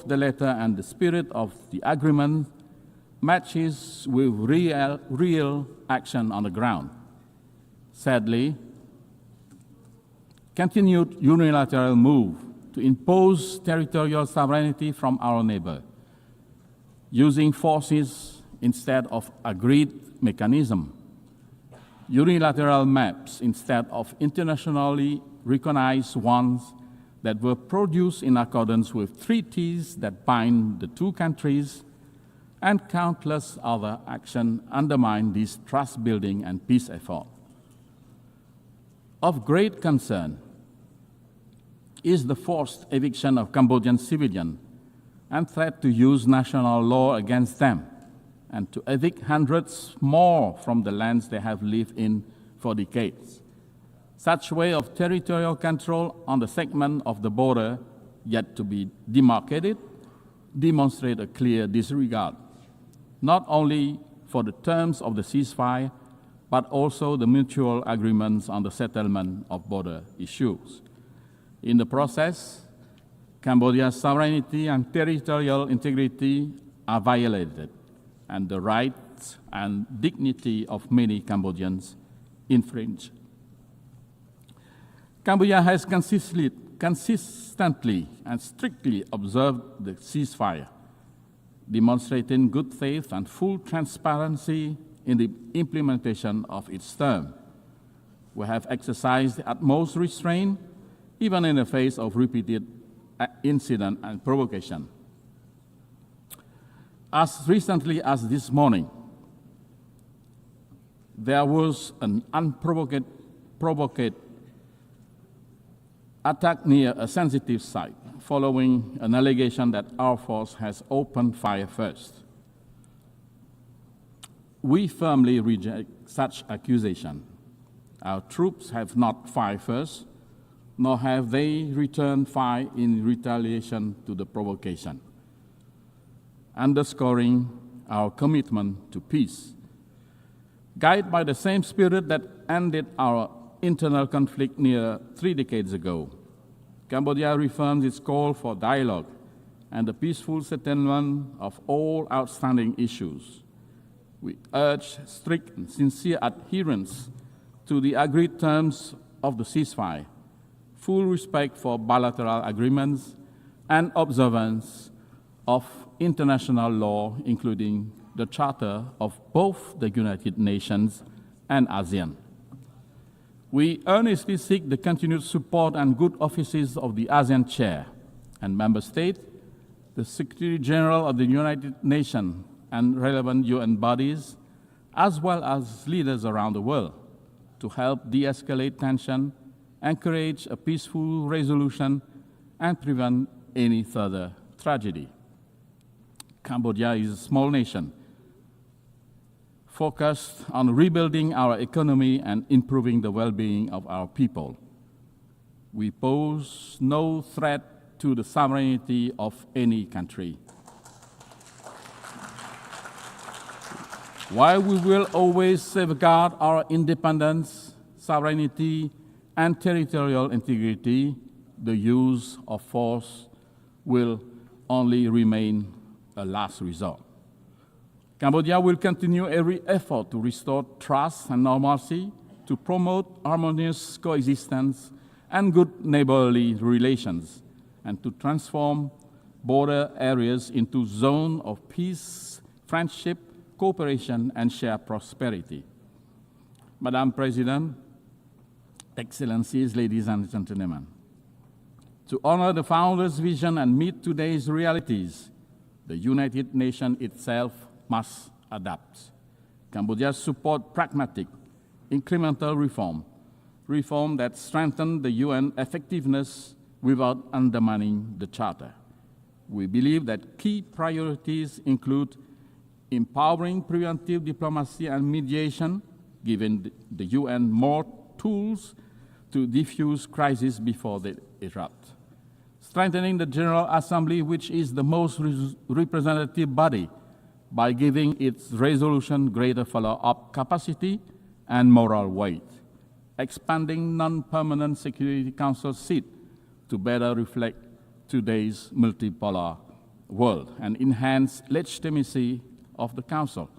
both the letter and the spirit of the agreement matches with real action on the ground. Sadly, continued unilateral move to impose territorial sovereignty from our neighbor, using forces instead of agreed mechanism, unilateral maps instead of internationally recognized ones that were produced in accordance with treaties that bind the two countries, and countless other actions undermine this trust-building and peace effort. Of great concern is the forced eviction of Cambodian civilians and threat to use national law against them, and to evict hundreds more from the lands they have lived in for decades. Such way of territorial control on the segment of the border yet to be demarcated demonstrate a clear disregard, not only for the terms of the ceasefire, but also the mutual agreements on the settlement of border issues. In the process, Cambodia's sovereignty and territorial integrity are violated, and the rights and dignity of many Cambodians infringed. Cambodia has consistently and strictly observed the ceasefire, demonstrating good faith and full transparency in the implementation of its term. We have exercised the utmost restraint, even in the face of repeated incident and provocation. As recently as this morning, there was an unprovoked attack near a sensitive site, following an allegation that our force has opened fire first. We firmly reject such accusation. Our troops have not fired first, nor have they returned fire in retaliation to the provocation, underscoring our commitment to peace. Guided by the same spirit that ended our internal conflict near 3 decades ago, Cambodia reaffirms its call for dialogue and the peaceful settlement of all outstanding issues. We urge strict and sincere adherence to the agreed terms of the ceasefire, full respect for bilateral agreements, and observance of international law, including the Charter of both the United Nations and ASEAN. We earnestly seek the continued support and good offices of the ASEAN Chair and Member States, the Secretary General of the United Nations and relevant UN bodies, as well as leaders around the world, to help de-escalate tension, encourage a peaceful resolution, and prevent any further tragedy. Cambodia is a small nation focused on rebuilding our economy and improving the well-being of our people. We pose no threat to the sovereignty of any country. While we will always safeguard our independence, sovereignty, and territorial integrity, the use of force will only remain a last resort. Cambodia will continue every effort to restore trust and normalcy, to promote harmonious coexistence and good neighborly relations, and to transform border areas into zones of peace, friendship, cooperation, and shared prosperity. Madam President, Excellencies, ladies and gentlemen, to honor the founder's vision and meet today's realities, the United Nations itself must adapt. Cambodia support pragmatic, incremental reform that strengthen the UN effectiveness without undermining the Charter. We believe that key priorities include empowering preventive diplomacy and mediation, giving the UN more tools to diffuse crises before they erupt, strengthening the General Assembly, which is the most representative body, by giving its resolution greater follow-up capacity and moral weight, expanding non-permanent Security Council seat to better reflect today's multipolar world and enhance legitimacy of the Council.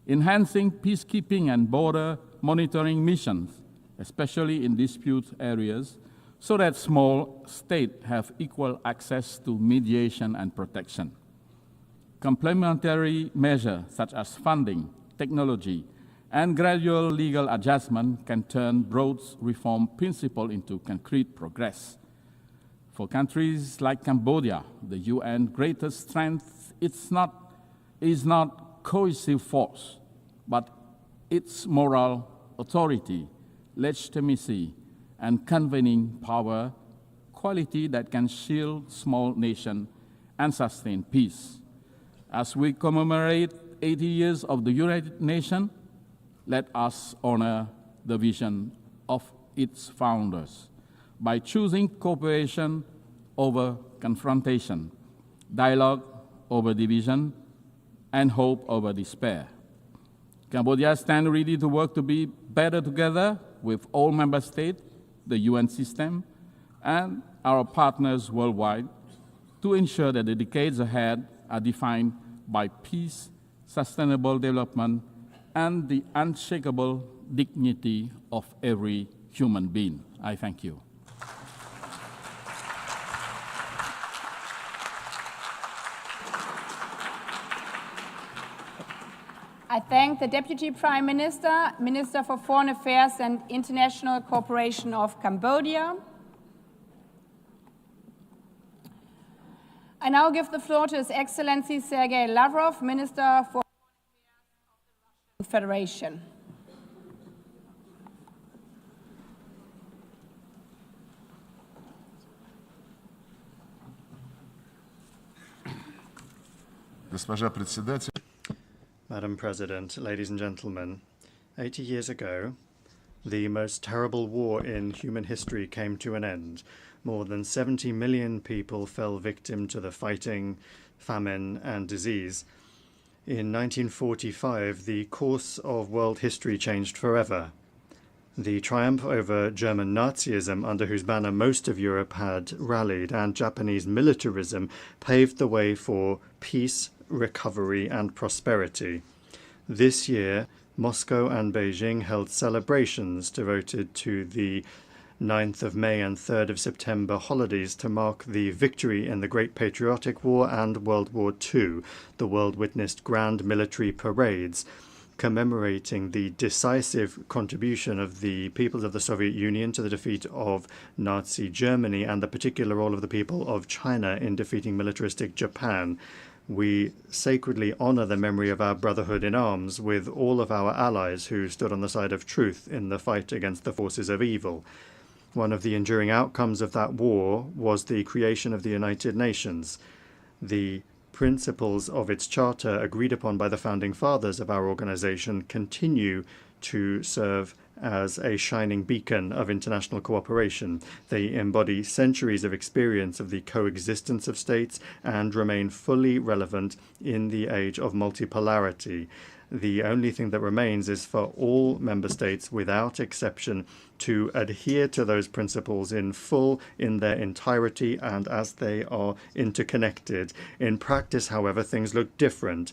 Enhancing peacekeeping and border monitoring missions, especially in dispute areas, so that small states have equal access to mediation and protection. Complementary measures such as funding, technology, and gradual legal adjustment can turn broad reform principles into concrete progress. For countries like Cambodia, the UN's greatest strength is not cohesive force, but its moral authority, legitimacy, and convening power, quality that can shield small nations and sustain peace. As we commemorate 80 years of the United Nations, let us honor the vision of its founders by choosing cooperation over confrontation, dialogue over division, and hope over despair. Cambodia stands ready to work to be better together with all member states, the UN system, and our partners worldwide to ensure that the decades ahead are defined by peace, sustainable development, and the unshakable dignity of every human being. I thank you. I thank the Deputy Prime Minister, Minister for Foreign Affairs and International Cooperation of Cambodia. I now give the floor to His Excellency Sergei Lavrov, Minister for Foreign Affairs of the Russian Federation. Госпожа председатель. Madam President, ladies and gentlemen, 80 years ago, the most terrible war in human history came to an end. More than 70 million people fell victim to the fighting, famine, and disease. In 1945, the course of world history changed forever. The triumph over German Nazism, under whose banner most of Europe had rallied, and Japanese militarism paved the way for peace, recovery, and prosperity. This year, Moscow and Beijing held celebrations devoted to the 9th of May and 3rd of September holidays to mark the victory in the Great Patriotic War and World War II. The world witnessed grand military parades commemorating the decisive contribution of the peoples of the Soviet Union to the defeat of Nazi Germany and the particular role of the people of China in defeating militaristic Japan. We sacredly honor the memory of our brotherhood in arms with all of our allies who stood on the side of truth in the fight against the forces of evil. One of the enduring outcomes of that war was the creation of the United Nations. The principles of its charter agreed upon by the founding fathers of our organization continue to serve as a shining beacon of international cooperation. They embody centuries of experience of the coexistence of states and remain fully relevant in the age of multipolarity. The only thing that remains is for all member states, without exception, to adhere to those principles in full, in their entirety, and as they are interconnected. In practice, however, things look different.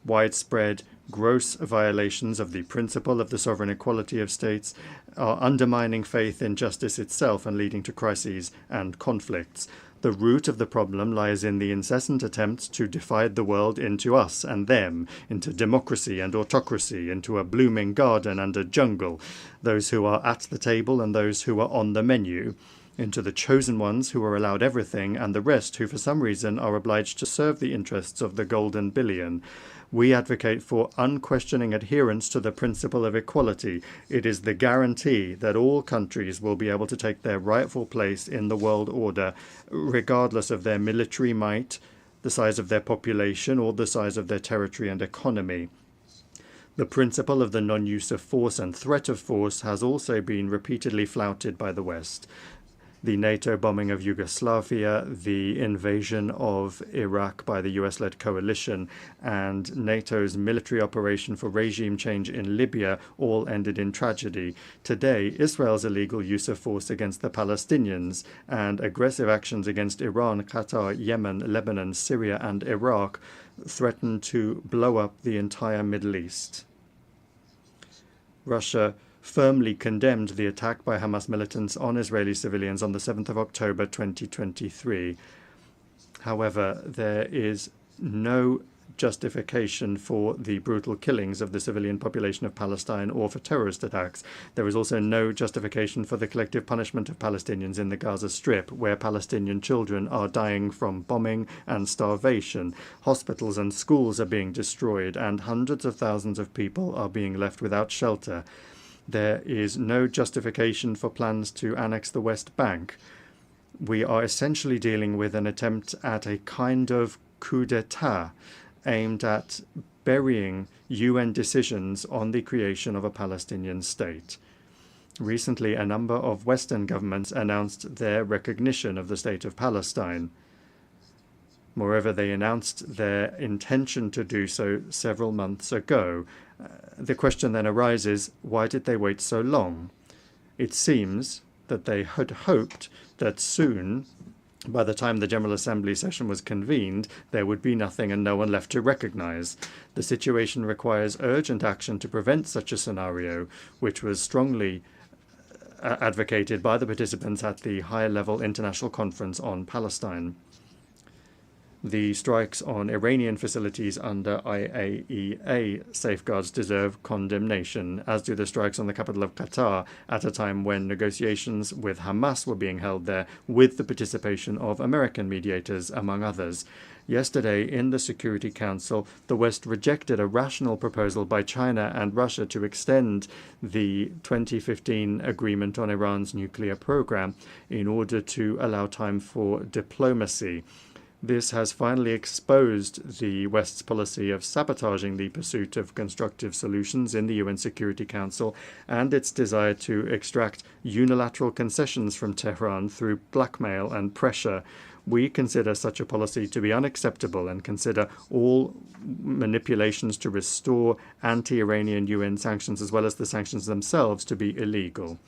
Widespread, gross violations of the principle of the sovereign equality of states are undermining faith in justice itself and leading to crises and conflicts. The root of the problem lies in the incessant attempts to divide the world into us and them, into democracy and autocracy, into a blooming garden and a jungle, those who are at the table and those who are on the menu, into the chosen ones who are allowed everything and the rest who for some reason are obliged to serve the interests of the golden billion. We advocate for unquestioning adherence to the principle of equality. It is the guarantee that all countries will be able to take their rightful place in the world order, regardless of their military might, the size of their population, or the size of their territory and economy. The principle of the non-use of force and threat of force has also been repeatedly flouted by the West. the NATO bombing of Yugoslavia, the invasion of Iraq by the US-led coalition, and NATO's military operation for regime change in Libya all ended in tragedy. Today, Israel's illegal use of force against the Palestinians and aggressive actions against Iran, Qatar, Yemen, Lebanon, Syria, and Iraq threaten to blow up the entire Middle East. Russia firmly condemned the attack by Hamas militants on Israeli civilians on the 7th of October 2023. However, there is no justification for the brutal killings of the civilian population of Palestine or for terrorist attacks. There is also no justification for the collective punishment of Palestinians in the Gaza Strip, where Palestinian children are dying from bombing and starvation. Hospitals and schools are being destroyed, and hundreds of thousands of people are being left without shelter. There is no justification for plans to annex the West Bank. We are essentially dealing with an attempt at a kind of coup d'etat aimed at burying UN decisions on the creation of a Palestinian state. Recently, a number of Western governments announced their recognition of the State of Palestine. Moreover, they announced their intention to do so several months ago. The question then arises, why did they wait so long? It seems that they had hoped that soon, by the time the General Assembly session was convened, there would be nothing and no one left to recognize. The situation requires urgent action to prevent such a scenario, which was strongly advocated by the participants at the high-level international conference on Palestine. The strikes on Iranian facilities under IAEA safeguards deserve condemnation, as do the strikes on the capital of Qatar at a time when negotiations with Hamas were being held there with the participation of American mediators, among others. Yesterday, in the Security Council, the West rejected a rational proposal by China and Russia to extend the 2015 agreement on Iran's nuclear program in order to allow time for diplomacy. This has finally exposed the West's policy of sabotaging the pursuit of constructive solutions in the UN Security Council and its desire to extract unilateral concessions from Tehran through blackmail and pressure. We consider such a policy to be unacceptable and consider all manipulations to restore anti-Iranian UN sanctions as well as the sanctions themselves to be illegal.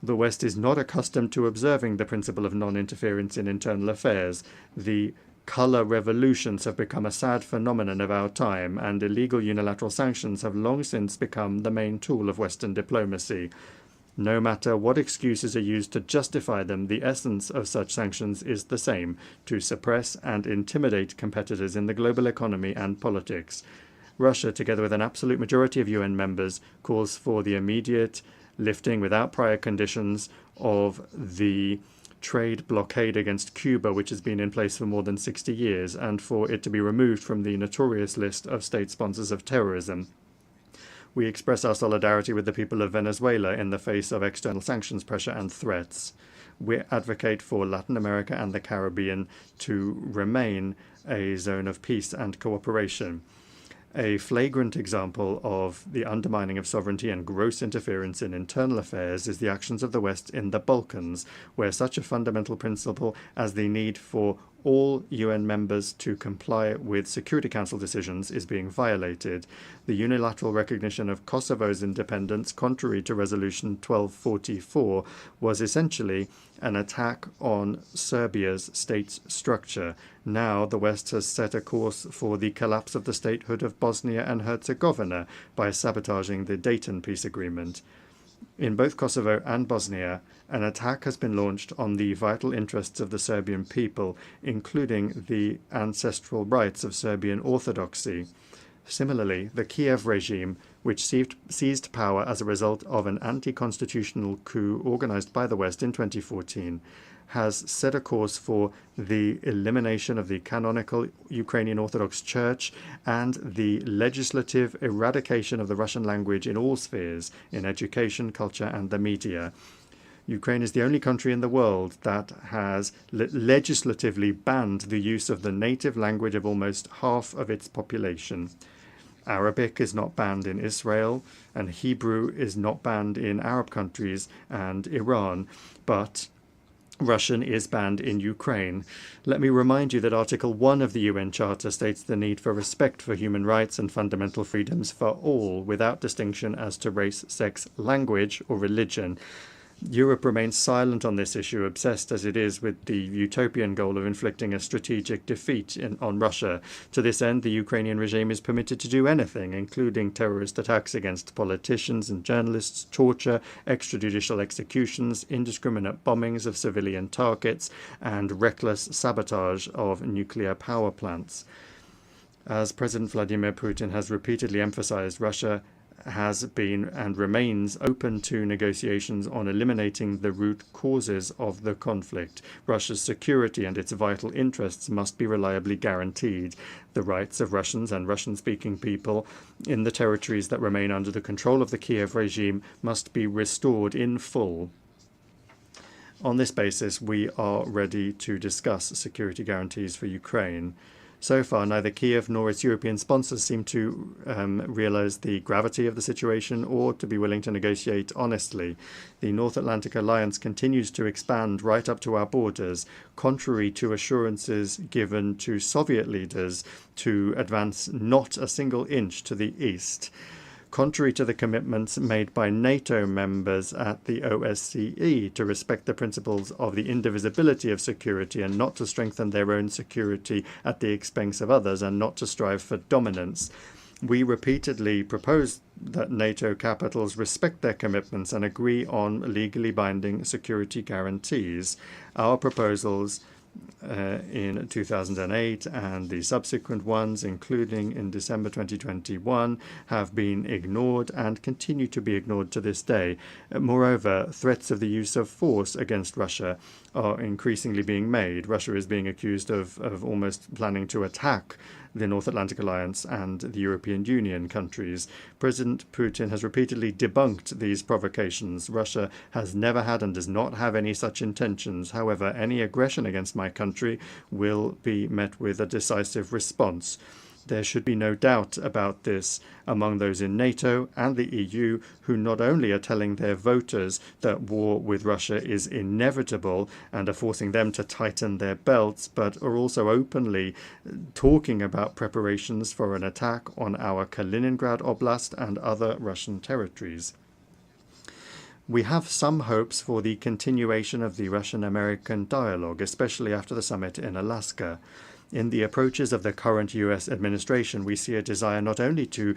The West is not accustomed to observing the principle of non-interference in internal affairs. The color revolutions have become a sad phenomenon of our time, and illegal unilateral sanctions have long since become the main tool of Western diplomacy. No matter what excuses are used to justify them, the essence of such sanctions is the same: to suppress and intimidate competitors in the global economy and politics. Russia, together with an absolute majority of UN members, calls for the immediate lifting without prior conditions of the trade blockade against Cuba, which has been in place for more than 60 years, and for it to be removed from the notorious list of state sponsors of terrorism. We express our solidarity with the people of Venezuela in the face of external sanctions, pressure, and threats. We advocate for Latin America and the Caribbean to remain a zone of peace and cooperation. A flagrant example of the undermining of sovereignty and gross interference in internal affairs is the actions of the West in the Balkans, where such a fundamental principle as the need for all UN members to comply with Security Council decisions is being violated. The unilateral recognition of Kosovo's independence, contrary to Resolution 1244, was essentially an attack on Serbia's state structure. Now the West has set a course for the collapse of the statehood of Bosnia and Herzegovina by sabotaging the Dayton peace agreement. In both Kosovo and Bosnia, an attack has been launched on the vital interests of the Serbian people, including the ancestral rights of Serbian Orthodoxy. Similarly, the Kiev regime, which seized power as a result of an anti-constitutional coup organized by the West in 2014, has set a course for the elimination of the canonical Ukrainian Orthodox Church and the legislative eradication of the Russian language in all spheres, in education, culture, and the media. Ukraine is the only country in the world that has legislatively banned the use of the native language of almost half of its population. Arabic is not banned in Israel, and Hebrew is not banned in Arab countries and Iran, but Russian is banned in Ukraine. Let me remind you that Article 1 of the UN Charter states the need for respect for human rights and fundamental freedoms for all, without distinction as to race, sex, language, or religion. Europe remains silent on this issue, obsessed as it is with the utopian goal of inflicting a strategic defeat on Russia. To this end, the Ukrainian regime is permitted to do anything, including terrorist attacks against politicians and journalists, torture, extrajudicial executions, indiscriminate bombings of civilian targets, and reckless sabotage of nuclear power plants. As President Vladimir Putin has repeatedly emphasized, Russia has been and remains open to negotiations on eliminating the root causes of the conflict. Russia's security and its vital interests must be reliably guaranteed. The rights of Russians and Russian-speaking people in the territories that remain under the control of the Kiev regime must be restored in full. On this basis, we are ready to discuss security guarantees for Ukraine. So far, neither Kiev nor its European sponsors seem to realize the gravity of the situation or to be willing to negotiate honestly. The North Atlantic Alliance continues to expand right up to our borders, contrary to assurances given to Soviet leaders to advance not a single inch to the east. Contrary to the commitments made by NATO members at the OSCE to respect the principles of the indivisibility of security and not to strengthen their own security at the expense of others and not to strive for dominance, we repeatedly propose that NATO capitals respect their commitments and agree on legally binding security guarantees. Our proposals in 2008 and the subsequent ones, including in December 2021, have been ignored and continue to be ignored to this day. Moreover, threats of the use of force against Russia are increasingly being made. Russia is being accused of almost planning to attack the North Atlantic Alliance and the European Union countries. President Putin has repeatedly debunked these provocations. Russia has never had and does not have any such intentions. However, any aggression against my country will be met with a decisive response. There should be no doubt about this among those in NATO and the EU who not only are telling their voters that war with Russia is inevitable and are forcing them to tighten their belts, but are also openly talking about preparations for an attack on our Kaliningrad Oblast and other Russian territories. We have some hopes for the continuation of the Russian-American dialogue, especially after the summit in Alaska. In the approaches of the current US administration, we see a desire not only to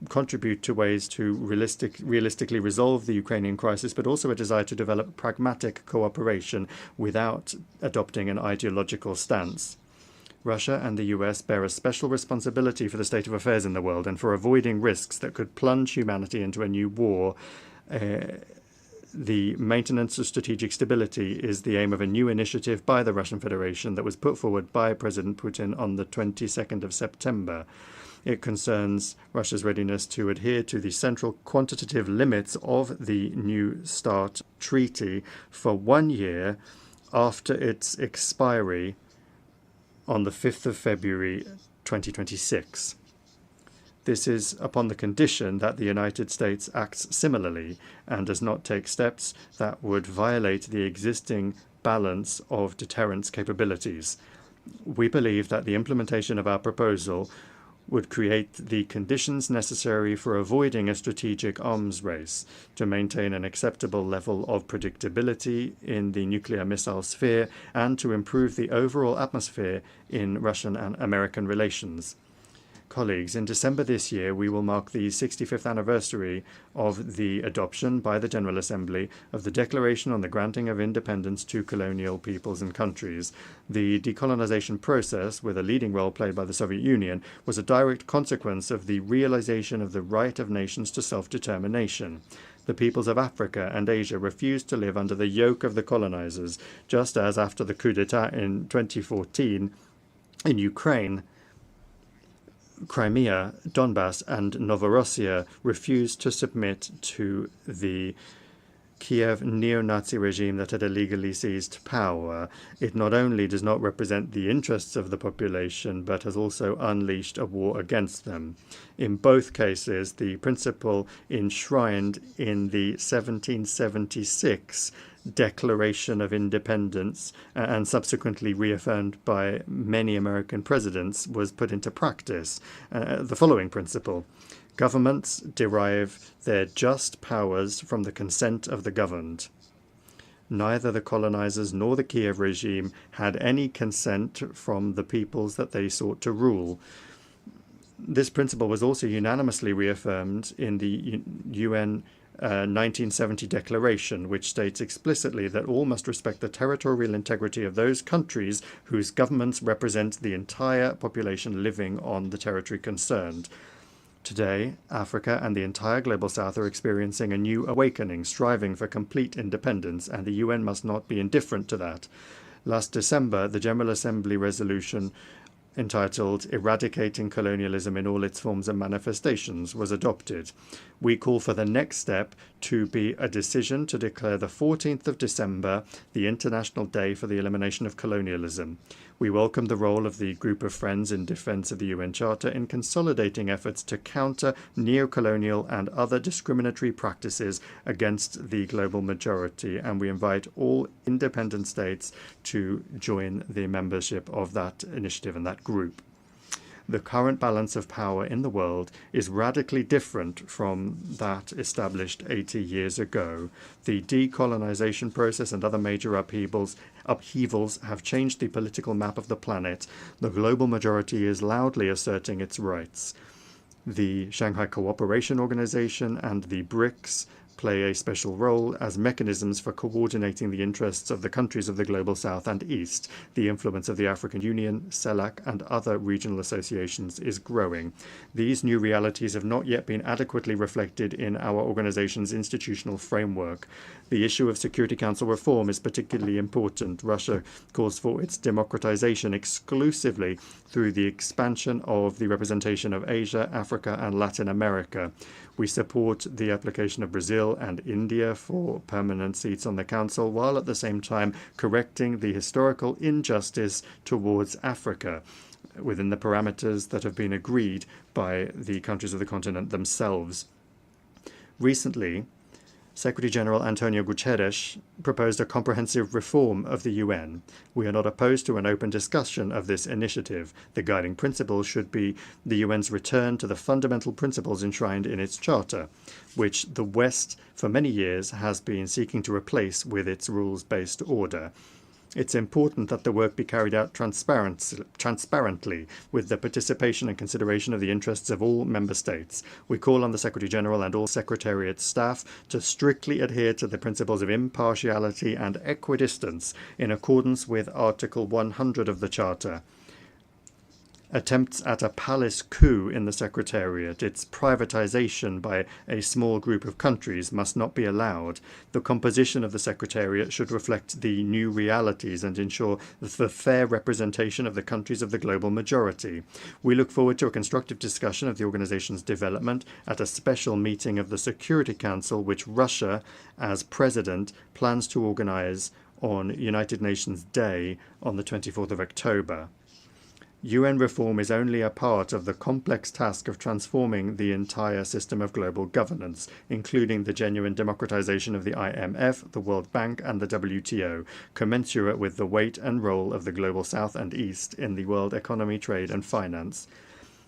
contribute to ways to realistically resolve the Ukrainian crisis, but also a desire to develop pragmatic cooperation without adopting an ideological stance. Russia and the US bear a special responsibility for the state of affairs in the world and for avoiding risks that could plunge humanity into a new war. The maintenance of strategic stability is the aim of a new initiative by the Russian Federation that was put forward by President Putin on the 22nd of September. It concerns Russia's readiness to adhere to the central quantitative limits of the New START treaty for 1 year after its expiry on the 5th of February 2026. This is upon the condition that the United States acts similarly and does not take steps that would violate the existing balance of deterrence capabilities. We believe that the implementation of our proposal would create the conditions necessary for avoiding a strategic arms race, to maintain an acceptable level of predictability in the nuclear missile sphere, and to improve the overall atmosphere in Russian and American relations. Colleagues, in December this year, we will mark the 65th anniversary of the adoption by the General Assembly of the Declaration on the Granting of Independence to Colonial Peoples and Countries. The decolonization process, with a leading role played by the Soviet Union, was a direct consequence of the realization of the right of nations to self-determination. The peoples of Africa and Asia refused to live under the yoke of the colonizers, just as after the coup d'etat in 2014 in Ukraine, Crimea, Donbass, and Novorossiya refused to submit to the Kiev neo-Nazi regime that had illegally seized power. It not only does not represent the interests of the population, but has also unleashed a war against them. In both cases, the principle enshrined in the 1776 Declaration of Independence and subsequently reaffirmed by many American presidents was put into practice. The following principle: governments derive their just powers from the consent of the governed. Neither the colonizers nor the Kiev regime had any consent from the peoples that they sought to rule. This principle was also unanimously reaffirmed in the UN 1970 Declaration, which states explicitly that all must respect the territorial integrity of those countries whose governments represent the entire population living on the territory concerned. Today, Africa and the entire Global South are experiencing a new awakening, striving for complete independence, and the UN must not be indifferent to that. Last December, the General Assembly resolution entitled Eradicating Colonialism in All Its Forms and Manifestations was adopted. We call for the next step to be a decision to declare the 14th of December the International Day for the Elimination of Colonialism. We welcome the role of the Group of Friends in Defense of the UN Charter in consolidating efforts to counter neo-colonial and other discriminatory practices against the global majority, and we invite all independent states to join the membership of that initiative and that group. The current balance of power in the world is radically different from that established 80 years ago. The decolonization process and other major upheavals have changed the political map of the planet. The global majority is loudly asserting its rights. The Shanghai Cooperation Organization and the BRICS play a special role as mechanisms for coordinating the interests of the countries of the Global South and East. The influence of the African Union, CELAC, and other regional associations is growing. These new realities have not yet been adequately reflected in our organization's institutional framework. The issue of Security Council reform is particularly important. Russia calls for its democratization exclusively through the expansion of the representation of Asia, Africa, and Latin America. We support the application of Brazil and India for permanent seats on the Council, while at the same time correcting the historical injustice towards Africa within the parameters that have been agreed by the countries of the continent themselves. Recently, Secretary General Antonio Guterres proposed a comprehensive reform of the UN. We are not opposed to an open discussion of this initiative. The guiding principle should be the UN's return to the fundamental principles enshrined in its charter, which the West for many years has been seeking to replace with its rules-based order. It's important that the work be carried out transparently, with the participation and consideration of the interests of all member states. We call on the Secretary General and all Secretariat staff to strictly adhere to the principles of impartiality and equidistance in accordance with Article 100 of the Charter. Attempts at a palace coup in the Secretariat, its privatization by a small group of countries, must not be allowed. The composition of the Secretariat should reflect the new realities and ensure the fair representation of the countries of the global majority. We look forward to a constructive discussion of the organization's development at a special meeting of the Security Council, which Russia, as president, plans to organize on United Nations Day on the 24th of October. UN reform is only a part of the complex task of transforming the entire system of global governance, including the genuine democratization of the IMF, the World Bank, and the WTO, commensurate with the weight and role of the Global South and East in the world economy, trade, and finance.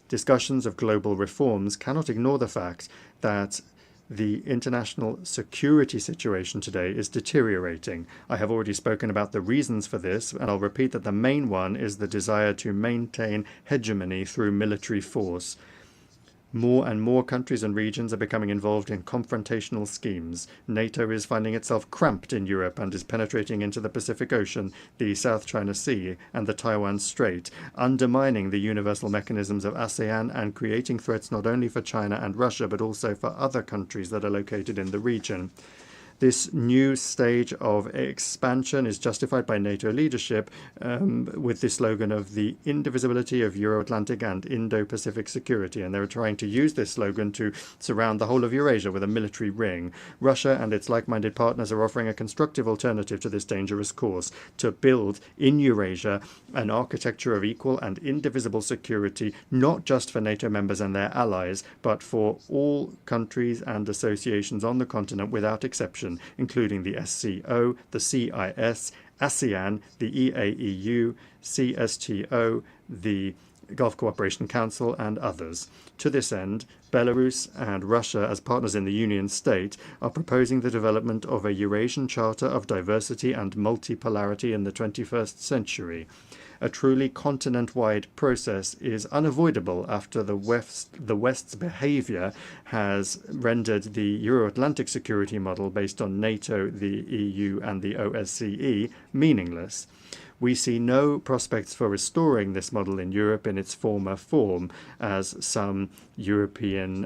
Discussions of global reforms cannot ignore the fact that the international security situation today is deteriorating. I have already spoken about the reasons for this, and I'll repeat that the main one is the desire to maintain hegemony through military force. More and more countries and regions are becoming involved in confrontational schemes. NATO is finding itself cramped in Europe and is penetrating into the Pacific Ocean, the South China Sea, and the Taiwan Strait, undermining the universal mechanisms of ASEAN and creating threats not only for China and Russia, but also for other countries that are located in the region. This new stage of expansion is justified by NATO leadership with the slogan of the indivisibility of Euro-Atlantic and Indo-Pacific security, and they're trying to use this slogan to surround the whole of Eurasia with a military ring. Russia and its like-minded partners are offering a constructive alternative to this dangerous course, to build in Eurasia an architecture of equal and indivisible security, not just for NATO members and their allies, but for all countries and associations on the continent without exception, cooperation, including the SCO, the CIS, ASEAN, the EAEU, CSTO, the Gulf Cooperation Council, and others. To this end, Belarus and Russia, as partners in the Union State, are proposing the development of a Eurasian Charter of Diversity and Multipolarity in the 21st century. A truly continent-wide process is unavoidable after the West's behavior has rendered the Euro-Atlantic security model based on NATO, the EU, and the OSCE meaningless. We see no prospects for restoring this model in Europe in its former form, as some European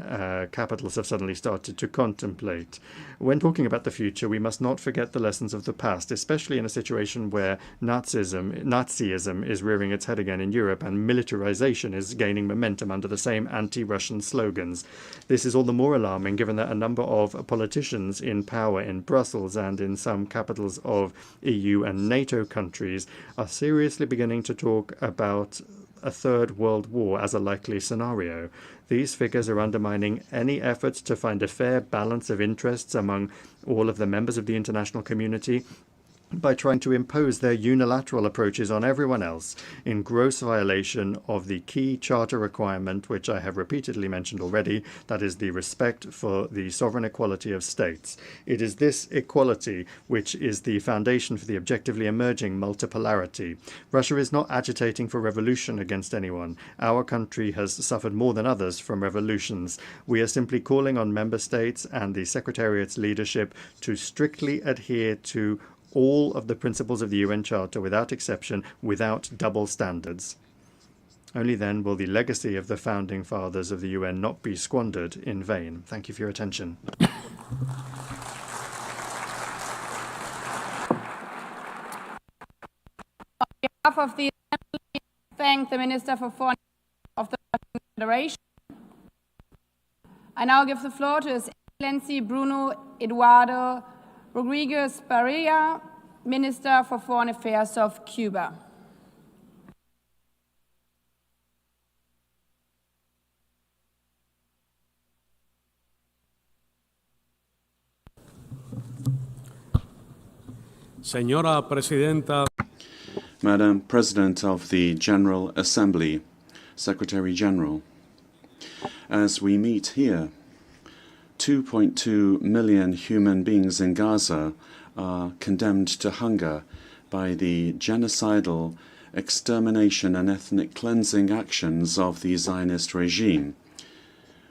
capitals have suddenly started to contemplate. When talking about the future, we must not forget the lessons of the past, especially in a situation where Nazism is rearing its head again in Europe and militarization is gaining momentum under the same anti-Russian slogans. This is all the more alarming given that a number of politicians in power in Brussels and in some capitals of EU and NATO countries are seriously beginning to talk about a third world war as a likely scenario. These figures are undermining any efforts to find a fair balance of interests among all of the members of the international community by trying to impose their unilateral approaches on everyone else in gross violation of the key charter requirement, which I have repeatedly mentioned already, that is the respect for the sovereign equality of states. It is this equality which is the foundation for the objectively emerging multipolarity. Russia is not agitating for revolution against anyone. Our country has suffered more than others from revolutions. We are simply calling on member states and the Secretariat's leadership to strictly adhere to all of the principles of the UN Charter without exception, without double standards. Only then will the legacy of the founding fathers of the UN not be squandered in vain. Thank you for your attention. On behalf of the Assembly, I thank the Minister for Foreign Affairs of the Russian Federation. I now give the floor to His Excellency Bruno Eduardo Rodriguez Barria, Minister for Foreign Affairs of Cuba. Señora Presidenta. Madam President of the General Assembly, Secretary General, as we meet here, 2.2 million human beings in Gaza are condemned to hunger by the genocidal extermination and ethnic cleansing actions of the Zionist regime,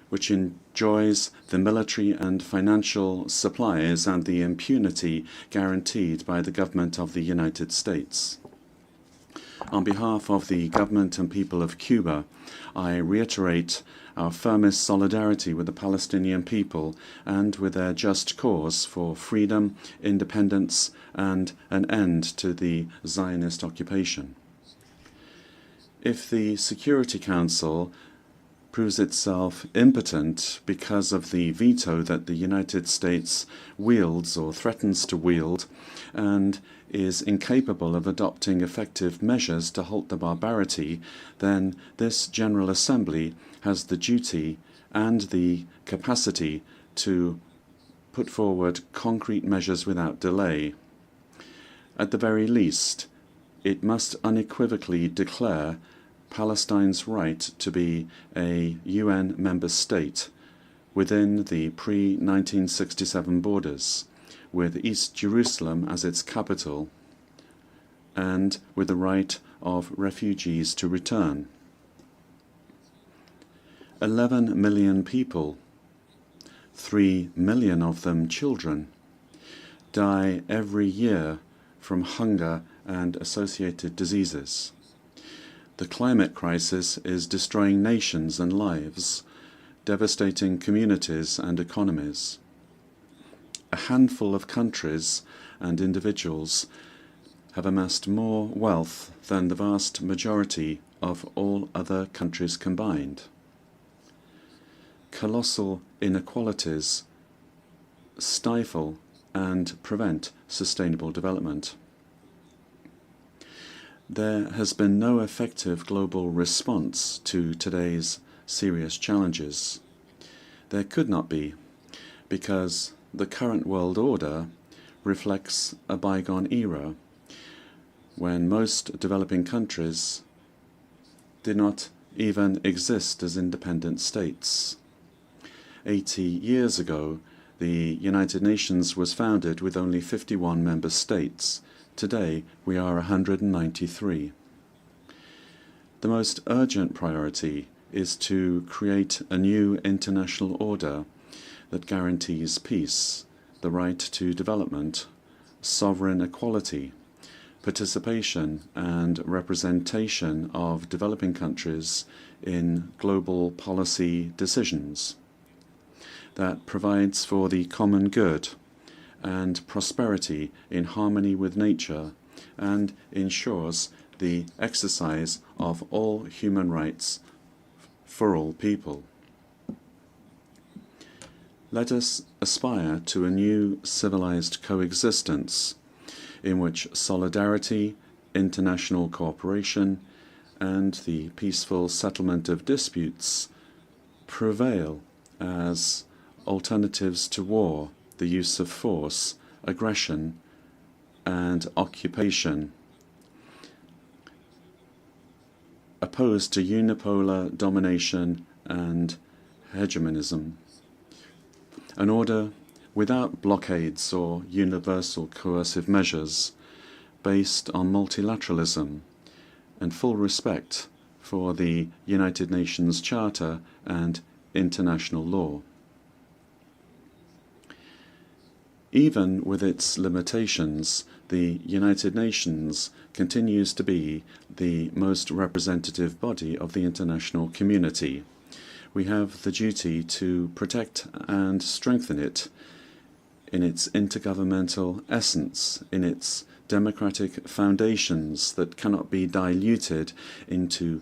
which enjoys the military and financial supplies and the impunity guaranteed by the government of the United States. On behalf of the government and people of Cuba, I reiterate our firmest solidarity with the Palestinian people and with their just cause for freedom, independence, and an end to the Zionist occupation. If the Security Council proves itself impotent because of the veto that the United States wields or threatens to wield, and is incapable of adopting effective measures to halt the barbarity, then this General Assembly has the duty and the capacity to put forward concrete measures without delay. At the very least, it must unequivocally declare Palestine's right to be a UN member state within the pre-1967 borders, with East Jerusalem as its capital, and with the right of refugees to return. 11 million people, 3 million of them children, die every year from hunger and associated diseases. The climate crisis is destroying nations and lives, devastating communities and economies. A handful of countries and individuals have amassed more wealth than the vast majority of all other countries combined. Colossal inequalities stifle and prevent sustainable development. There has been no effective global response to today's serious challenges. There could not be, because the current world order reflects a bygone era when most developing countries did not even exist as independent states. 80 years ago, the United Nations was founded with only 51 member states. Today, we are 193. The most urgent priority is to create a new international order that guarantees peace, the right to development, sovereign equality, participation and representation of developing countries in global policy decisions, that provides for the common good and prosperity in harmony with nature and ensures the exercise of all human rights for all people. Let us aspire to a new civilized coexistence in which solidarity, international cooperation, and the peaceful settlement of disputes prevail as alternatives to war, the use of force, aggression, and occupation, opposed to unipolar domination and hegemonism. An order without blockades or universal coercive measures, based on multilateralism and full respect for the United Nations Charter and international law. Even with its limitations, the United Nations continues to be the most representative body of the international community. We have the duty to protect and strengthen it in its intergovernmental essence, in its democratic foundations that cannot be diluted into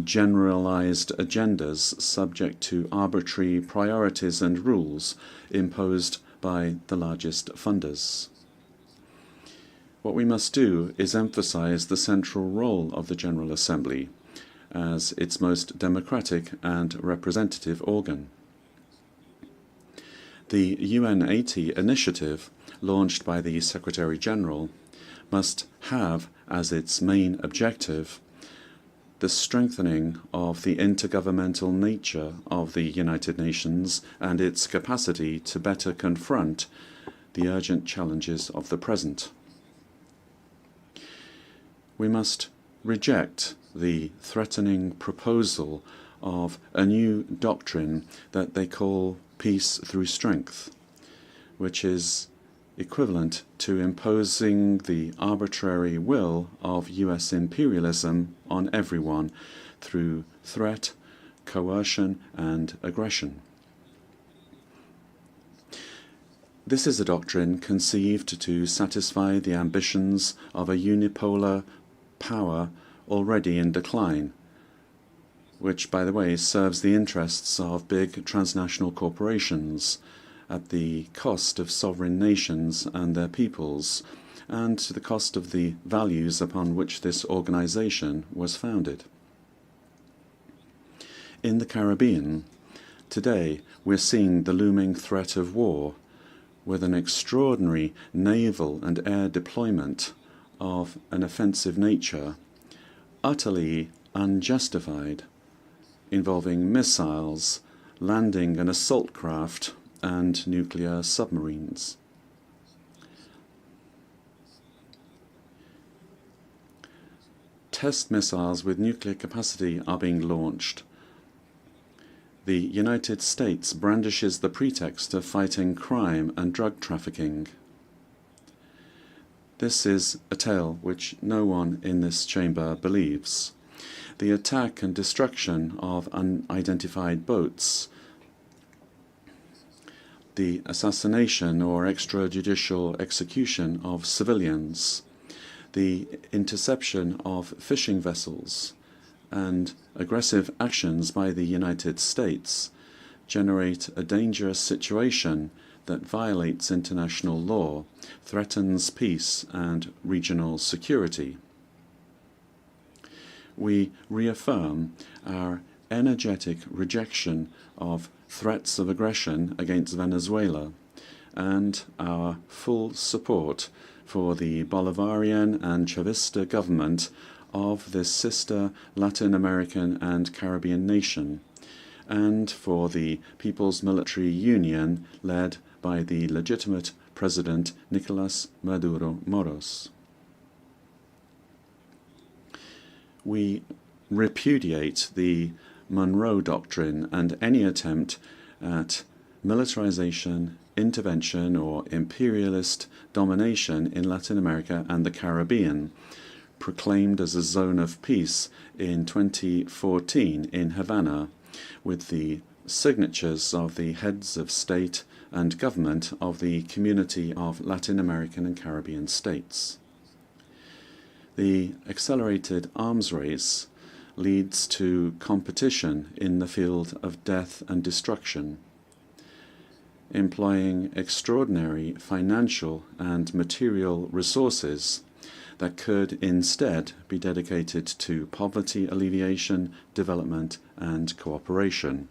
generalized agendas subject to arbitrary priorities and rules imposed by the largest funders. What we must do is emphasize the central role of the General Assembly as its most democratic and representative organ. The UN 80 initiative, launched by the Secretary-General, must have as its main objective the strengthening of the intergovernmental nature of the United Nations and its capacity to better confront the urgent challenges of the present. We must reject the threatening proposal of a new doctrine that they call peace through strength, which is equivalent to imposing the arbitrary will of US imperialism on everyone through threat, coercion, and aggression. This is a doctrine conceived to satisfy the ambitions of a unipolar power already in decline, which, by the way, serves the interests of big transnational corporations at the cost of sovereign nations and their peoples, and to the cost of the values upon which this organization was founded. In the Caribbean, today we're seeing the looming threat of war, with an extraordinary naval and air deployment of an offensive nature, utterly unjustified, involving missiles, landing and assault craft, and nuclear submarines. Test missiles with nuclear capacity are being launched. The United States brandishes the pretext of fighting crime and drug trafficking. This is a tale which no one in this chamber believes. The attack and destruction of unidentified boats, the assassination or extrajudicial execution of civilians, the interception of fishing vessels, and aggressive actions by the United States generate a dangerous situation that violates international law, threatens peace and regional security. We reaffirm our energetic rejection of threats of aggression against Venezuela and our full support for the Bolivarian and Chavista government of this sister Latin American and Caribbean nation, and for the People's Military Union led by the legitimate President Nicolas Maduro Moros. We repudiate the Monroe Doctrine and any attempt at militarization, intervention, or imperialist domination in Latin America and the Caribbean, proclaimed as a zone of peace in 2014 in Havana, with the signatures of the heads of state and government of the Community of Latin American and Caribbean States. The accelerated arms race leads to competition in the field of death and destruction, employing extraordinary financial and material resources that could instead be dedicated to poverty alleviation, development, and cooperation.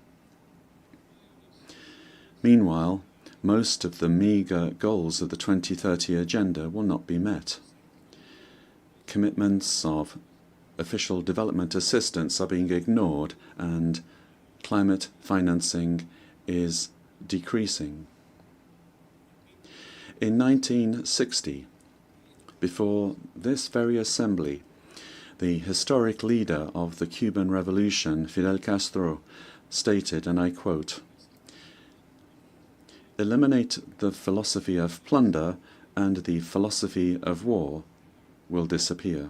Meanwhile, most of the meagre goals of the 2030 Agenda will not be met. Commitments of official development assistance are being ignored, and climate financing is decreasing. In 1960, before this very assembly, the historic leader of the Cuban Revolution, Fidel Castro, stated, and I quote, "Eliminate the philosophy of plunder and the philosophy of war will disappear."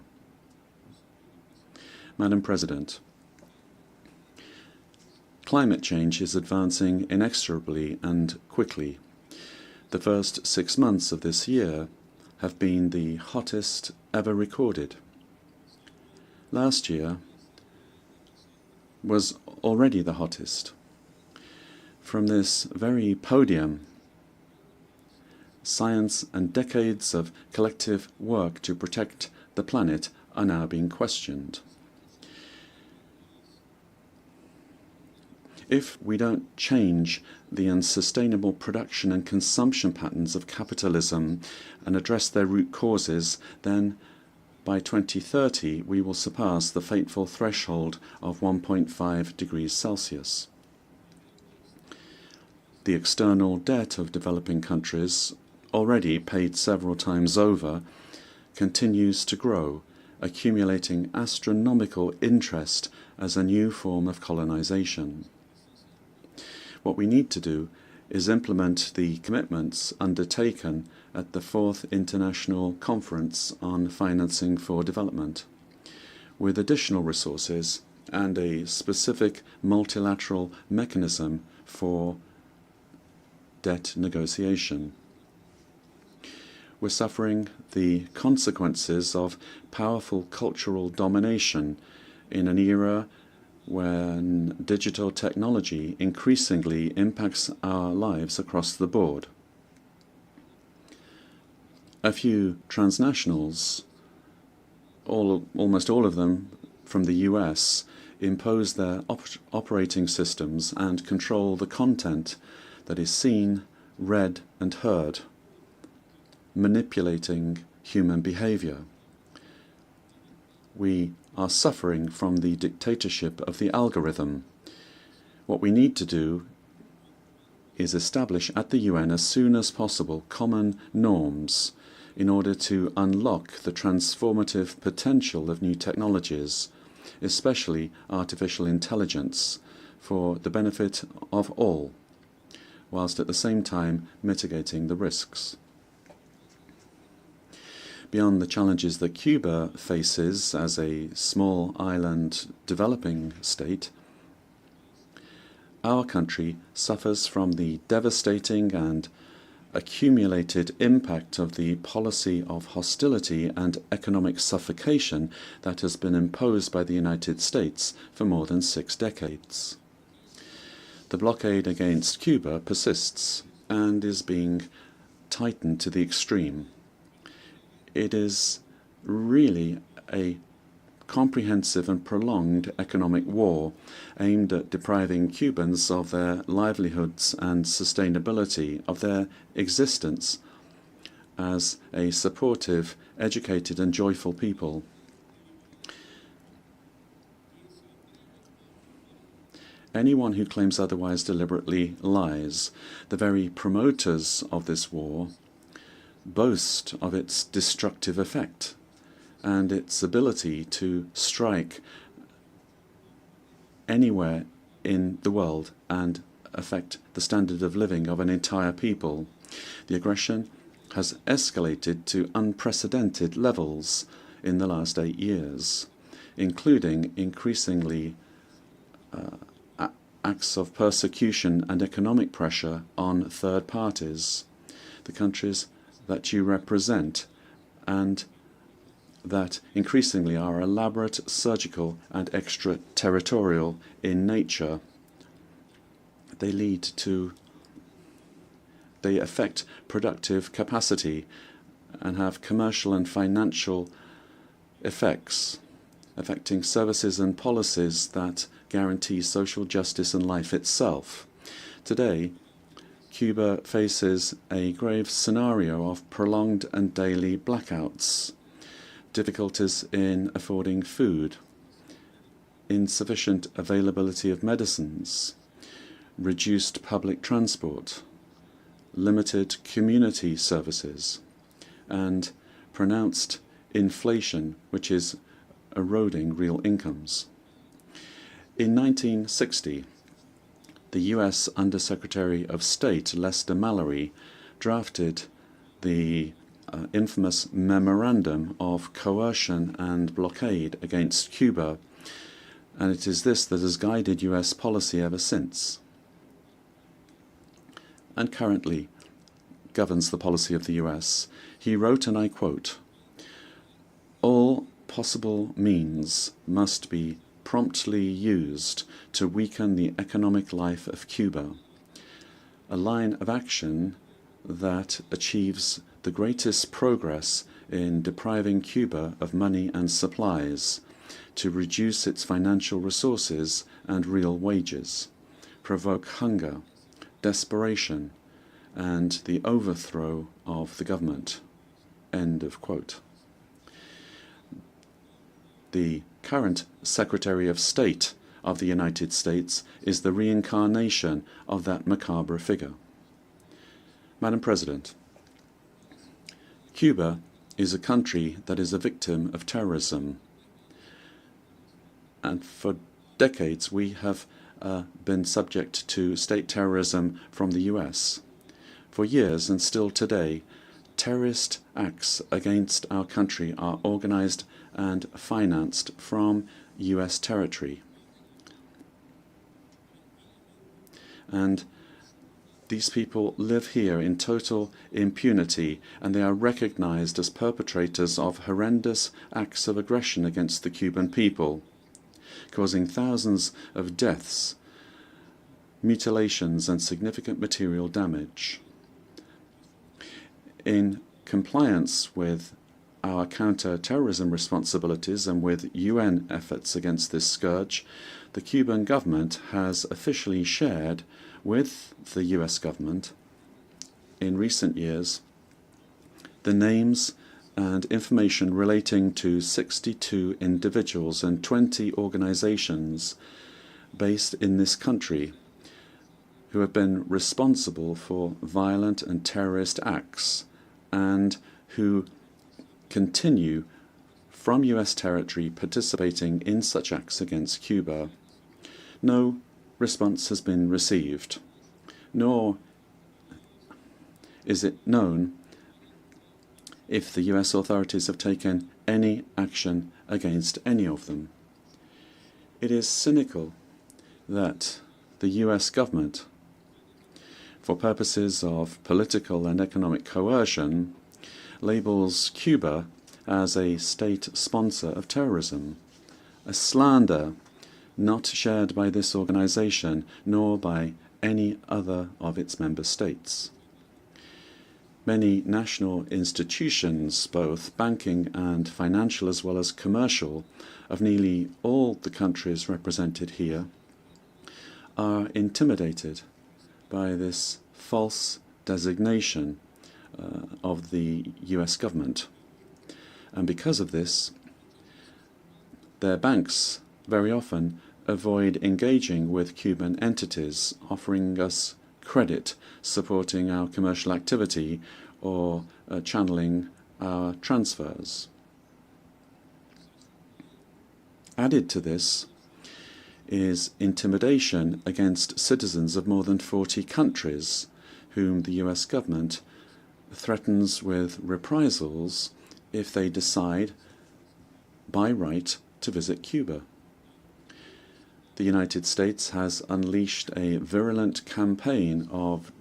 Madam President, climate change is advancing inexorably and quickly. The first 6 months of this year have been the hottest ever recorded. Last year was already the hottest. From this very podium, science and decades of collective work to protect the planet are now being questioned. If we don't change the unsustainable production and consumption patterns of capitalism and address their root causes, then by 2030 we will surpass the fateful threshold of 1.5 degrees Celsius. The external debt of developing countries, already paid several times over, continues to grow, accumulating astronomical interest as a new form of colonization. What we need to do is implement the commitments undertaken at the 4th International Conference on Financing for Development, with additional resources and a specific multilateral mechanism for debt negotiation. We're suffering the consequences of powerful cultural domination in an era when digital technology increasingly impacts our lives across the board. A few transnationals, almost all of them from the US, impose their operating systems and control the content that is seen, read, and heard, manipulating human behavior. We are suffering from the dictatorship of the algorithm. What we need to do is establish at the UN as soon as possible common norms in order to unlock the transformative potential of new technologies, especially artificial intelligence, for the benefit of all, whilst at the same time mitigating the risks. Beyond the challenges that Cuba faces as a small island developing state, our country suffers from the devastating and accumulated impact of the policy of hostility and economic suffocation that has been imposed by the United States for more than 6 decades. The blockade against Cuba persists and is being tightened to the extreme. It is really a comprehensive and prolonged economic war aimed at depriving Cubans of their livelihoods and sustainability, of their existence as a supportive, educated and joyful people. Anyone who claims otherwise deliberately lies. The very promoters of this war boast of its destructive effect and its ability to strike anywhere in the world and affect the standard of living of an entire people. The aggression has escalated to unprecedented levels in the last 8 years, including increasingly acts of persecution and economic pressure on third parties, the countries that you represent, and that increasingly are elaborate, surgical and extraterritorial in nature. They affect productive capacity and have commercial and financial effects, affecting services and policies that guarantee social justice and life itself. Today, Cuba faces a grave scenario of prolonged and daily blackouts, difficulties in affording food, insufficient availability of medicines, reduced public transport, limited community services, and pronounced inflation, which is eroding real incomes. In 1960, the U.S. Undersecretary of State Lester Mallory drafted the infamous Memorandum of Coercion and Blockade against Cuba, and it is this that has guided U.S. policy ever since, and currently governs the policy of the U.S. He wrote, and I quote, "All possible means must be promptly used to weaken the economic life of Cuba, a line of action that achieves the greatest progress in depriving Cuba of money and supplies, to reduce its financial resources and real wages, provoke hunger, desperation, and the overthrow of the government." End of quote. The current Secretary of State of the United States is the reincarnation of that macabre figure. Madam President, Cuba is a country that is a victim of terrorism, and for decades we have been subject to state terrorism from the US. For years, and still today, terrorist acts against our country are organized and financed from US territory. And these people live here in total impunity, and they are recognized as perpetrators of horrendous acts of aggression against the Cuban people, causing thousands of deaths, mutilations, and significant material damage. In compliance with our counter-terrorism responsibilities and with UN efforts against this scourge, the Cuban government has officially shared with the US government in recent years the names and information relating to 62 individuals and 20 organizations based in this country who have been responsible for violent and terrorist acts and who continue from US territory participating in such acts against Cuba. No response has been received, nor is it known if the US authorities have taken any action against any of them. It is cynical that the US government, for purposes of political and economic coercion, labels Cuba as a state sponsor of terrorism, a slander not shared by this organization nor by any other of its member states. Many national institutions, both banking and financial as well as commercial, of nearly all the countries represented here, are intimidated by this false designation of the US government. And because of this, their banks very often avoid engaging with Cuban entities, offering us credit, supporting our commercial activity, or channeling our transfers. Added to this is intimidation against citizens of more than 40 countries, whom the US government threatens with reprisals if they decide by right to visit Cuba. The United States has unleashed a virulent campaign of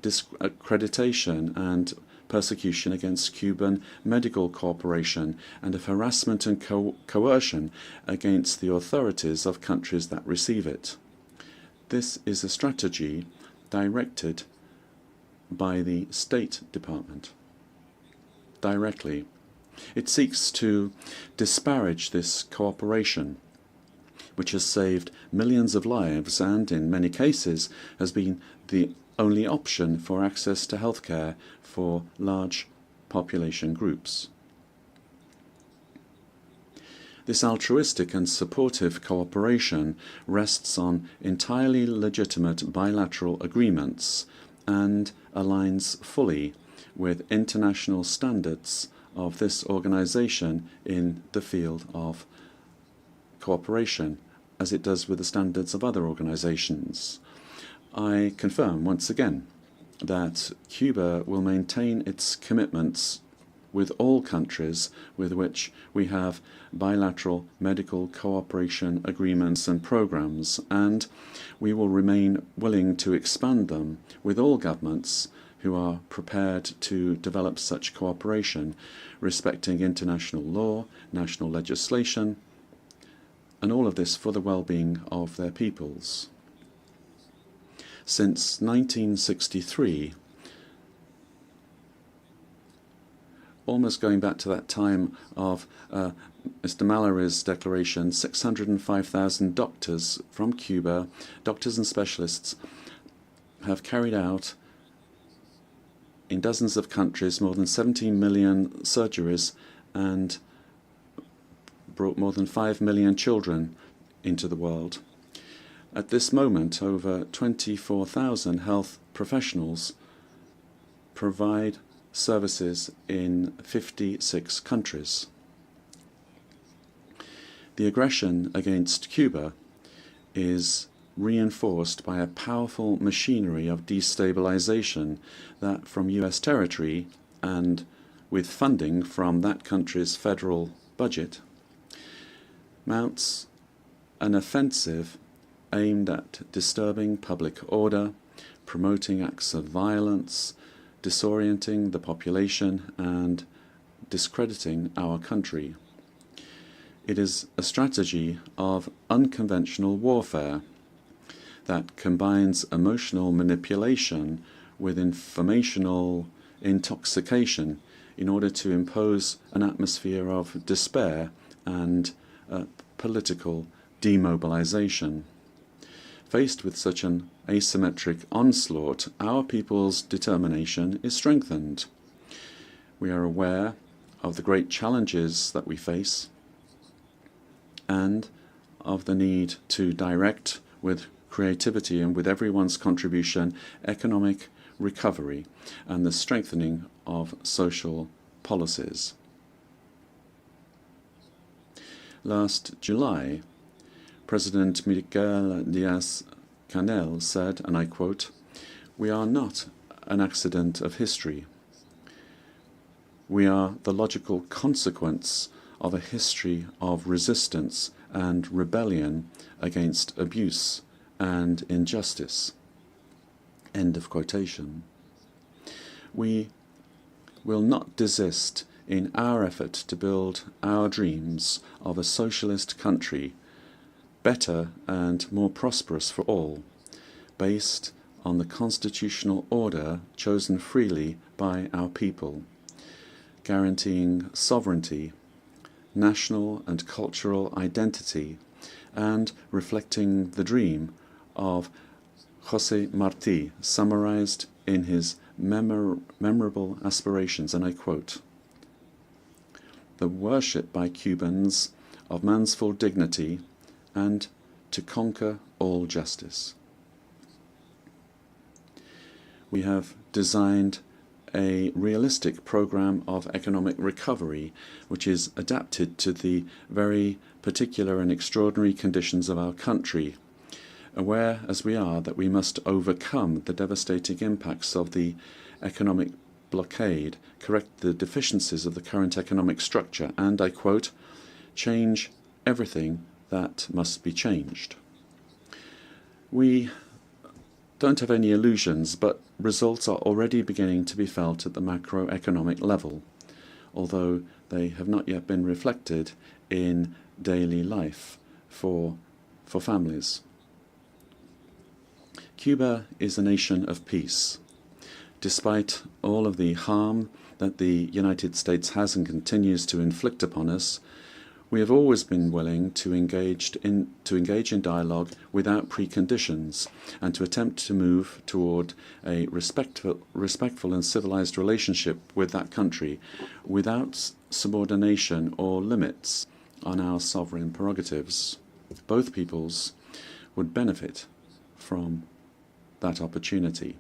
discreditation and persecution against Cuban Medical Corporation and of harassment and coercion against the authorities of countries that receive it. This is a strategy directed by the State Department directly. It seeks to disparage this cooperation, which has saved millions of lives and, in many cases, has been the only option for access to healthcare for large population groups. This altruistic and supportive cooperation rests on entirely legitimate bilateral agreements and aligns fully with international standards of this organization in the field of cooperation, as it does with the standards of other organizations. I confirm once again that Cuba will maintain its commitments with all countries with which we have bilateral medical cooperation agreements and programs, and we will remain willing to expand them with all governments who are prepared to develop such cooperation, respecting international law, national legislation, and all of this for the well-being of their peoples. Since 1963, almost going back to that time of Mr. Mallory's declaration, 605,000 doctors from Cuba, doctors and specialists, have carried out in dozens of countries more than 17 million surgeries and brought more than 5 million children into the world. At this moment, over 24,000 health professionals provide services in 56 countries. The aggression against Cuba is reinforced by a powerful machinery of destabilization that, from US territory and with funding from that country's federal budget, mounts an offensive aimed at disturbing public order, promoting acts of violence, disorienting the population, and discrediting our country. It is a strategy of unconventional warfare that combines emotional manipulation with informational intoxication in order to impose an atmosphere of despair and political demobilization. Faced with such an asymmetric onslaught, our people's determination is strengthened. We are aware of the great challenges that we face and of the need to direct with creativity and with everyone's contribution economic recovery and the strengthening of social policies. Last July, President Miguel Díaz-Canel said, and I quote, "We are not an accident of history. We are the logical consequence of a history of resistance and rebellion against abuse and injustice." End of quotation. We will not desist in our effort to build our dreams of a socialist country, better and more prosperous for all, based on the constitutional order chosen freely by our people, guaranteeing sovereignty, national and cultural identity, and reflecting the dream of José Martí, summarized in his memorable aspirations, and I quote, "The worship by Cubans of man's full dignity and to conquer all justice." We have designed a realistic program of economic recovery which is adapted to the very particular and extraordinary conditions of our country, aware as we are that we must overcome the devastating impacts of the economic blockade, correct the deficiencies of the current economic structure, and, I quote, "change everything that must be changed." We don't have any illusions, but results are already beginning to be felt at the macroeconomic level, although they have not yet been reflected in daily life for families. Cuba is a nation of peace. Despite all of the harm that the United States has and continues to inflict upon us, we have always been willing to engage in dialogue without preconditions and to attempt to move toward a respectful and civilized relationship with that country without subordination or limits on our sovereign prerogatives. Both peoples would benefit from that opportunity.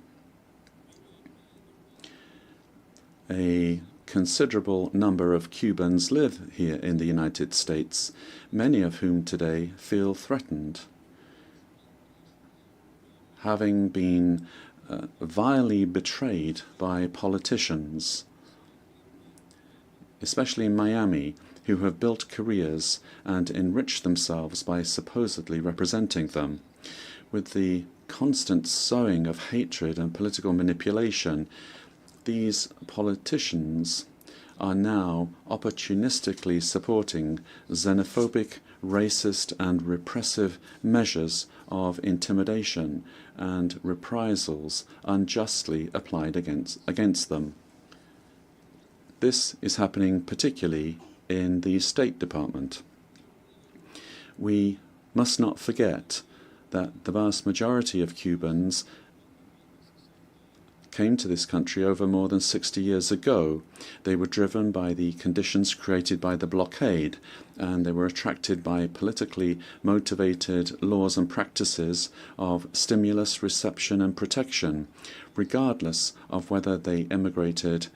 A considerable number of Cubans live here in the United States, many of whom today feel threatened, having been vilely betrayed by politicians, especially in Miami, who have built careers and enriched themselves by supposedly representing them. With the constant sowing of hatred and political manipulation, these politicians are now opportunistically supporting xenophobic, racist, and repressive measures of intimidation and reprisals unjustly applied against them. This is happening particularly in the State Department. We must not forget that the vast majority of Cubans came to this country over more than 60 years ago. They were driven by the conditions created by the blockade, and they were attracted by politically motivated laws and practices of stimulus, reception, and protection, regardless of whether they emigrated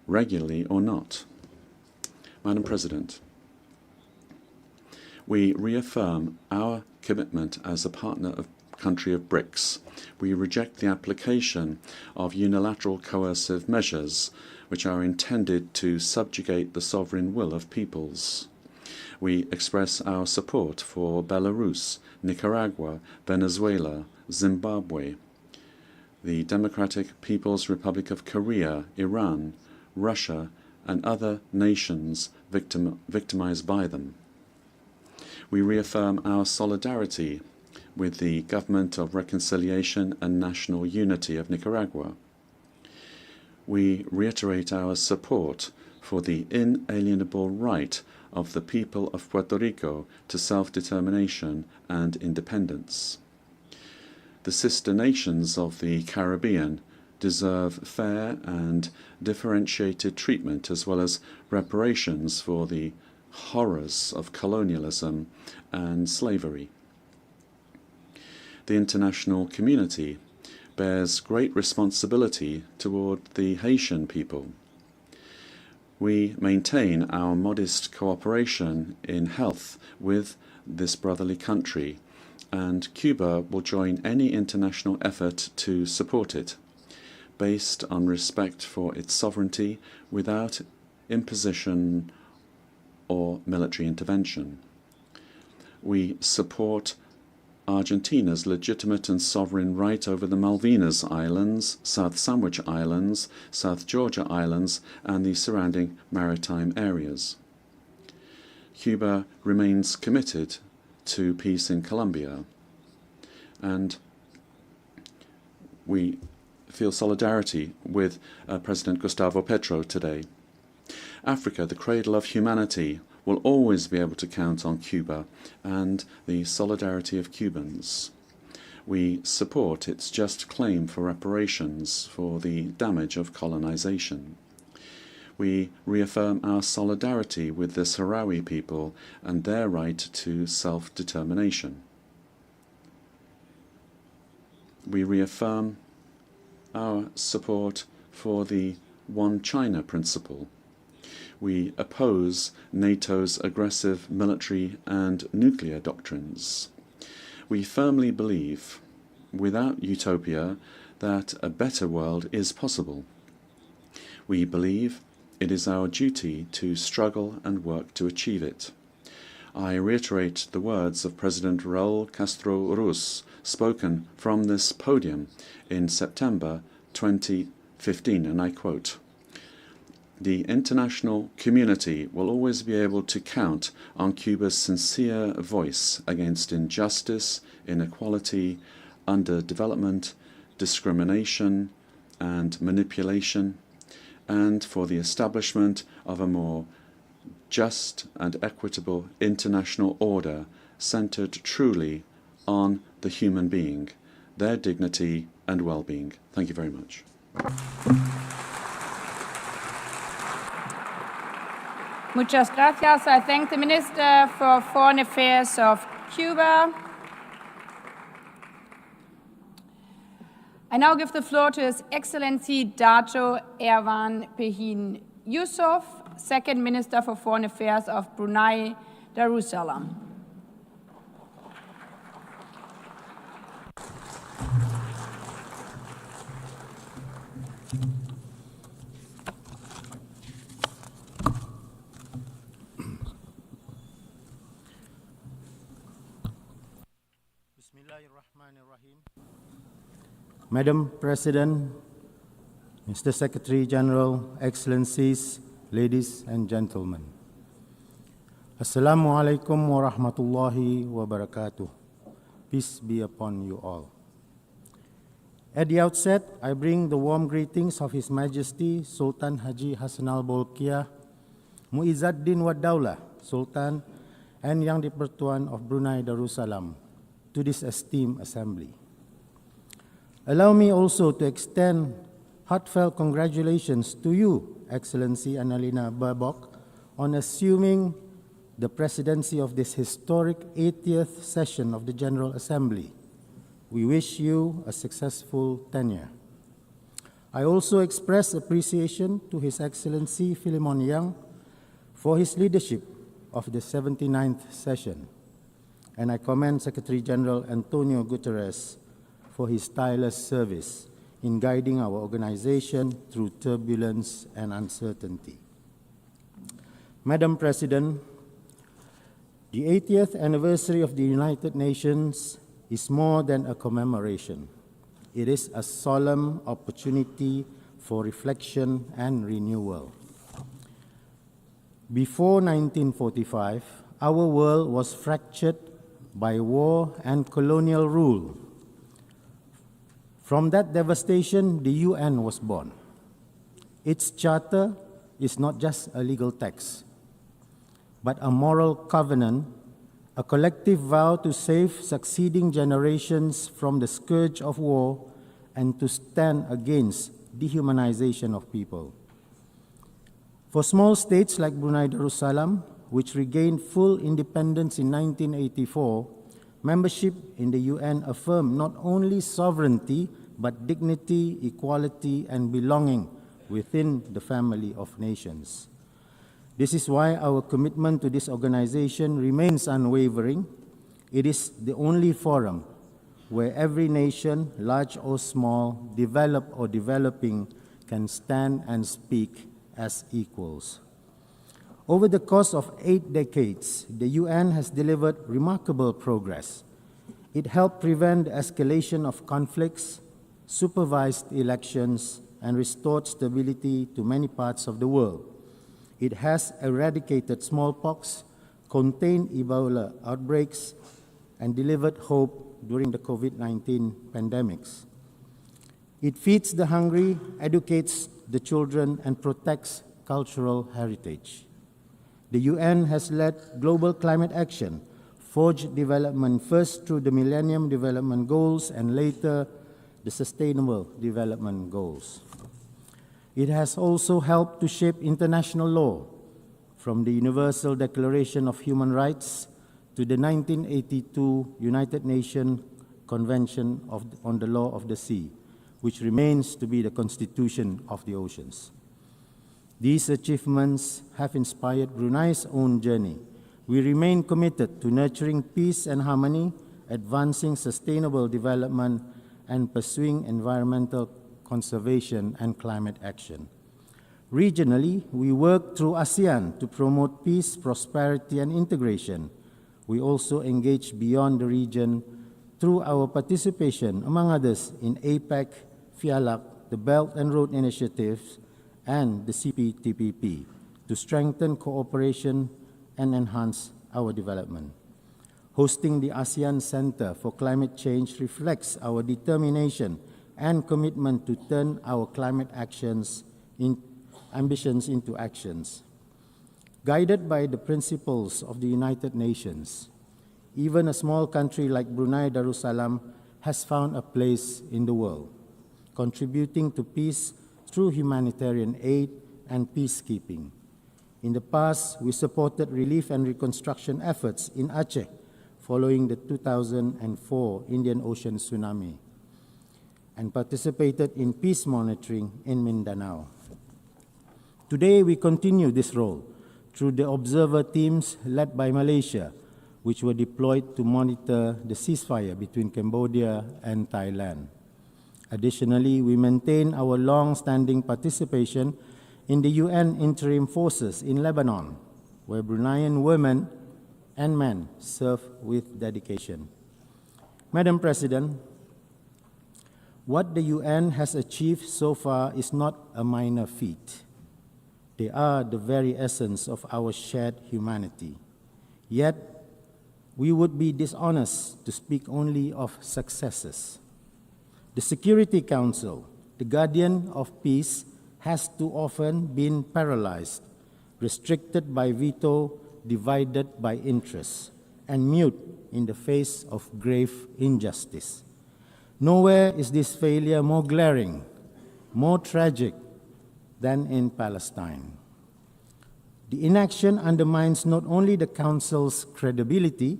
regularly or not. Madam President, we reaffirm our commitment as a partner of country of BRICS. We reject the application of unilateral coercive measures which are intended to subjugate the sovereign will of peoples. We express our support for Belarus, Nicaragua, Venezuela, Zimbabwe, the Democratic People's Republic of Korea, Iran, Russia, and other nations victimized by them. We reaffirm our solidarity with the Government of Reconciliation and National Unity of Nicaragua. We reiterate our support for the inalienable right of the people of Puerto Rico to self-determination and independence. The sister nations of the Caribbean deserve fair and differentiated treatment as well as reparations for the horrors of colonialism and slavery. The international community bears great responsibility toward the Haitian people. We maintain our modest cooperation in health with this brotherly country, and Cuba will join any international effort to support it, based on respect for its sovereignty without imposition or military intervention. We support Argentina's legitimate and sovereign right over the Malvinas Islands, South Sandwich Islands, South Georgia Islands, and the surrounding maritime areas. Cuba remains committed to peace in Colombia, and we feel solidarity with President Gustavo Petro today. Africa, the cradle of humanity, will always be able to count on Cuba and the solidarity of Cubans. We support its just claim for reparations for the damage of colonization. We reaffirm our solidarity with the Sahrawi people and their right to self-determination. We reaffirm our support for the One China principle. We oppose NATO's aggressive military and nuclear doctrines. We firmly believe, without utopia, that a better world is possible. We believe it is our duty to struggle and work to achieve it. I reiterate the words of President Raúl Castro Ruz, spoken from this podium in September 2015, and I quote, "The international community will always be able to count on Cuba's sincere voice against injustice, inequality, underdevelopment, discrimination, and manipulation, and for the establishment of a more just and equitable international order centered truly on the human being, their dignity and well-being." Thank you very much. Muchas gracias. I thank the Minister for Foreign Affairs of Cuba. I now give the floor to His Excellency Dato Erwan Pehin Yusuf, Second Minister for Foreign Affairs of Brunei Darussalam. Madam President, Mr. Secretary General, Excellencies, ladies and gentlemen. Assalamu alaikum wa rahmatullahi wa barakatuh. Peace be upon you all. At the outset, I bring the warm greetings of His Majesty Sultan Haji Hassanal Bolkiah, Muizzaddin Wad Daulah, Sultan and Yang di-Pertuan of Brunei Darussalam, to this esteemed assembly. Allow me also to extend heartfelt congratulations to you, Excellency Annalena Baerbock, on assuming the presidency of this historic 80th session of the General Assembly. We wish you a successful tenure. I also express appreciation to His Excellency Philemon Yang for his leadership of the 79th session, and I commend Secretary General Antonio Guterres for his tireless service in guiding our organization through turbulence and uncertainty. Madam President, the 80th anniversary of the United Nations is more than a commemoration. It is a solemn opportunity for reflection and renewal. Before 1945, our world was fractured by war and colonial rule. From that devastation, the UN was born. Its charter is not just a legal text, but a moral covenant, a collective vow to save succeeding generations from the scourge of war and to stand against dehumanization of people. For small states like Brunei Darussalam, which regained full independence in 1984, membership in the UN affirmed not only sovereignty, but dignity, equality, and belonging within the family of nations. This is why our commitment to this organization remains unwavering. It is the only forum where every nation, large or small, developed or developing, can stand and speak as equals. Over the course of 8 decades, the UN has delivered remarkable progress. It helped prevent the escalation of conflicts, supervised elections, and restored stability to many parts of the world. It has eradicated smallpox, contained Ebola outbreaks, and delivered hope during the COVID-19 pandemics. It feeds the hungry, educates the children, and protects cultural heritage. The UN has led global climate action, forged development first through the Millennium Development Goals and later the Sustainable Development Goals. It has also helped to shape international law, from the Universal Declaration of Human Rights to the 1982 United Nations Convention on the Law of the Sea, which remains to be the constitution of the oceans. These achievements have inspired Brunei's own journey. We remain committed to nurturing peace and harmony, advancing sustainable development, and pursuing environmental conservation and climate action. Regionally, we work through ASEAN to promote peace, prosperity, and integration. We also engage beyond the region through our participation, among others, in APEC, FIALAC, the Belt and Road Initiatives, and the CPTPP to strengthen cooperation and enhance our development. Hosting the ASEAN Center for Climate Change reflects our determination and commitment to turn our climate ambitions into actions. Guided by the principles of the United Nations, even a small country like Brunei Darussalam has found a place in the world, contributing to peace through humanitarian aid and peacekeeping. In the past, we supported relief and reconstruction efforts in Aceh following the 2004 Indian Ocean tsunami, and participated in peace monitoring in Mindanao. Today, we continue this role through the observer teams led by Malaysia, which were deployed to monitor the ceasefire between Cambodia and Thailand. Additionally, we maintain our long-standing participation in the UN interim forces in Lebanon, where Bruneian women and men serve with dedication. Madam President, what the UN has achieved so far is not a minor feat. They are the very essence of our shared humanity. Yet, we would be dishonest to speak only of successes. The Security Council, the guardian of peace, has too often been paralyzed, restricted by veto, divided by interests, and mute in the face of grave injustice. Nowhere is this failure more glaring, more tragic than in Palestine. The inaction undermines not only the Council's credibility,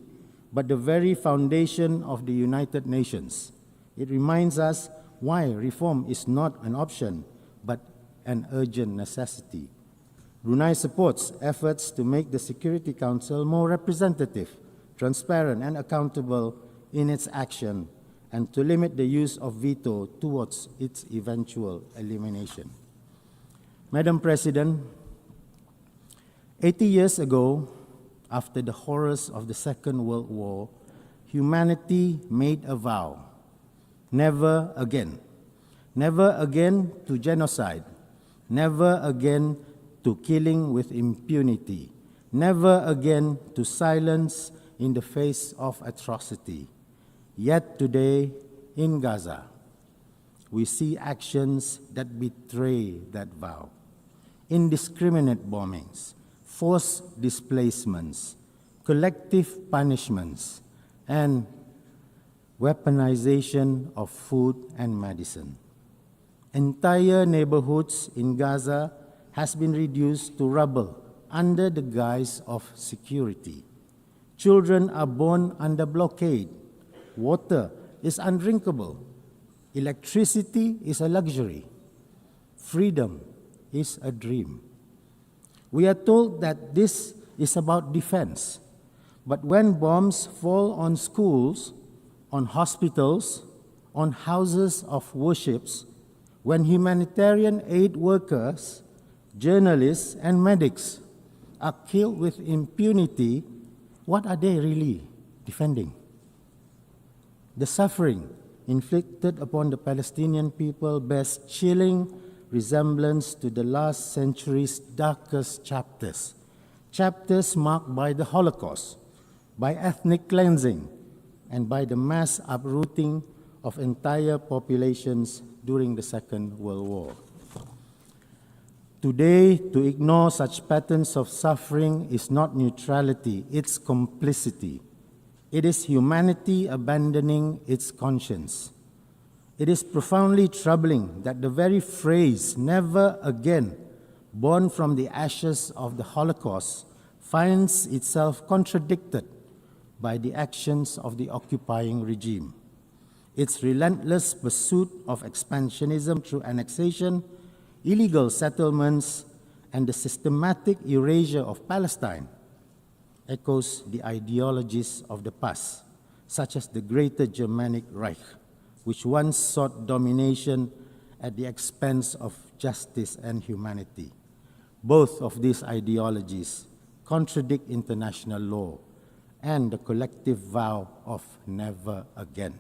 but the very foundation of the United Nations. It reminds us why reform is not an option, but an urgent necessity. Brunei supports efforts to make the Security Council more representative, transparent, and accountable in its action, and to limit the use of veto towards its eventual elimination. Madam President, 80 years ago, after the horrors of the Second World War, humanity made a vow: never again. Never again to genocide. Never again to killing with impunity. Never again to silence in the face of atrocity. Yet today, in Gaza, we see actions that betray that vow. Indiscriminate bombings, forced displacements, collective punishments, and weaponization of food and medicine. Entire neighborhoods in Gaza has been reduced to rubble under the guise of security. Children are born under blockade. Water is undrinkable. Electricity is a luxury. Freedom is a dream. We are told that this is about defense, but when bombs fall on schools, on hospitals, on houses of worships, when humanitarian aid workers, journalists, and medics are killed with impunity, what are they really defending? The suffering inflicted upon the Palestinian people bears chilling resemblance to the last century's darkest chapters, chapters marked by the Holocaust, by ethnic cleansing, and by the mass uprooting of entire populations during the Second World War. Today, to ignore such patterns of suffering is not neutrality, it's complicity. It is humanity abandoning its conscience. It is profoundly troubling that the very phrase, "never again," born from the ashes of the Holocaust, finds itself contradicted by the actions of the occupying regime. Its relentless pursuit of expansionism through annexation, illegal settlements, and the systematic erasure of Palestine echoes the ideologies of the past, such as the Greater Germanic Reich, which once sought domination at the expense of justice and humanity. Both of these ideologies contradict international law and the collective vow of never again.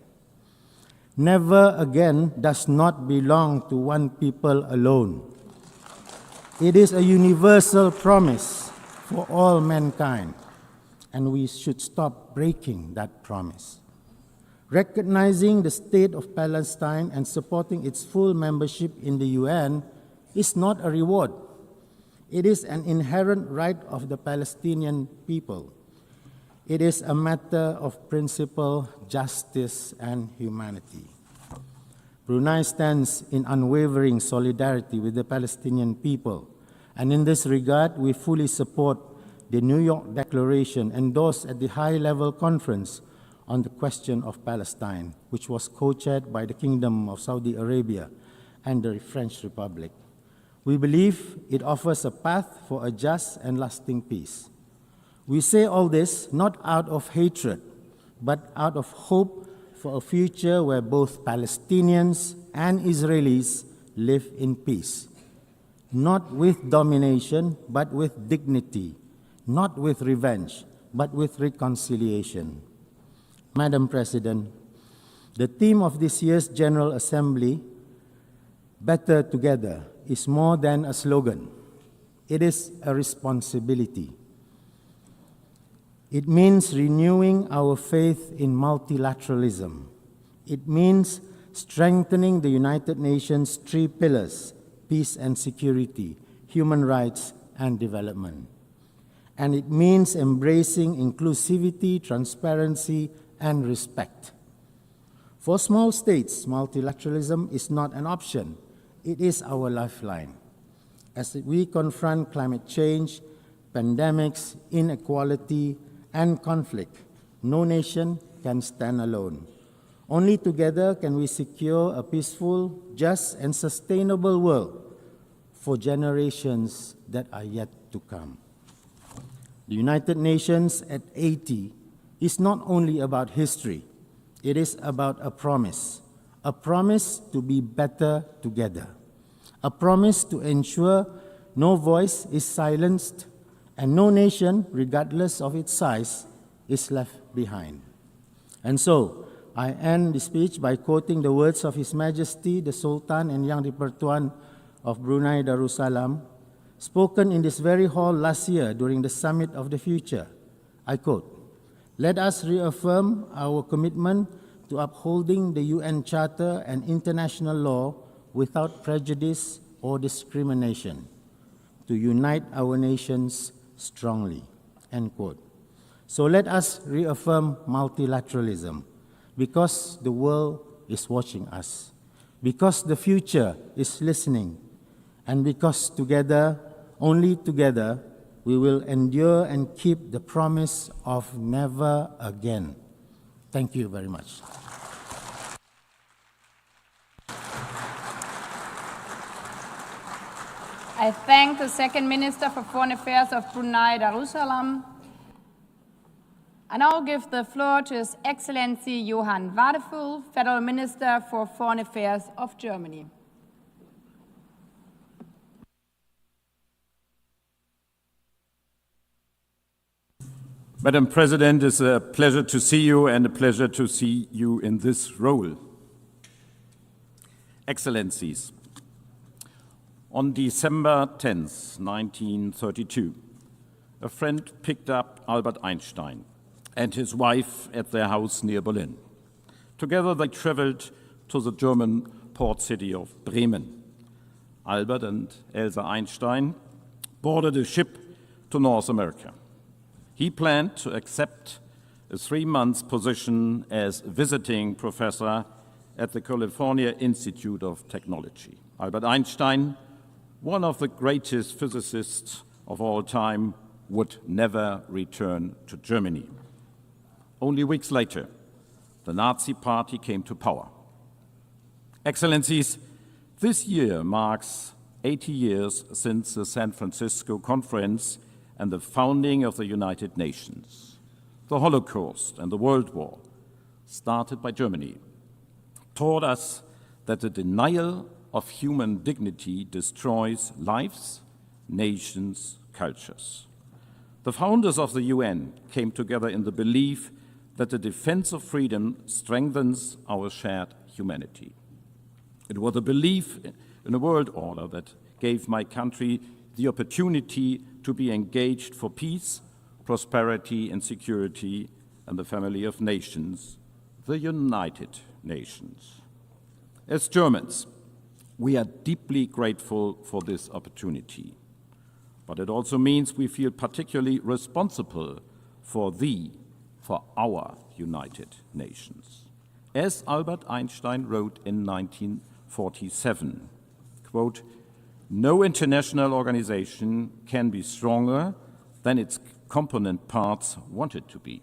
Never again does not belong to one people alone. It is a universal promise for all mankind, and we should stop breaking that promise. Recognizing the state of Palestine and supporting its full membership in the UN is not a reward. It is an inherent right of the Palestinian people. It is a matter of principle, justice, and humanity. Brunei stands in unwavering solidarity with the Palestinian people, and in this regard, we fully support the New York Declaration endorsed at the high-level conference on the question of Palestine, which was co-chaired by the Kingdom of Saudi Arabia and the French Republic. We believe it offers a path for a just and lasting peace. We say all this not out of hatred, but out of hope for a future where both Palestinians and Israelis live in peace, not with domination, but with dignity, not with revenge, but with reconciliation. Madam President, the theme of this year's General Assembly, Better Together, is more than a slogan. It is a responsibility. It means renewing our faith in multilateralism. It means strengthening the United Nations' three pillars: peace and security, human rights, and development. And it means embracing inclusivity, transparency, and respect. For small states, multilateralism is not an option. It is our lifeline. As we confront climate change, pandemics, inequality, and conflict, no nation can stand alone. Only together can we secure a peaceful, just, and sustainable world for generations that are yet to come. The United Nations at 80 is not only about history, it is about a promise to be better together, a promise to ensure no voice is silenced and no nation, regardless of its size, is left behind. And so, I end the speech by quoting the words of His Majesty, the Sultan and Yang di-Pertuan of Brunei Darussalam, spoken in this very hall last year during the Summit of the Future. I quote, "Let us reaffirm our commitment to upholding the UN Charter and international law without prejudice or discrimination, to unite our nations strongly," end quote. So let us reaffirm multilateralism, because the world is watching us, because the future is listening, and because together, only together, we will endure and keep the promise of never again. Thank you very much. I thank the Second Minister for Foreign Affairs of Brunei Darussalam. I now give the floor to His Excellency Johann Wadefull, Federal Minister for Foreign Affairs of Germany. Madam President, it's a pleasure to see you and a pleasure to see you in this role. Excellencies, on December 10th, 1932, a friend picked up Albert Einstein and his wife at their house near Berlin Together they traveled to the German port city of Bremen. Albert and Elsa Einstein boarded a ship to North America. He planned to accept a 3-month position as visiting professor at the California Institute of Technology. Albert Einstein, one of the greatest physicists of all time, would never return to Germany. Only weeks later, the Nazi Party came to power. Excellencies, this year marks 80 years since the San Francisco Conference and the founding of the United Nations. The Holocaust and the World War, started by Germany, taught us that the denial of human dignity destroys lives, nations, cultures. The founders of the UN came together in the belief that the defense of freedom strengthens our shared humanity. It was a belief in a world order that gave my country the opportunity to be engaged for peace, prosperity, and security in the family of nations, the United Nations. As Germans, we are deeply grateful for this opportunity. But it also means we feel particularly responsible for our United Nations. As Albert Einstein wrote in 1947, quote, "No international organization can be stronger than its component parts want it to be."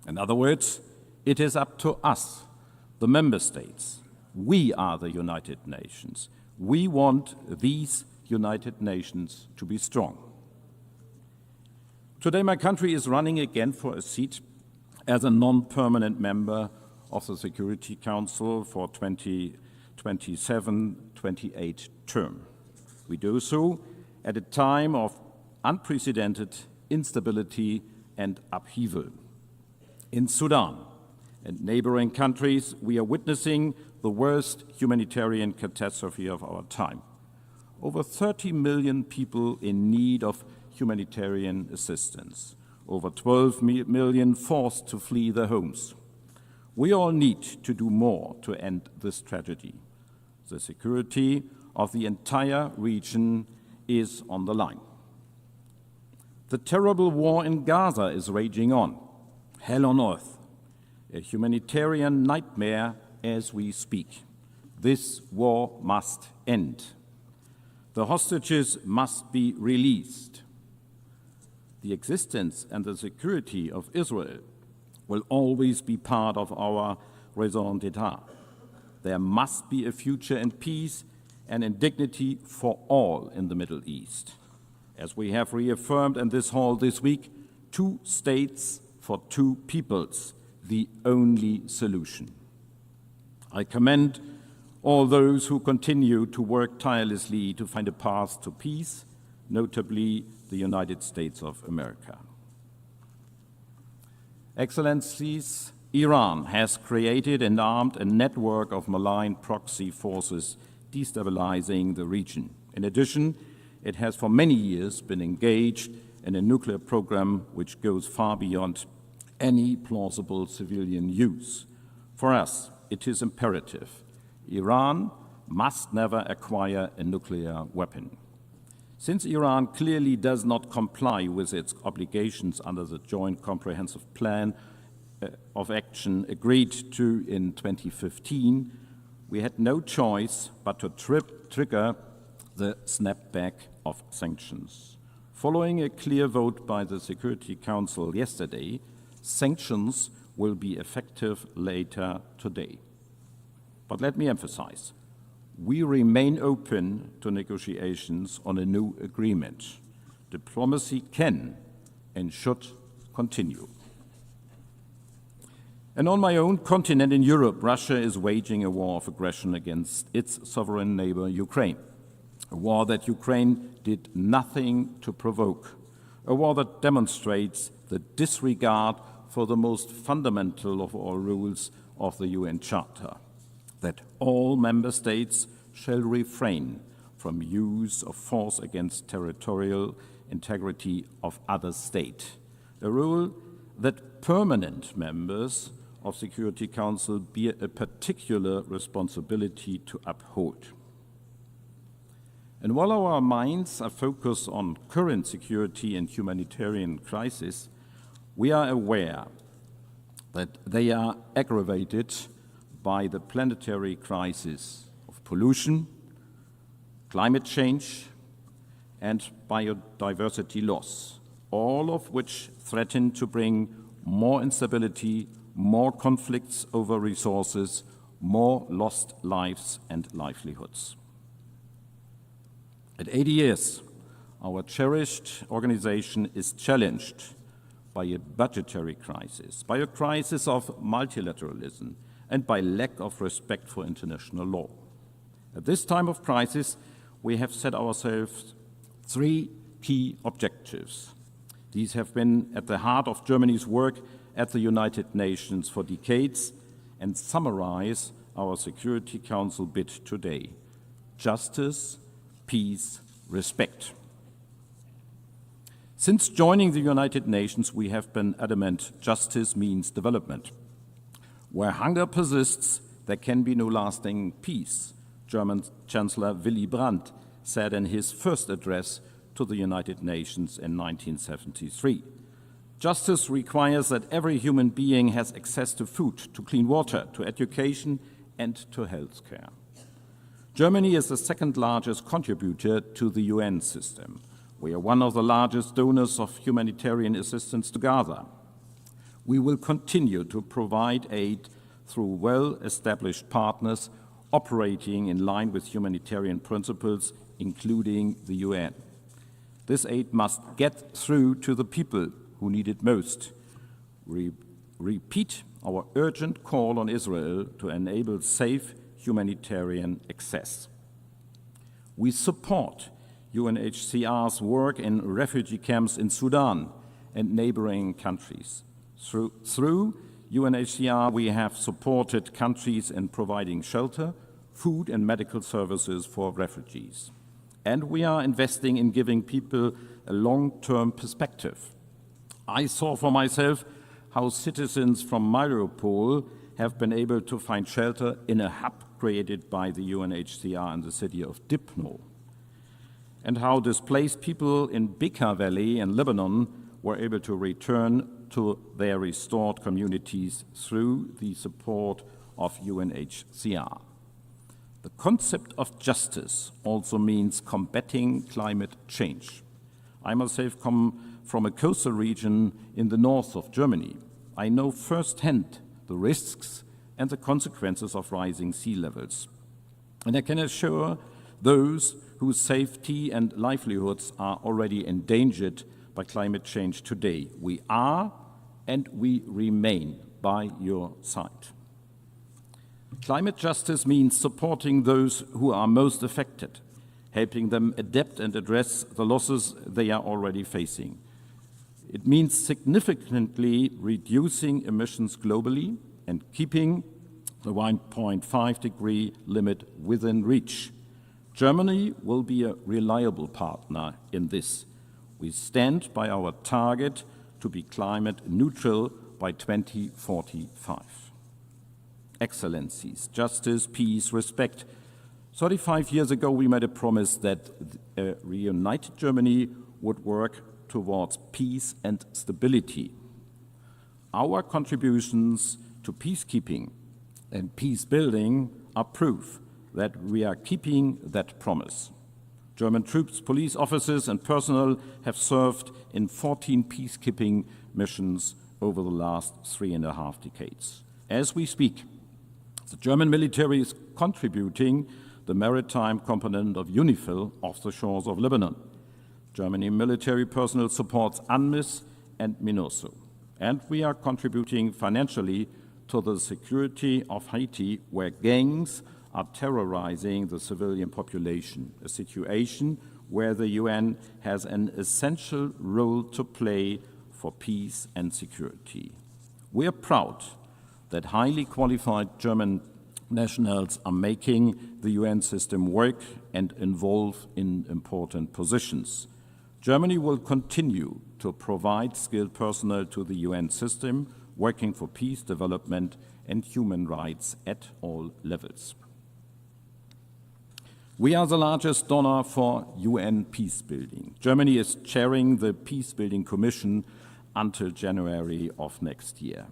In other words, it is up to us, the member states. We are the United Nations. We want these United Nations to be strong. Today, my country is running again for a seat as a non-permanent member of the Security Council for 2027-28 term. We do so at a time of unprecedented instability and upheaval. In Sudan and neighboring countries, we are witnessing the worst humanitarian catastrophe of our time. Over 30 million people in need of humanitarian assistance, over 12 million forced to flee their homes. We all need to do more to end this tragedy. The security of the entire region is on the line. The terrible war in Gaza is raging on, hell on earth, a humanitarian nightmare as we speak. This war must end. The hostages must be released. The existence and the security of Israel will always be part of our raison d'etre. There must be a future in peace and in dignity for all in the Middle East. As we have reaffirmed in this hall this week, 2 states for 2 peoples, the only solution. I commend all those who continue to work tirelessly to find a path to peace, notably the United States of America. Excellencies, Iran has created and armed a network of malign proxy forces destabilizing the region. In addition, it has for many years been engaged in a nuclear program which goes far beyond any plausible civilian use. For us, it is imperative Iran must never acquire a nuclear weapon. Since Iran clearly does not comply with its obligations under the Joint Comprehensive Plan of Action agreed to in 2015, we had no choice but to trigger the snapback of sanctions. Following a clear vote by the Security Council yesterday, sanctions will be effective later today. But let me emphasize, we remain open to negotiations on a new agreement. Diplomacy can and should continue. And on my own continent in Europe, Russia is waging a war of aggression against its sovereign neighbor, Ukraine. A war that Ukraine did nothing to provoke. A war that demonstrates the disregard for the most fundamental of all rules of the UN Charter, that all member states shall refrain from use of force against territorial integrity of other state, a rule that permanent members of Security Council be a particular responsibility to uphold. And while our minds are focused on current security and humanitarian crisis, we are aware that they are aggravated by the planetary crisis of pollution, climate change, and biodiversity loss, all of which threaten to bring more instability, more conflicts over resources, more lost lives and livelihoods. At 80 years, our cherished organization is challenged by a budgetary crisis, by a crisis of multilateralism, and by lack of respect for international law. At this time of crisis, we have set ourselves 3 key objectives. These have been at the heart of Germany's work at the United Nations for decades and summarize our Security Council bid today: justice, peace, respect. Since joining the United Nations, we have been adamant justice means development. Where hunger persists, there can be no lasting peace, German Chancellor Willy Brandt said in his first address to the United Nations in 1973. Justice requires that every human being has access to food, to clean water, to education, and to health care. Germany is the second largest contributor to the UN system. We are one of the largest donors of humanitarian assistance to Gaza. We will continue to provide aid through well-established partners operating in line with humanitarian principles, including the UN. This aid must get through to the people who need it most. We repeat our urgent call on Israel to enable safe humanitarian access. We support UNHCR's work in refugee camps in Sudan and neighboring countries. Through UNHCR, we have supported countries in providing shelter, food, and medical services for refugees. And we are investing in giving people a long-term perspective. I saw for myself how citizens from Mariupol have been able to find shelter in a hub created by the UNHCR in the city of Dipno, and how displaced people in Bekaa Valley in Lebanon were able to return to their restored communities through the support of UNHCR. The concept of justice also means combating climate change. I myself come from a coastal region in the north of Germany. I know firsthand the risks and the consequences of rising sea levels. And I can assure those whose safety and livelihoods are already endangered by climate change today, we are and we remain by your side. Climate justice means supporting those who are most affected, helping them adapt and address the losses they are already facing. It means significantly reducing emissions globally and keeping the 1.5-degree limit within reach. Germany will be a reliable partner in this. We stand by our target to be climate neutral by 2045. Excellencies, justice, peace, respect. 35 years ago, we made a promise that a reunited Germany would work towards peace and stability. Our contributions to peacekeeping and peace building are proof that we are keeping that promise. German troops, police officers, and personnel have served in 14 peacekeeping missions over the last 3.5 decades. As we speak, the German military is contributing the maritime component of UNIFIL off the shores of Lebanon. Germany military personnel supports UNMISS and MINURSO. And we are contributing financially to the security of Haiti, where gangs are terrorizing the civilian population, a situation where the UN has an essential role to play for peace and security. We are proud that highly qualified German nationals are making the UN system work and involve in important positions. Germany will continue to provide skilled personnel to the UN system working for peace, development, and human rights at all levels. We are the largest donor for UN peacebuilding. Germany is chairing the Peacebuilding Commission until January of next year.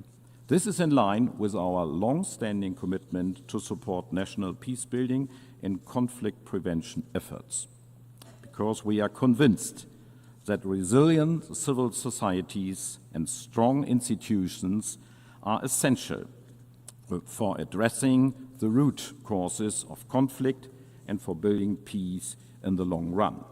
This is in line with our long-standing commitment to support national peacebuilding and conflict prevention efforts, because we are convinced that resilient civil societies and strong institutions are essential for addressing the root causes of conflict and for building peace in the long run.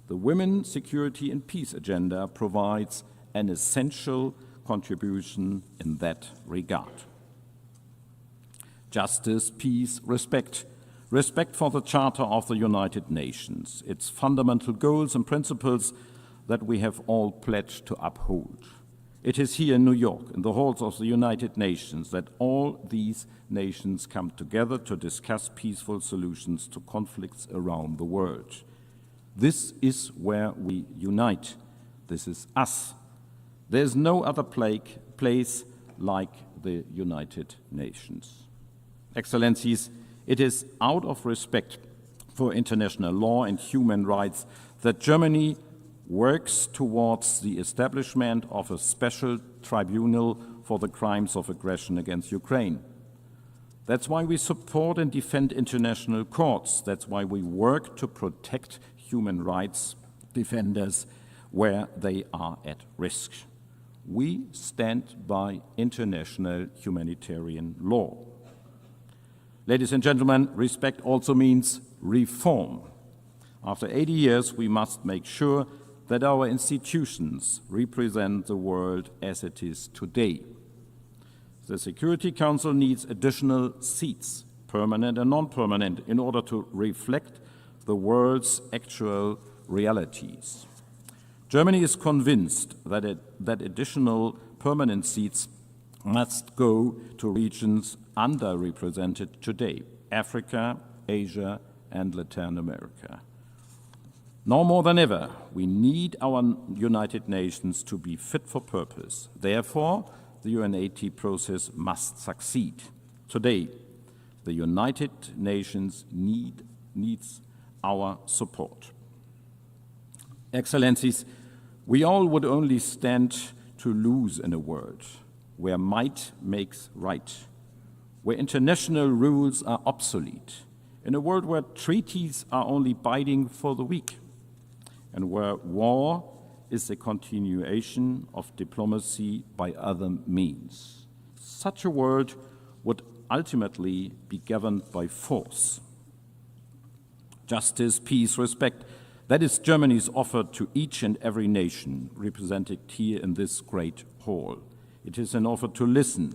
The Women, Security and Peace agenda provides an essential contribution in that regard. Justice, peace, respect. Respect for the Charter of the United Nations, its fundamental goals and principles that we have all pledged to uphold. It is here in New York, in the halls of the United Nations, that all these nations come together to discuss peaceful solutions to conflicts around the world. This is where we unite. This is us. There is no other place like the United Nations. Excellencies, it is out of respect for international law and human rights that Germany works towards the establishment of a special tribunal for the crimes of aggression against Ukraine. That's why we support and defend international courts. That's why we work to protect human rights defenders where they are at risk. We stand by international humanitarian law. Ladies and gentlemen, respect also means reform. After 80 years, we must make sure that our institutions represent the world as it is today. The Security Council needs additional seats, permanent and non-permanent, in order to reflect the world's actual realities. Germany is convinced that additional permanent seats must go to regions underrepresented today: Africa, Asia, and Latin America. Now more than ever, we need our United Nations to be fit for purpose. Therefore, the UN80 process must succeed. Today, the United Nations needs our support. Excellencies, we all would only stand to lose in a world where might makes right, where international rules are obsolete, in a world where treaties are only binding for the weak, and where war is a continuation of diplomacy by other means. Such a world would ultimately be governed by force. Justice, peace, respect, that is Germany's offer to each and every nation represented here in this great hall. It is an offer to listen,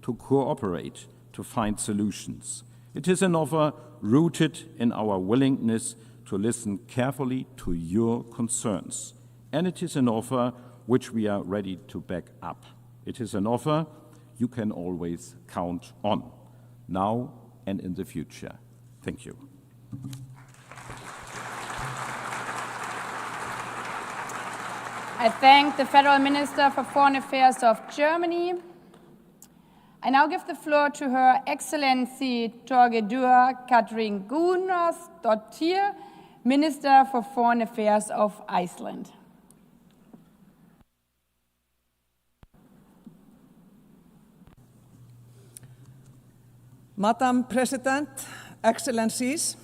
to cooperate, to find solutions. It is an offer rooted in our willingness to listen carefully to your concerns. And it is an offer which we are ready to back up. It is an offer you can always count on, now and in the future. Thank you. I thank the Federal Minister for Foreign Affairs of Germany. I now give the floor to Her Excellency Torgedur Katrín Gunnarsdóttir, Minister for Foreign Affairs of Iceland. Madam President, Excellencies,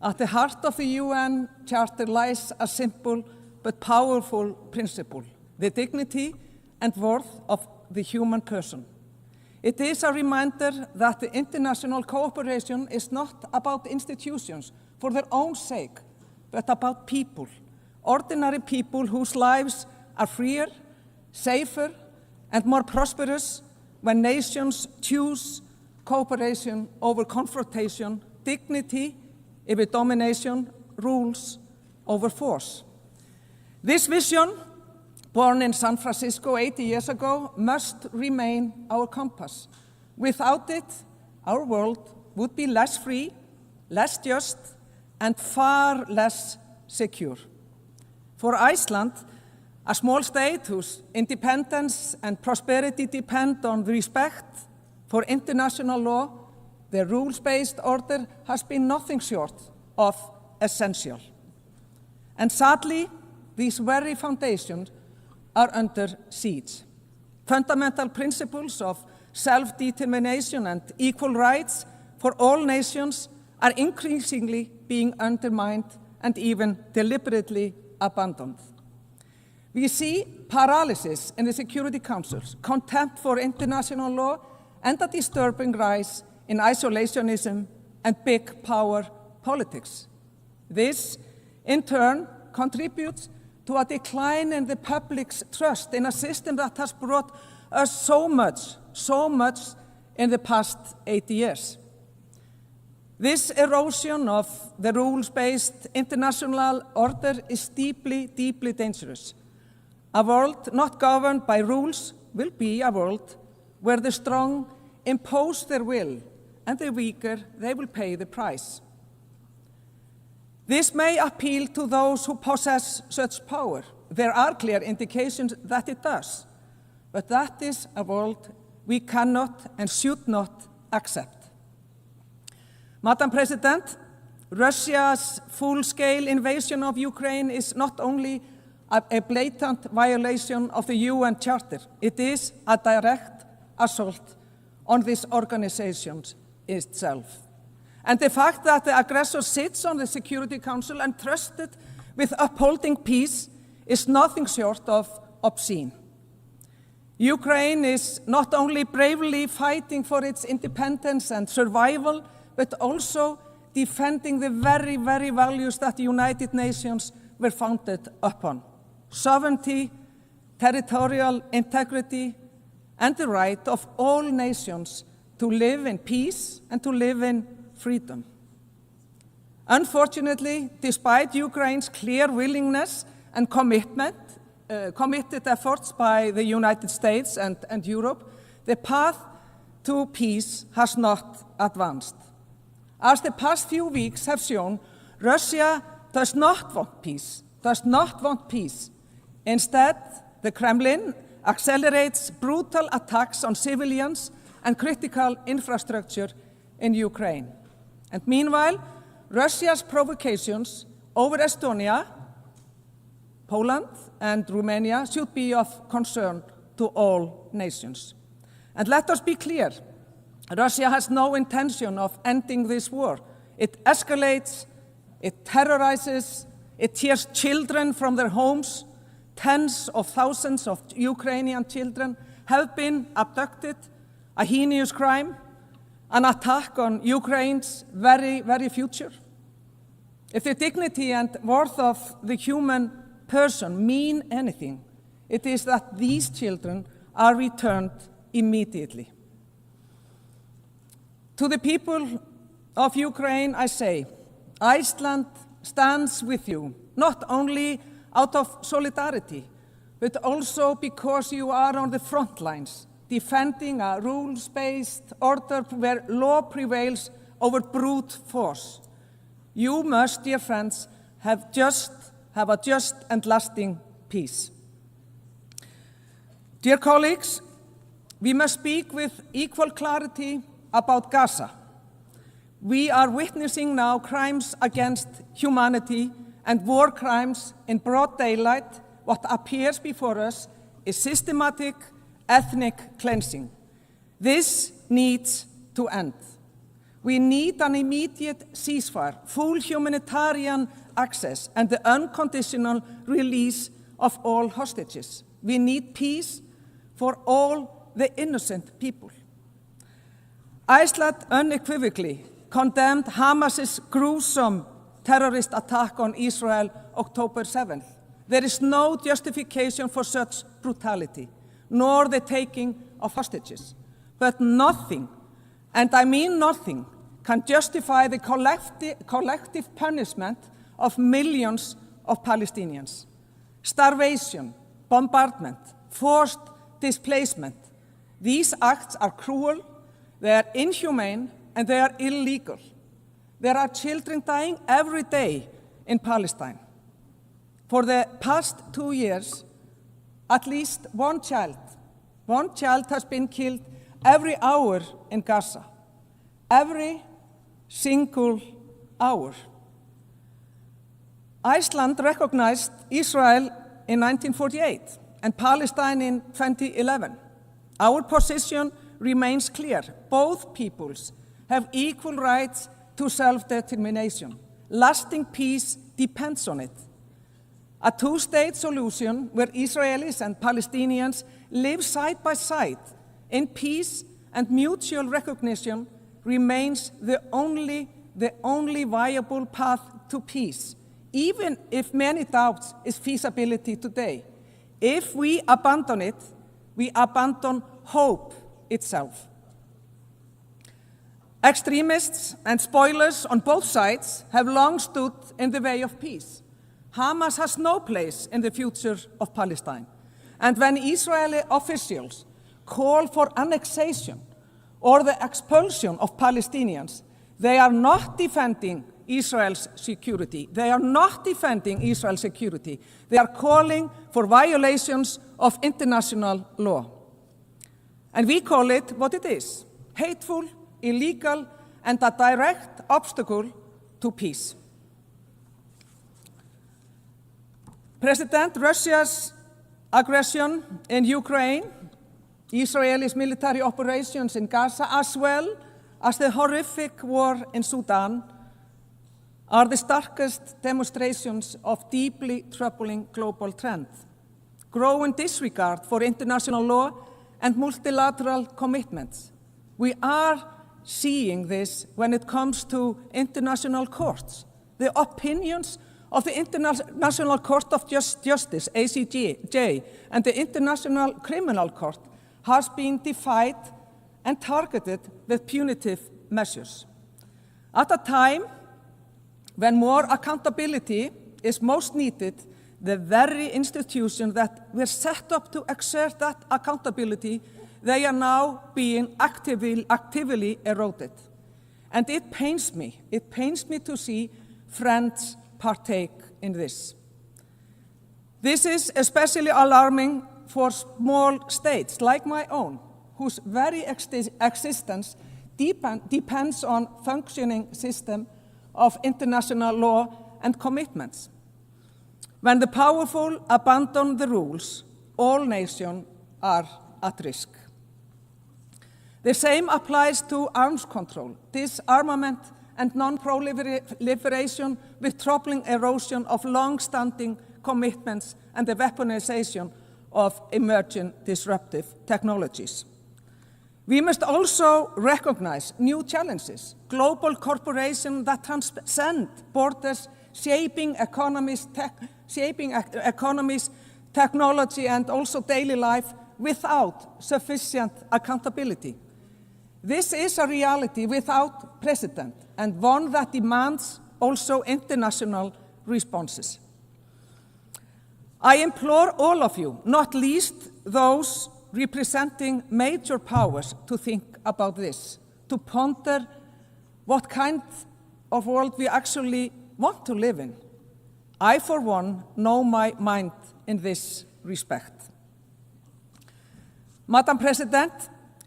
at the heart of the UN Charter lies a simple but powerful principle: the dignity and worth of the human person. It is a reminder that the international cooperation is not about institutions for their own sake, but about people, ordinary people whose lives are freer, safer, and more prosperous when nations choose cooperation over confrontation, dignity over domination, rules over force. This vision, born in San Francisco 80 years ago, must remain our compass. Without it, our world would be less free, less just, and far less secure. For Iceland, A small state whose independence and prosperity depend on the respect for international law, the rules-based order has been nothing short of essential. And sadly, these very foundations are under siege. Fundamental principles of self-determination and equal rights for all nations are increasingly being undermined and even deliberately abandoned. We see paralysis in the Security Councils, contempt for international law, and a disturbing rise in isolationism and big power politics. This, in turn, contributes to a decline in the public's trust in a system that has brought us so much in the past 80 years. This erosion of the rules-based international order is deeply, deeply dangerous. A world not governed by rules will be a world where the strong impose their will and the weaker, they will pay the price. This may appeal to those who possess such power. There are clear indications that it does, but that is a world we cannot and should not accept. Madam President, Russia's full-scale invasion of Ukraine is not only a blatant violation of the UN Charter, it is a direct assault on this organization itself. And the fact that the aggressor sits on the Security Council entrusted with upholding peace is nothing short of obscene. Ukraine is not only bravely fighting for its independence and survival, but also defending the very, very values that the United Nations were founded upon: sovereignty, territorial integrity, and the right of all nations to live in peace and to live in freedom. Unfortunately, despite Ukraine's clear willingness and committed efforts by the United States and Europe, the path to peace has not advanced. As the past few weeks have shown, Russia does not want peace. Instead, the Kremlin accelerates brutal attacks on civilians and critical infrastructure in Ukraine. And meanwhile, Russia's provocations over Estonia, Poland, and Romania should be of concern to all nations. And let us be clear, Russia has no intention of ending this war. It escalates, it terrorizes, it tears children from their homes. Tens of thousands of Ukrainian children have been abducted, a heinous crime, an attack on Ukraine's very, very future. If the dignity and worth of the human person mean anything, it is that these children are returned immediately. To the people of Ukraine, I say, Iceland stands with you, not only out of solidarity, but also because you are on the front lines, defending a rules-based order where law prevails over brute force. You must, dear friends, have a just and lasting peace. Dear colleagues, we must speak with equal clarity about Gaza. We are witnessing now crimes against humanity and war crimes in broad daylight. What appears before us is systematic ethnic cleansing. This needs to end. We need an immediate ceasefire, full humanitarian access, and the unconditional release of all hostages. We need peace for all the innocent people. Iceland unequivocally condemned Hamas's gruesome terrorist attack on Israel October 7th. There is no justification for such brutality, nor the taking of hostages. But nothing, and I mean nothing, can justify the collective punishment of millions of Palestinians. Starvation, bombardment, forced displacement. These acts are cruel, they are inhumane, and they are illegal. There are children dying every day in Palestine. For the past 2 years, at least one child. One child has been killed every hour in Gaza. Every single hour. Iceland recognized Israel in 1948 and Palestine in 2011. Our position remains clear. Both peoples have equal rights to self-determination. Lasting peace depends on it. A two-state solution where Israelis and Palestinians live side by side in peace and mutual recognition remains the only viable path to peace, even if many doubts its feasibility today. If we abandon it, we abandon hope itself. Extremists and spoilers on both sides have long stood in the way of peace. Hamas has no place in the future of Palestine. And when Israeli officials call for annexation or the expulsion of Palestinians, they are not defending Israel's security. They are not defending Israel's security. They are calling for violations of international law. And we call it what it is: hateful, illegal, and a direct obstacle to peace. Russia's aggression in Ukraine, Israel's military operations in Gaza, as well as the horrific war in Sudan, are the starkest demonstrations of deeply troubling global trend. Growing disregard for international law and multilateral commitments. We are seeing this when it comes to international courts. The opinions of the International Court of Justice, ICJ, and the International Criminal Court has been defied and targeted with punitive measures. At a time when more accountability is most needed, the very institutions that were set up to exert that accountability, they are now being actively eroded. And it pains me to see friends partake in this. This is especially alarming for small states like my own, whose very existence depends on functioning system of international law and commitments. When the powerful abandon the rules, all nations are at risk. The same applies to arms control, disarmament, and non-proliferation, with troubling erosion of long-standing commitments and the weaponization of emerging disruptive technologies. We must also recognize new challenges, global corporations that transcend borders, shaping economies, technology, and also daily life without sufficient accountability. This is a reality without precedent, and one that demands also international responses. I implore all of you, not least those representing major powers, to think about this, to ponder what kind of world we actually want to live in. I, for one, know my mind in this respect. Madam President,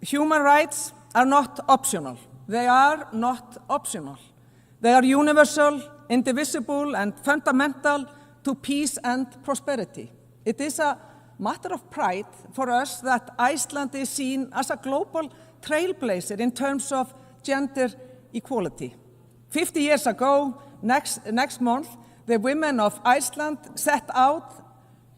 human rights are not optional. They are not optional. They are universal, indivisible, and fundamental to peace and prosperity. It is a matter of pride for us that Iceland is seen as a global trailblazer in terms of gender equality. 50 years ago, next month, the women of Iceland set out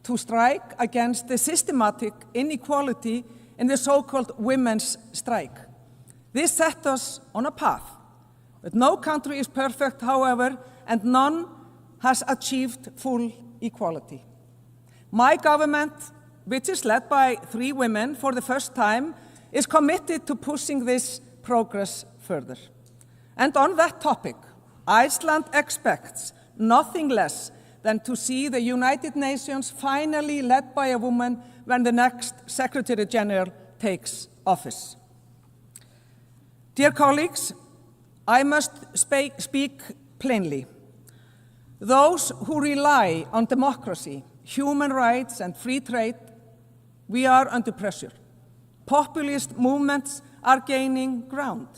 to strike against the systematic inequality in the so-called women's strike. This set us on a path. But no country is perfect, however, and none has achieved full equality. My government, which is led by 3 women for the first time, is committed to pushing this progress further. And on that topic, Iceland expects nothing less than to see the United Nations finally led by a woman when the next Secretary General takes office. Dear colleagues, I must speak plainly. Those who rely on democracy, human rights, and free trade we are under pressure. Populist movements are gaining ground,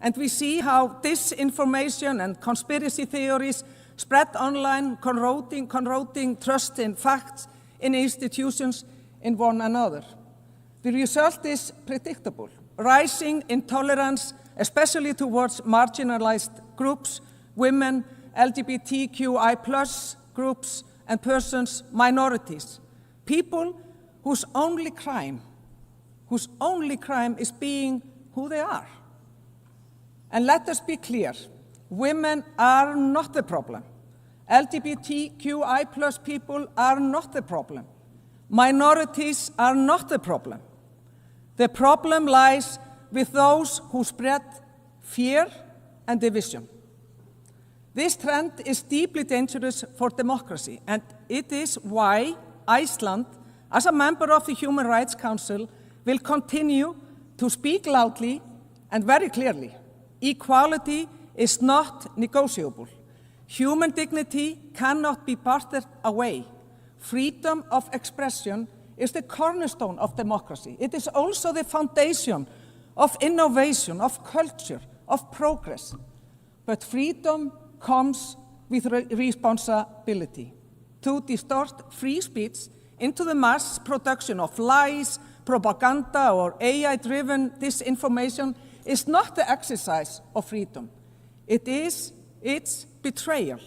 and we see how disinformation and conspiracy theories spread online, corroding trust in facts, in institutions, in one another. The result is predictable: rising intolerance, especially towards marginalized groups, women, LGBTQI+ groups, and persons, minorities, people whose only crime is being who they are. And let us be clear, women are not the problem. LGBTQI+ people are not the problem. Minorities are not the problem. The problem lies with those who spread fear and division. This trend is deeply dangerous for democracy, and it is why Iceland, as a member of the Human Rights Council, will continue to speak loudly and very clearly. Equality is not negotiable. Human dignity cannot be bartered away. Freedom of expression is the cornerstone of democracy. It is also the foundation of innovation, of culture, of progress. But freedom comes with responsibility. To distort free speech into the mass production of lies, propaganda, or AI-driven disinformation is not the exercise of freedom. It's betrayal.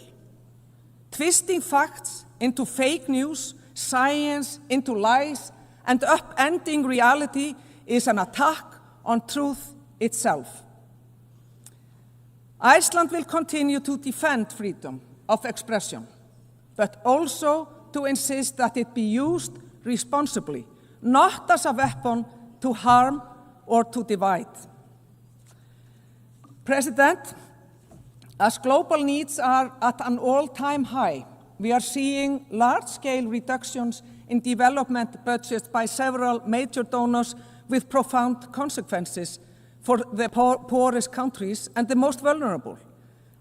Twisting facts into fake news, science into lies, and upending reality is an attack on truth itself. Iceland will continue to defend freedom of expression, but also to insist that it be used responsibly, not as a weapon to harm or to divide. President, as global needs are at an all-time high, we are seeing large-scale reductions in development budgets by several major donors with profound consequences for the poorest countries and the most vulnerable.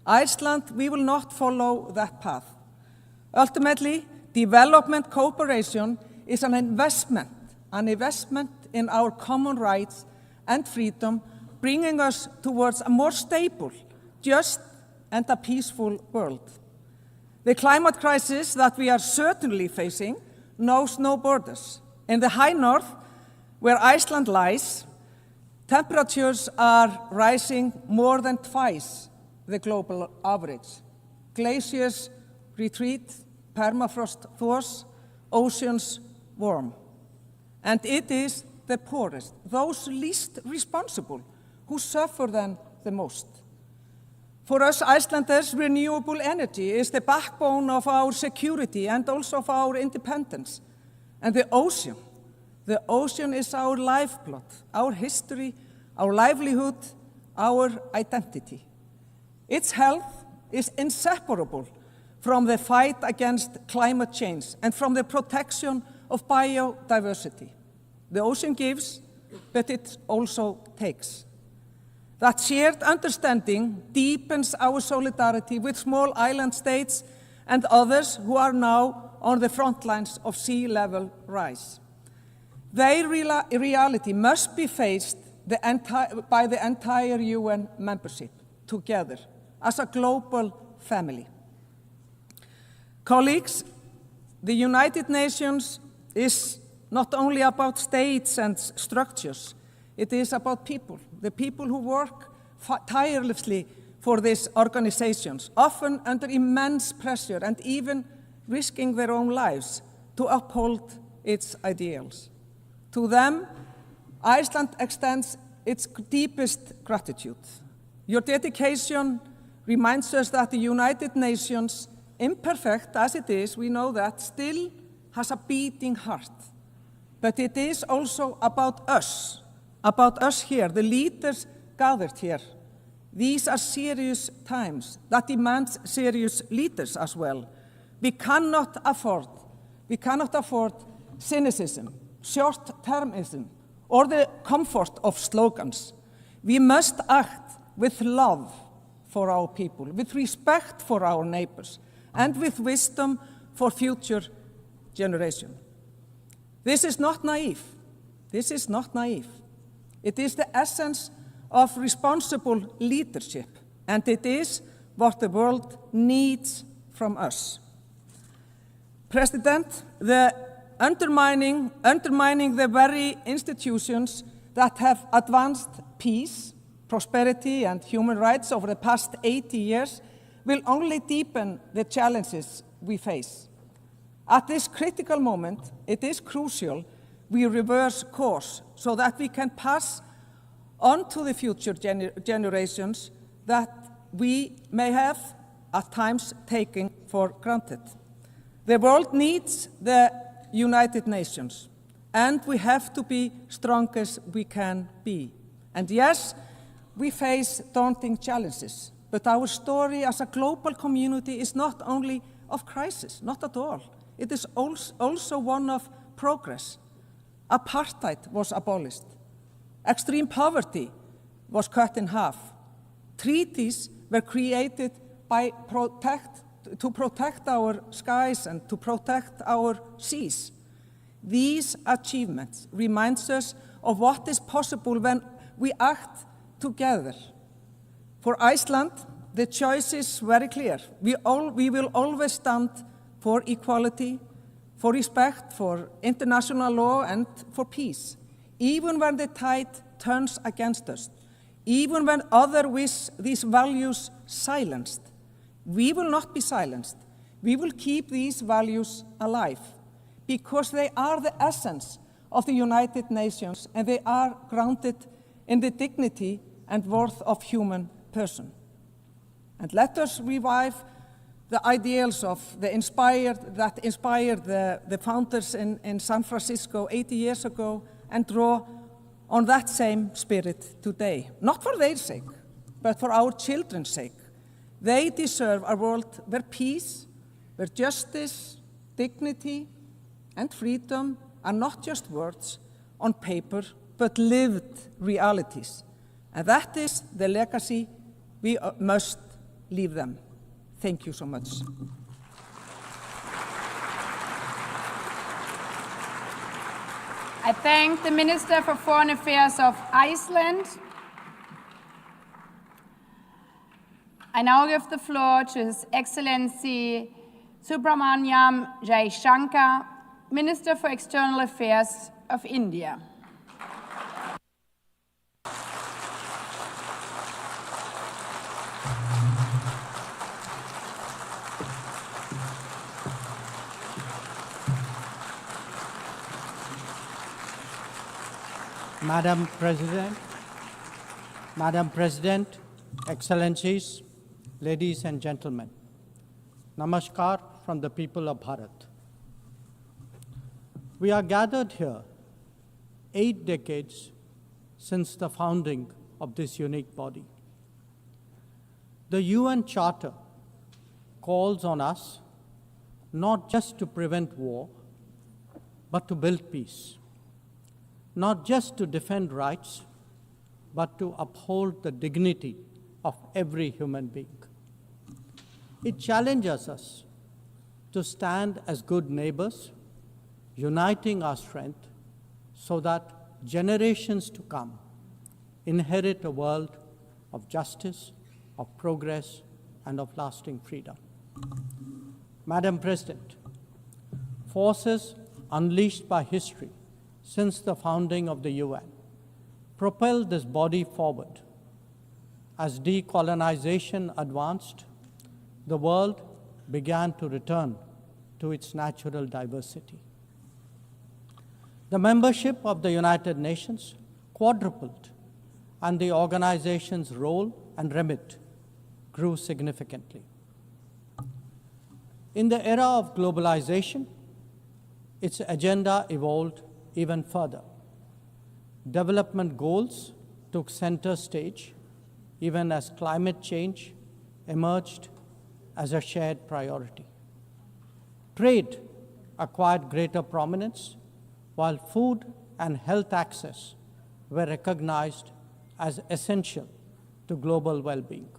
Iceland, we will not follow that path. Ultimately, development cooperation is an investment in our common rights and freedom, bringing us towards a more stable, just, and a peaceful world. The climate crisis that we are certainly facing knows no borders. In the high north, where Iceland lies, temperatures are rising more than twice the global average. Glaciers retreat, permafrost thaws, oceans warm. And it is the poorest, those least responsible, who suffer then the most. For us Icelanders, renewable energy is the backbone of our security and also of our independence. And the ocean is our lifeblood, our history, our livelihood, our identity. Its health is inseparable from the fight against climate change and from the protection of biodiversity. The ocean gives, but it also takes. That shared understanding deepens our solidarity with small island states and others who are now on the front lines of sea level rise. Their reality must be faced by the entire UN membership together as a global family. Colleagues, the United Nations is not only about states and structures, it is about people, the people who work tirelessly for these organizations, often under immense pressure and even risking their own lives to uphold its ideals. To them, Iceland extends its deepest gratitude. Your dedication reminds us that the United Nations, imperfect as it is, we know that, still has a beating heart. But it is also about us here, the leaders gathered here. These are serious times that demand serious leaders as well. We cannot afford cynicism, short-termism, or the comfort of slogans. We must act with love for our people, with respect for our neighbors, and with wisdom for future generations. This is not naive. This is not naive. It is the essence of responsible leadership, and it is what the world needs from us. President, the undermining the very institutions that have advanced peace, prosperity, and human rights over the past 80 years will only deepen the challenges we face. At this critical moment, it is crucial we reverse course so that we can pass on to the future generations that we may have at times taken for granted. The world needs the United Nations, and we have to be strong as we can be. And yes, we face daunting challenges, but our story as a global community is not only of crisis, not at all. It is also one of progress. Apartheid was abolished. Extreme poverty was cut in half. Treaties were created to protect our skies and to protect our seas. These achievements remind us of what is possible when we act together. For Iceland, the choice is very clear. We will always stand for equality, for respect for international law, and for peace, even when the tide turns against us, even when others wish these values silenced. We will not be silenced. We will keep these values alive because they are the essence of the United Nations, and they are grounded in the dignity and worth of human person. And let us revive the ideals that inspired the founders in San Francisco 80 years ago and draw on that same spirit today, not for their sake, but for our children's sake. They deserve a world where peace, where justice, dignity, and freedom are not just words on paper, but lived realities. And that is the legacy we must leave them. Thank you so much. I thank the Minister for Foreign Affairs of Iceland. I now give the floor to His Excellency Subramaniam Jaishankar, Minister for External Affairs of India. Madam President, Excellencies, ladies and gentlemen, Namaskar from the people of Bharat. We are gathered here 8 decades since the founding of this unique body. The UN Charter calls on us not just to prevent war, but to build peace. Not just to defend rights, but to uphold the dignity of every human being. It challenges us to stand as good neighbors, uniting our strength so that generations to come inherit a world of justice, of progress, and of lasting freedom. Madam President, forces unleashed by history since the founding of the UN propelled this body forward. As decolonization advanced, the world began to return to its natural diversity. The membership of the United Nations quadrupled, and the organization's role and remit grew significantly. In the era of globalization, its agenda evolved even further. Development goals took center stage, even as climate change emerged as a shared priority. Trade acquired greater prominence, while food and health access were recognized as essential to global well-being.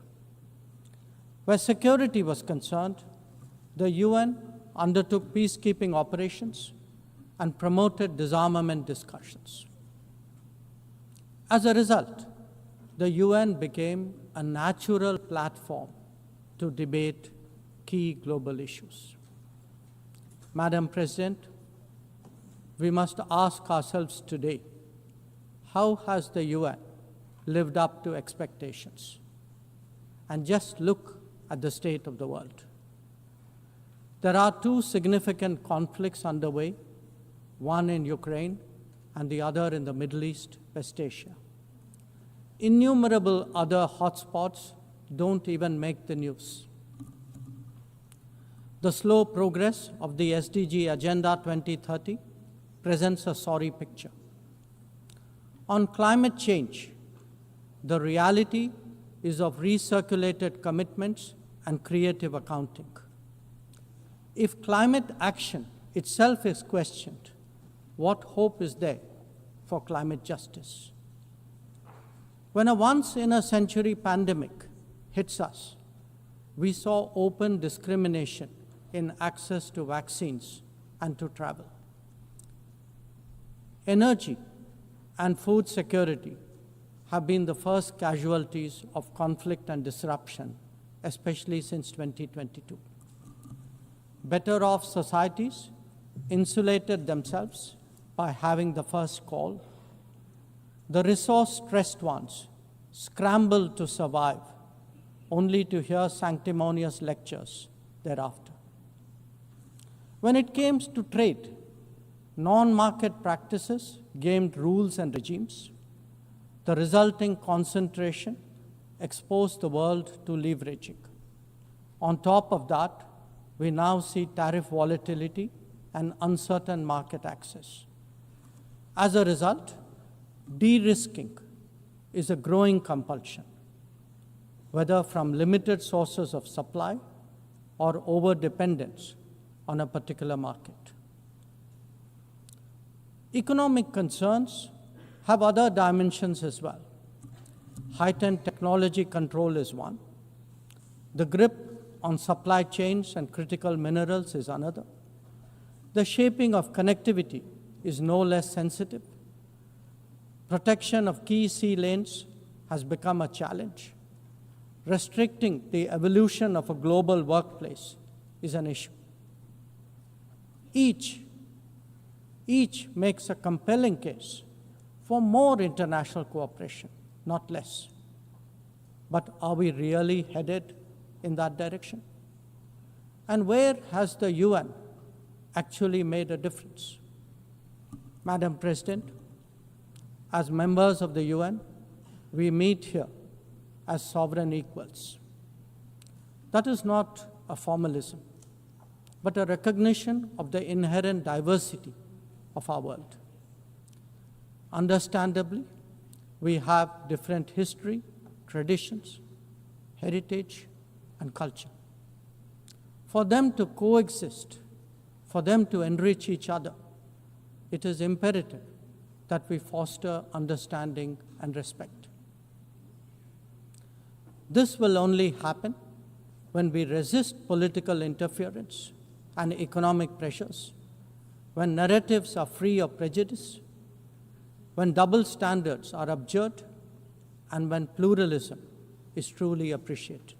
Where security was concerned, the UN undertook peacekeeping operations and promoted disarmament discussions. As a result, the UN became a natural platform to debate key global issues. Madam President, we must ask ourselves today, how has the UN lived up to expectations? And just look at the state of the world. There are two significant conflicts underway, one in Ukraine and the other in the Middle East, West Asia. Innumerable other hotspots don't even make the news. The slow progress of the SDG Agenda 2030 presents a sorry picture. On climate change, the reality is of recirculated commitments and creative accounting. If climate action itself is questioned, what hope is there for climate justice? When a once-in-a-century pandemic hits us, we saw open discrimination in access to vaccines and to travel. Energy and food security have been the first casualties of conflict and disruption, especially since 2022. Better off societies insulated themselves by having the first call. The resource-stressed ones scrambled to survive, only to hear sanctimonious lectures thereafter. When it came to trade, non-market practices gamed rules and regimes. The resulting concentration exposed the world to leveraging. On top of that, we now see tariff volatility and uncertain market access. As a result, de-risking is a growing compulsion, whether from limited sources of supply or over-dependence on a particular market. Economic concerns have other dimensions as well. Heightened technology control is one. The grip on supply chains and critical minerals is another. The shaping of connectivity is no less sensitive. Protection of key sea lanes has become a challenge. Restricting the evolution of a global workplace is an issue. Each makes a compelling case for more international cooperation, not less. But are we really headed in that direction? And where has the UN actually made a difference? Madam President, as members of the UN, we meet here as sovereign equals. That is not a formalism, but a recognition of the inherent diversity of our world. Understandably, we have different history, traditions, heritage, and culture. For them to coexist, for them to enrich each other, it is imperative that we foster understanding and respect. This will only happen when we resist political interference and economic pressures, when narratives are free of prejudice, when double standards are abjured, and when pluralism is truly appreciated.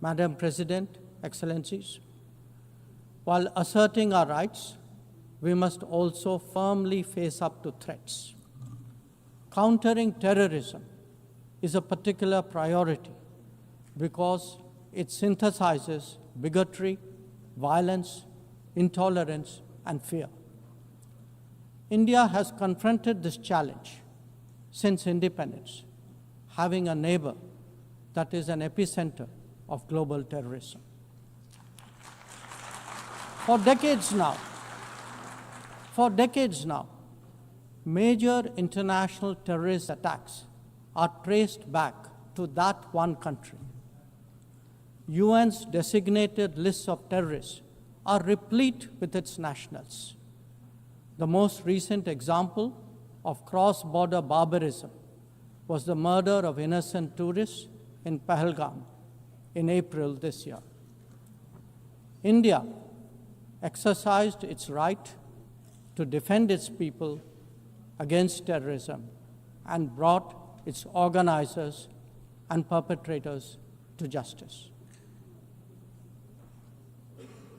Madam President, Excellencies, while asserting our rights, we must also firmly face up to threats. Countering terrorism is a particular priority because it synthesizes bigotry, violence, intolerance, and fear. India has confronted this challenge since independence, having a neighbor that is an epicenter of global terrorism. For decades now, major international terrorist attacks are traced back to that one country. UN's designated lists of terrorists are replete with its nationals. The most recent example of cross-border barbarism was the murder of innocent tourists in Pahalgam in April this year. India exercised its right to defend its people against terrorism and brought its organizers and perpetrators to justice.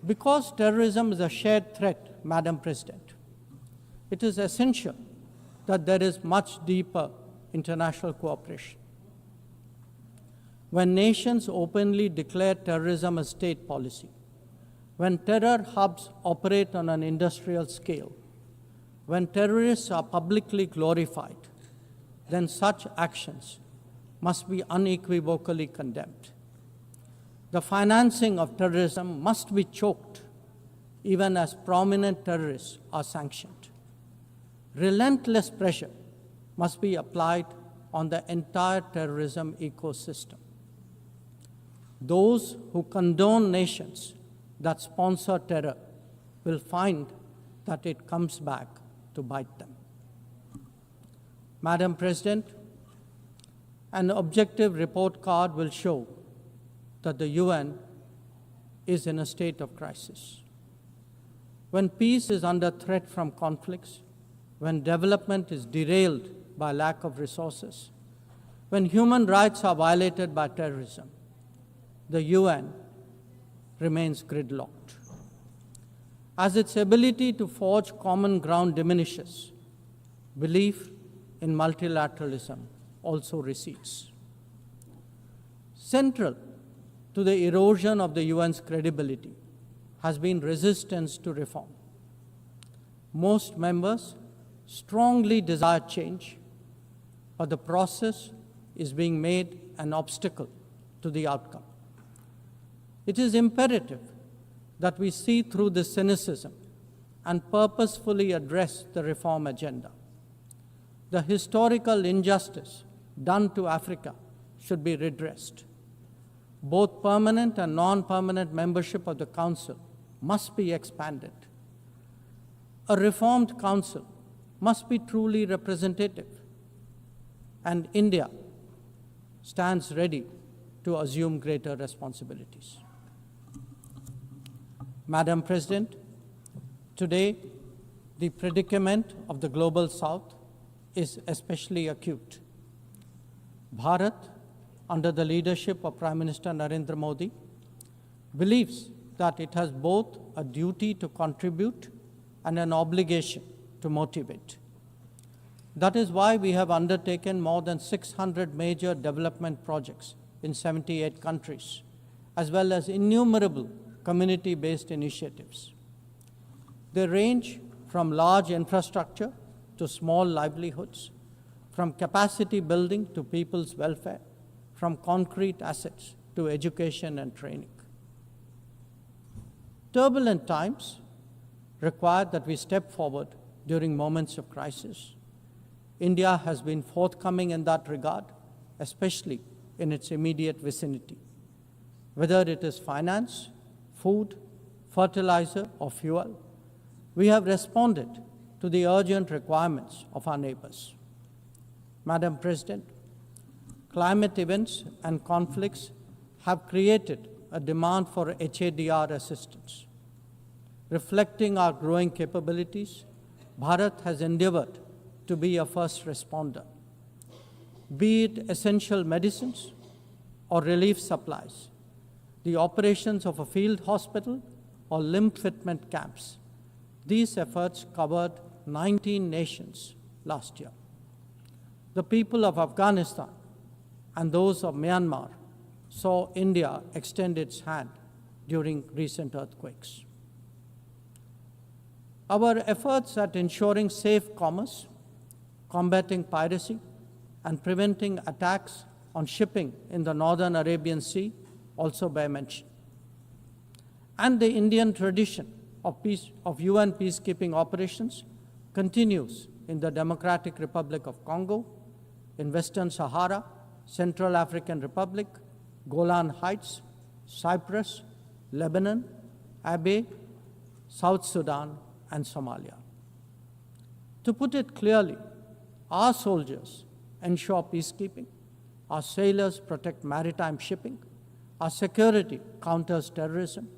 Because terrorism is a shared threat, Madam President, it is essential that there is much deeper international cooperation. When nations openly declare terrorism a state policy, when terror hubs operate on an industrial scale, when terrorists are publicly glorified, then such actions must be unequivocally condemned. The financing of terrorism must be choked, even as prominent terrorists are sanctioned. Relentless pressure must be applied on the entire terrorism ecosystem. Those who condone nations that sponsor terror will find that it comes back to bite them. Madam President, an objective report card will show that the UN is in a state of crisis. When peace is under threat from conflicts, when development is derailed by lack of resources, when human rights are violated by terrorism, the UN remains gridlocked. As its ability to forge common ground diminishes, belief in multilateralism also recedes. Central to the erosion of the UN's credibility has been resistance to reform. Most members strongly desire change, but the process is being made an obstacle to the outcome. It is imperative that we see through this cynicism and purposefully address the reform agenda. The historical injustice done to Africa should be redressed. Both permanent and non-permanent membership of the Council must be expanded. A reformed Council must be truly representative, and India stands ready to assume greater responsibilities. Madam President, today the predicament of the Global South is especially acute. Bharat, under the leadership of Prime Minister Narendra Modi, believes that it has both a duty to contribute and an obligation to motivate. That is why we have undertaken more than 600 major development projects in 78 countries, as well as innumerable community-based initiatives. They range from large infrastructure to small livelihoods, from capacity building to people's welfare, from concrete assets to education and training. Turbulent times require that we step forward during moments of crisis. India has been forthcoming in that regard, especially in its immediate vicinity. Whether it is finance, food, fertilizer, or fuel, we have responded to the urgent requirements of our neighbors. Madam President, climate events and conflicts have created a demand for HADR assistance. Reflecting our growing capabilities, Bharat has endeavored to be a first responder. Be it essential medicines or relief supplies, the operations of a field hospital or limb fitment camps, these efforts covered 19 nations last year. The people of Afghanistan and those of Myanmar saw India extend its hand during recent earthquakes. Our efforts at ensuring safe commerce, combating piracy, and preventing attacks on shipping in the Northern Arabian Sea also bear mention. And the Indian tradition of UN peacekeeping operations continues in the Democratic Republic of Congo, in Western Sahara, Central African Republic, Golan Heights, Cyprus, Lebanon, Abyei, South Sudan, and Somalia. To put it clearly, our soldiers ensure peacekeeping, our sailors protect maritime shipping, our security counters terrorism,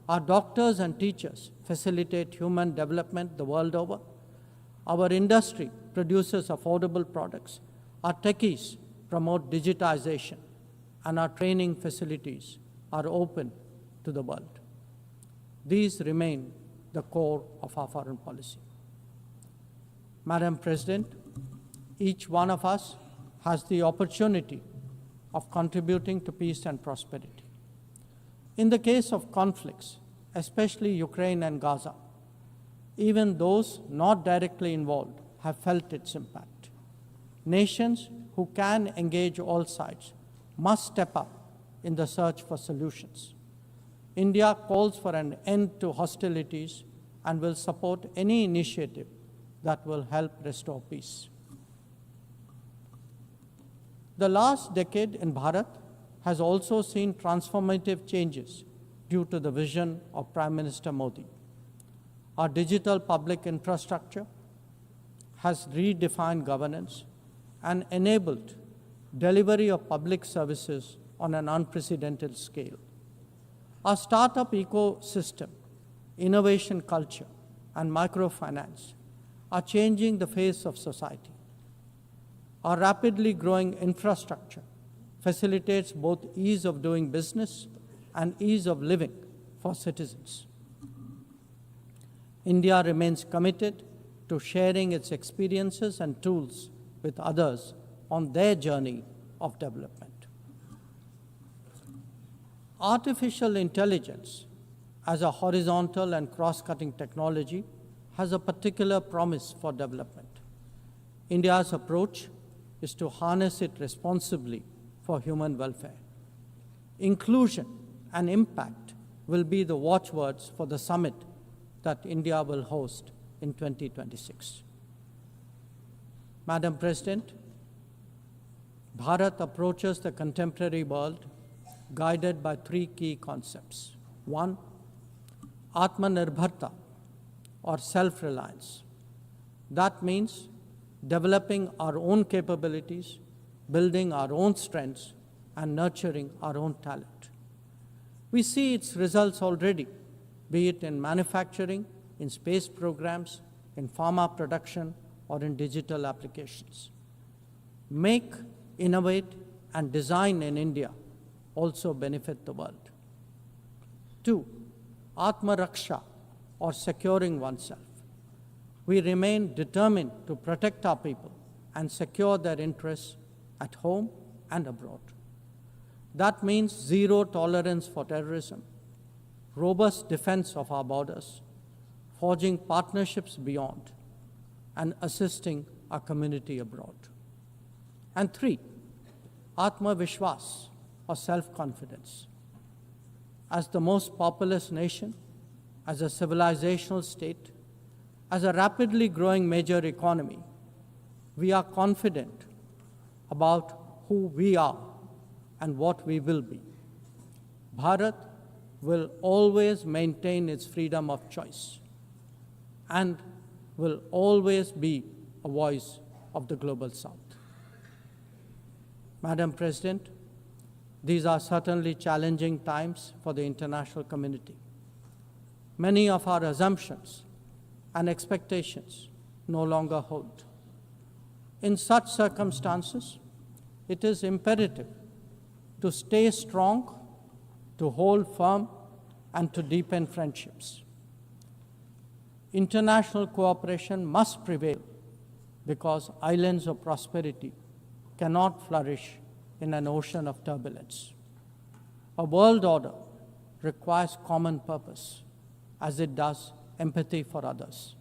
Our doctors and teachers facilitate human development the world over. Our industry produces affordable products. Our techies promote digitization, and our training facilities are open to the world. These remain the core of our foreign policy. Madam President, each one of us has the opportunity of contributing to peace and prosperity. In the case of conflicts, especially Ukraine and Gaza, even those not directly involved have felt its impact. Nations who can engage all sides must step up in the search for solutions. India calls for an end to hostilities and will support any initiative that will help restore peace. The last decade in Bharat has also seen transformative changes due to the vision of Prime Minister Modi. Our digital public infrastructure has redefined governance and enabled delivery of public services on an unprecedented scale. Our startup ecosystem, innovation culture, and microfinance are changing the face of society. Our rapidly growing infrastructure facilitates both ease of doing business and ease of living for citizens. India remains committed to sharing its experiences and tools with others on their journey of development. Artificial intelligence, as a horizontal and cross-cutting technology, has a particular promise for development. India's approach is to harness it responsibly for human welfare. Inclusion and impact will be the watchwords for the summit that India will host in 2026. Madam President, Bharat approaches the contemporary world guided by three key concepts. One, Atmanirbharta, or self-reliance. That means developing our own capabilities, building our own strengths, and nurturing our own talent. We see its results already, be it in manufacturing, in space programs, in pharma production, or in digital applications. Make, innovate, and design in India also benefit the world. Two, Atmaraksha, or securing oneself. We remain determined to protect our people and secure their interests at home and abroad. That means zero tolerance for terrorism, robust defense of our borders, forging partnerships beyond, and assisting our community abroad. And three, Atma Vishwas, or self-confidence. As the most populous nation, as a civilizational state, as a rapidly growing major economy, we are confident about who we are and what we will be. Bharat will always maintain its freedom of choice and will always be a voice of the Global South. Madam President, these are certainly challenging times for the international community. Many of our assumptions and expectations no longer hold. In such circumstances, it is imperative to stay strong, to hold firm, and to deepen friendships. International cooperation must prevail because islands of prosperity cannot flourish in an ocean of turbulence. A world order requires common purpose, as it does empathy for others.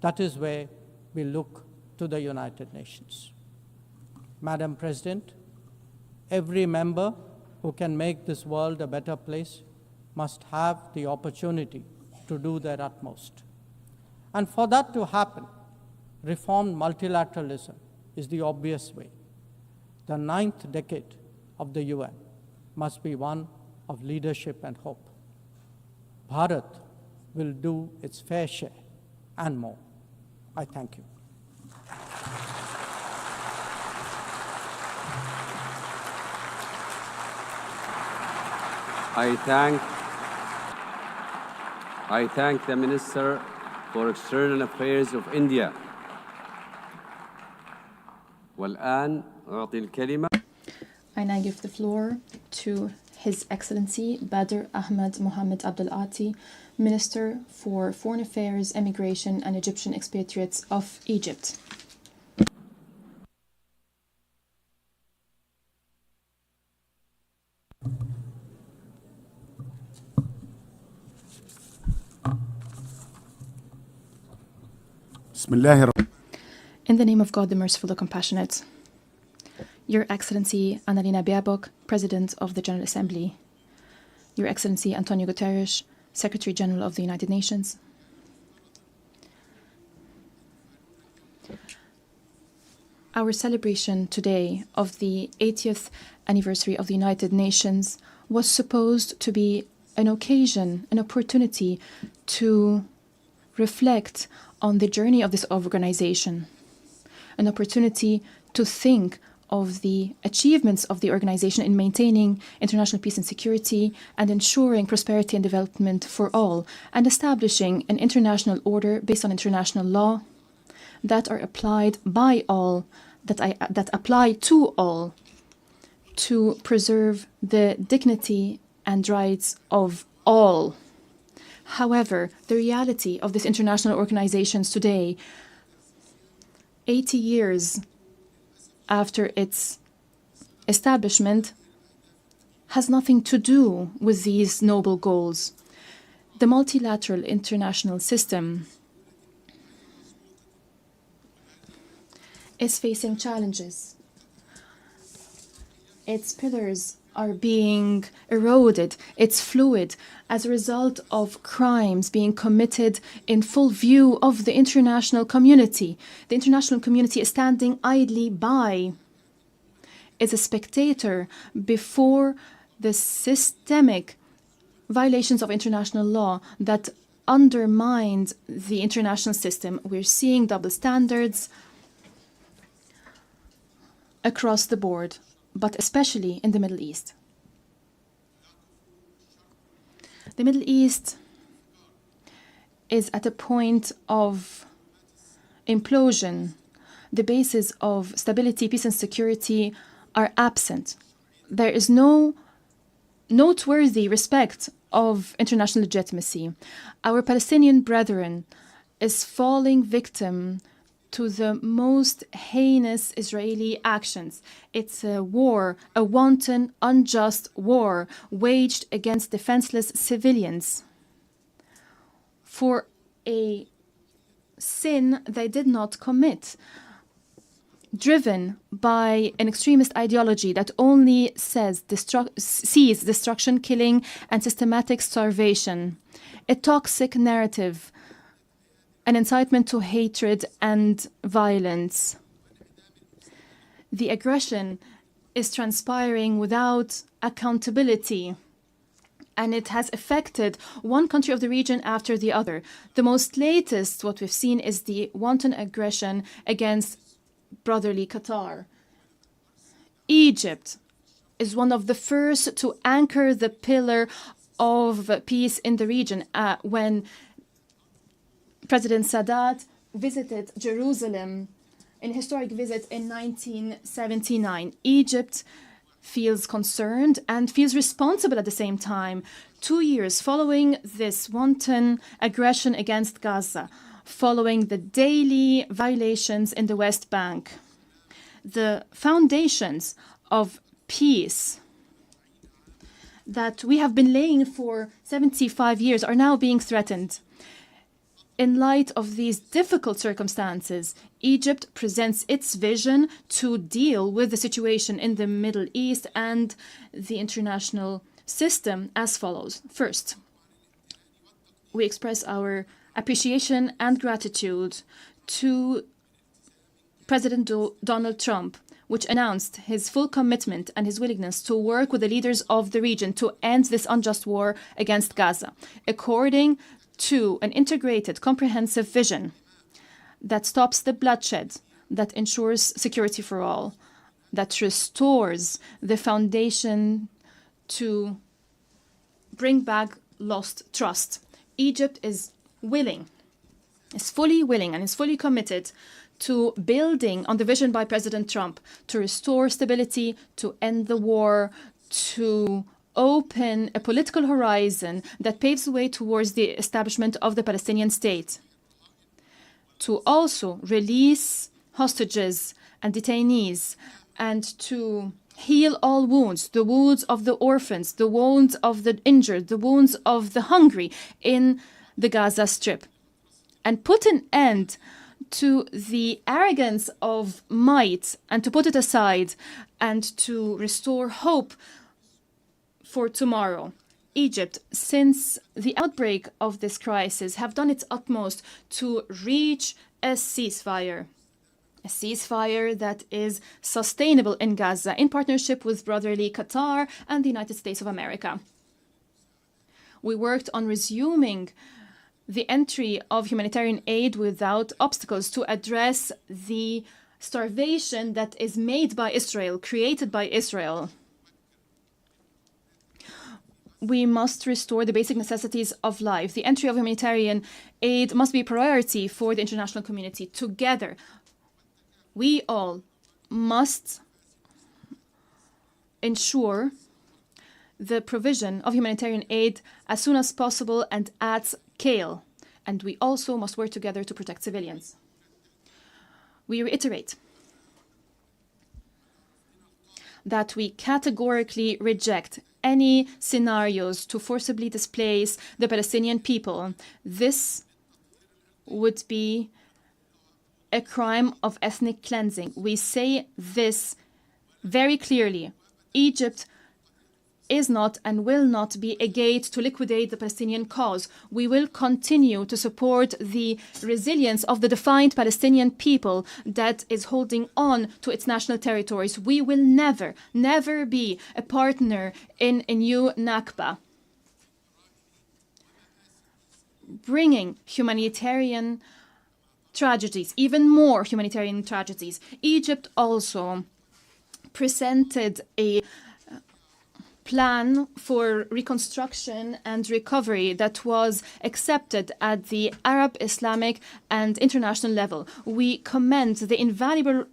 That is where we look to the United Nations. Madam President, every member who can make this world a better place must have the opportunity to do their utmost. And for that to happen, reformed multilateralism is the obvious way. The 9th decade of the UN must be one of leadership and hope. Bharat will do its fair share and more. I thank you. I thank I thank the Minister for External Affairs of India. والآن أعطي الكلمة. I now give the floor to His Excellency Badr Ahmed Mohammed Abdel Ati, Minister for Foreign Affairs, Immigration and Egyptian Expatriates of Egypt. In the name of God, the Merciful, the Compassionate, Your Excellency Annalena Baerbock, President of the General Assembly, Your Excellency Antonio Guterres, Secretary General of the United Nations, our celebration today of the 80th anniversary of the United Nations was supposed to be an occasion, an opportunity to reflect on the journey of this organization, an opportunity to think of the achievements of the organization in maintaining international peace and security and ensuring prosperity and development for all, and establishing an international order based on international law that are applied by all, that apply to all, to preserve the dignity and rights of all. However, the reality of these international organizations today, 80 years after its establishment, has nothing to do with these noble goals. The multilateral international system is facing challenges. Its pillars are being eroded, it's fluid as a result of crimes being committed in full view of the international community. The international community is standing idly by, is a spectator before the systemic violations of international law that undermined the international system. We're seeing double standards across the board, but especially in the Middle East. The Middle East is at a point of implosion. The bases of stability, peace, and security are absent. There is no noteworthy respect of international legitimacy. Our Palestinian brethren is falling victim to the most heinous Israeli actions. It's a war, a wanton, unjust war waged against defenseless civilians for a sin they did not commit, driven by an extremist ideology that only sees destruction, killing, and systematic starvation, a toxic narrative, an incitement to hatred and violence. The aggression is transpiring without accountability, and it has affected one country of the region after the other. The most latest, what we've seen, is the wanton aggression against brotherly Qatar. Egypt is one of the first to anchor the pillar of peace in the region when President Sadat visited Jerusalem in a historic visit in 1979. Egypt feels concerned and feels responsible at the same time. 2 years following this wanton aggression against Gaza, following the daily violations in the West Bank, the foundations of peace that we have been laying for 75 years are now being threatened. In light of these difficult circumstances, Egypt presents its vision to deal with the situation in the Middle East and the international system as follows. First, we express our appreciation and gratitude to President Donald Trump, which announced his full commitment and his willingness to work with the leaders of the region to end this unjust war against Gaza, according to an integrated, comprehensive vision that stops the bloodshed, that ensures security for all, that restores the foundation to bring back lost trust. Egypt is fully willing and is fully committed to building on the vision by President Trump to restore stability, to end the war, to open a political horizon that paves the way towards the establishment of the Palestinian state, to also release hostages and detainees, and to heal all wounds, the wounds of the orphans, the wounds of the injured, the wounds of the hungry in the Gaza Strip, and put an end to the arrogance of might and to put it aside and to restore hope for tomorrow. Egypt, since the outbreak of this crisis, have done its utmost to reach a ceasefire that is sustainable in Gaza, in partnership with brotherly Qatar and the United States of America. We worked on resuming the entry of humanitarian aid without obstacles to address the starvation that is made by Israel, created by Israel. We must restore the basic necessities of life. The entry of humanitarian aid must be a priority for the international community. Together, we all must ensure the provision of humanitarian aid as soon as possible and at scale. And we also must work together to protect civilians. We reiterate that we categorically reject any scenarios to forcibly displace the Palestinian people. This would be a crime of ethnic cleansing. We say this very clearly. Egypt is not and will not be a gate to liquidate the Palestinian cause. We will continue to support the resilience of the defined Palestinian people that is holding on to its national territories. We will never, never be a partner in a new Nakba. Bringing humanitarian tragedies, even more humanitarian tragedies. Egypt also presented a plan for reconstruction and recovery that was accepted at the Arab, Islamic, and international level. We commend the invaluable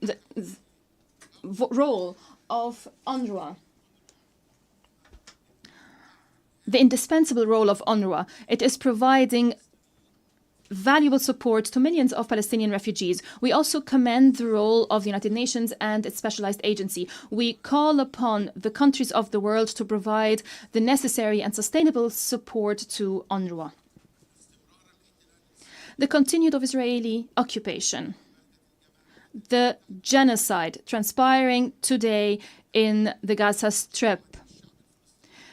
role of UNRWA, the indispensable role of UNRWA. It is providing valuable support to millions of Palestinian refugees. We also commend the role of the United Nations and its specialized agency. We call upon the countries of the world to provide the necessary and sustainable support to UNRWA. The continued of Israeli occupation, the genocide transpiring today in the Gaza Strip,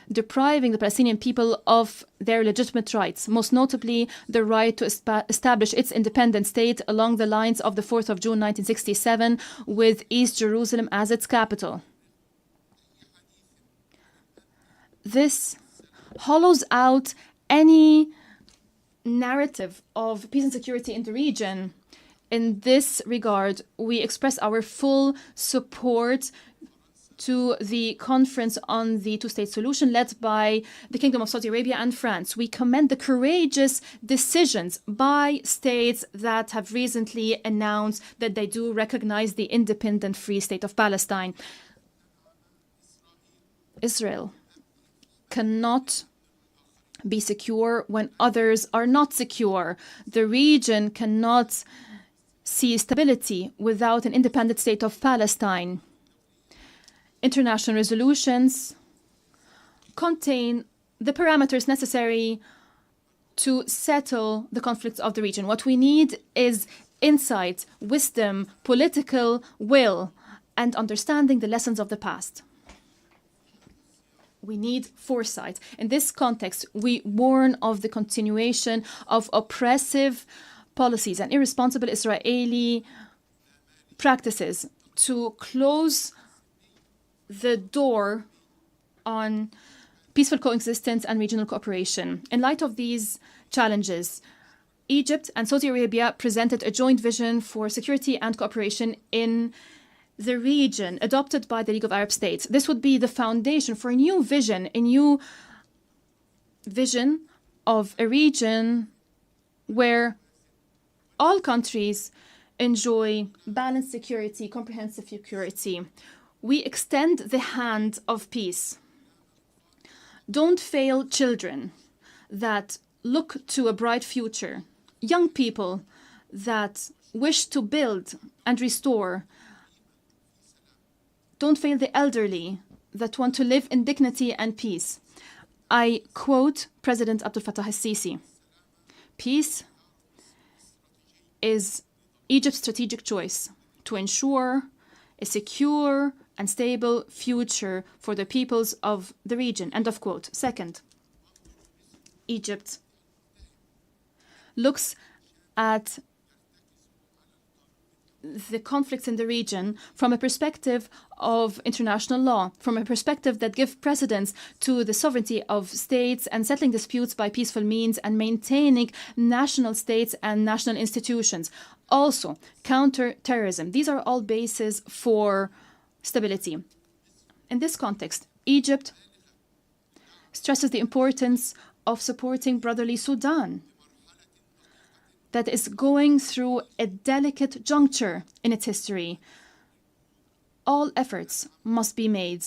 depriving the Palestinian people of their legitimate rights, most notably the right to establish its independent state along the lines of the 4th of June 1967, with East Jerusalem as its capital. This hollows out any narrative of peace and security in the region. In this regard, we express our full support to the conference on the two-state solution led by the Kingdom of Saudi Arabia and France. We commend the courageous decisions by states that have recently announced that they do recognize the independent Free State of Palestine. Israel cannot be secure when others are not secure. The region cannot see stability without an independent state of Palestine. International resolutions contain the parameters necessary to settle the conflicts of the region. What we need is insight, wisdom, political will, and understanding the lessons of the past. We need foresight. In this context, we warn of the continuation of oppressive policies and irresponsible Israeli practices to close the door on peaceful coexistence and regional cooperation. In light of these challenges, Egypt and Saudi Arabia presented a joint vision for security and cooperation in the region, adopted by the League of Arab States. This would be the foundation for a new vision of a region where all countries enjoy balanced security, comprehensive security. We extend the hand of peace. Don't fail children that look to a bright future, young people that wish to build and restore. Don't fail the elderly that want to live in dignity and peace. I quote President Abdel Fattah al-Sisi, "Peace is Egypt's strategic choice to ensure a secure and stable future for the peoples of the region." End of quote. Second, Egypt looks at the conflicts in the region from a perspective of international law, from a perspective that gives precedence to the sovereignty of states and settling disputes by peaceful means and maintaining national states and national institutions. Also, counter-terrorism. These are all bases for stability. In this context, Egypt stresses the importance of supporting brotherly Sudan that is going through a delicate juncture in its history. All efforts must be made.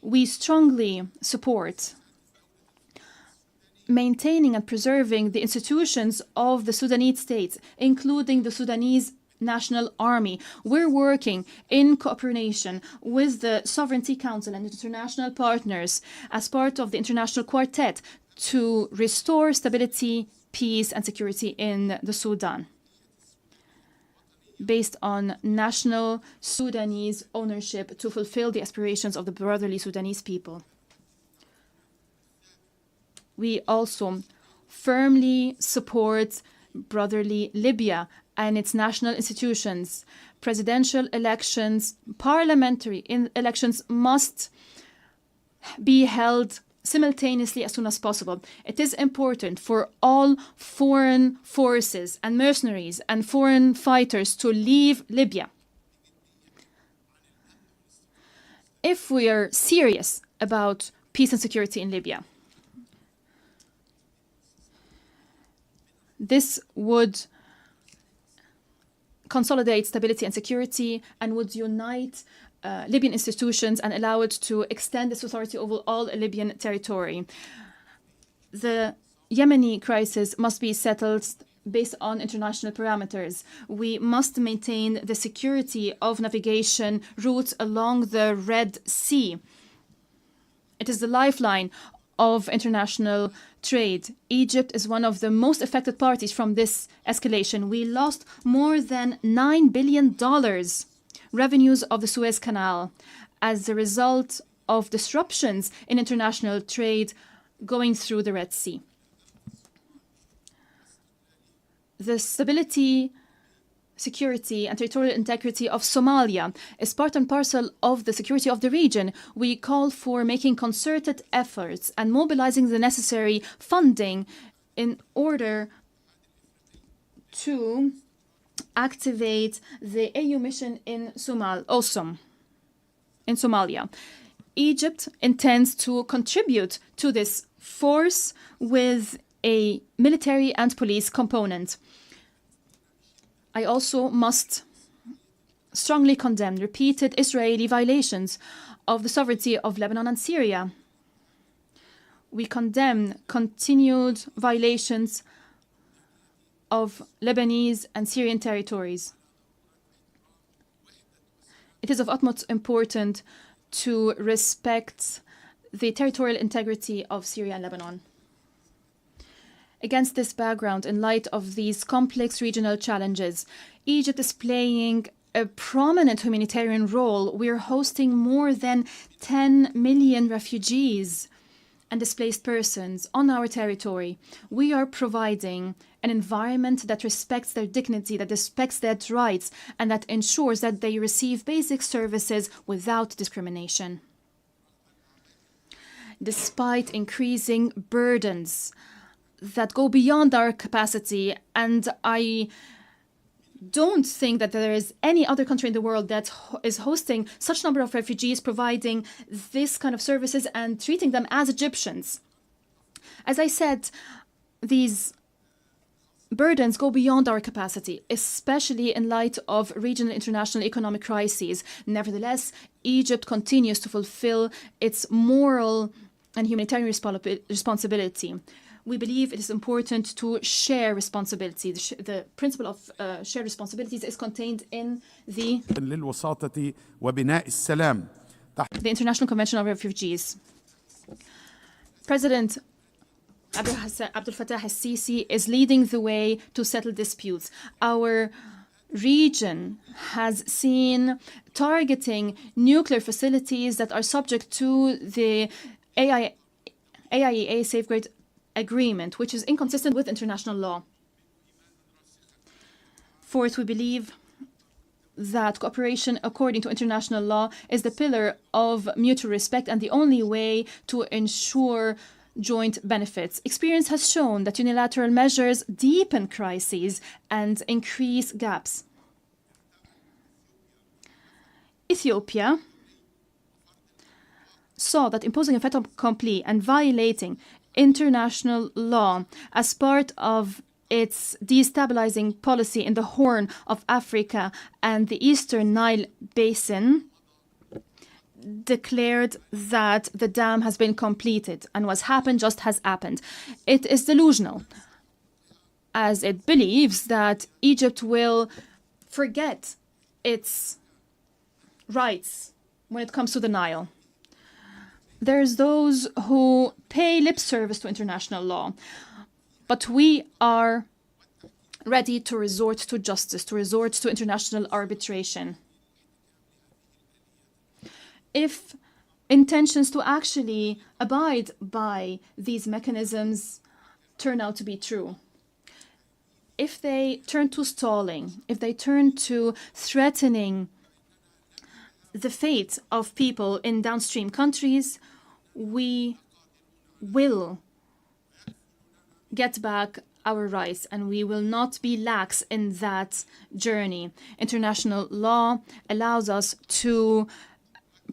We strongly support maintaining and preserving the institutions of the Sudanese state, including the Sudanese National Army. We're working in cooperation with the Sovereignty Council and international partners as part of the International Quartet to restore stability, peace and security in the Sudan, based on national Sudanese ownership to fulfill the aspirations of the brotherly Sudanese people. We also firmly support brotherly Libya and its national institutions. Presidential elections, parliamentary elections must be held simultaneously as soon as possible. It is important for all foreign forces and mercenaries and foreign fighters to leave Libya. If we are serious about peace and security in Libya, this would consolidate stability and security and would unite Libyan institutions and allow it to extend its authority over all Libyan territory. The Yemeni crisis must be settled based on international parameters. We must maintain the security of navigation routes along the Red Sea. It is the lifeline of international trade. Egypt is one of the most affected parties from this escalation. We lost more than $9 billion revenues of the Suez Canal as a result of disruptions in international trade going through the Red Sea. The stability, security and territorial integrity of Somalia is part and parcel of the security of the region. We call for making concerted efforts and mobilizing the necessary funding in order to activate the AU mission in Somalia. Egypt intends to contribute to this force with a military and police component. I also must strongly condemn repeated Israeli violations of the sovereignty of Lebanon and Syria. We condemn continued violations of Lebanese and Syrian territories. It is of utmost importance to respect the territorial integrity of Syria and Lebanon. Against this background, in light of these complex regional challenges, Egypt is playing a prominent humanitarian role. We're hosting more than 10 million refugees and displaced persons on our territory. We are providing an environment that respects their dignity, that respects their rights, and that ensures that they receive basic services without discrimination. Despite increasing burdens that go beyond our capacity, and I don't think that there is any other country in the world that is hosting such number of refugees, providing this kind of services and treating them as Egyptians. As I said, these burdens go beyond our capacity, especially in light of regional and international economic crises. Nevertheless, Egypt continues to fulfill its moral and humanitarian responsibility. We believe it is important to share responsibility. The principle of shared responsibilities is contained in the للوساطة وبناء السلام. International Convention on Refugees. President Abdel Fattah al-Sisi is leading the way to settle disputes. Our region has seen targeting nuclear facilities that are subject to the AIEA Safeguard Agreement, which is inconsistent with international law. Fourth, we believe that cooperation according to international law is the pillar of mutual respect and the only way to ensure joint benefits. Experience has shown that unilateral measures deepen crises and increase gaps. Ethiopia saw that imposing a fait accompli and violating international law as part of its destabilizing policy in the Horn of Africa and the Eastern Nile Basin declared that the dam has been completed and what's happened just has happened. It is delusional, as it believes that Egypt will forget its rights when it comes to the Nile. There's those who pay lip service to international law, but we are ready to resort to justice, to resort to international arbitration. If intentions to actually abide by these mechanisms turn out to be true, if they turn to stalling, if they turn to threatening the fate of people in downstream countries, we will get back our rights and we will not be lax in that journey. International law allows us to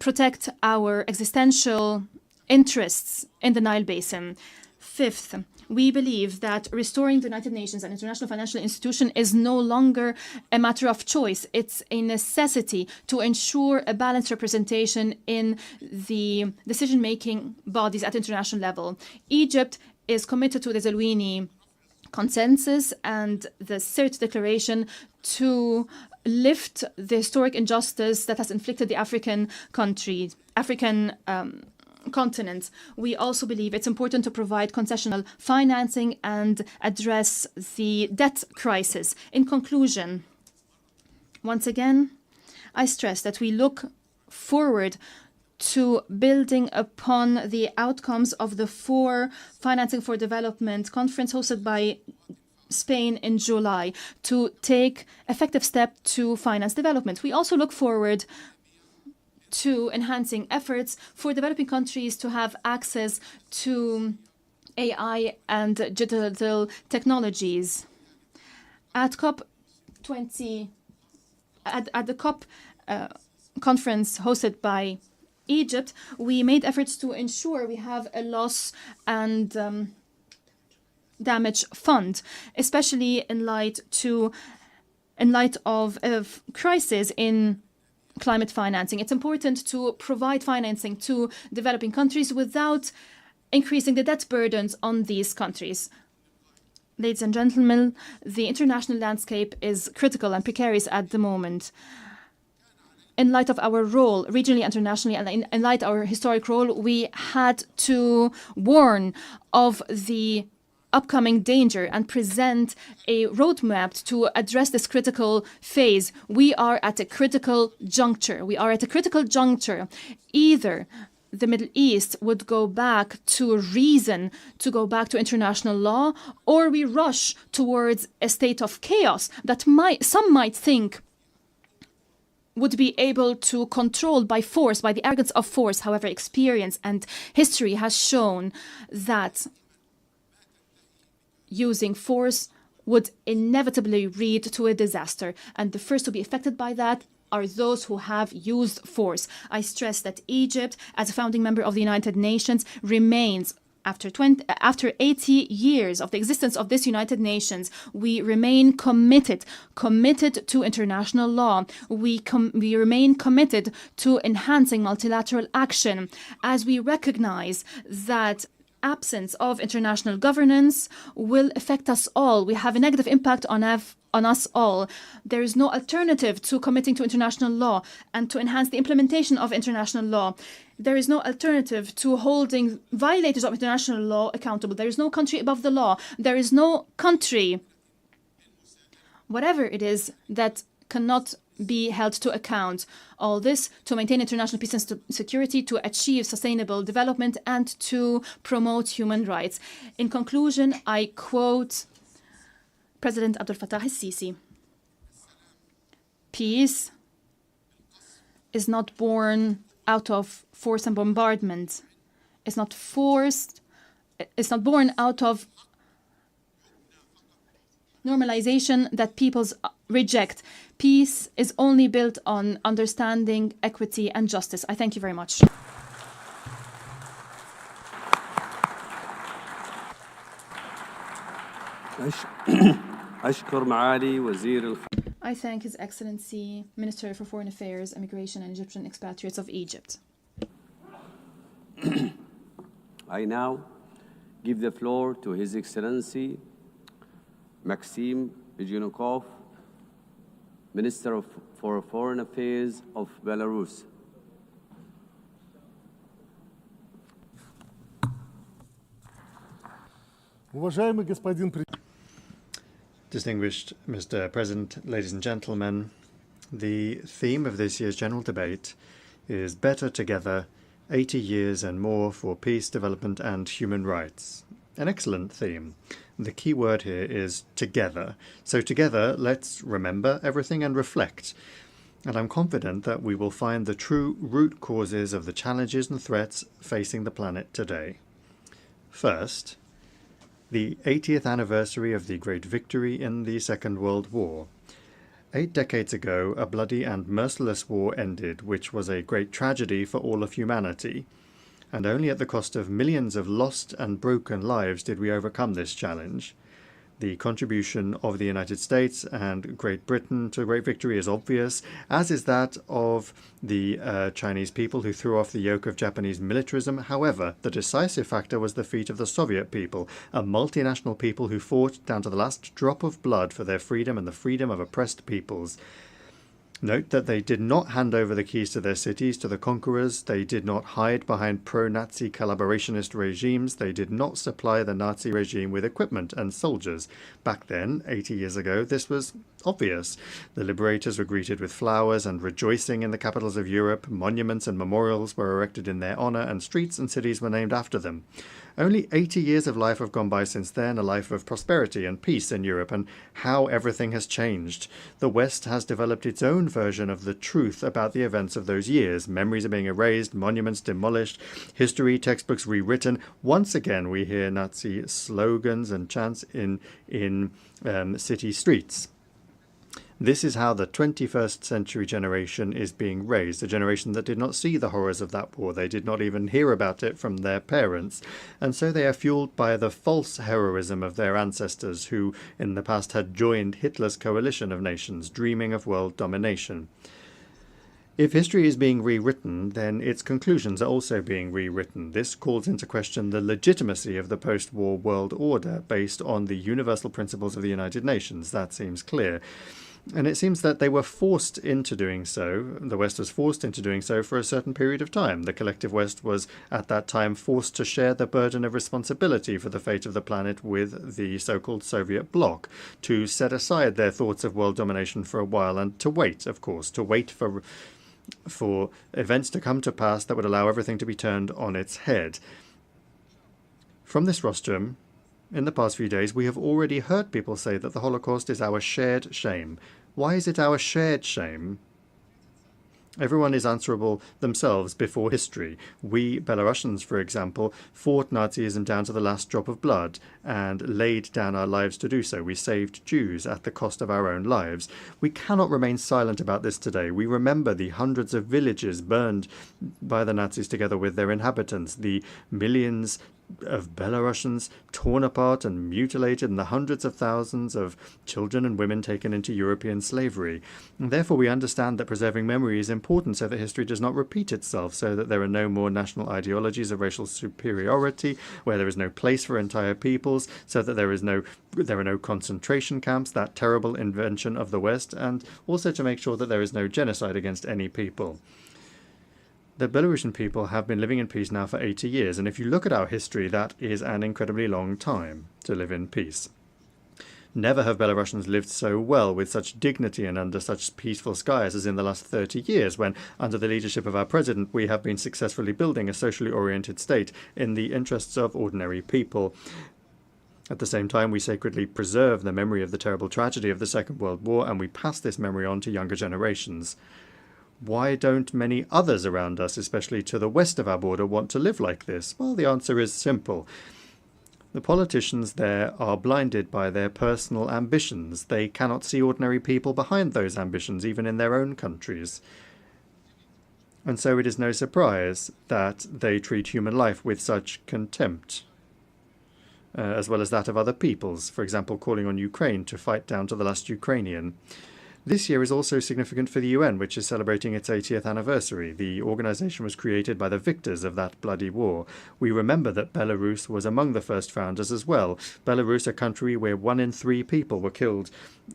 protect our existential interests in the Nile Basin. Fifth, we believe that restoring the United Nations, an international financial institution, is no longer a matter of choice. It's a necessity to ensure a balanced representation in the decision-making bodies at international level. Egypt is committed to the Zelwini consensus and the CERT declaration to lift the historic injustice that has inflicted the African continent. We also believe it's important to provide concessional financing and address the debt crisis. In conclusion, once again, I stress that we look forward to building upon the outcomes of the 4 Financing for Development conference hosted by Spain in July to take effective steps to finance development. We also look forward to enhancing efforts for developing countries to have access to AI and digital technologies. At COP20, at the COP conference hosted by Egypt, we made efforts to ensure we have a loss and damage fund, especially in light of crisis in climate financing. It's important to provide financing to developing countries without increasing the debt burdens on these countries. Ladies and gentlemen, the international landscape is critical and precarious at the moment. In light of our role, regionally, internationally, and in light of our historic role, we had to warn of the upcoming danger and present a roadmap to address this critical phase. We are at a critical juncture. Either the Middle East would go back to reason, to go back to international law, or we rush towards a state of chaos that some might think would be able to control by force, by the arrogance of force. However, experience and history has shown that using force would inevitably lead to a disaster, and the first to be affected by that are those who have used force. I stress that Egypt, as a founding member of the United Nations, remains After 80 years of the existence of this United Nations, we remain committed to international law. We remain committed to enhancing multilateral action, as we recognize that absence of international governance will affect us all. We have a negative impact on us all. There is no alternative to committing to international law and to enhance the implementation of international law. There is no alternative to holding violators of international law accountable. There is no country above the law. There is no country, whatever it is, that cannot be held to account. All this to maintain international peace and security, to achieve sustainable development, and to promote human rights. In conclusion, I quote President Abdel Fattah el-Sisi: "Peace is not born out of force and bombardment. It's not born out of normalization that peoples reject. Peace is only built on understanding, equity, and justice." I thank you very much. I thank His Excellency, Minister for Foreign Affairs, Immigration, and Egyptian Expatriates of Egypt. I now give the floor to His Excellency Maxim Bezhenkov, Minister for Foreign Affairs of Belarus. Distinguished Mr. President, ladies and gentlemen, the theme of this year's general debate is Better Together, 80 Years and More for Peace, Development and Human Rights. An excellent theme. The key word here is together. So together, let's remember everything and reflect. And I'm confident that we will find the true root causes of the challenges and threats facing the planet today. First, the 80th anniversary of the great victory in the Second World War. 8 decades ago, a bloody and merciless war ended, which was a great tragedy for all of humanity. And only at the cost of millions of lost and broken lives did we overcome this challenge. The contribution of the United States and Great Britain to great victory is obvious, as is that of the Chinese people who threw off the yoke of Japanese militarism. However, the decisive factor was the feat of the Soviet people, a multinational people who fought down to the last drop of blood for their freedom and the freedom of oppressed peoples. Note that they did not hand over the keys to their cities to the conquerors, they did not hide behind pro-Nazi collaborationist regimes, they did not supply the Nazi regime with equipment and soldiers. Back then, 80 years ago, this was obvious. The liberators were greeted with flowers and rejoicing in the capitals of Europe, monuments and memorials were erected in their honor, and streets and cities were named after them. Only 80 years of life have gone by since then, a life of prosperity and peace in Europe, and how everything has changed. The West has developed its own version of the truth about the events of those years. Memories are being erased, monuments demolished, history textbooks rewritten. Once again, we hear Nazi slogans and chants in city streets. This is how the 21st century generation is being raised, a generation that did not see the horrors of that war. They did not even hear about it from their parents. And so they are fueled by the false heroism of their ancestors who in the past had joined Hitler's coalition of nations, dreaming of world domination. If history is being rewritten, then its conclusions are also being rewritten. This calls into question the legitimacy of the post-war world order based on the universal principles of the United Nations. That seems clear. And it seems that they were forced into doing so. The West was forced into doing so for a certain period of time. The collective West was at that time forced to share the burden of responsibility for the fate of the planet with the so-called Soviet bloc, to set aside their thoughts of world domination for a while and to wait, of course, to wait for events to come to pass that would allow everything to be turned on its head. From this rostrum, in the past few days, we have already heard people say that the Holocaust is our shared shame. Why is it our shared shame? Everyone is answerable themselves before history. We Belarusians, for example, fought Nazism down to the last drop of blood and laid down our lives to do so. We saved Jews at the cost of our own lives. We cannot remain silent about this today. We remember the hundreds of villages burned by the Nazis together with their inhabitants, the millions of Belarusians torn apart and mutilated, and the hundreds of thousands of children and women taken into European slavery. And therefore, we understand that preserving memory is important so that history does not repeat itself, so that there are no more national ideologies of racial superiority, where there is no place for entire peoples, so that there are no concentration camps, that terrible invention of the West, and also to make sure that there is no genocide against any people. The Belarusian people have been living in peace now for 80 years, and if you look at our history, that is an incredibly long time to live in peace. Never have Belarusians lived so well, with such dignity and under such peaceful skies as in the last 30 years, when, under the leadership of our president, we have been successfully building a socially oriented state in the interests of ordinary people. At the same time, we sacredly preserve the memory of the terrible tragedy of the Second World War, and we pass this memory on to younger generations. Why don't many others around us, especially to the west of our border, want to live like this? Well, the answer is simple. The politicians there are blinded by their personal ambitions. They cannot see ordinary people behind those ambitions, even in their own countries. And so it is no surprise that they treat human life with such contempt, as well as that of other peoples, for example, calling on Ukraine to fight down to the last Ukrainian. This year is also significant for the UN, which is celebrating its 80th anniversary. The organization was created by the victors of that bloody war. We remember that Belarus was among the first founders as well. Belarus, a country where 1 in 3 people were killed,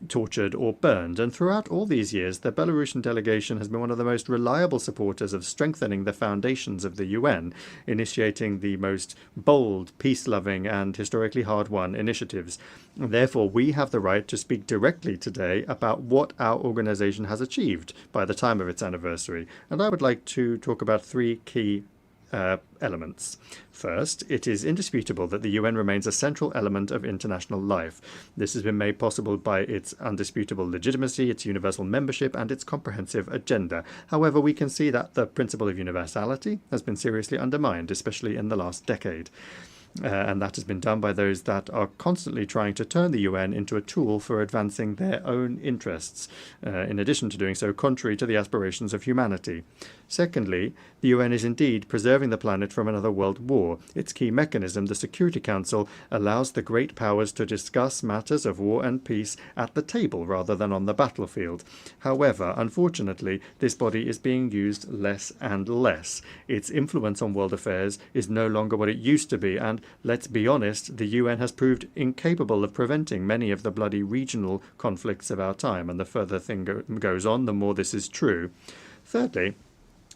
tortured, or burned. And throughout all these years, the Belarusian delegation has been one of the most reliable supporters of strengthening the foundations of the UN, initiating the most bold, peace-loving, and historically hard-won initiatives. Therefore, we have the right to speak directly today about what our organization has achieved by the time of its anniversary. And I would like to talk about 3 key elements. First, it is indisputable that the UN remains a central element of international life. This has been made possible by its undisputable legitimacy, its universal membership, and its comprehensive agenda. However, we can see that the principle of universality has been seriously undermined, especially in the last decade. And that has been done by those that are constantly trying to turn the UN into a tool for advancing their own interests, in addition to doing so contrary to the aspirations of humanity. Secondly, the UN is indeed preserving the planet from another world war. Its key mechanism, the Security Council, allows the great powers to discuss matters of war and peace at the table rather than on the battlefield. However, unfortunately, this body is being used less and less. Its influence on world affairs is no longer what it used to be, and let's be honest, the UN has proved incapable of preventing many of the bloody regional conflicts of our time, and the further thing goes on, the more this is true. Thirdly,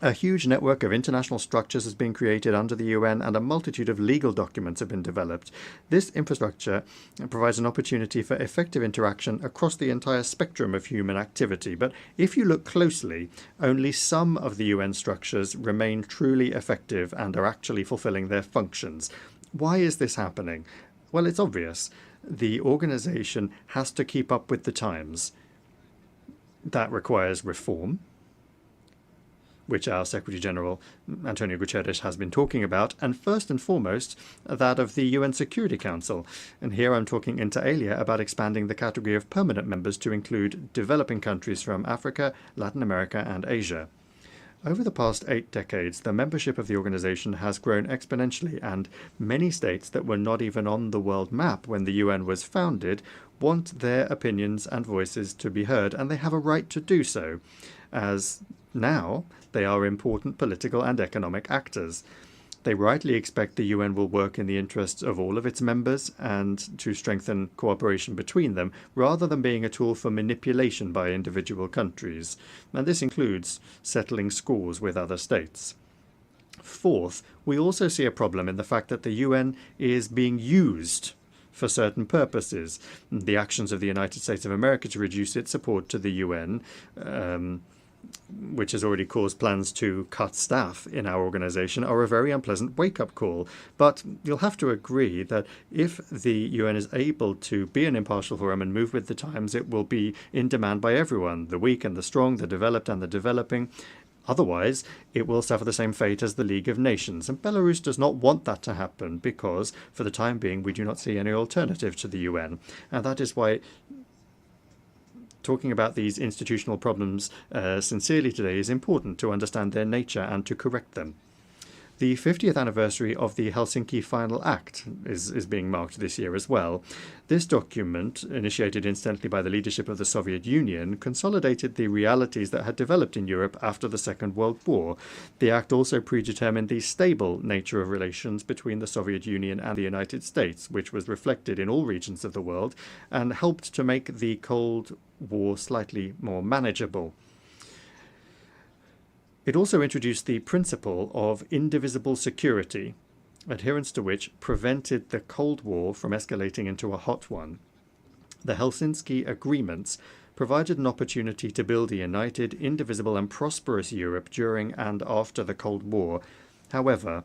a huge network of international structures has been created under the UN, and a multitude of legal documents have been developed. This infrastructure provides an opportunity for effective interaction across the entire spectrum of human activity. But if you look closely, only some of the UN structures remain truly effective and are actually fulfilling their functions. Why is this happening? Well, it's obvious. The organization has to keep up with the times. That requires reform, which our Secretary General Antonio Guterres has been talking about, and first and foremost, that of the UN Security Council. And here I'm talking inter alia about expanding the category of permanent members to include developing countries from Africa, Latin America, and Asia. Over the past 8 decades, the membership of the organization has grown exponentially, and many states that were not even on the world map when the UN was founded want their opinions and voices to be heard, and they have a right to do so, as now they are important political and economic actors. They rightly expect the UN will work in the interests of all of its members and to strengthen cooperation between them, rather than being a tool for manipulation by individual countries. And this includes settling scores with other states. Fourth, we also see a problem in the fact that the UN is being used for certain purposes. The actions of the United States of America to reduce its support to the UN, which has already caused plans to cut staff in our organization, are a very unpleasant wake-up call. But you'll have to agree that if the UN is able to be an impartial forum and move with the times, it will be in demand by everyone, the weak and the strong, the developed and the developing. Otherwise, it will suffer the same fate as the League of Nations. And Belarus does not want that to happen because, for the time being, we do not see any alternative to the UN. And that is why talking about these institutional problems sincerely today is important, to understand their nature and to correct them. The 50th anniversary of the Helsinki Final Act is being marked this year as well. This document, initiated incidentally by the leadership of the Soviet Union, consolidated the realities that had developed in Europe after the Second World War. The act also predetermined the stable nature of relations between the Soviet Union and the United States, which was reflected in all regions of the world and helped to make the Cold War slightly more manageable. It also introduced the principle of indivisible security, adherence to which prevented the Cold War from escalating into a hot one. The Helsinki Agreements provided an opportunity to build a united, indivisible and prosperous Europe during and after the Cold War. However,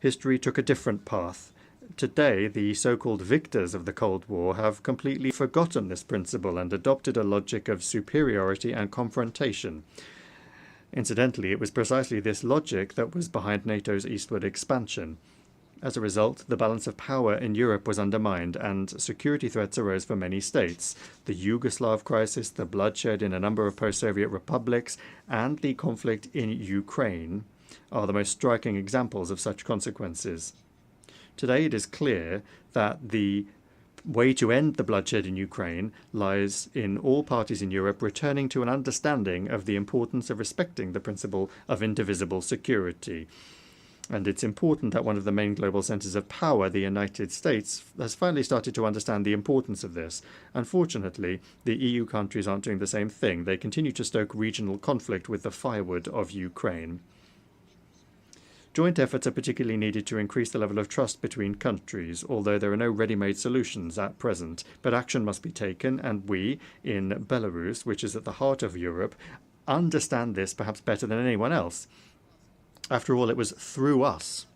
history took a different path. Today, the so-called victors of the Cold War have completely forgotten this principle and adopted a logic of superiority and confrontation. Incidentally, it was precisely this logic that was behind NATO's eastward expansion. As a result, the balance of power in Europe was undermined and security threats arose for many states. The Yugoslav crisis, the bloodshed in a number of post-Soviet republics, and the conflict in Ukraine are the most striking examples of such consequences. Today, it is clear that the way to end the bloodshed in Ukraine lies in all parties in Europe returning to an understanding of the importance of respecting the principle of indivisible security. And it's important that one of the main global centers of power, the United States, has finally started to understand the importance of this. Unfortunately, the EU countries aren't doing the same thing. They continue to stoke regional conflict with the firewood of Ukraine. Joint efforts are particularly needed to increase the level of trust between countries, although there are no ready-made solutions at present. But action must be taken, and we, in Belarus, which is at the heart of Europe, understand this perhaps better than anyone else. After all, it was through us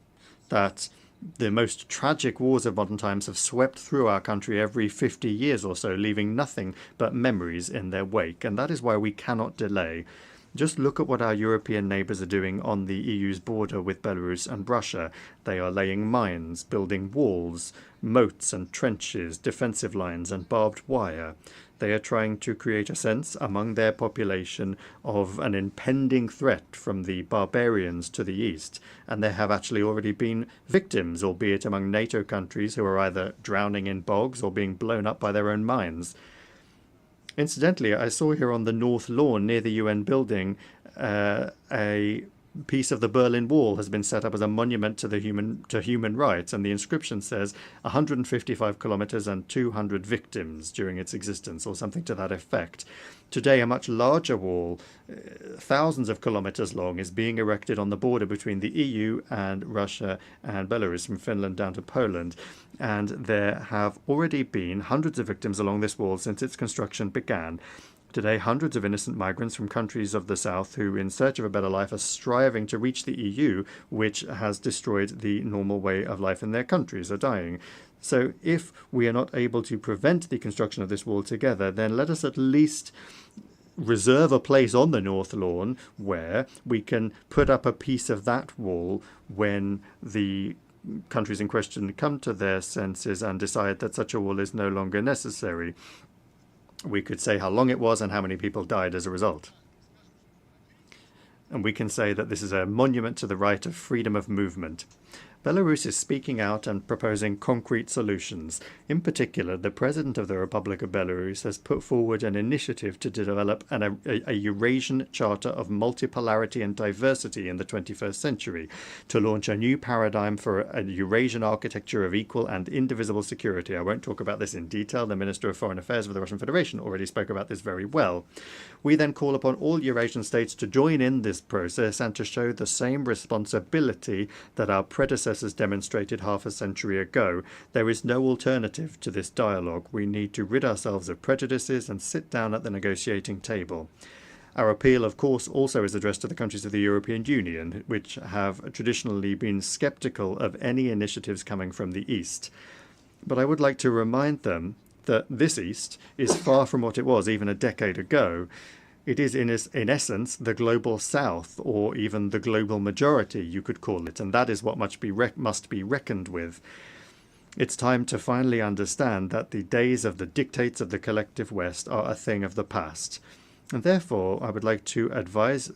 that the most tragic wars of modern times have swept through our country every 50 years or so, leaving nothing but memories in their wake, and that is why we cannot delay. Just look at what our European neighbours are doing on the EU's border with Belarus and Russia. They are laying mines, building walls, moats and trenches, defensive lines and barbed wire. They are trying to create a sense among their population of an impending threat from the barbarians to the east, and there have actually already been victims, albeit among NATO countries who are either drowning in bogs or being blown up by their own mines. Incidentally, I saw here on the North Lawn near the UN building a piece of the Berlin Wall has been set up as a monument to human rights, and the inscription says 155 kilometers and 200 victims during its existence, or something to that effect. Today, a much larger wall, thousands of kilometers long, is being erected on the border between the EU and Russia and Belarus, from Finland down to Poland. And there have already been hundreds of victims along this wall since its construction began. Today, hundreds of innocent migrants from countries of the south who, in search of a better life, are striving to reach the EU, which has destroyed the normal way of life in their countries, are dying. So if we are not able to prevent the construction of this wall together, then let us at least reserve a place on the North Lawn where we can put up a piece of that wall when the countries in question come to their senses and decide that such a wall is no longer necessary. We could say how long it was and how many people died as a result. And we can say that this is a monument to the right of freedom of movement. Belarus is speaking out and proposing concrete solutions. In particular, the President of the Republic of Belarus has put forward an initiative to develop a Eurasian Charter of Multipolarity and Diversity in the 21st century, to launch a new paradigm for a Eurasian architecture of equal and indivisible security. I won't talk about this in detail. The Minister of Foreign Affairs of the Russian Federation already spoke about this very well. We then call upon all Eurasian states to join in this process and to show the same responsibility that our predecessors demonstrated half a century ago. There is no alternative to this dialogue. We need to rid ourselves of prejudices and sit down at the negotiating table. Our appeal, of course, also is addressed to the countries of the European Union, which have traditionally been sceptical of any initiatives coming from the East. But I would like to remind them that this East is far from what it was even a decade ago. It is, in essence, the global South, or even the global majority, you could call it, and that is what must be reckoned with. It's time to finally understand that the days of the dictates of the collective West are a thing of the past. And therefore, I would like to advise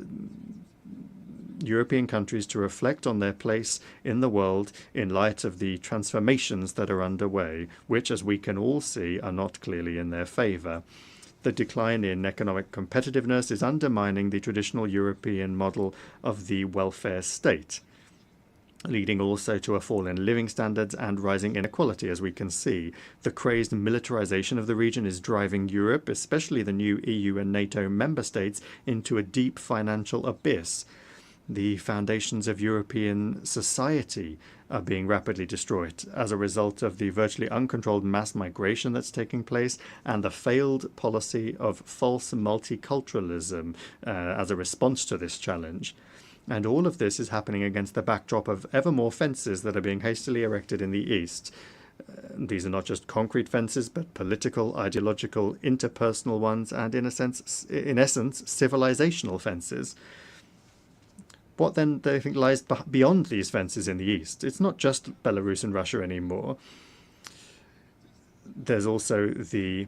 European countries to reflect on their place in the world in light of the transformations that are underway, which, as we can all see, are not clearly in their favour. The decline in economic competitiveness is undermining the traditional European model of the welfare state, leading also to a fall in living standards and rising inequality, as we can see. The crazed militarization of the region is driving Europe, especially the new EU and NATO member states, into a deep financial abyss. The foundations of European society are being rapidly destroyed as a result of the virtually uncontrolled mass migration that's taking place and the failed policy of false multiculturalism as a response to this challenge. And all of this is happening against the backdrop of ever more fences that are being hastily erected in the East. These are not just concrete fences, but political, ideological, interpersonal ones, and in essence, civilizational fences. What then do they think lies beyond these fences in the East? It's not just Belarus and Russia anymore. There's also the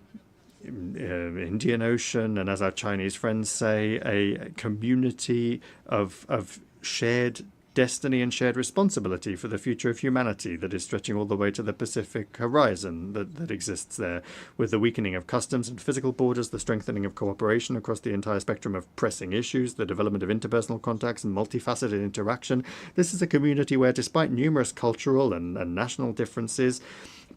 Indian Ocean, and as our Chinese friends say, a community of shared destiny and shared responsibility for the future of humanity that is stretching all the way to the Pacific horizon that exists there, with the weakening of customs and physical borders, the strengthening of cooperation across the entire spectrum of pressing issues, the development of interpersonal contacts and multifaceted interaction. This is a community where, despite numerous cultural and national differences,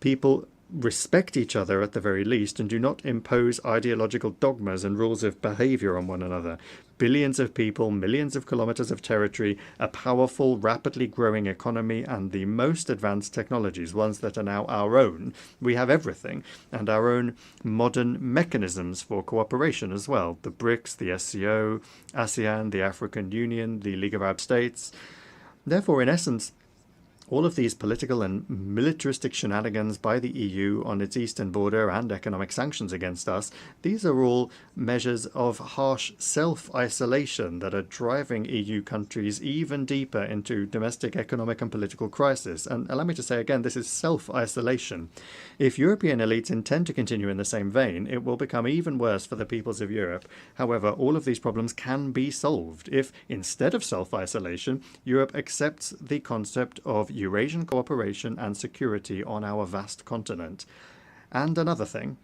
people respect each other at the very least and do not impose ideological dogmas and rules of behavior on one another. Billions of people, millions of kilometers of territory, a powerful, rapidly growing economy, and the most advanced technologies, ones that are now our own. We have everything, and our own modern mechanisms for cooperation as well. The BRICS, the SCO, ASEAN, the African Union, the League of Arab States. Therefore, in essence, all of these political and militaristic shenanigans by the EU on its eastern border and economic sanctions against us, these are all measures of harsh self-isolation that are driving EU countries even deeper into domestic economic and political crisis. And allow me to say again, this is self-isolation. If European elites intend to continue in the same vein, it will become even worse for the peoples of Europe. However, all of these problems can be solved if, instead of self-isolation, Europe accepts the concept of Eurasian cooperation and security on our vast continent. And another thing,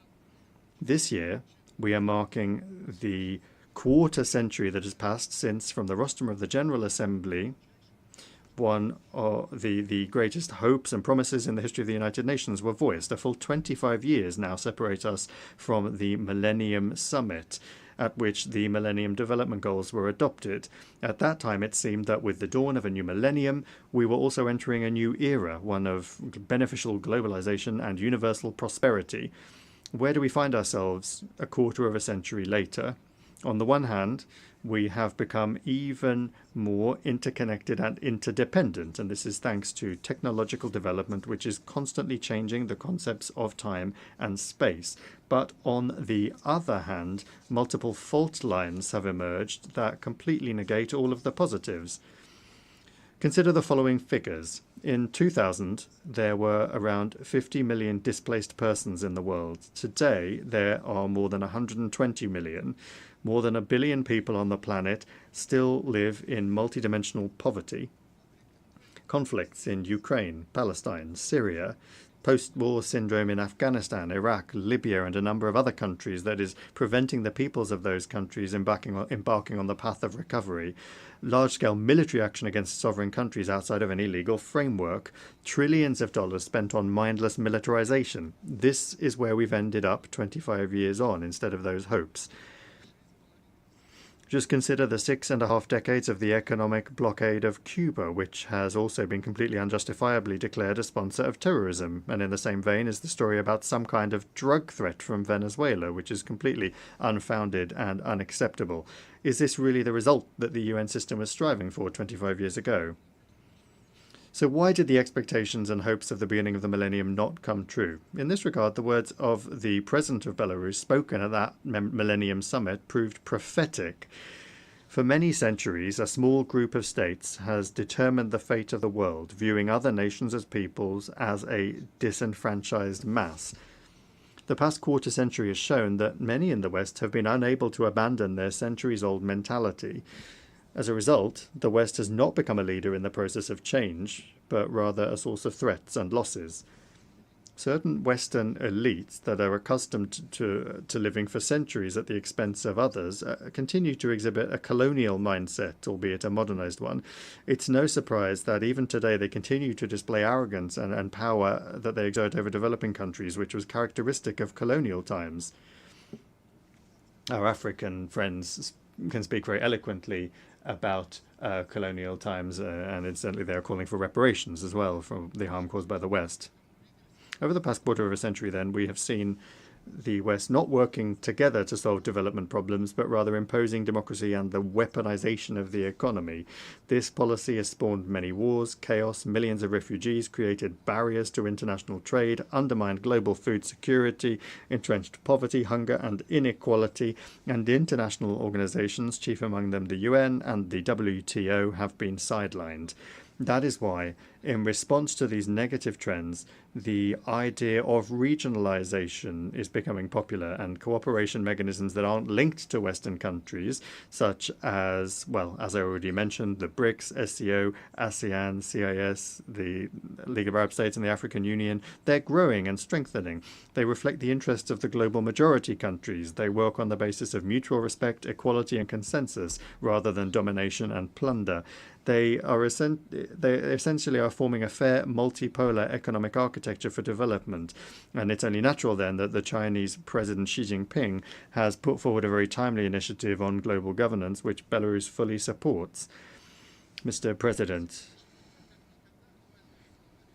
this year we are marking the quarter century that has passed since, from the rostrum of the General Assembly, one of the greatest hopes and promises in the history of the United Nations were voiced. A full 25 years now separate us from the Millennium Summit, at which the Millennium Development Goals were adopted. At that time, it seemed that with the dawn of a new millennium, we were also entering a new era, one of beneficial globalization and universal prosperity. Where do we find ourselves a quarter of a century later? On the one hand, we have become even more interconnected and interdependent, and this is thanks to technological development, which is constantly changing the concepts of time and space. But on the other hand, multiple fault lines have emerged that completely negate all of the positives. Consider the following figures. In 2000, there were around 50 million displaced persons in the world. Today, there are more than 120 million. More than 1 billion people on the planet still live in multidimensional poverty. Conflicts in Ukraine, Palestine, Syria, post-war syndrome in Afghanistan, Iraq, Libya, and a number of other countries that is preventing the peoples of those countries embarking on the path of recovery. Large-scale military action against sovereign countries outside of any legal framework. Trillions of dollars spent on mindless militarization. This is where we've ended up 25 years on instead of those hopes. Just consider the 6.5 decades of the economic blockade of Cuba, which has also been completely unjustifiably declared a sponsor of terrorism. And in the same vein is the story about some kind of drug threat from Venezuela, which is completely unfounded and unacceptable. Is this really the result that the UN system was striving for 25 years ago? So why did the expectations and hopes of the beginning of the millennium not come true? In this regard, the words of the president of Belarus spoken at that Millennium Summit proved prophetic. For many centuries, a small group of states has determined the fate of the world, viewing other nations as peoples as a disenfranchised mass. The past quarter century has shown that many in the West have been unable to abandon their centuries-old mentality. As a result, the West has not become a leader in the process of change, but rather a source of threats and losses. Certain Western elites that are accustomed to living for centuries at the expense of others continue to exhibit a colonial mindset, albeit a modernized one. It's no surprise that even today they continue to display arrogance and power that they exert over developing countries, which was characteristic of colonial times. Our African friends can speak very eloquently about colonial times, and incidentally they're calling for reparations as well for the harm caused by the West. Over the past quarter of a century, then, we have seen the West not working together to solve development problems, but rather imposing democracy and the weaponization of the economy. This policy has spawned many wars, chaos, millions of refugees, created barriers to international trade, undermined global food security, entrenched poverty, hunger, and inequality, and international organizations, chief among them the UN and the WTO, have been sidelined. That is why, in response to these negative trends, the idea of regionalization is becoming popular, and cooperation mechanisms that aren't linked to Western countries, such as, well, as I already mentioned, the BRICS, SCO, ASEAN, CIS, the League of Arab States and the African Union, they're growing and strengthening. They reflect the interests of the global majority countries. They work on the basis of mutual respect, equality, and consensus, rather than domination and plunder. They essentially are forming a fair multipolar economic architecture for development. And it's only natural then that the Chinese President Xi Jinping has put forward a very timely initiative on global governance, which Belarus fully supports. Mr. President,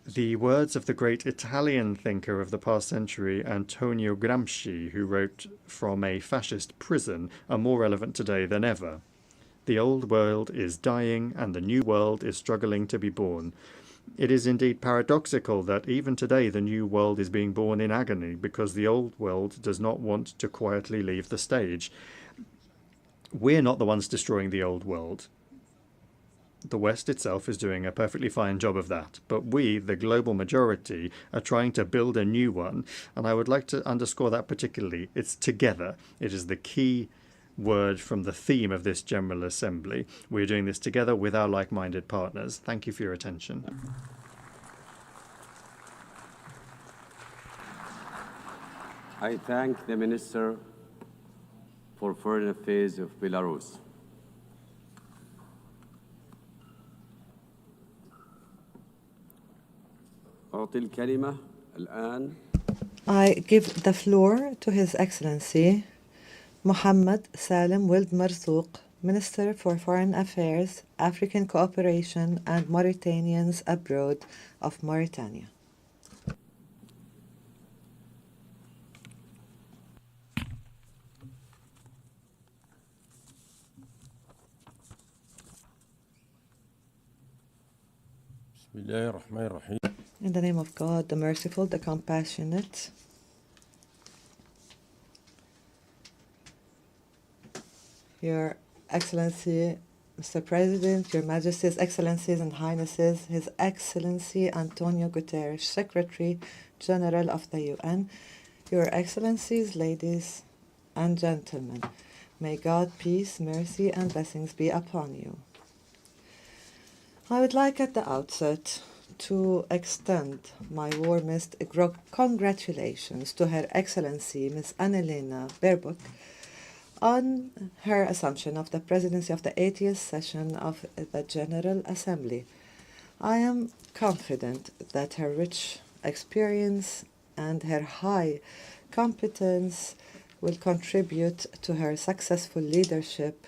the words of the great Italian thinker of the past century, Antonio Gramsci, who wrote "From a fascist prison," are more relevant today than ever. The old world is dying, and the new world is struggling to be born. It is indeed paradoxical that even today the new world is being born in agony, because the old world does not want to quietly leave the stage. We're not the ones destroying the old world. The West itself is doing a perfectly fine job of that, but we, the global majority, are trying to build a new one, and I would like to underscore that particularly. It's together. It is the key word from the theme of this General Assembly. We're doing this together with our like-minded partners. Thank you for your attention. I thank the Minister for Foreign Affairs of Belarus. أعطي الكلمة الآن. I give the floor to His Excellency Mohammed Salim Wild Marzouk, Minister for Foreign Affairs, African Cooperation and Mauritanians Abroad of Mauritania. In the name of God, the Merciful, the Compassionate. Your Excellency, Mr. President, Your Majesties, Excellencies and Highnesses, His Excellency Antonio Guterres, Secretary General of the UN, Your Excellencies, ladies and gentlemen, may God, peace, mercy, and blessings be upon you. I would like at the outset to extend my warmest congratulations to Her Excellency Ms. Annalena Baerbock on her assumption of the presidency of the 80th session of the General Assembly. I am confident that her rich experience and her high competence will contribute to her successful leadership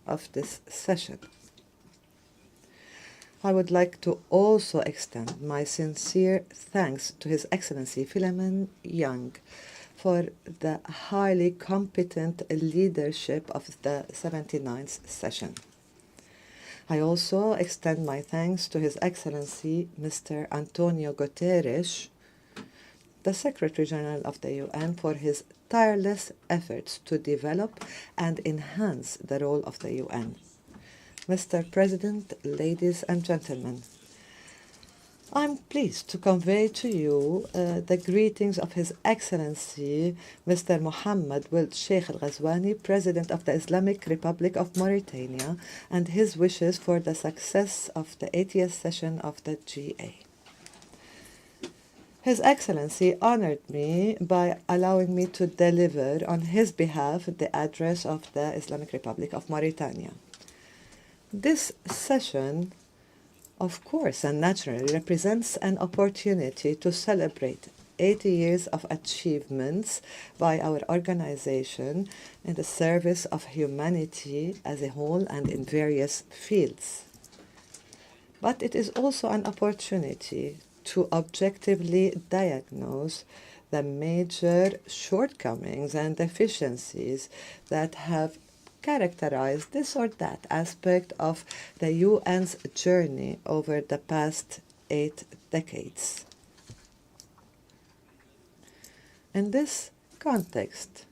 of this session. I would like to also extend my sincere thanks to His Excellency Philemon Young for the highly competent leadership of the 79th session. I also extend my thanks to His Excellency Mr. Antonio Guterres, the Secretary General of the UN, for his tireless efforts to develop and enhance the role of the UN. Mr. President, ladies and gentlemen, I'm pleased to convey to you the greetings of His Excellency Mr. Mohammed Wuld Sheikh Al Ghazwani, President of the Islamic Republic of Mauritania, and his wishes for the success of the 80th session of the GA. His Excellency honored me by allowing me to deliver on his behalf the address of the Islamic Republic of Mauritania. This session, of course and naturally, represents an opportunity to celebrate 80 years of achievements by our organization in the service of humanity as a whole and in various fields. But it is also an opportunity to objectively diagnose the major shortcomings and deficiencies that have characterize this or that aspect of the UN's journey over the past 8 decades. In this context,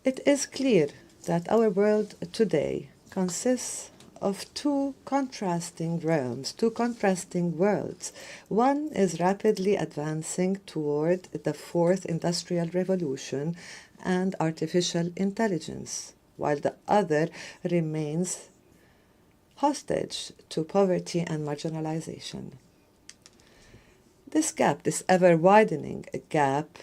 it is clear that our world today consists of two contrasting realms, two contrasting worlds. One is rapidly advancing toward the fourth industrial revolution and artificial intelligence, while the other remains hostage to poverty and marginalization. This gap, this ever-widening gap,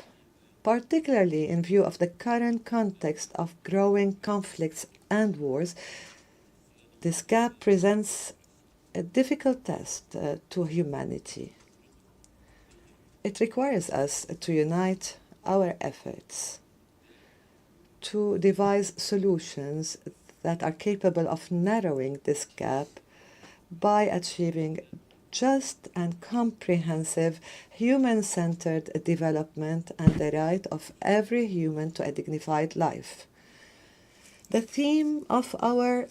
particularly in view of the current context of growing conflicts and wars, this gap presents a difficult test to humanity. It requires us to unite our efforts to devise solutions that are capable of narrowing this gap by achieving just and comprehensive human-centered development and the right of every human to a dignified life. The theme of our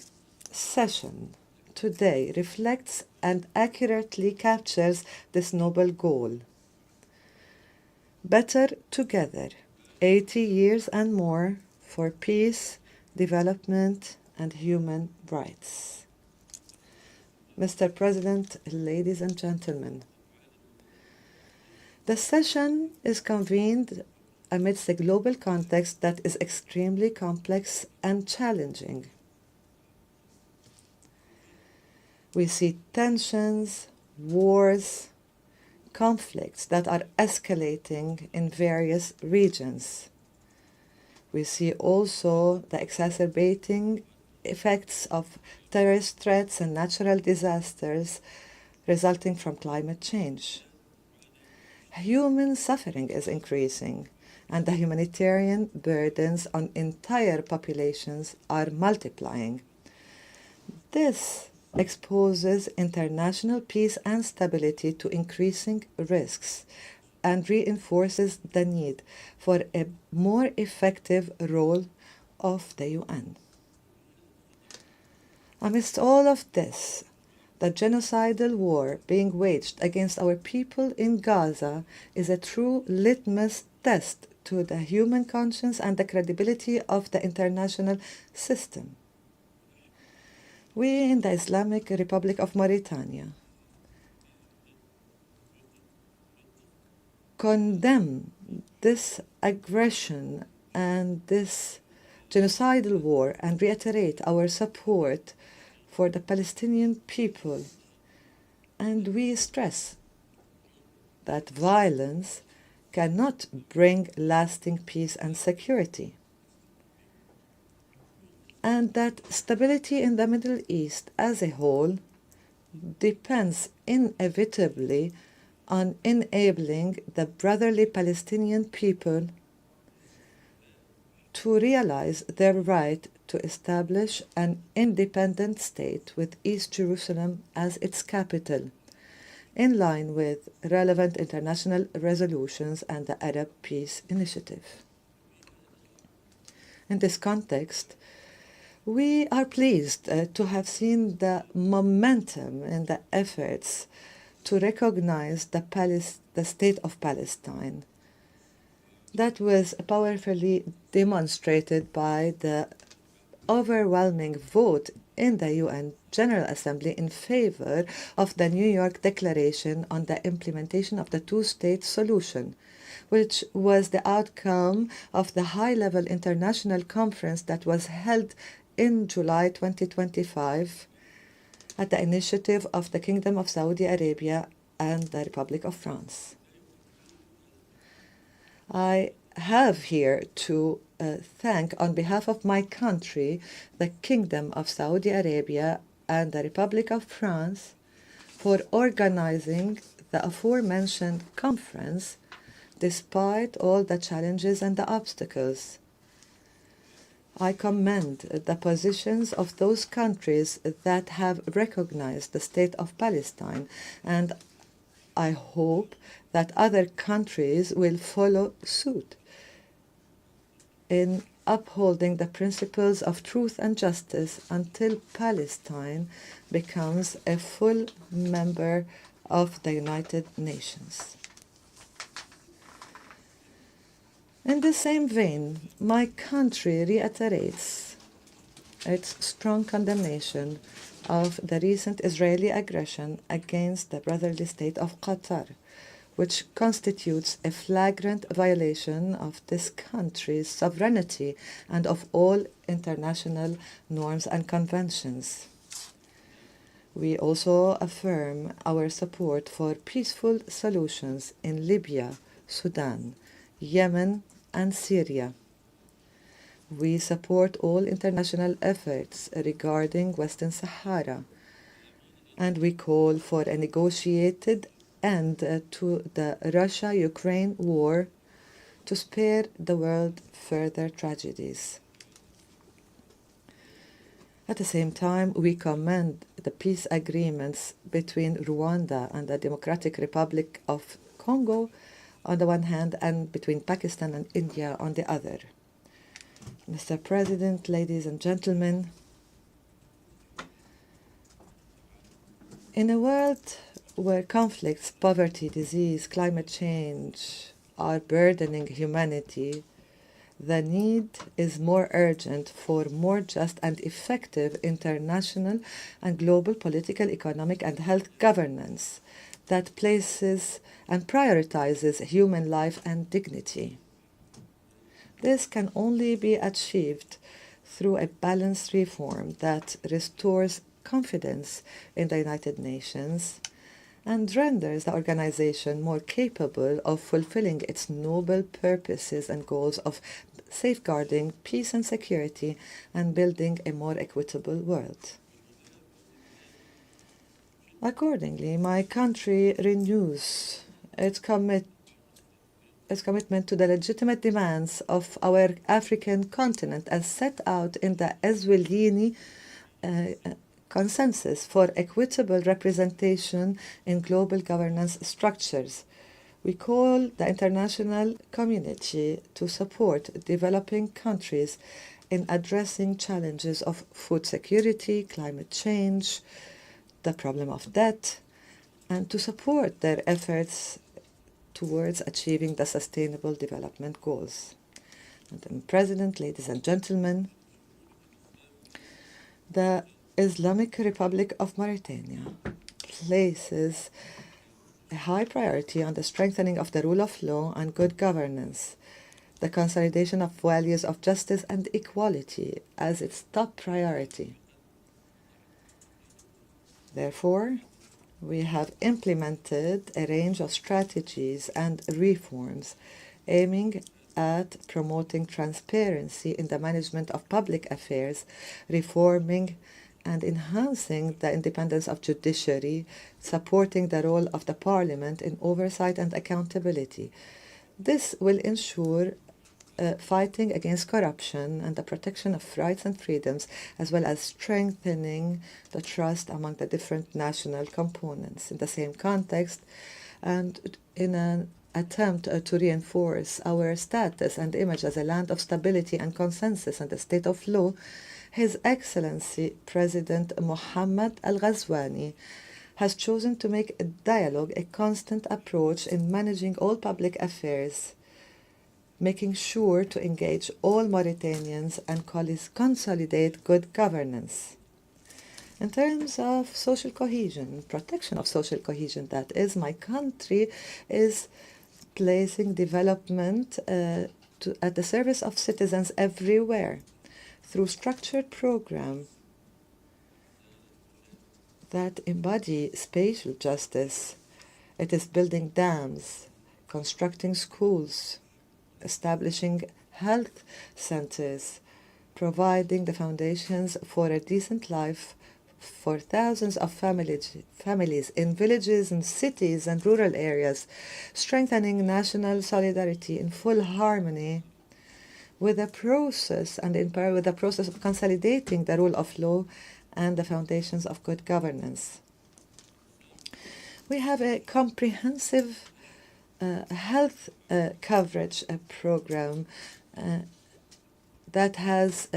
session today reflects and accurately captures this noble goal. Better together, 80 years and more for peace, development, and human rights. Mr. President, ladies and gentlemen, the session is convened amidst a global context that is extremely complex and challenging. We see tensions, wars, conflicts that are escalating in various regions. We see also the exacerbating effects of terrorist threats and natural disasters resulting from climate change. Human suffering is increasing, and the humanitarian burdens on entire populations are multiplying. This exposes international peace and stability to increasing risks and reinforces the need for a more effective role of the UN. Amidst all of this, the genocidal war being waged against our people in Gaza is a true litmus test to the human conscience and the credibility of the international system. We in the Islamic Republic of Mauritania condemn this aggression and this genocidal war and reiterate our support for the Palestinian people. And we stress that violence cannot bring lasting peace and security, and that stability in the Middle East as a whole depends inevitably on enabling the brotherly Palestinian people to realize their right to establish an independent state with East Jerusalem as its capital, in line with relevant international resolutions and the Arab Peace Initiative. In this context, we are pleased to have seen the momentum in the efforts to recognize the state of Palestine. That was powerfully demonstrated by the overwhelming vote in the UN General Assembly in favor of the New York Declaration on the implementation of the two-state solution, which was the outcome of the high-level international conference that was held in July 2025 at the initiative of the Kingdom of Saudi Arabia and the Republic of France. I have here to thank, on behalf of my country, the Kingdom of Saudi Arabia and the Republic of France for organizing the aforementioned conference despite all the challenges and the obstacles. I commend the positions of those countries that have recognized the State of Palestine, and I hope that other countries will follow suit in upholding the principles of truth and justice until Palestine becomes a full member of the United Nations. In the same vein, my country reiterates its strong condemnation of the recent Israeli aggression against the brotherly state of Qatar, which constitutes a flagrant violation of this country's sovereignty and of all international norms and conventions. We also affirm our support for peaceful solutions in Libya, Sudan, Yemen, and Syria. We support all international efforts regarding Western Sahara, and we call for a negotiated end to the Russia-Ukraine war to spare the world further tragedies. At the same time, we commend the peace agreements between Rwanda and the Democratic Republic of Congo on the one hand and between Pakistan and India on the other. Mr. President, ladies and gentlemen, in a world where conflicts, poverty, disease, climate change are burdening humanity, the need is more urgent for more just and effective international and global political, economic, and health governance that places and prioritizes human life and dignity. This can only be achieved through a balanced reform that restores confidence in the United Nations and renders the organization more capable of fulfilling its noble purposes and goals of safeguarding peace and security and building a more equitable world. Accordingly, my country renews its commitment to the legitimate demands of our African continent as set out in the Eswatini Consensus for equitable representation in global governance structures. We call the international community to support developing countries in addressing challenges of food security, climate change, the problem of debt, and to support their efforts towards achieving the Sustainable Development Goals. Madam President, ladies and gentlemen, the Islamic Republic of Mauritania places a high priority on the strengthening of the rule of law and good governance, the consolidation of values of justice and equality as its top priority. Therefore, we have implemented a range of strategies and reforms aiming at promoting transparency in the management of public affairs, reforming and enhancing the independence of judiciary, supporting the role of the parliament in oversight and accountability. This will ensure fighting against corruption and the protection of rights and freedoms, as well as strengthening the trust among the different national components. In the same context, and in an attempt to reinforce our status and image as a land of stability and consensus and a state of law, His Excellency President Mohammed Al-Ghazwani has chosen to make a dialogue a constant approach in managing all public affairs, making sure to engage all Mauritanians and consolidate good governance. In terms of social cohesion, protection of social cohesion, that is, my country is placing development at the service of citizens everywhere through structured programs that embody spatial justice. It is building dams, constructing schools, establishing health centers, providing the foundations for a decent life for thousands of families in villages and cities and rural areas, strengthening national solidarity in full harmony with the process and in parallel with the process of consolidating the rule of law and the foundations of good governance. We have a comprehensive health coverage program that has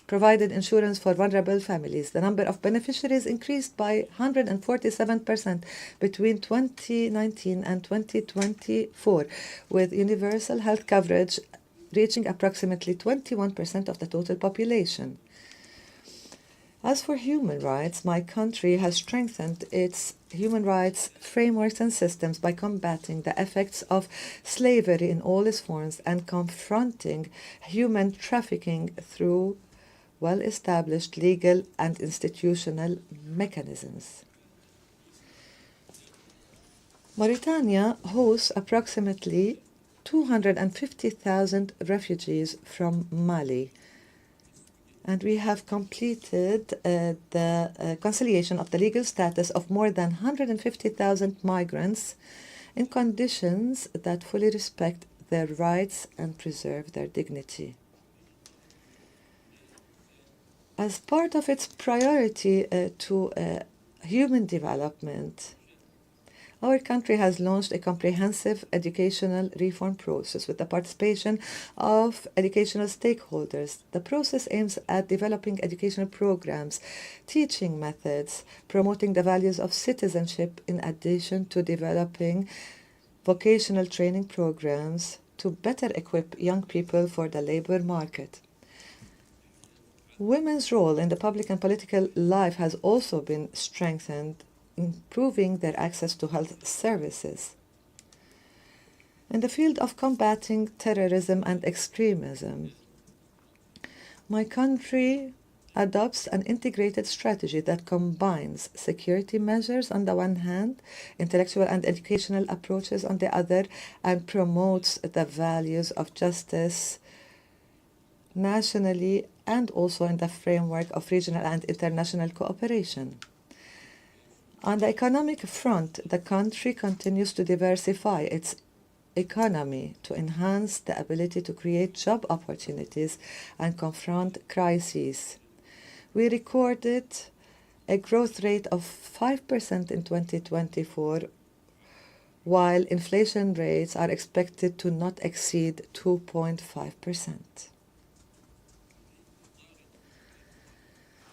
provided insurance for vulnerable families. The number of beneficiaries increased by 147% between 2019 and 2024, with universal health coverage reaching approximately 21% of the total population. As for human rights, my country has strengthened its human rights frameworks and systems by combating the effects of slavery in all its forms and confronting human trafficking through well-established legal and institutional mechanisms. Mauritania hosts approximately 250,000 refugees from Mali, and we have completed the conciliation of the legal status of more than 150,000 migrants in conditions that fully respect their rights and preserve their dignity. As part of its priority to human development, our country has launched a comprehensive educational reform process with the participation of educational stakeholders. The process aims at developing educational programs, teaching methods, promoting the values of citizenship, in addition to developing vocational training programs to better equip young people for the labor market. Women's role in the public and political life has also been strengthened, improving their access to health services. In the field of combating terrorism and extremism, my country adopts an integrated strategy that combines security measures on the one hand, intellectual and educational approaches on the other, and promotes the values of justice nationally and also in the framework of regional and international cooperation. On the economic front, the country continues to diversify its economy to enhance the ability to create job opportunities and confront crises. We recorded a growth rate of 5% in 2024, while inflation rates are expected to not exceed 2.5%.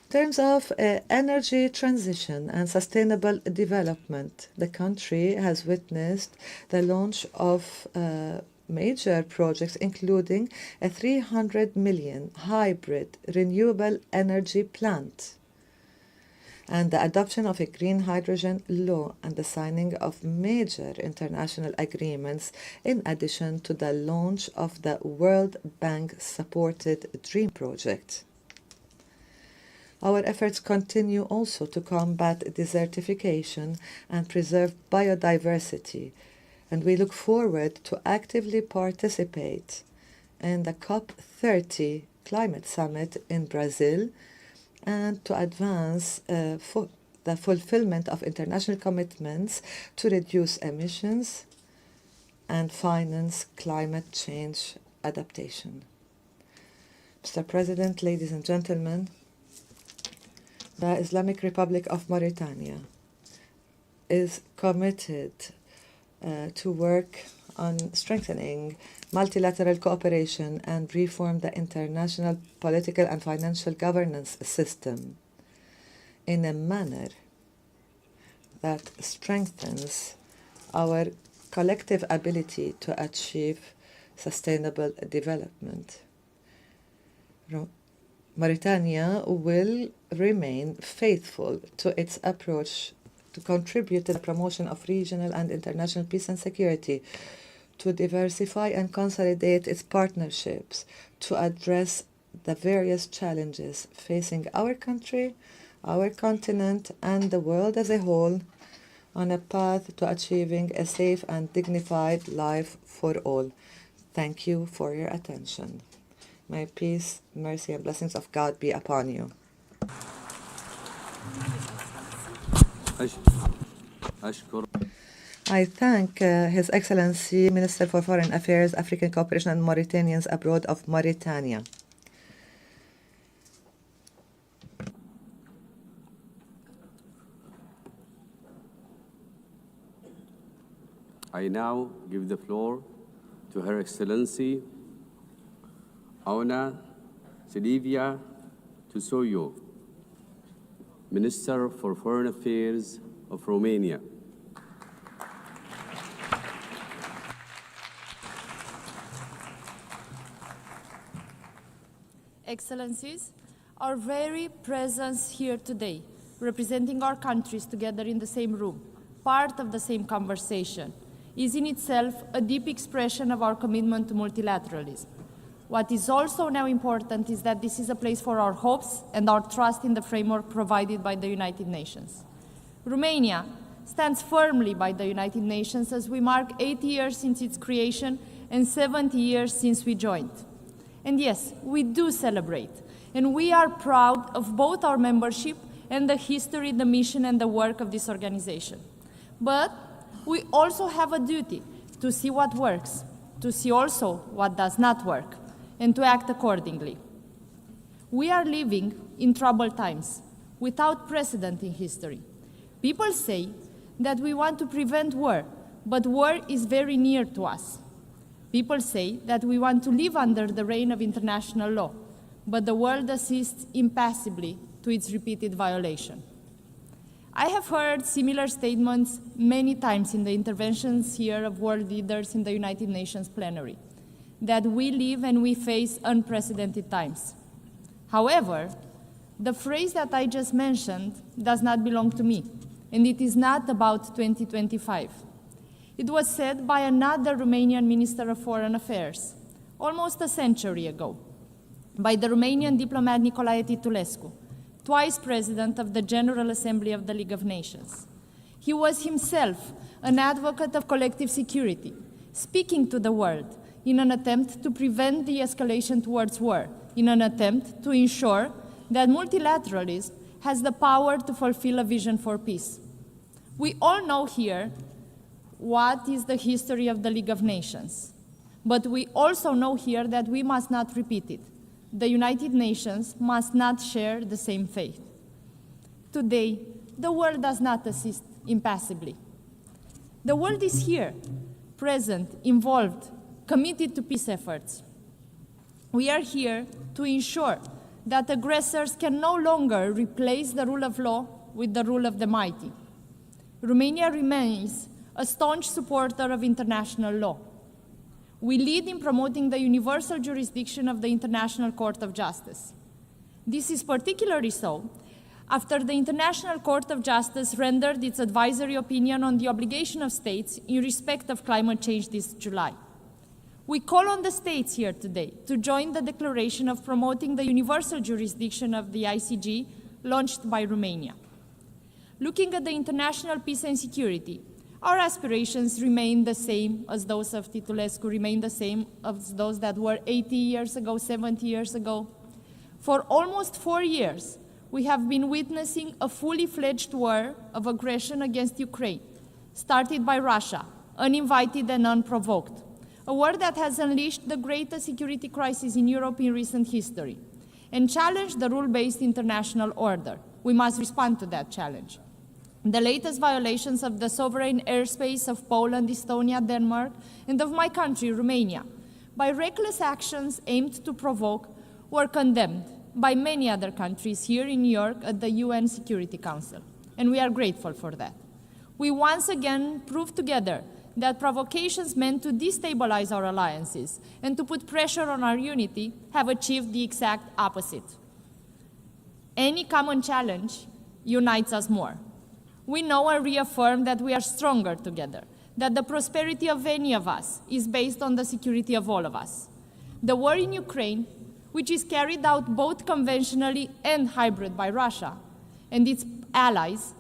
In terms of energy transition and sustainable development, the country has witnessed the launch of major projects, including a 300 million hybrid renewable energy plant, and the adoption of a green hydrogen law and the signing of major international agreements, in addition to the launch of the World Bank-supported DREAM project. Our efforts continue also to combat desertification and preserve biodiversity, and we look forward to actively participate in the COP30 Climate Summit in Brazil and to advance the fulfillment of international commitments to reduce emissions and finance climate change adaptation. Mr. President, ladies and gentlemen, the Islamic Republic of Mauritania is committed to work on strengthening multilateral cooperation and reform the international political and financial governance system in a manner that strengthens our collective ability to achieve sustainable development. Mauritania will remain faithful to its approach to contribute to the promotion of regional and international peace and security, to diversify and consolidate its partnerships, to address the various challenges facing our country, our continent, and the world as a whole on a path to achieving a safe and dignified life for all. Thank you for your attention. May peace, mercy, and blessings of God be upon you. I thank His Excellency Minister for Foreign Affairs, African Cooperation and Mauritanians Abroad of Mauritania. I now give the floor to Her Excellency Auna Silvia Tusoyo, Minister for Foreign Affairs of Romania. Excellencies, our very presence here today, representing our countries together in the same room, part of the same conversation, is in itself a deep expression of our commitment to multilateralism. What is also now important is that this is a place for our hopes and our trust in the framework provided by the United Nations. Romania stands firmly by the United Nations as we mark 80 years since its creation and 70 years since we joined. And yes, we do celebrate, and we are proud of both our membership and the history, the mission, and the work of this organization. But we also have a duty to see what works, to see also what does not work, and to act accordingly. We are living in troubled times, without precedent in history. People say that we want to prevent war, but war is very near to us. People say that we want to live under the reign of international law, but the world assists impassively to its repeated violation. I have heard similar statements many times in the interventions here of world leaders in the United Nations plenary, that we live and we face unprecedented times. However, the phrase that I just mentioned does not belong to me, and it is not about 2025. It was said by another Romanian Minister of Foreign Affairs, almost a century ago, by the Romanian diplomat Nicolae Titulescu, twice President of the General Assembly of the League of Nations. He was himself an advocate of collective security, speaking to the world in an attempt to prevent the escalation towards war, in an attempt to ensure that multilateralism has the power to fulfill a vision for peace. We all know here what is the history of the League of Nations, but we also know here that we must not repeat it. The United Nations must not share the same fate. Today, the world does not assist impassively. The world is here, present, involved, committed to peace efforts. We are here to ensure that aggressors can no longer replace the rule of law with the rule of the mighty. Romania remains a staunch supporter of international law. We lead in promoting the universal jurisdiction of the International Court of Justice. This is particularly so after the International Court of Justice rendered its advisory opinion on the obligation of states in respect of climate change this July. We call on the states here today to join the declaration of promoting the universal jurisdiction of the ICJ launched by Romania. Looking at the international peace and security, our aspirations remain the same as those of Titulescu, remain the same as those that were 80 years ago, 70 years ago. For almost 4 years, we have been witnessing a fully fledged war of aggression against Ukraine, started by Russia, uninvited and unprovoked. A war that has unleashed the greatest security crisis in Europe in recent history and challenged the rule-based international order. We must respond to that challenge. The latest violations of the sovereign airspace of Poland, Estonia, Denmark, and of my country, Romania, by reckless actions aimed to provoke, were condemned by many other countries here in New York at the UN Security Council, and we are grateful for that. We once again proved together that provocations meant to destabilize our alliances and to put pressure on our unity have achieved the exact opposite. Any common challenge unites us more. We know and reaffirm that we are stronger together, that the prosperity of any of us is based on the security of all of us. The war in Ukraine, which is carried out both conventionally and hybrid by Russia and its allies,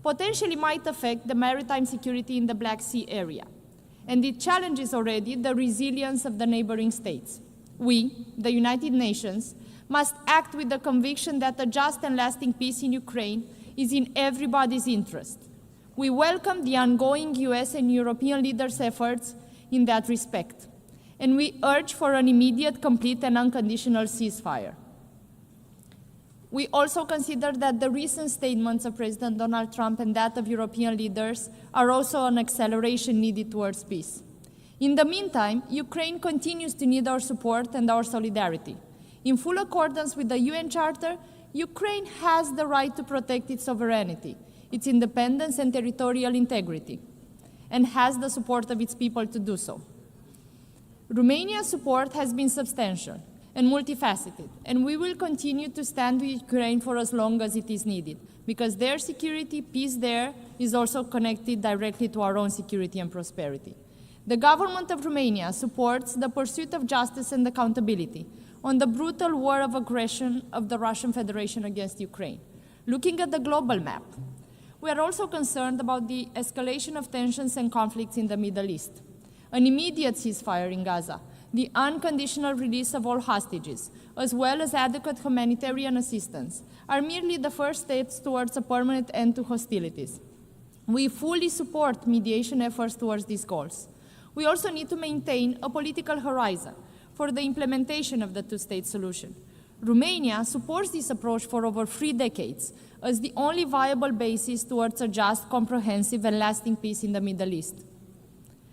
potentially might affect the maritime security in the Black Sea area, and it challenges already the resilience of the neighboring states. We, the United Nations, must act with the conviction that a just and lasting peace in Ukraine is in everybody's interest. We welcome the ongoing US and European leaders' efforts in that respect, and we urge for an immediate, complete, and unconditional ceasefire. We also consider that the recent statements of President Donald Trump and that of European leaders are also an acceleration needed towards peace. In the meantime, Ukraine continues to need our support and our solidarity. In full accordance with the UN Charter, Ukraine has the right to protect its sovereignty, its independence and territorial integrity, and has the support of its people to do so. Romania's support has been substantial and multifaceted, and we will continue to stand with Ukraine for as long as it is needed, because their security, peace there, is also connected directly to our own security and prosperity. The government of Romania supports the pursuit of justice and accountability on the brutal war of aggression of the Russian Federation against Ukraine. Looking at the global map, we are also concerned about the escalation of tensions and conflicts in the Middle East. An immediate ceasefire in Gaza, the unconditional release of all hostages, as well as adequate humanitarian assistance, are merely the first steps towards a permanent end to hostilities. We fully support mediation efforts towards these goals. We also need to maintain a political horizon for the implementation of the two-state solution. Romania supports this approach for over 3 decades as the only viable basis towards a just, comprehensive, and lasting peace in the Middle East.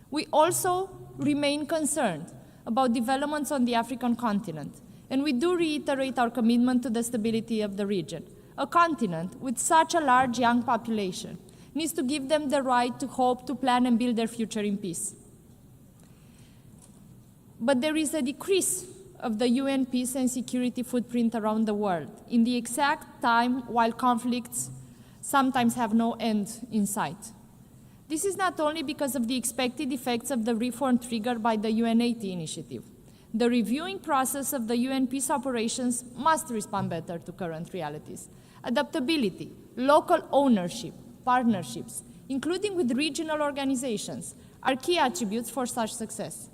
We also remain concerned about developments on the African continent, and we do reiterate our commitment to the stability of the region. A continent with such a large young population needs to give them the right to hope, to plan, and build their future in peace. But there is a decrease of the UN peace and security footprint around the world in the exact time while conflicts sometimes have no end in sight. This is not only because of the expected effects of the reform triggered by the UN 80 initiative. The reviewing process of the UN peace operations must respond better to current realities. Adaptability, local ownership, partnerships, including with regional organizations, are key attributes for such success.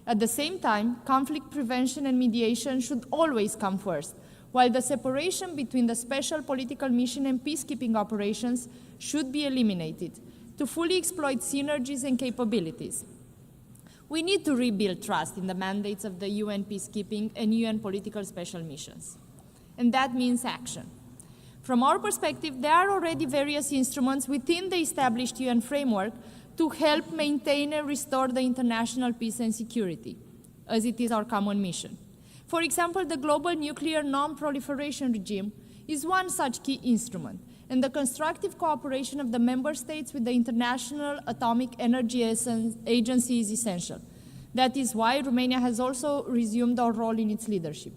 At the same time, conflict prevention and mediation should always come first, while the separation between the special political mission and peacekeeping operations should be eliminated to fully exploit synergies and capabilities. We need to rebuild trust in the mandates of the UN peacekeeping and UN political special missions. And that means action. From our perspective, there are already various instruments within the established UN framework to help maintain and restore the international peace and security, as it is our common mission. For example, the Global Nuclear Non-Proliferation Regime is one such key instrument, and the constructive cooperation of the member states with the International Atomic Energy Agency is essential. That is why Romania has also resumed our role in its leadership.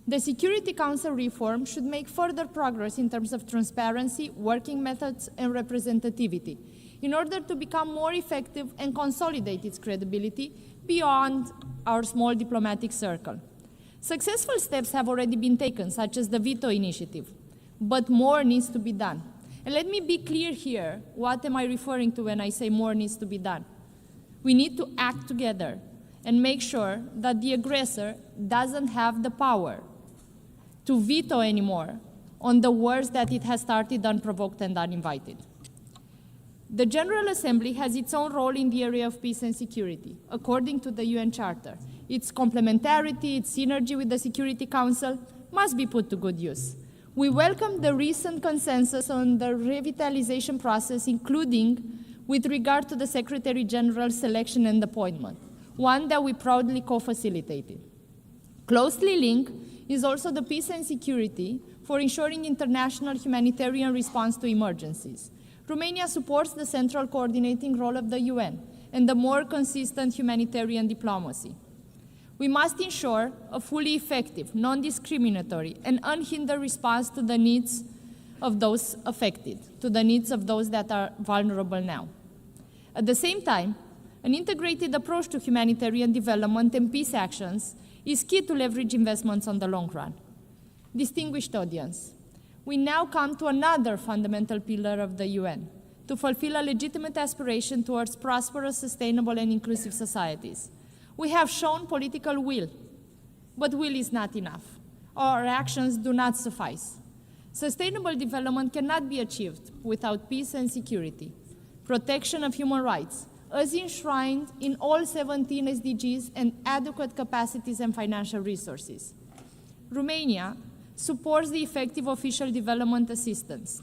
The Security Council reform should make further progress in terms of transparency, working methods, and representativity, in order to become more effective and consolidate its credibility beyond our small diplomatic circle. Successful steps have already been taken, such as the veto initiative, but more needs to be done. And let me be clear here, what am I referring to when I say more needs to be done? We need to act together and make sure that the aggressor doesn't have the power to veto anymore on the wars that it has started unprovoked and uninvited. The General Assembly has its own role in the area of peace and security, according to the UN Charter. Its complementarity, its synergy with the Security Council must be put to good use. We welcome the recent consensus on the revitalization process, including with regard to the Secretary General's selection and appointment, one that we proudly co-facilitated. Closely linked is also the peace and security for ensuring international humanitarian response to emergencies. Romania supports the central coordinating role of the UN and the more consistent humanitarian diplomacy. We must ensure a fully effective, non-discriminatory, and unhindered response to the needs of those affected, to the needs of those that are vulnerable now. At the same time, an integrated approach to humanitarian development and peace actions is key to leverage investments on the long run. Distinguished audience, we now come to another fundamental pillar of the UN, to fulfill a legitimate aspiration towards prosperous, sustainable, and inclusive societies. We have shown political will, but will is not enough. Our actions do not suffice. Sustainable development cannot be achieved without peace and security, protection of human rights, as enshrined in all 17 SDGs, and adequate capacities and financial resources. Romania supports the effective official development assistance,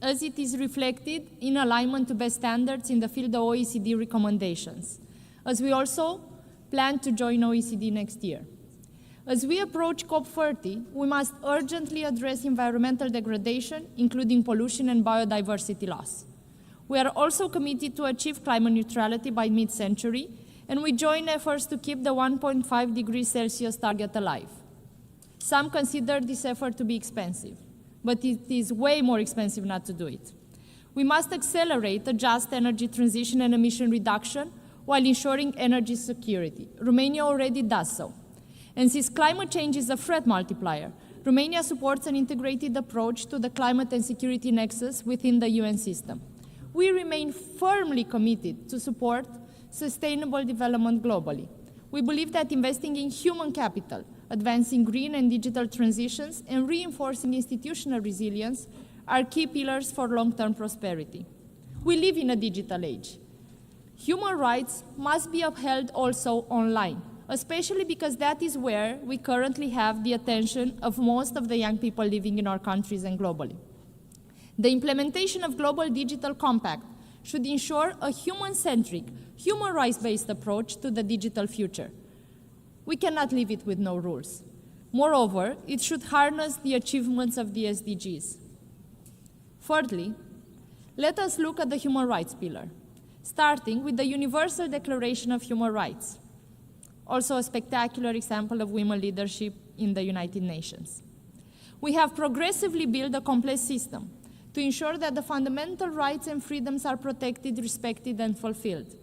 as it is reflected in alignment to best standards in the field of OECD recommendations, as we also plan to join OECD next year. As we approach COP30, we must urgently address environmental degradation, including pollution and biodiversity loss. We are also committed to achieve climate neutrality by mid-century, and we join efforts to keep the 1.5 degrees Celsius target alive. Some consider this effort to be expensive, but it is way more expensive not to do it. We must accelerate a just energy transition and emission reduction while ensuring energy security. Romania already does so. And since climate change is a threat multiplier, Romania supports an integrated approach to the climate and security nexus within the UN system. We remain firmly committed to support sustainable development globally. We believe that investing in human capital, advancing green and digital transitions, and reinforcing institutional resilience are key pillars for long-term prosperity. We live in a digital age. Human rights must be upheld also online, especially because that is where we currently have the attention of most of the young people living in our countries and globally. The implementation of Global Digital Compact should ensure a human-centric, human rights-based approach to the digital future. We cannot leave it with no rules. Moreover, it should harness the achievements of the SDGs. Thirdly, let us look at the human rights pillar, starting with the Universal Declaration of Human Rights, also a spectacular example of women leadership in the United Nations. We have progressively built a complex system to ensure that the fundamental rights and freedoms are protected, respected, and fulfilled.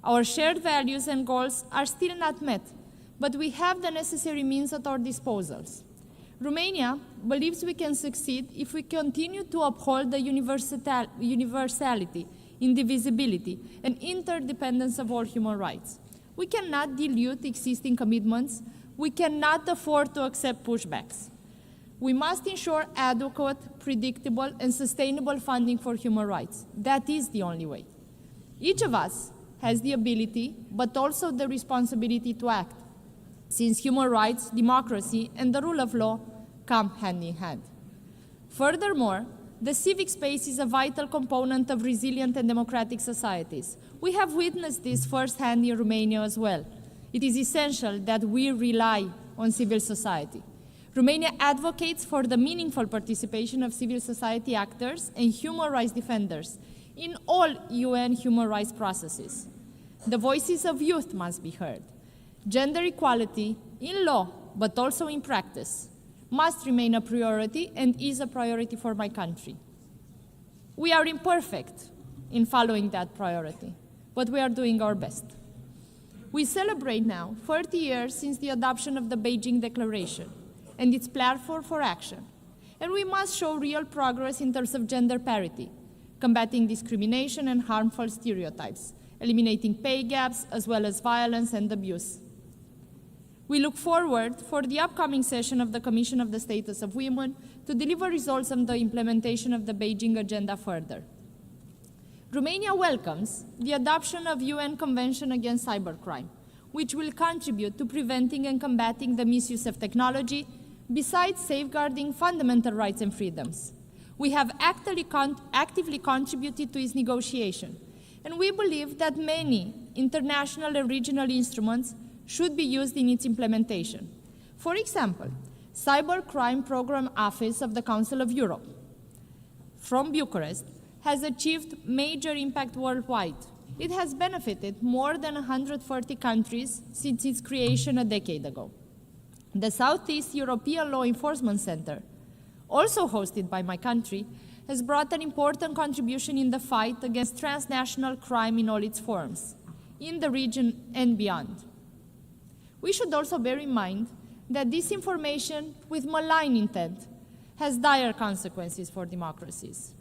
Our shared values and goals are still not met, but we have the necessary means at our disposals. Romania believes we can succeed if we continue to uphold the universality, indivisibility, and interdependence of all human rights. We cannot dilute existing commitments. We cannot afford to accept pushbacks. We must ensure adequate, predictable, and sustainable funding for human rights. That is the only way. Each of us has the ability, but also the responsibility to act, since human rights, democracy, and the rule of law come hand in hand. Furthermore, the civic space is a vital component of resilient and democratic societies. We have witnessed this firsthand in Romania as well. It is essential that we rely on civil society. Romania advocates for the meaningful participation of civil society actors and human rights defenders in all UN human rights processes. The voices of youth must be heard. Gender equality in law, but also in practice, must remain a priority and is a priority for my country. We are imperfect in following that priority, but we are doing our best. We celebrate now 30 years since the adoption of the Beijing Declaration and its platform for action. And we must show real progress in terms of gender parity, combating discrimination and harmful stereotypes, eliminating pay gaps, as well as violence and abuse. We look forward for the upcoming session of the Commission of the Status of Women to deliver results on the implementation of the Beijing Agenda further. Romania welcomes the adoption of UN Convention Against Cybercrime, which will contribute to preventing and combating the misuse of technology, besides safeguarding fundamental rights and freedoms. We have actively contributed to its negotiation, and we believe that many international and regional instruments should be used in its implementation. For example, Cybercrime Program Office of the Council of Europe from Bucharest has achieved major impact worldwide It has benefited more than 140 countries since its creation a decade ago. The Southeast European Law Enforcement Center, also hosted by my country, has brought an important contribution in the fight against transnational crime in all its forms, in the region and beyond. We should also bear in mind that disinformation with malign intent has dire consequences for democracies.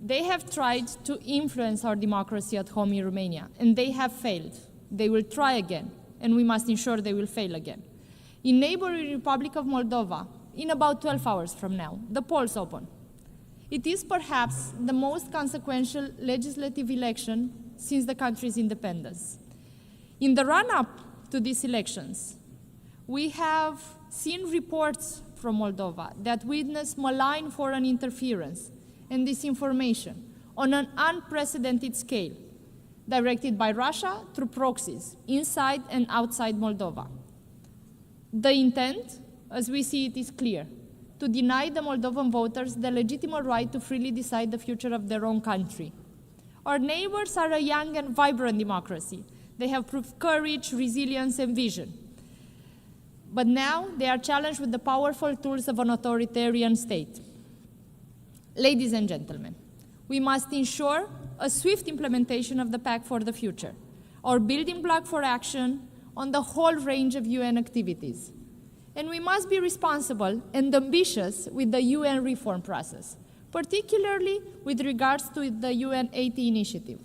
They have tried to influence our democracy at home in Romania, and they have failed. They will try again, and we must ensure they will fail again. In neighboring Republic of Moldova, in about 12 hours from now, the polls open. It is perhaps the most consequential legislative election since the country's independence. In the run-up to these elections, we have seen reports from Moldova that witness malign foreign interference and disinformation on an unprecedented scale, directed by Russia through proxies inside and outside Moldova. The intent, as we see it, is clear: to deny the Moldovan voters the legitimate right to freely decide the future of their own country. Our neighbors are a young and vibrant democracy. They have proved courage, resilience, and vision. But now they are challenged with the powerful tools of an authoritarian state. Ladies and gentlemen, we must ensure a swift implementation of the Pact for the Future, our building block for action on the whole range of UN activities. And we must be responsible and ambitious with the UN reform process, particularly with regards to the UN 80 initiative.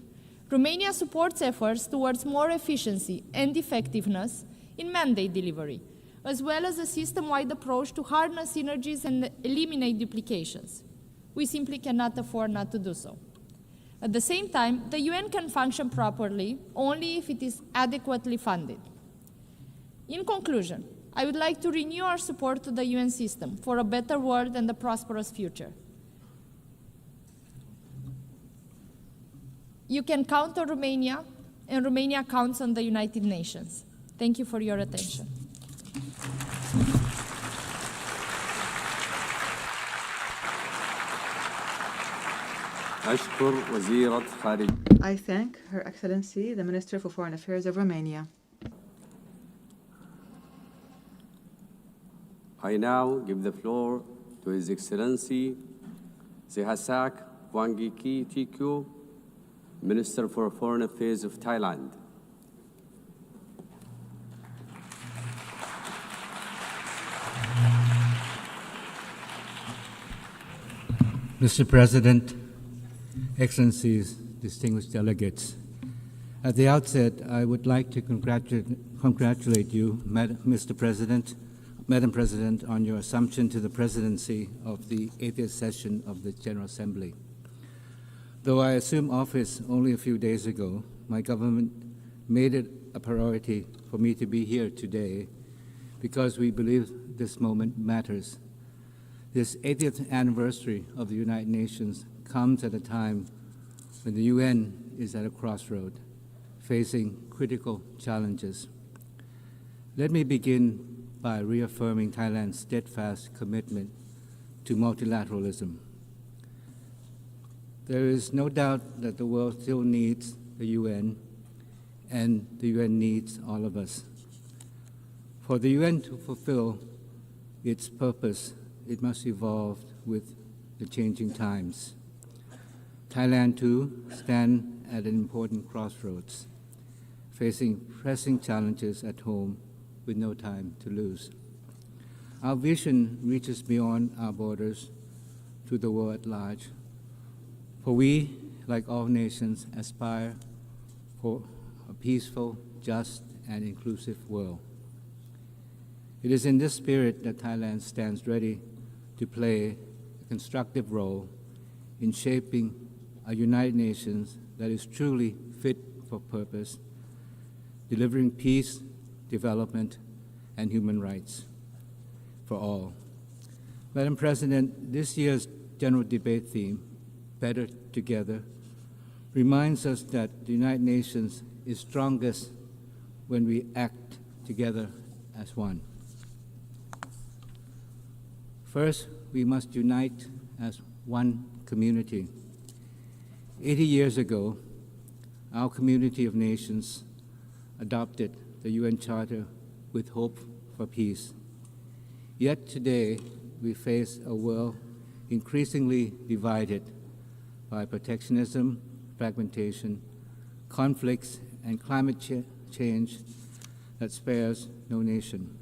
Romania supports efforts towards more efficiency and effectiveness in mandate delivery, as well as a system-wide approach to harness synergies and eliminate duplications. We simply cannot afford not to do so. At the same time, the UN can function properly only if it is adequately funded. In conclusion, I would like to renew our support to the UN system for a better world and a prosperous future. You can count on Romania, and Romania counts on the United Nations. Thank you for your attention. I thank Her Excellency, the Minister for Foreign Affairs of Romania. I now give the floor to His Excellency Jaishankar Tikyu, Minister for Foreign Affairs of Thailand. Mr. President, Excellencies, distinguished delegates, at the outset, I would like to congratulate you, Mr. President, Madam President, on your assumption to the presidency of the 80th session of the General Assembly. Though I assumed office only a few days ago, my government made it a priority for me to be here today because we believe this moment matters. This 80th anniversary of the United Nations comes at a time when the UN is at a crossroad, facing critical challenges. Let me begin by reaffirming Thailand's steadfast commitment to multilateralism. There is no doubt that the world still needs the UN, and the UN needs all of us. For the UN to fulfill its purpose, it must evolve with the changing times. Thailand, too, stands at an important crossroads, facing pressing challenges at home with no time to lose. Our vision reaches beyond our borders to the world at large, for we, like all nations, aspire for a peaceful, just, and inclusive world. It is in this spirit that Thailand stands ready to play a constructive role in shaping a United Nations that is truly fit for purpose, delivering peace, development, and human rights for all. Madam President, this year's general debate theme, Better Together, reminds us that the United Nations is strongest when we act together as one. First, we must unite as one community. 80 years ago, our community of nations adopted the UN Charter with hope for peace. Yet today, we face a world increasingly divided by protectionism, fragmentation, conflicts, and climate change that spares no nation.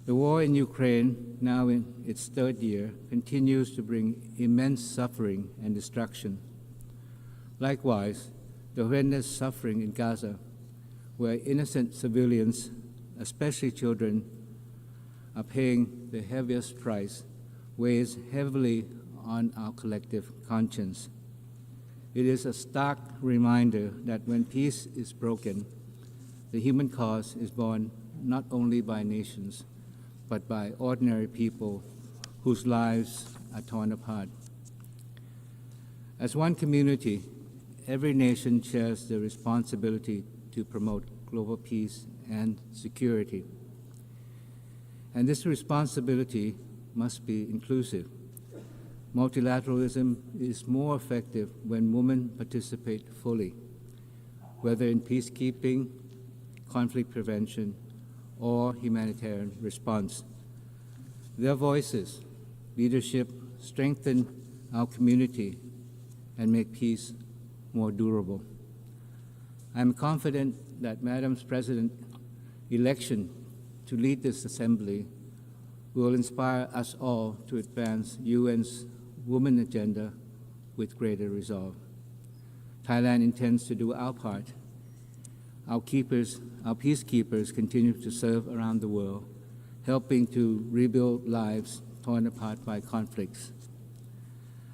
The war in Ukraine, now in its third year, continues to bring immense suffering and destruction. Likewise, the horrendous suffering in Gaza, where innocent civilians, especially children, are paying the heaviest price, weighs heavily on our collective conscience. It is a stark reminder that when peace is broken, the human cause is borne not only by nations, but by ordinary people whose lives are torn apart. As one community, every nation shares the responsibility to promote global peace and security. And this responsibility must be inclusive. Multilateralism is more effective when women participate fully, whether in peacekeeping, conflict prevention, or humanitarian response. Their voices, leadership, strengthen our community and make peace more durable. I am confident that Madam President's election to lead this assembly will inspire us all to advance UN's Women Agenda with greater resolve. Thailand intends to do our part. Our peacekeepers continue to serve around the world, helping to rebuild lives torn apart by conflicts.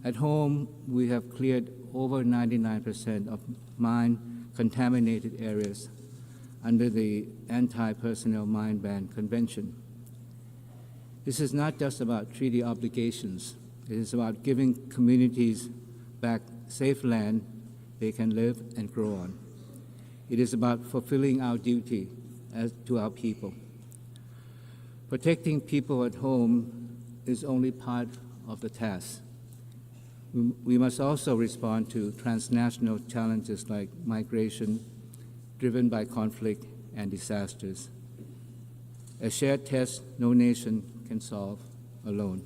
At home, we have cleared over 99% of mine-contaminated areas under the Anti-Personnel Mine Ban Convention. This is not just about treaty obligations. It is about giving communities back safe land they can live and grow on. It is about fulfilling our duty to our people. Protecting people at home is only part of the task. We must also respond to transnational challenges like migration, driven by conflict and disasters. A shared test no nation can solve alone.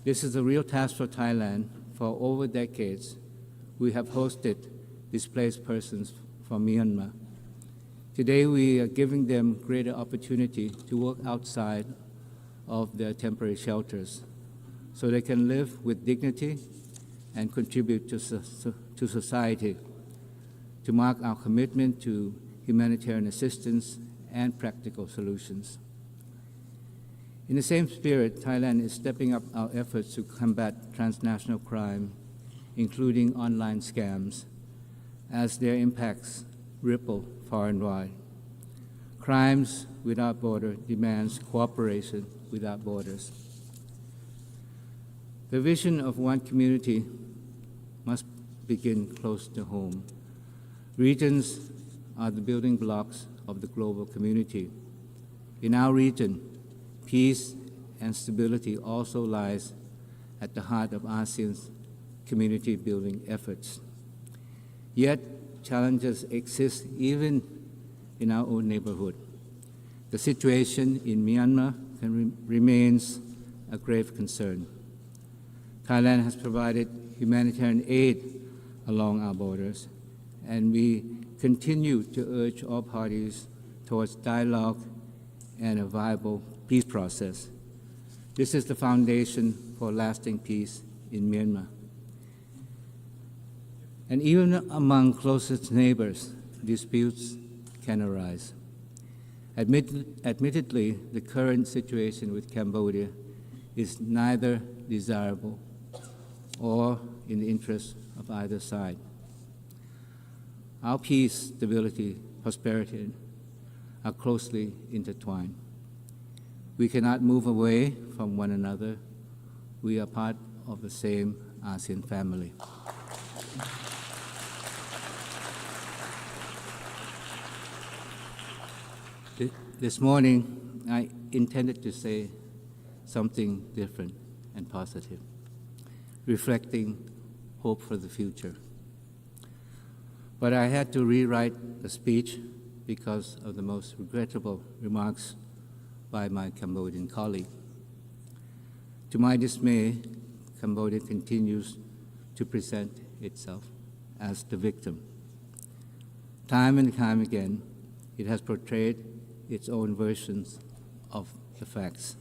This is a real task for Thailand. For over decades, we have hosted displaced persons from Myanmar. Today, we are giving them greater opportunity to work outside of their temporary shelters so they can live with dignity and contribute to society, to mark our commitment to humanitarian assistance and practical solutions. In the same spirit, Thailand is stepping up our efforts to combat transnational crime, including online scams, as their impacts ripple far and wide. Crimes Without Borders demands cooperation without borders. The vision of one community must begin close to home. Regions are the building blocks of the global community. In our region, peace and stability also lies at the heart of ASEAN's community building efforts. Yet, challenges exist even in our own neighborhood. The situation in Myanmar remains a grave concern. Thailand has provided humanitarian aid along our borders, and we continue to urge all parties towards dialogue and a viable peace process. This is the foundation for lasting peace in Myanmar. And even among closest neighbors, disputes can arise. Admittedly, the current situation with Cambodia is neither desirable or in the interest of either side. Our peace, stability, prosperity are closely intertwined. We cannot move away from one another. We are part of the same ASEAN family. This morning, I intended to say something different and positive, reflecting hope for the future. But I had to rewrite the speech because of the most regrettable remarks by my Cambodian colleague. To my dismay, Cambodia continues to present itself as the victim. Time and time again, it has portrayed its own versions of the facts,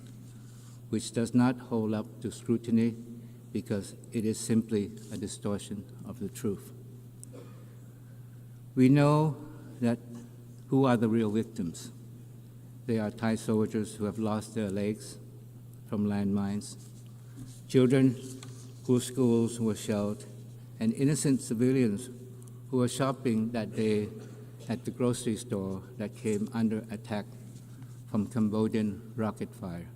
which does not hold up to scrutiny because it is simply a distortion of the truth. We know that who are the real victims. They are Thai soldiers who have lost their legs from landmines, children whose schools were shelled, and innocent civilians who were shopping that day at the grocery store that came under attack from Cambodian rocket fire.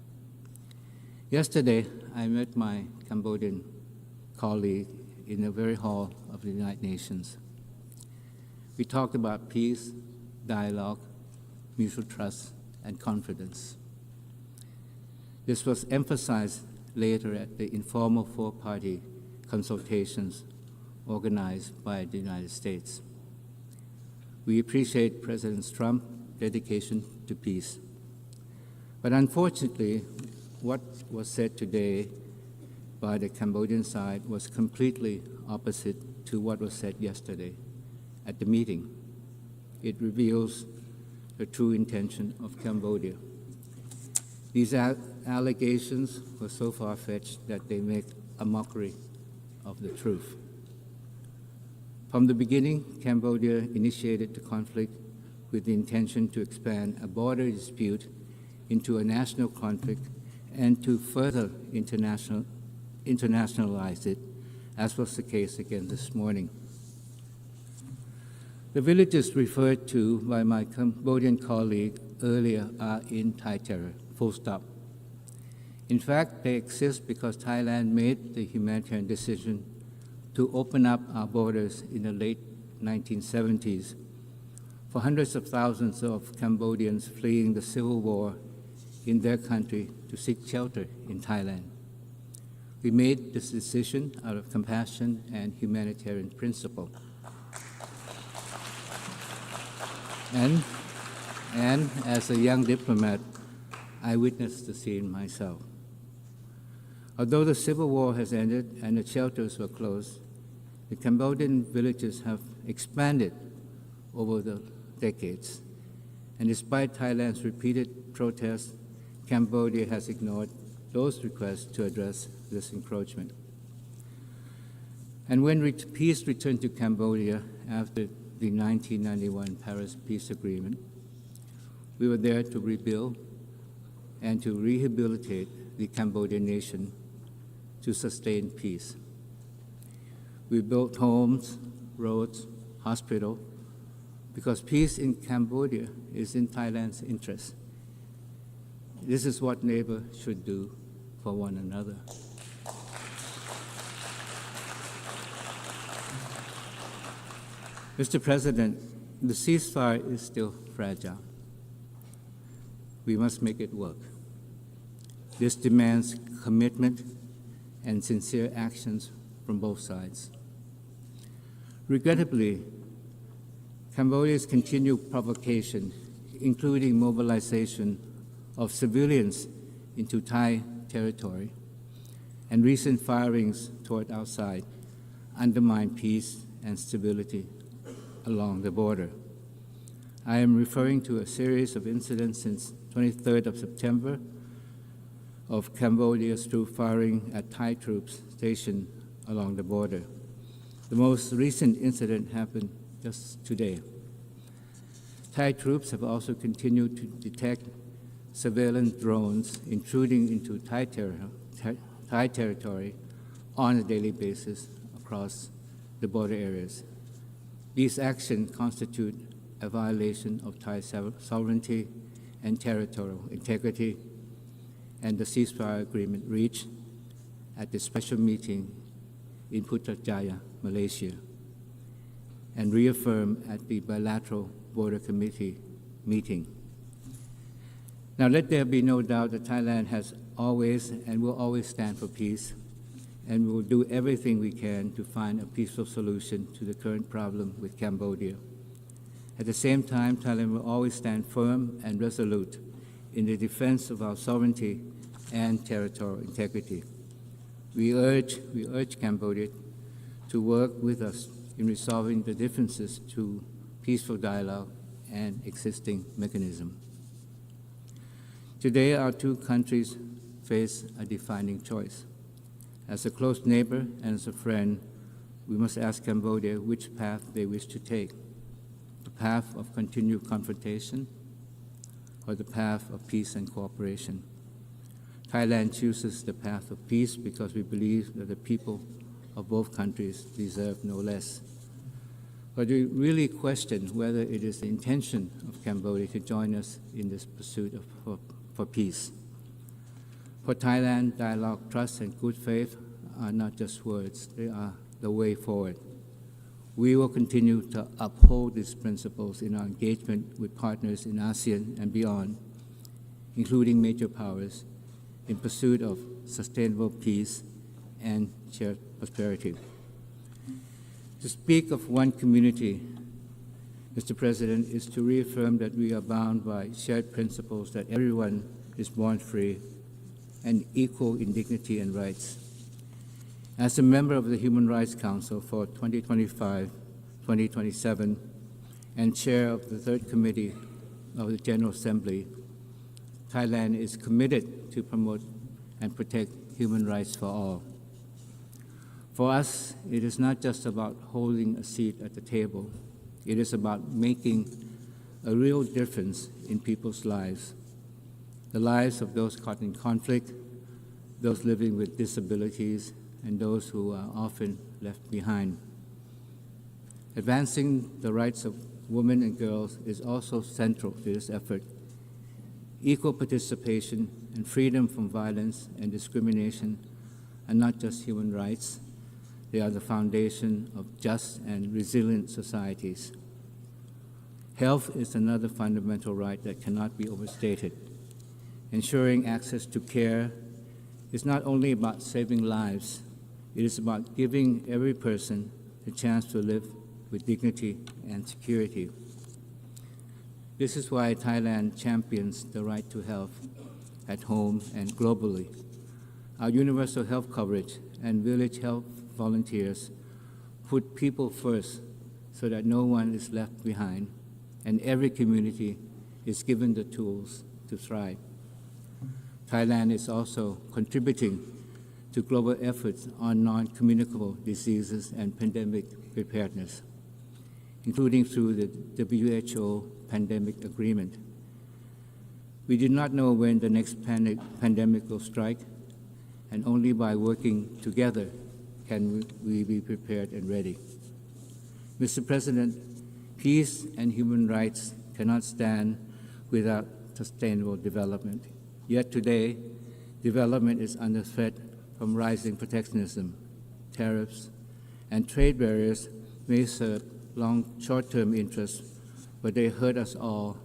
Yesterday, I met my Cambodian colleague in the very hall of the United Nations. We talked about peace, dialogue, mutual trust, and confidence. This was emphasized later at the informal four-party consultations organized by the United States. We appreciate President Trump's dedication to peace. But unfortunately, what was said today by the Cambodian side was completely opposite to what was said yesterday at the meeting. It reveals the true intention of Cambodia. These allegations were so far-fetched that they make a mockery of the truth. From the beginning, Cambodia initiated the conflict with the intention to expand a border dispute into a national conflict and to further internationalize it, as was the case again this morning. The villages referred to by my Cambodian colleague earlier are in Thai terror, full stop. In fact, they exist because Thailand made the humanitarian decision to open up our borders in the late 1970s for hundreds of thousands of Cambodians fleeing the civil war in their country to seek shelter in Thailand. We made this decision out of compassion and humanitarian principle. And as a young diplomat, I witnessed the scene myself. Although the civil war has ended and the shelters were closed, the Cambodian villages have expanded over the decades. And despite Thailand's repeated protests, Cambodia has ignored those requests to address this encroachment. And when peace returned to Cambodia after the 1991 Paris Peace Agreement, we were there to rebuild and to rehabilitate the Cambodian nation to sustain peace. We built homes, roads, hospitals, because peace in Cambodia is in Thailand's interest. This is what neighbors should do for one another. Mr. President, the ceasefire is still fragile. We must make it work. This demands commitment and sincere actions from both sides. Regrettably, Cambodia's continued provocation, including mobilization of civilians into Thai territory and recent firings toward our side, undermine peace and stability along the border. I am referring to a series of incidents since 23rd of September of Cambodia's troop firing at Thai troops stationed along the border. The most recent incident happened just today. Thai troops have also continued to detect surveillance drones intruding into Thai territory on a daily basis across the border areas. These actions constitute a violation of Thai sovereignty and territorial integrity, and the ceasefire agreement reached at the special meeting in Putrajaya, Malaysia, and reaffirmed at the bilateral border committee meeting. Now, let there be no doubt that Thailand has always and will always stand for peace and we will do everything we can to find a peaceful solution to the current problem with Cambodia. At the same time, Thailand will always stand firm and resolute in the defense of our sovereignty and territorial integrity. We urge Cambodia to work with us in resolving the differences through peaceful dialogue and existing mechanism. Today, our two countries face a defining choice. As a close neighbor and as a friend, we must ask Cambodia which path they wish to take, the path of continued confrontation or the path of peace and cooperation. Thailand chooses the path of peace because we believe that the people of both countries deserve no less. But we really question whether it is the intention of Cambodia to join us in this pursuit for peace. For Thailand, dialogue, trust, and good faith are not just words, they are the way forward. We will continue to uphold these principles in our engagement with partners in ASEAN and beyond, including major powers, in pursuit of sustainable peace and shared prosperity. To speak of one community, Mr. President, is to reaffirm that we are bound by shared principles that everyone is born free and equal in dignity and rights. As a member of the Human Rights Council for 2025-2027 and chair of the Third Committee of the General Assembly, Thailand is committed to promote and protect human rights for all. For us, it is not just about holding a seat at the table. It is about making a real difference in people's lives, the lives of those caught in conflict, those living with disabilities, and those who are often left behind. Advancing the rights of women and girls is also central to this effort. Equal participation and freedom from violence and discrimination are not just human rights, they are the foundation of just and resilient societies. Health is another fundamental right that cannot be overstated. Ensuring access to care is not only about saving lives, it is about giving every person the chance to live with dignity and security. This is why Thailand champions the right to health at home and globally. Our universal health coverage and village health volunteers put people first so that no one is left behind and every community is given the tools to thrive. Thailand is also contributing to global efforts on non-communicable diseases and pandemic preparedness, including through the WHO pandemic agreement. We do not know when the next pandemic will strike, and only by working together can we be prepared and ready. Mr. President, peace and human rights cannot stand without sustainable development. Yet today, development is under threat from rising protectionism, tariffs, and trade barriers may serve short-term interests, but they hurt us all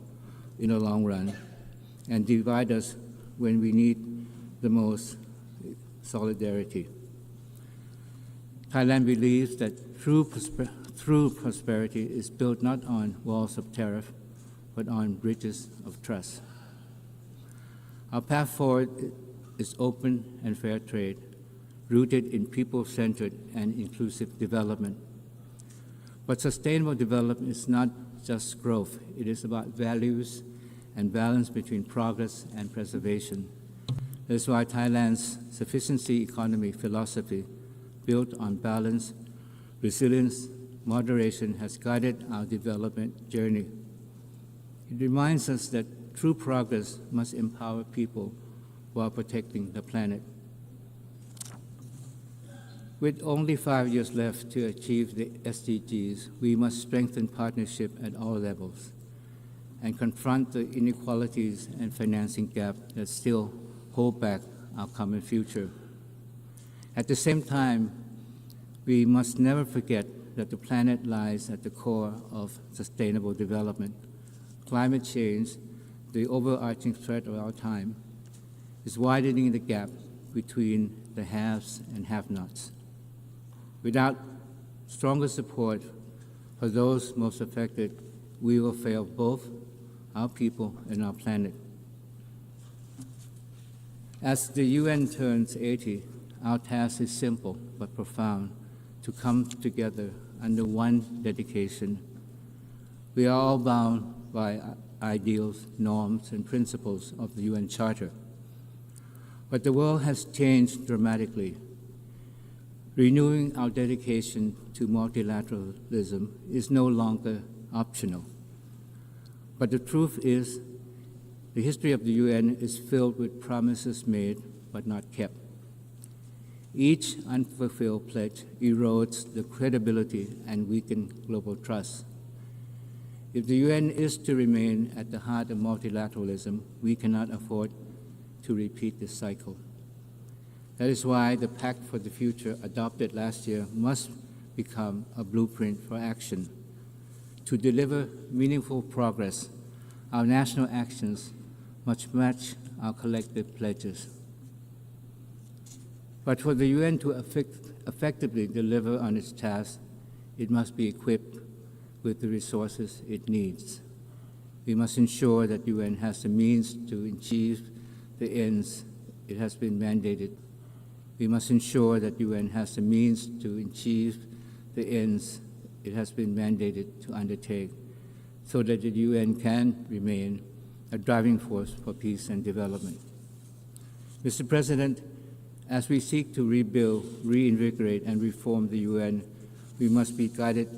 in the long run and divide us when we need the most solidarity. Thailand believes that true prosperity is built not on walls of tariff, but on bridges of trust. Our path forward is open and fair trade, rooted in people-centered and inclusive development. But sustainable development is not just growth. It is about values and balance between progress and preservation. That's why Thailand's sufficiency economy philosophy, built on balance, resilience, moderation, has guided our development journey. It reminds us that true progress must empower people while protecting the planet. With only 5 years left to achieve the SDGs, we must strengthen partnership at all levels and confront the inequalities and financing gap that still hold back our common future. At the same time, we must never forget that the planet lies at the core of sustainable development. Climate change, the overarching threat of our time, is widening the gap between the haves and have-nots. Without stronger support for those most affected, we will fail both our people and our planet. As the UN turns 80, our task is simple but profound: to come together under one dedication. We are all bound by ideals, norms, and principles of the UN Charter. But the world has changed dramatically. Renewing our dedication to multilateralism is no longer optional. But the truth is, the history of the UN is filled with promises made but not kept. Each unfulfilled pledge erodes the credibility and weakens global trust. If the UN is to remain at the heart of multilateralism, we cannot afford to repeat this cycle. That is why the Pact for the Future adopted last year must become a blueprint for action. To deliver meaningful progress, our national actions must match our collective pledges. But for the UN to effectively deliver on its task, it must be equipped with the resources it needs. We must ensure that the UN has the means to achieve the ends it has been mandated. We must ensure that the UN has the means to achieve the ends it has been mandated to undertake, so that the UN can remain a driving force for peace and development. Mr. President, as we seek to rebuild, reinvigorate, and reform the UN, we must be guided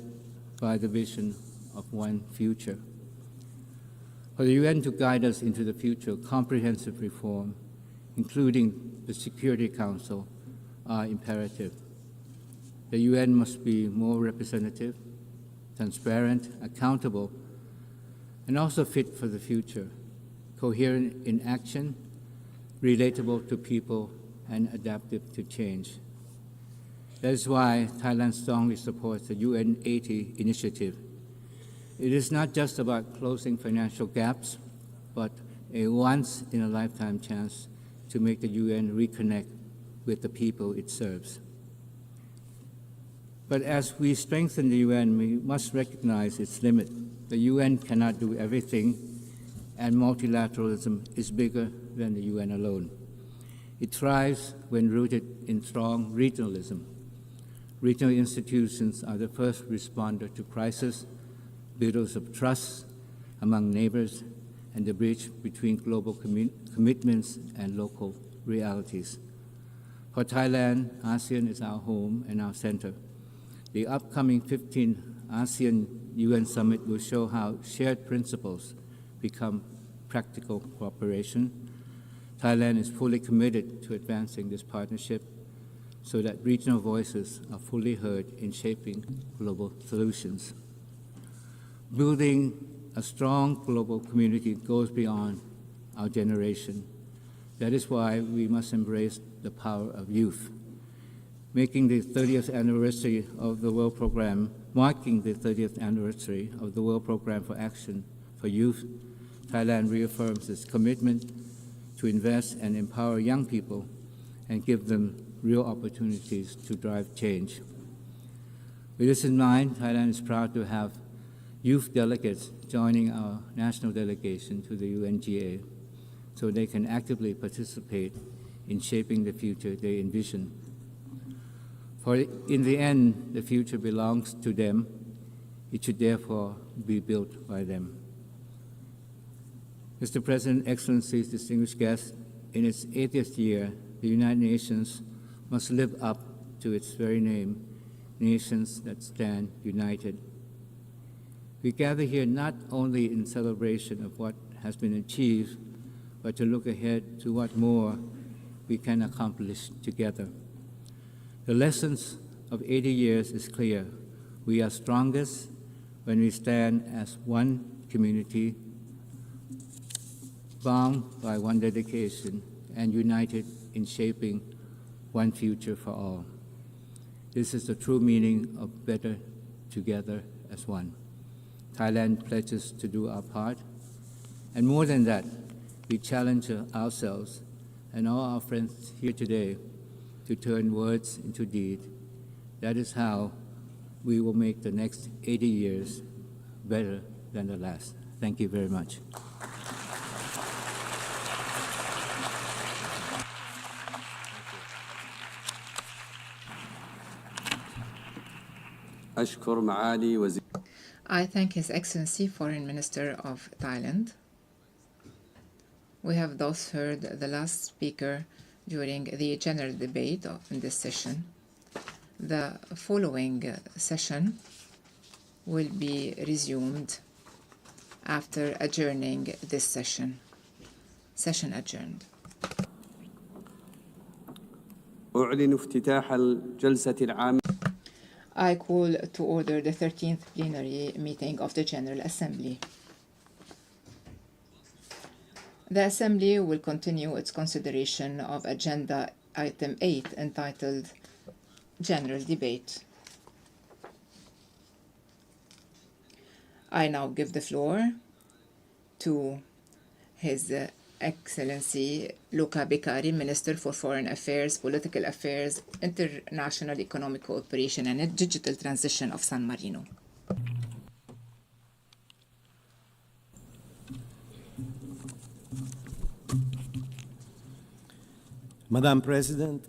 by the vision of one future. For the UN to guide us into the future, comprehensive reform, including the Security Council, are imperative. The UN must be more representative, transparent, accountable, and also fit for the future, coherent in action, relatable to people, and adaptive to change. That is why Thailand strongly supports the UN 80 initiative. It is not just about closing financial gaps, but a once-in-a-lifetime chance to make the UN reconnect with the people it serves. But as we strengthen the UN, we must recognize its limit. The UN cannot do everything, and multilateralism is bigger than the UN alone. It thrives when rooted in strong regionalism. Regional institutions are the first responder to crisis, builders of trust among neighbors, and the bridge between global commitments and local realities. For Thailand, ASEAN is our home and our center. The upcoming 15th ASEAN UN Summit will show how shared principles become practical cooperation. Thailand is fully committed to advancing this partnership so that regional voices are fully heard in shaping global solutions. Building a strong global community goes beyond our generation. That is why we must embrace the power of youth. Marking the 30th anniversary of the World Programme for Action for Youth, Thailand reaffirms its commitment to invest and empower young people and give them real opportunities to drive change. With this in mind, Thailand is proud to have youth delegates joining our national delegation to the UNGA so they can actively participate in shaping the future they envision. For in the end, the future belongs to them. It should therefore be built by them. Mr. President, Excellencies, distinguished guests, in its 80th year, the United Nations must live up to its very name, nations that stand united. We gather here not only in celebration of what has been achieved, but to look ahead to what more we can accomplish together. The lessons of 80 years is clear. We are strongest when we stand as one community, bound by one dedication, and united in shaping one future for all. This is the true meaning of better together as one. Thailand pledges to do our part, and more than that, we challenge ourselves and all our friends here today to turn words into deed. That is how we will make the next 80 years better than the last. Thank you very much. I thank His Excellency Foreign Minister of Thailand. We have thus heard the last speaker during the general debate in this session. The following session will be resumed after adjourning this session. Session adjourned. أعلن افتتاح الجلسة العامة. I call to order the 13th plenary meeting of the General Assembly. The Assembly will continue its consideration of Agenda Item 8 entitled General Debate. I now give the floor to His Excellency Luca Beccari, Minister for Foreign Affairs, Political Affairs, International Economic Cooperation and Digital Transition of San Marino. Madam President,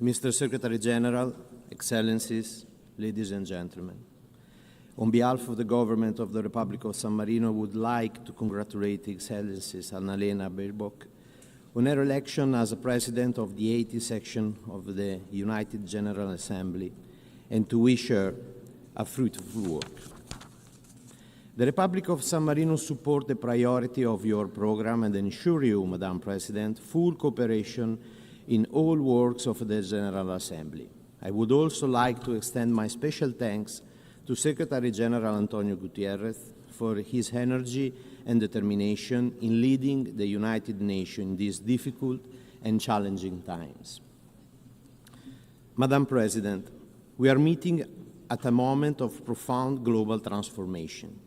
Mr. Secretary General, Excellencies, ladies and gentlemen, on behalf of the government of the Republic of San Marino, I would like to congratulate Excellencies Annalena Baerbock on her election as a President of the 80th section of the United General Assembly and to wish her a fruitful work. The Republic of San Marino supports the priority of your program and ensure you, Madam President, full cooperation in all works of the General Assembly. I would also like to extend my special thanks to Secretary General Antonio Gutierrez for his energy and determination in leading the United Nations in these difficult and challenging times. Madam President, we are meeting at a moment of profound global transformation.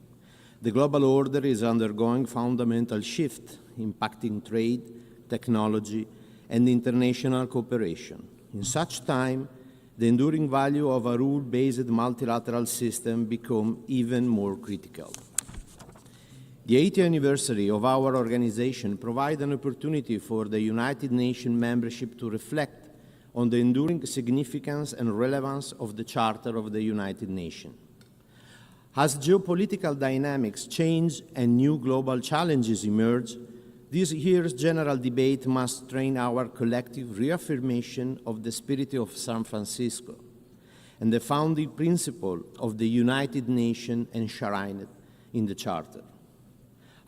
The global order is undergoing fundamental shift, impacting trade, technology, and international cooperation. In such time, the enduring value of a rule-based multilateral system becomes even more critical. The 80th anniversary of our organization provides an opportunity for the United Nations membership to reflect on the enduring significance and relevance of the Charter of the United Nations. As geopolitical dynamics change and new global challenges emerge, this year's general debate must strain our collective reaffirmation of the spirit of San Francisco and the founding principle of the United Nations enshrined in the Charter.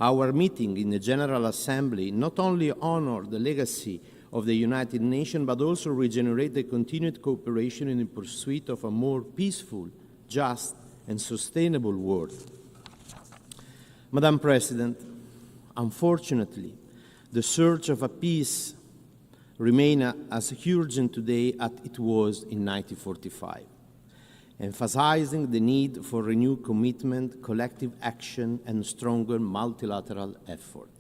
Our meeting in the General Assembly not only honors the legacy of the United Nations, but also regenerate the continued cooperation in the pursuit of a more peaceful, just, and sustainable world. Madam President, unfortunately, the search of a peace remains as urgent today as it was in 1945, emphasizing the need for renewed commitment, collective action, and stronger multilateral effort.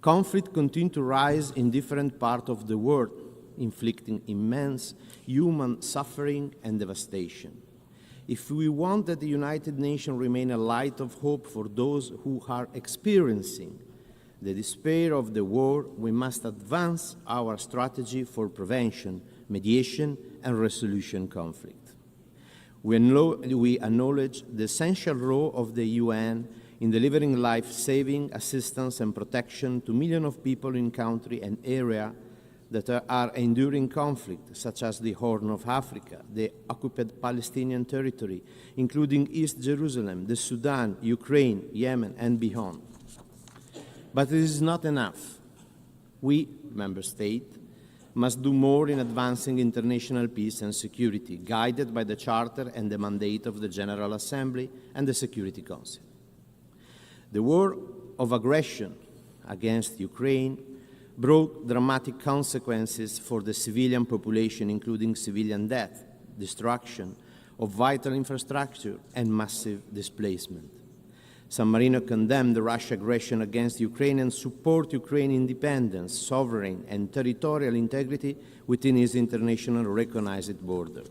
Conflict continues to rise in different parts of the world, inflicting immense human suffering and devastation. If we want that the United Nations remain a light of hope for those who are experiencing the despair of the war, we must advance our strategy for prevention, mediation, and resolution conflict. We acknowledge the essential role of the UN in delivering life-saving assistance and protection to millions of people in countries and areas that are enduring conflict, such as the Horn of Africa, the occupied Palestinian territory, including East Jerusalem, the Sudan, Ukraine, Yemen, and beyond. But it is not enough. We, Member States, must do more in advancing international peace and security, guided by the Charter and the mandate of the General Assembly and the Security Council. The war of aggression against Ukraine brought dramatic consequences for the civilian population, including civilian death, destruction of vital infrastructure, and massive displacement. San Marino condemned the Russian aggression against Ukraine and support Ukraine's independence, sovereign, and territorial integrity within its international recognized border.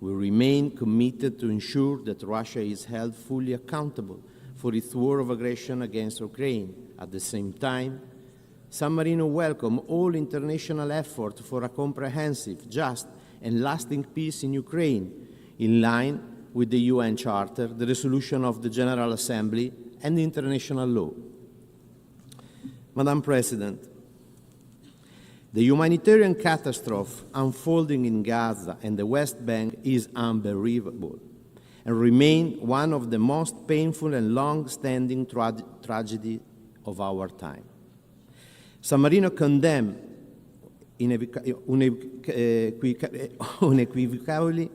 We remain committed to ensure that Russia is held fully accountable for its war of aggression against Ukraine. At the same time, San Marino welcomes all international effort for a comprehensive, just, and lasting peace in Ukraine, in line with the UN Charter, the resolution of the General Assembly, and international law. Madam President, the humanitarian catastrophe unfolding in Gaza and the West Bank is unbelievable and remains one of the most painful and long-standing tragedies of our time. San Marino condemns unequivocally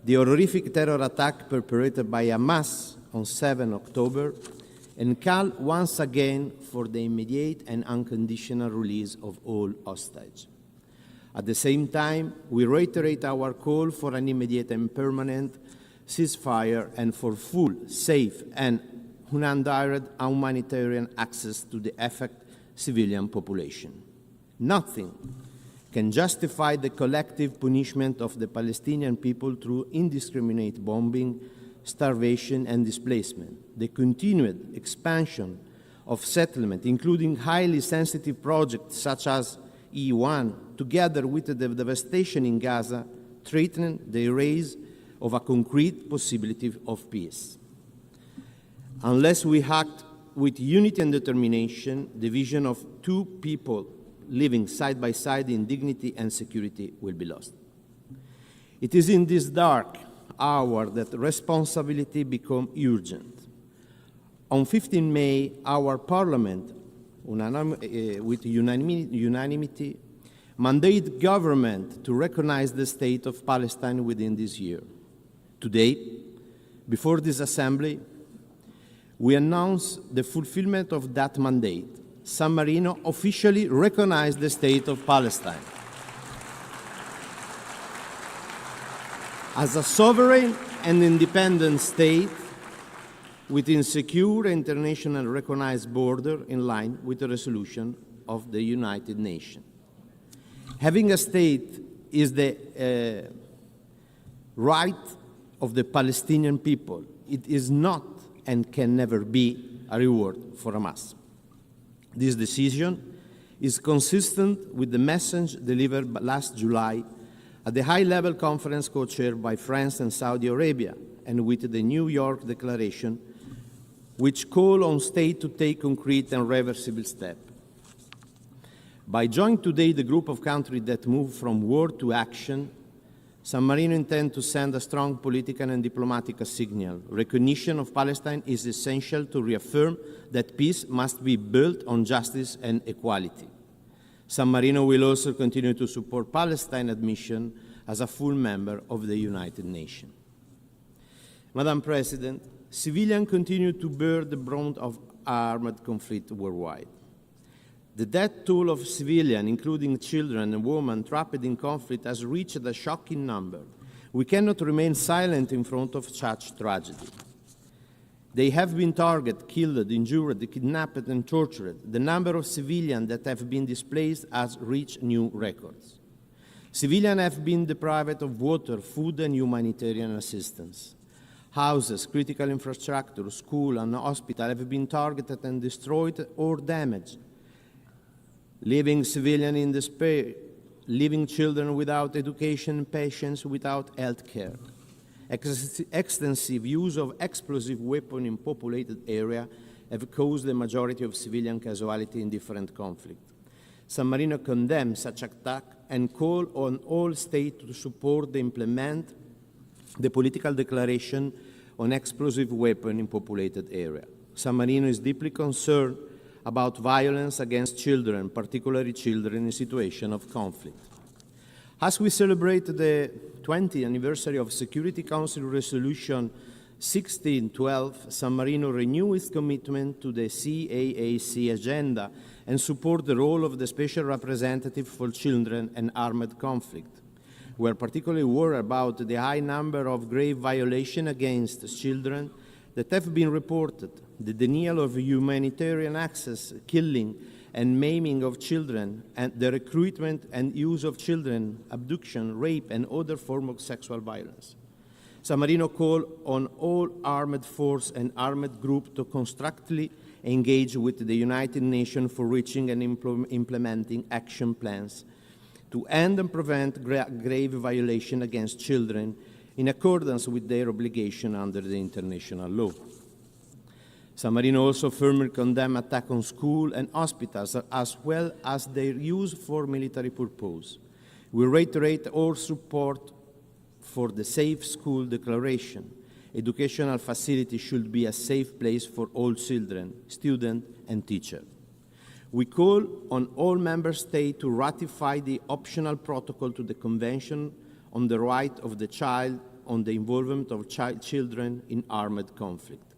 the horrific terror attack perpetrated by Hamas on 7 October and call once again for the immediate and unconditional release of all hostages. At the same time, we reiterate our call for an immediate and permanent ceasefire and for full, safe, and unhindered humanitarian access to the affected civilian population. Nothing can justify the collective punishment of the Palestinian people through indiscriminate bombing, starvation, and displacement. The continued expansion of settlement, including highly sensitive projects such as E1, together with the devastation in Gaza, threaten the erase of a concrete possibility of peace. Unless we act with unity and determination, the vision of two people living side by side in dignity and security will be lost. It is in this dark hour that responsibility becomes urgent. On 15 May, our Parliament, with unanimity, mandated government to recognize the state of Palestine within this year. Today, before this Assembly, we announce the fulfillment of that mandate. San Marino officially recognized the state of Palestine as a sovereign and independent state within secure international recognized border in line with the resolution of the United Nations. Having a state is the right of the Palestinian people. It is not and can never be a reward for Hamas. This decision is consistent with the message delivered last July at the high-level conference co-chaired by France and Saudi Arabia, and with the New York Declaration, which call on states to take concrete and reversible steps. By joining today the group of countries that move from word to action, San Marino intends to send a strong political and diplomatic signal. Recognition of Palestine is essential to reaffirm that peace must be built on justice and equality. San Marino will also continue to support Palestine admission as a full member of the United Nations. Madam President, civilians continue to bear the brunt of armed conflict worldwide. The death toll of civilians, including children and women trapped in conflict, has reached a shocking number. We cannot remain silent in front of such tragedy. They have been targeted, killed, injured, kidnapped, and tortured. The number of civilians that have been displaced has reached new records. Civilians have been deprived of water, food, and humanitarian assistance. Houses, critical infrastructure, schools, and hospitals have been targeted and destroyed or damaged, leaving civilians in despair, leaving children without education, patients without health care. Extensive use of explosive weapons in populated areas have caused the majority of civilian casualties in different conflicts. San Marino condemns such attack and calls on all states to support and implement the political declaration on explosive weapons in populated areas. San Marino is deeply concerned about violence against children, particularly children in situations of conflict. As we celebrate the 20th anniversary of Security Council Resolution 1612, San Marino renews its commitment to the CAAC agenda and support the role of the Special Representative for Children and Armed Conflict. We are particularly worried about the high number of grave violations against children that have been reported, the denial of humanitarian access, killing and maiming of children, and the recruitment and use of children, abduction, rape, and other forms of sexual violence. San Marino call on all armed force and armed group to constructively engage with the United Nations for reaching and implementing action plans to end and prevent grave violation against children in accordance with their obligation under the international law. San Marino also firmly condemns attacks on schools and hospitals, as well as their use for military purpose. We reiterate our support for the Safe School Declaration. Educational facilities should be a safe place for all children, students, and teachers. We call on all member states to ratify the optional protocol to the Convention on the Right of the Child on the involvement of children in armed conflict.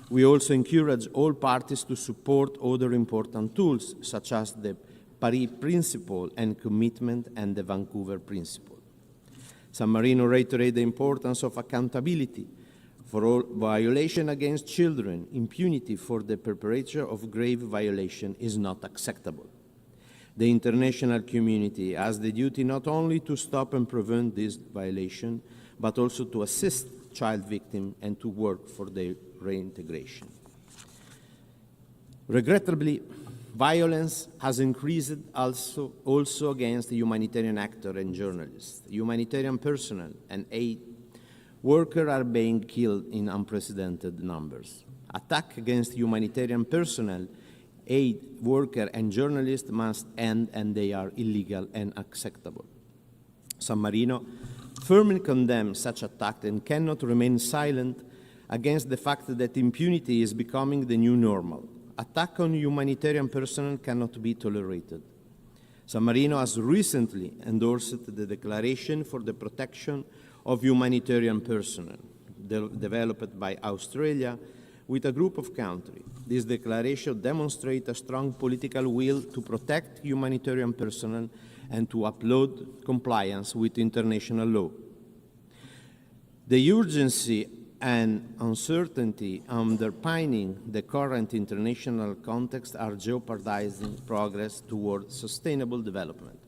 We also encourage all parties to support other important tools, such as the Paris Principle and Commitment and the Vancouver Principle. San Marino reiterates the importance of accountability for all violation against children. Impunity for the perpetrator of grave violation is not acceptable. The international community has the duty not only to stop and prevent this violation, but also to assist child victims and to work for their reintegration. Regrettably, violence has increased also against humanitarian actors and journalists. Humanitarian personnel and aid workers are being killed in unprecedented numbers. Attacks against humanitarian personnel, aid workers, and journalists must end, and they are illegal and unacceptable. San Marino firmly condemns such attacks and cannot remain silent against the fact that impunity is becoming the new normal. Attack on humanitarian personnel cannot be tolerated. San Marino has recently endorsed the Declaration for the Protection of Humanitarian Personnel, developed by Australia with a group of countries. This declaration demonstrates a strong political will to protect humanitarian personnel and to uphold compliance with international law. The urgency and uncertainty underpinning the current international context are jeopardizing progress toward sustainable development.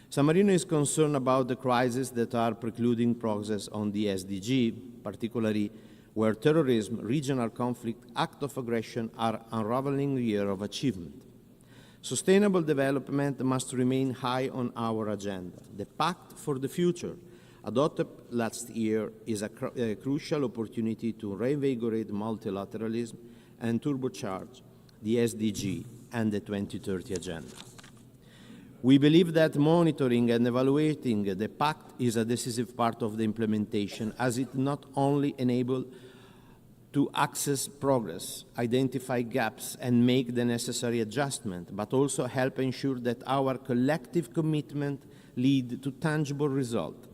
San Marino is concerned about the crises that are precluding progress on the SDG, particularly where terrorism, regional conflict, acts of aggression are unraveling the year of achievement. Sustainable development must remain high on our agenda. The Pact for the Future, adopted last year, is a crucial opportunity to reinvigorate multilateralism and turbocharge the SDG and the 2030 Agenda. We believe that monitoring and evaluating the Pact is a decisive part of the implementation, as it not only enables to access progress, identify gaps, and make the necessary adjustment, but also help ensure that our collective commitment lead to tangible results.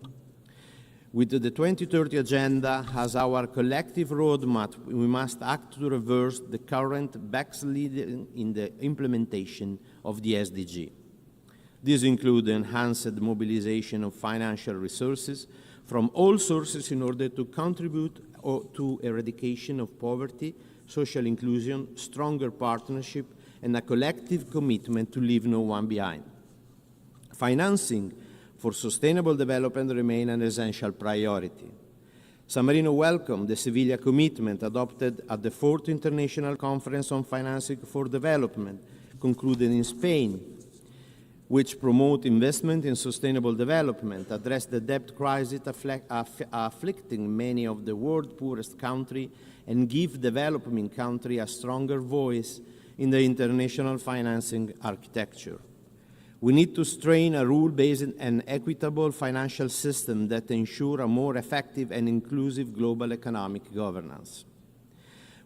With the 2030 Agenda as our collective roadmap, we must act to reverse the current backsliding in the implementation of the SDG. These include enhanced mobilization of financial resources from all sources in order to contribute to eradication of poverty, social inclusion, stronger partnership, and a collective commitment to leave no one behind. Financing for sustainable development remains an essential priority. San Marino welcomed the Sevilla commitment adopted at the 4th International Conference on Financing for Development, concluded in Spain, which promote investment in sustainable development, address the debt crisis afflicting many of the world's poorest countries, and give developing countries a stronger voice in the international financing architecture. We need to strengthen a rule-based and equitable financial system that ensure a more effective and inclusive global economic governance.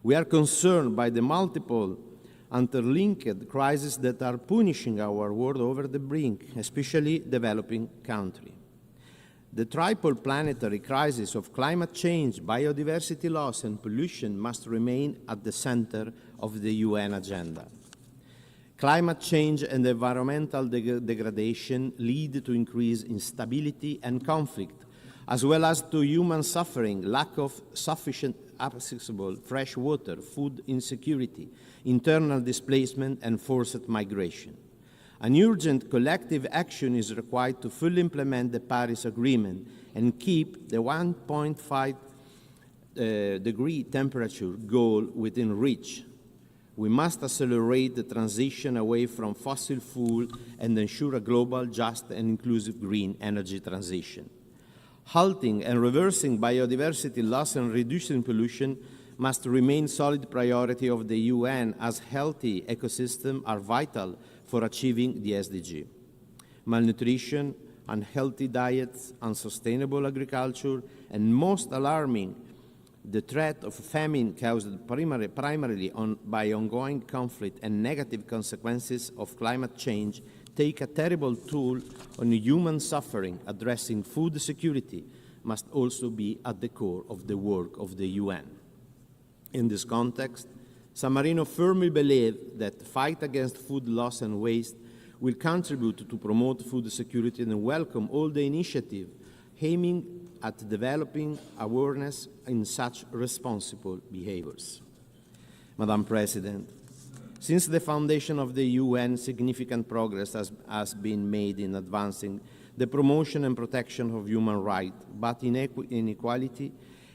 We are concerned by the multiple interlinked crises that are punishing our world over the brink, especially developing countries. The triple planetary crisis of climate change, biodiversity loss, and pollution must remain at the center of the UN agenda. Climate change and environmental degradation lead to increased instability and conflict, as well as to human suffering, lack of sufficient accessible fresh water, food insecurity, internal displacement, and forced migration. An urgent collective action is required to fully implement the Paris Agreement and keep the 1.5 degree temperature goal within reach. We must accelerate the transition away from fossil fuel and ensure a global, just, and inclusive green energy transition. Halting and reversing biodiversity loss and reducing pollution must remain solid priority of the UN, as healthy ecosystems are vital for achieving the SDG. Malnutrition, unhealthy diets, unsustainable agriculture, and most alarming, the threat of famine caused primarily by ongoing conflict and negative consequences of climate change take a terrible toll on human suffering. Addressing food security must also be at the core of the work of the UN. In this context, San Marino firmly believes that the fight against food loss and waste will contribute to promote food security and welcome all the initiatives aiming at developing awareness in such responsible behaviors. Madam President, since the foundation of the UN, significant progress has been made in advancing the promotion and protection of human rights, but inequality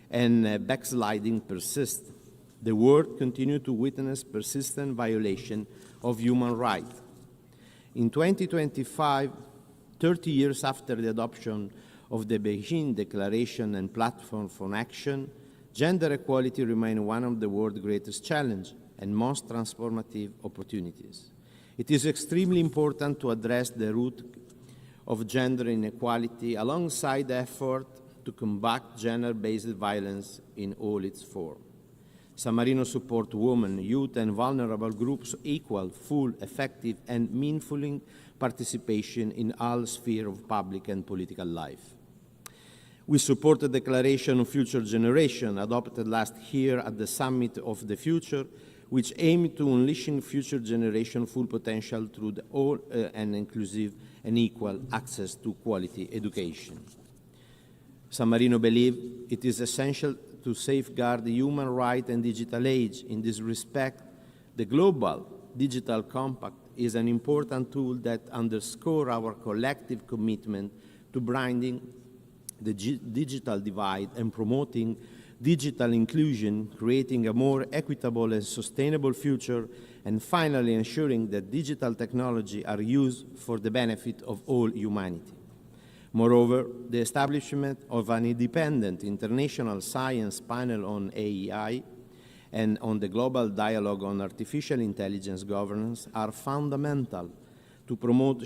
and backsliding persist. The world continues to witness persistent violation of human rights. In 2025, 30 years after the adoption of the Beijing Declaration and Platform for Action, gender equality remains one of the world's greatest challenges and most transformative opportunities. It is extremely important to address the root of gender inequality alongside the effort to combat gender-based violence in all its forms. San Marino supports women, youth, and vulnerable groups' equal, full, effective, and meaningful participation in all spheres of public and political life. We support the Declaration of Future Generation adopted last year at the Summit of the Future, which aimed to unleashing future generation full potential through the all and inclusive and equal access to quality education. San Marino believes it is essential to safeguard the human rights and digital age. In this respect, the Global Digital Compact is an important tool that underscores our collective commitment to bridging the digital divide and promoting digital inclusion, creating a more equitable and sustainable future, and finally ensuring that digital technology are used for the benefit of all humanity. Moreover, the establishment of an independent international science panel on AI and on the global dialogue on artificial intelligence governance are fundamental to promote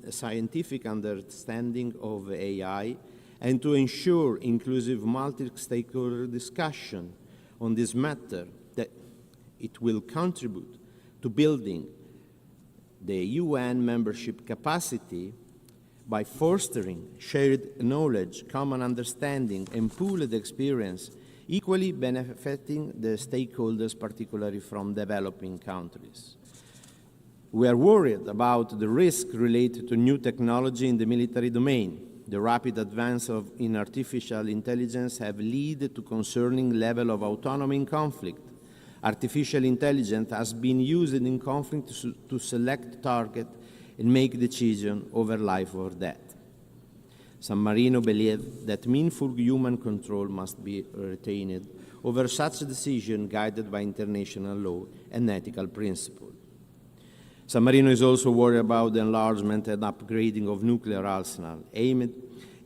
scientific understanding of AI and to ensure inclusive multi-stakeholder discussion on this matter, that it will contribute to building the UN membership capacity by fostering shared knowledge, common understanding, and pooled experience, equally benefiting the stakeholders, particularly from developing countries. We are worried about the risk related to new technology in the military domain. The rapid advance in artificial intelligence have led to concerning level of autonomy in conflict. Artificial intelligence has been used in conflict to select target and make decisions over life or death. San Marino believes that meaningful human control must be retained over such a decision, guided by international law and ethical principles. San Marino is also worried about the enlargement and upgrading of nuclear arsenal, aimed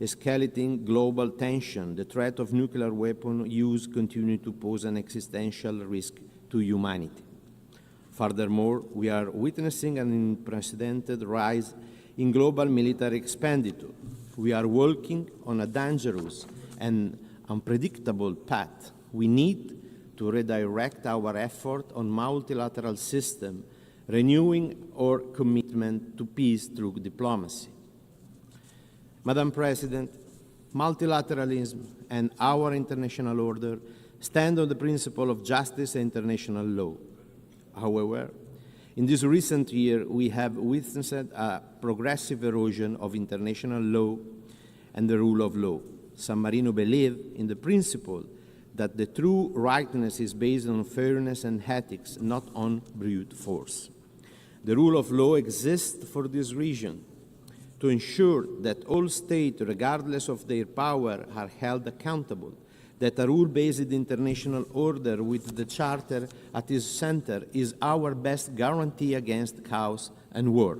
at escalating global tension. The threat of nuclear weapon use continues to pose an existential risk to humanity. Furthermore, we are witnessing an unprecedented rise in global military expenditure. We are walking on a dangerous and unpredictable path. We need to redirect our effort on multilateral system, renewing our commitment to peace through diplomacy. Madam President, multilateralism and our international order stand on the principle of justice and international law. However, in this recent year, we have witnessed a progressive erosion of international law and the rule of law. San Marino believes in the principle that the true rightness is based on fairness and ethics, not on brute force. The rule of law exists for this reason, to ensure that all states, regardless of their power, are held accountable, that a rule-based international order with the Charter at its center is our best guarantee against chaos and war.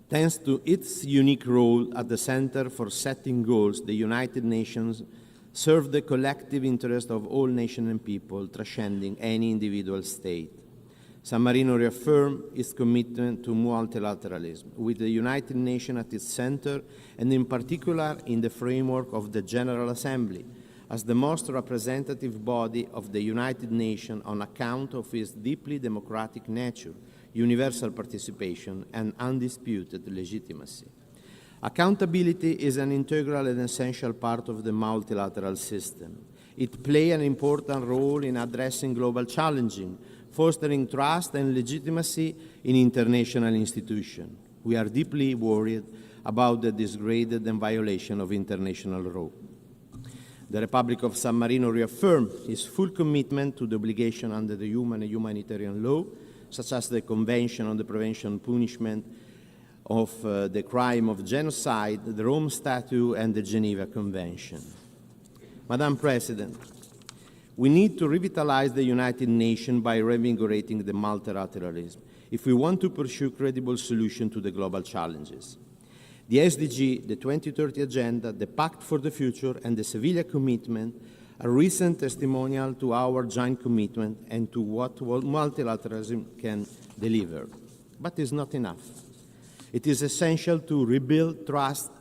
Thanks to its unique role at the center for setting goals, the United Nations serve the collective interest of all nations and people, transcending any individual state. San Marino reaffirmed its commitment to multilateralism, with the United Nations at its center, and in particular in the framework of the General Assembly, as the most representative body of the United Nations on account of its deeply democratic nature, universal participation, and undisputed legitimacy. Accountability is an integral and essential part of the multilateral system. It plays an important role in addressing global challenges, fostering trust and legitimacy in international institutions. We are deeply worried about the disregard and violation of international law. The Republic of San Marino reaffirmed its full commitment to the obligation under the human and humanitarian law, such as the Convention on the Prevention and Punishment of the Crime of Genocide, the Rome Statute, and the Geneva Convention. Madam President, we need to revitalize the United Nations by reinvigorating the multilateralism if we want to pursue credible solutions to the global challenges. The SDG, the 2030 Agenda, the Pact for the Future, and the Seville Commitment are recent testimonial to our joint commitment and to what multilateralism can deliver. But it's not enough. It is essential to rebuild trust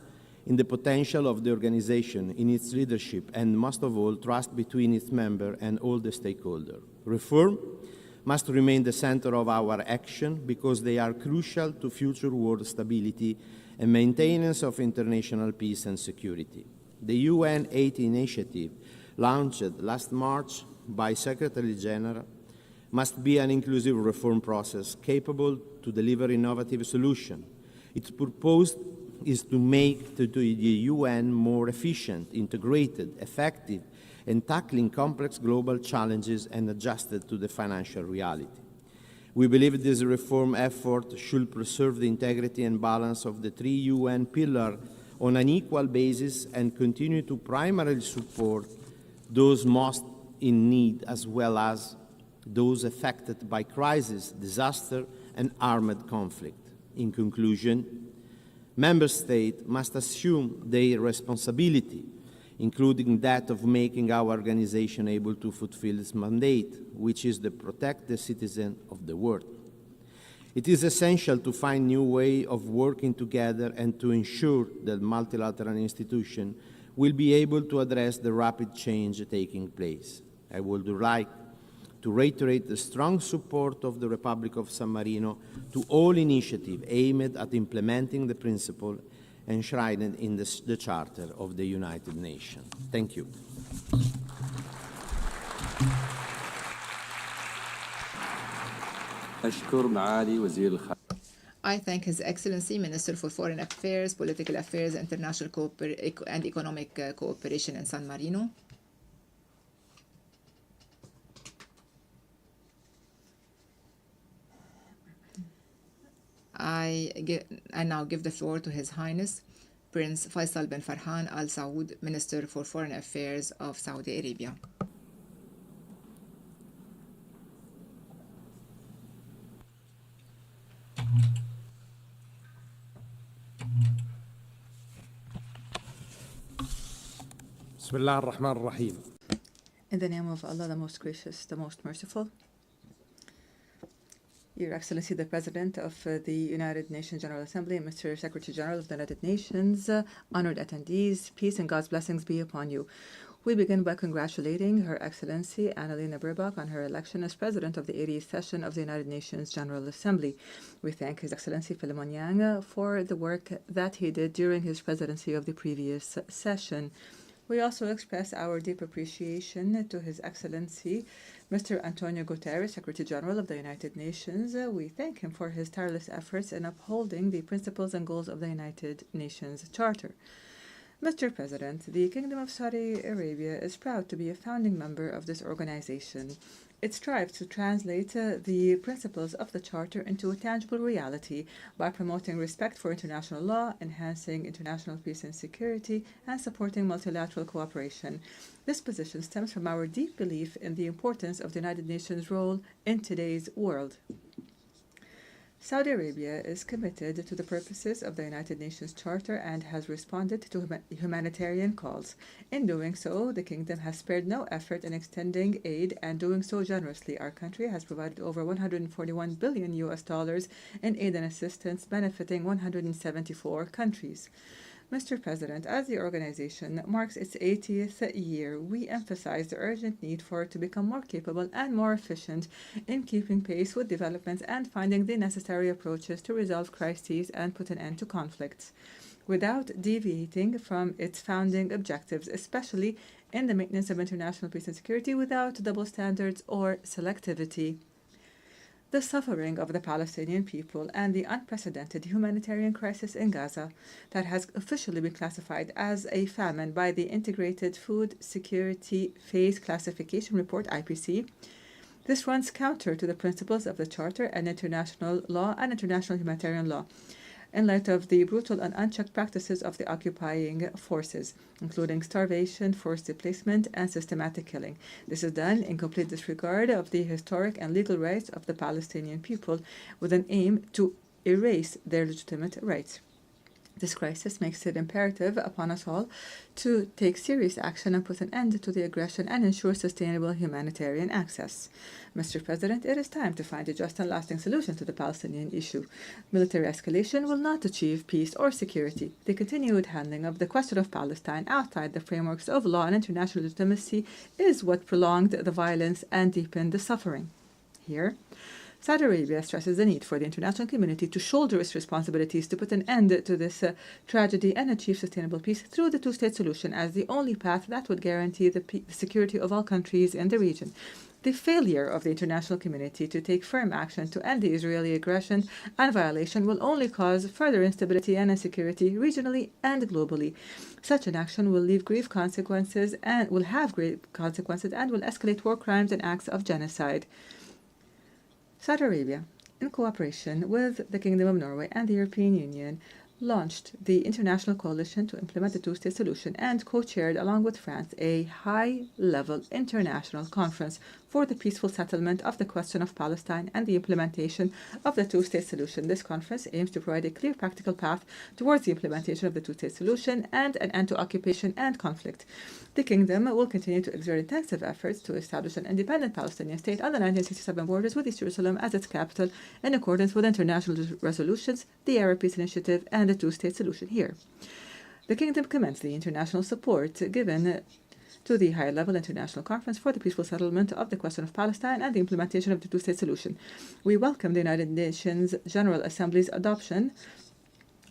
in the potential of the organization, in its leadership, and most of all, trust between its members and all the stakeholders. Reform must remain the center of our action because they are crucial to future world stability and maintenance of international peace and security. The UN 80 initiative, launched last March by Secretary General, must be an inclusive reform process capable to deliver innovative solutions. Its purpose is to make the UN more efficient, integrated, effective, and tackling complex global challenges and adjusted to the financial reality. We believe this reform effort should preserve the integrity and balance of the 3 UN pillars on an equal basis and continue to primarily support those most in need as well as those affected by crisis, disaster, and armed conflict. In conclusion, Member States must assume their responsibility, including that of making our organization able to fulfill its mandate, which is to protect the citizen of the world. It is essential to find new ways of working together and to ensure that multilateral institutions will be able to address the rapid change taking place. I would like to reiterate the strong support of the Republic of San Marino to all initiatives aimed at implementing the principle enshrined in the Charter of the United Nations. Thank you. I thank His Excellency, Minister for Foreign Affairs, Political Affairs, International and Economic Cooperation in San Marino. I now give the floor to His Highness, Prince Faisal bin Farhan Al Saud, Minister for Foreign Affairs of Saudi Arabia. Bismillah ar-Rahman ar-Rahim. In the name of Allah, the most gracious, the most merciful. Your Excellency, the President of the United Nations General Assembly, Mr. Secretary General of the United Nations, honored attendees, peace and God's blessings be upon you. We begin by congratulating Her Excellency Annalena Baerbock on her election as President of the 80th session of the United Nations General Assembly. We thank His Excellency Philemon Yang for the work that he did during his presidency of the previous session. We also express our deep appreciation to His Excellency Mr. Antonio Guterres, Secretary General of the United Nations. We thank him for his tireless efforts in upholding the principles and goals of the United Nations Charter. Mr. President, the Kingdom of Saudi Arabia is proud to be a founding member of this organization. It strives to translate the principles of the Charter into a tangible reality by promoting respect for international law, enhancing international peace and security, and supporting multilateral cooperation. This position stems from our deep belief in the importance of the United Nations' role in today's world. Saudi Arabia is committed to the purposes of the United Nations Charter and has responded to humanitarian calls. In doing so, the Kingdom has spared no effort in extending aid and doing so generously. Our country has provided over $141 billion in aid and assistance, benefiting 174 countries. Mr. President, as the organization marks its 80th year, we emphasize the urgent need for it to become more capable and more efficient in keeping pace with developments and finding the necessary approaches to resolve crises and put an end to conflicts, without deviating from its founding objectives, especially in the maintenance of international peace and security, without double standards or selectivity. The suffering of the Palestinian people and the unprecedented humanitarian crisis in Gaza that has officially been classified as a famine by the Integrated Food Security Phase Classification Report, IPC. This runs counter to the principles of the Charter and international law and international humanitarian law, in light of the brutal and unchecked practices of the occupying forces, including starvation, forced displacement, and systematic killing. This is done in complete disregard of the historic and legal rights of the Palestinian people, with an aim to erase their legitimate rights. This crisis makes it imperative upon us all to take serious action and put an end to the aggression and ensure sustainable humanitarian access. Mr. President, it is time to find a just and lasting solution to the Palestinian issue. Military escalation will not achieve peace or security. The continued handling of the question of Palestine outside the frameworks of law and international legitimacy is what prolonged the violence and deepened the suffering. Here, Saudi Arabia stresses the need for the international community to shoulder its responsibilities to put an end to this tragedy and achieve sustainable peace through the two-state solution as the only path that would guarantee the security of all countries in the region. The failure of the international community to take firm action to end the Israeli aggression and violation will only cause further instability and insecurity regionally and globally. Such an action will leave grave consequences and will escalate war crimes and acts of genocide. Saudi Arabia, in cooperation with the Kingdom of Norway and the European Union, launched the International Coalition to implement the two-state solution and co-chaired, along with France, a high-level international conference for the peaceful settlement of the question of Palestine and the implementation of the two-state solution. This conference aims to provide a clear practical path towards the implementation of the two-state solution and an end to occupation and conflict. The Kingdom will continue to exert intensive efforts to establish an independent Palestinian state on the 1967 borders with East Jerusalem as its capital in accordance with international resolutions, the Arab Peace Initiative, and the two-state solution here. The Kingdom commends the international support given to the high-level international conference for the peaceful settlement of the question of Palestine and the implementation of the two-state solution. We welcome the United Nations General Assembly's adoption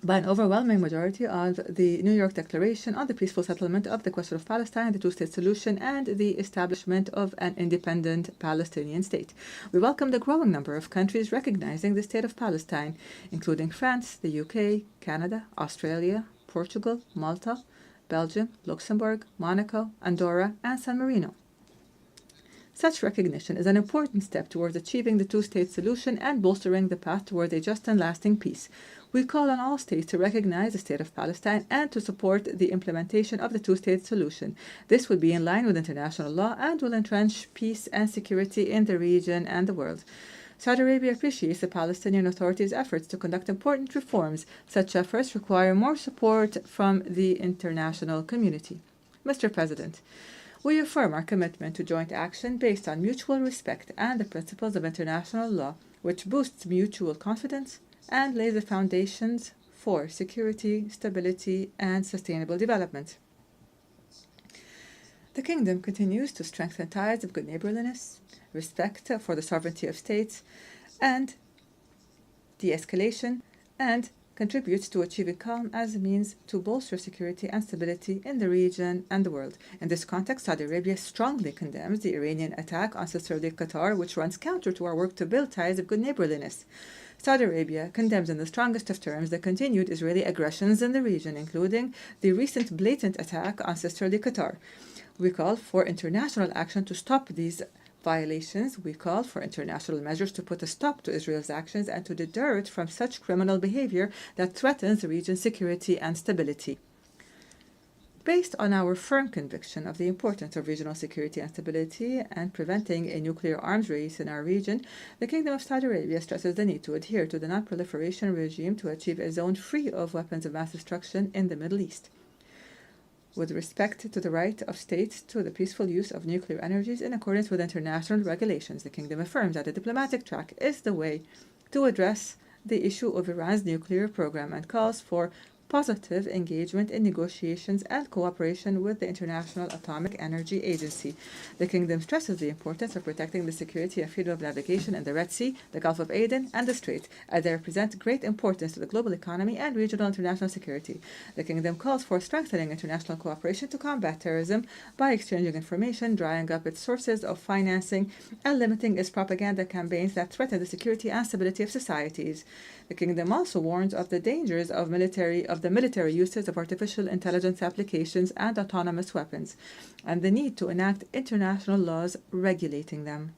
by an overwhelming majority of the New York Declaration on the peaceful settlement of the question of Palestine, the two-state solution, and the establishment of an independent Palestinian state. We welcome the growing number of countries recognizing the state of Palestine, including France, the UK, Canada, Australia, Portugal, Malta, Belgium, Luxembourg, Monaco, Andorra, and San Marino. Such recognition is an important step towards achieving the two-state solution and bolstering the path towards a just and lasting peace. We call on all states to recognize the state of Palestine and to support the implementation of the two-state solution. This would be in line with international law and will entrench peace and security in the region and the world. Saudi Arabia appreciates the Palestinian Authority's efforts to conduct important reforms. Such efforts require more support from the international community. Mr. President, we affirm our commitment to joint action based on mutual respect and the principles of international law, which boosts mutual confidence and lays the foundations for security, stability, and sustainable development. The Kingdom continues to strengthen ties of good neighborliness, respect for the sovereignty of states, and de-escalation, and contributes to achieving calm as a means to bolster security and stability in the region and the world. In this context, Saudi Arabia strongly condemns the Iranian attack on sisterly Qatar, which runs counter to our work to build ties of good neighborliness. Saudi Arabia condemns in the strongest of terms the continued Israeli aggressions in the region, including the recent blatant attack on sisterly Qatar. We call for international action to stop these violations. We call for international measures to put a stop to Israel's actions and to deter it from such criminal behavior that threatens the region's security and stability. Based on our firm conviction of the importance of regional security and stability and preventing a nuclear arms race in our region, the Kingdom of Saudi Arabia stresses the need to adhere to the non-proliferation regime to achieve a zone free of weapons of mass destruction in the Middle East. With respect to the right of states to the peaceful use of nuclear energies in accordance with international regulations, the Kingdom affirms that the diplomatic track is the way to address the issue of Iran's nuclear program and calls for positive engagement in negotiations and cooperation with the International Atomic Energy Agency. The Kingdom stresses the importance of protecting the security and freedom of navigation in the Red Sea, the Gulf of Aden, and the Strait, as they represent great importance to the global economy and regional international security. The Kingdom calls for strengthening international cooperation to combat terrorism by exchanging information, drying up its sources of financing, and limiting its propaganda campaigns that threaten the security and stability of societies. The Kingdom also warns of the dangers of the military uses of artificial intelligence applications and autonomous weapons, and the need to enact international laws regulating them.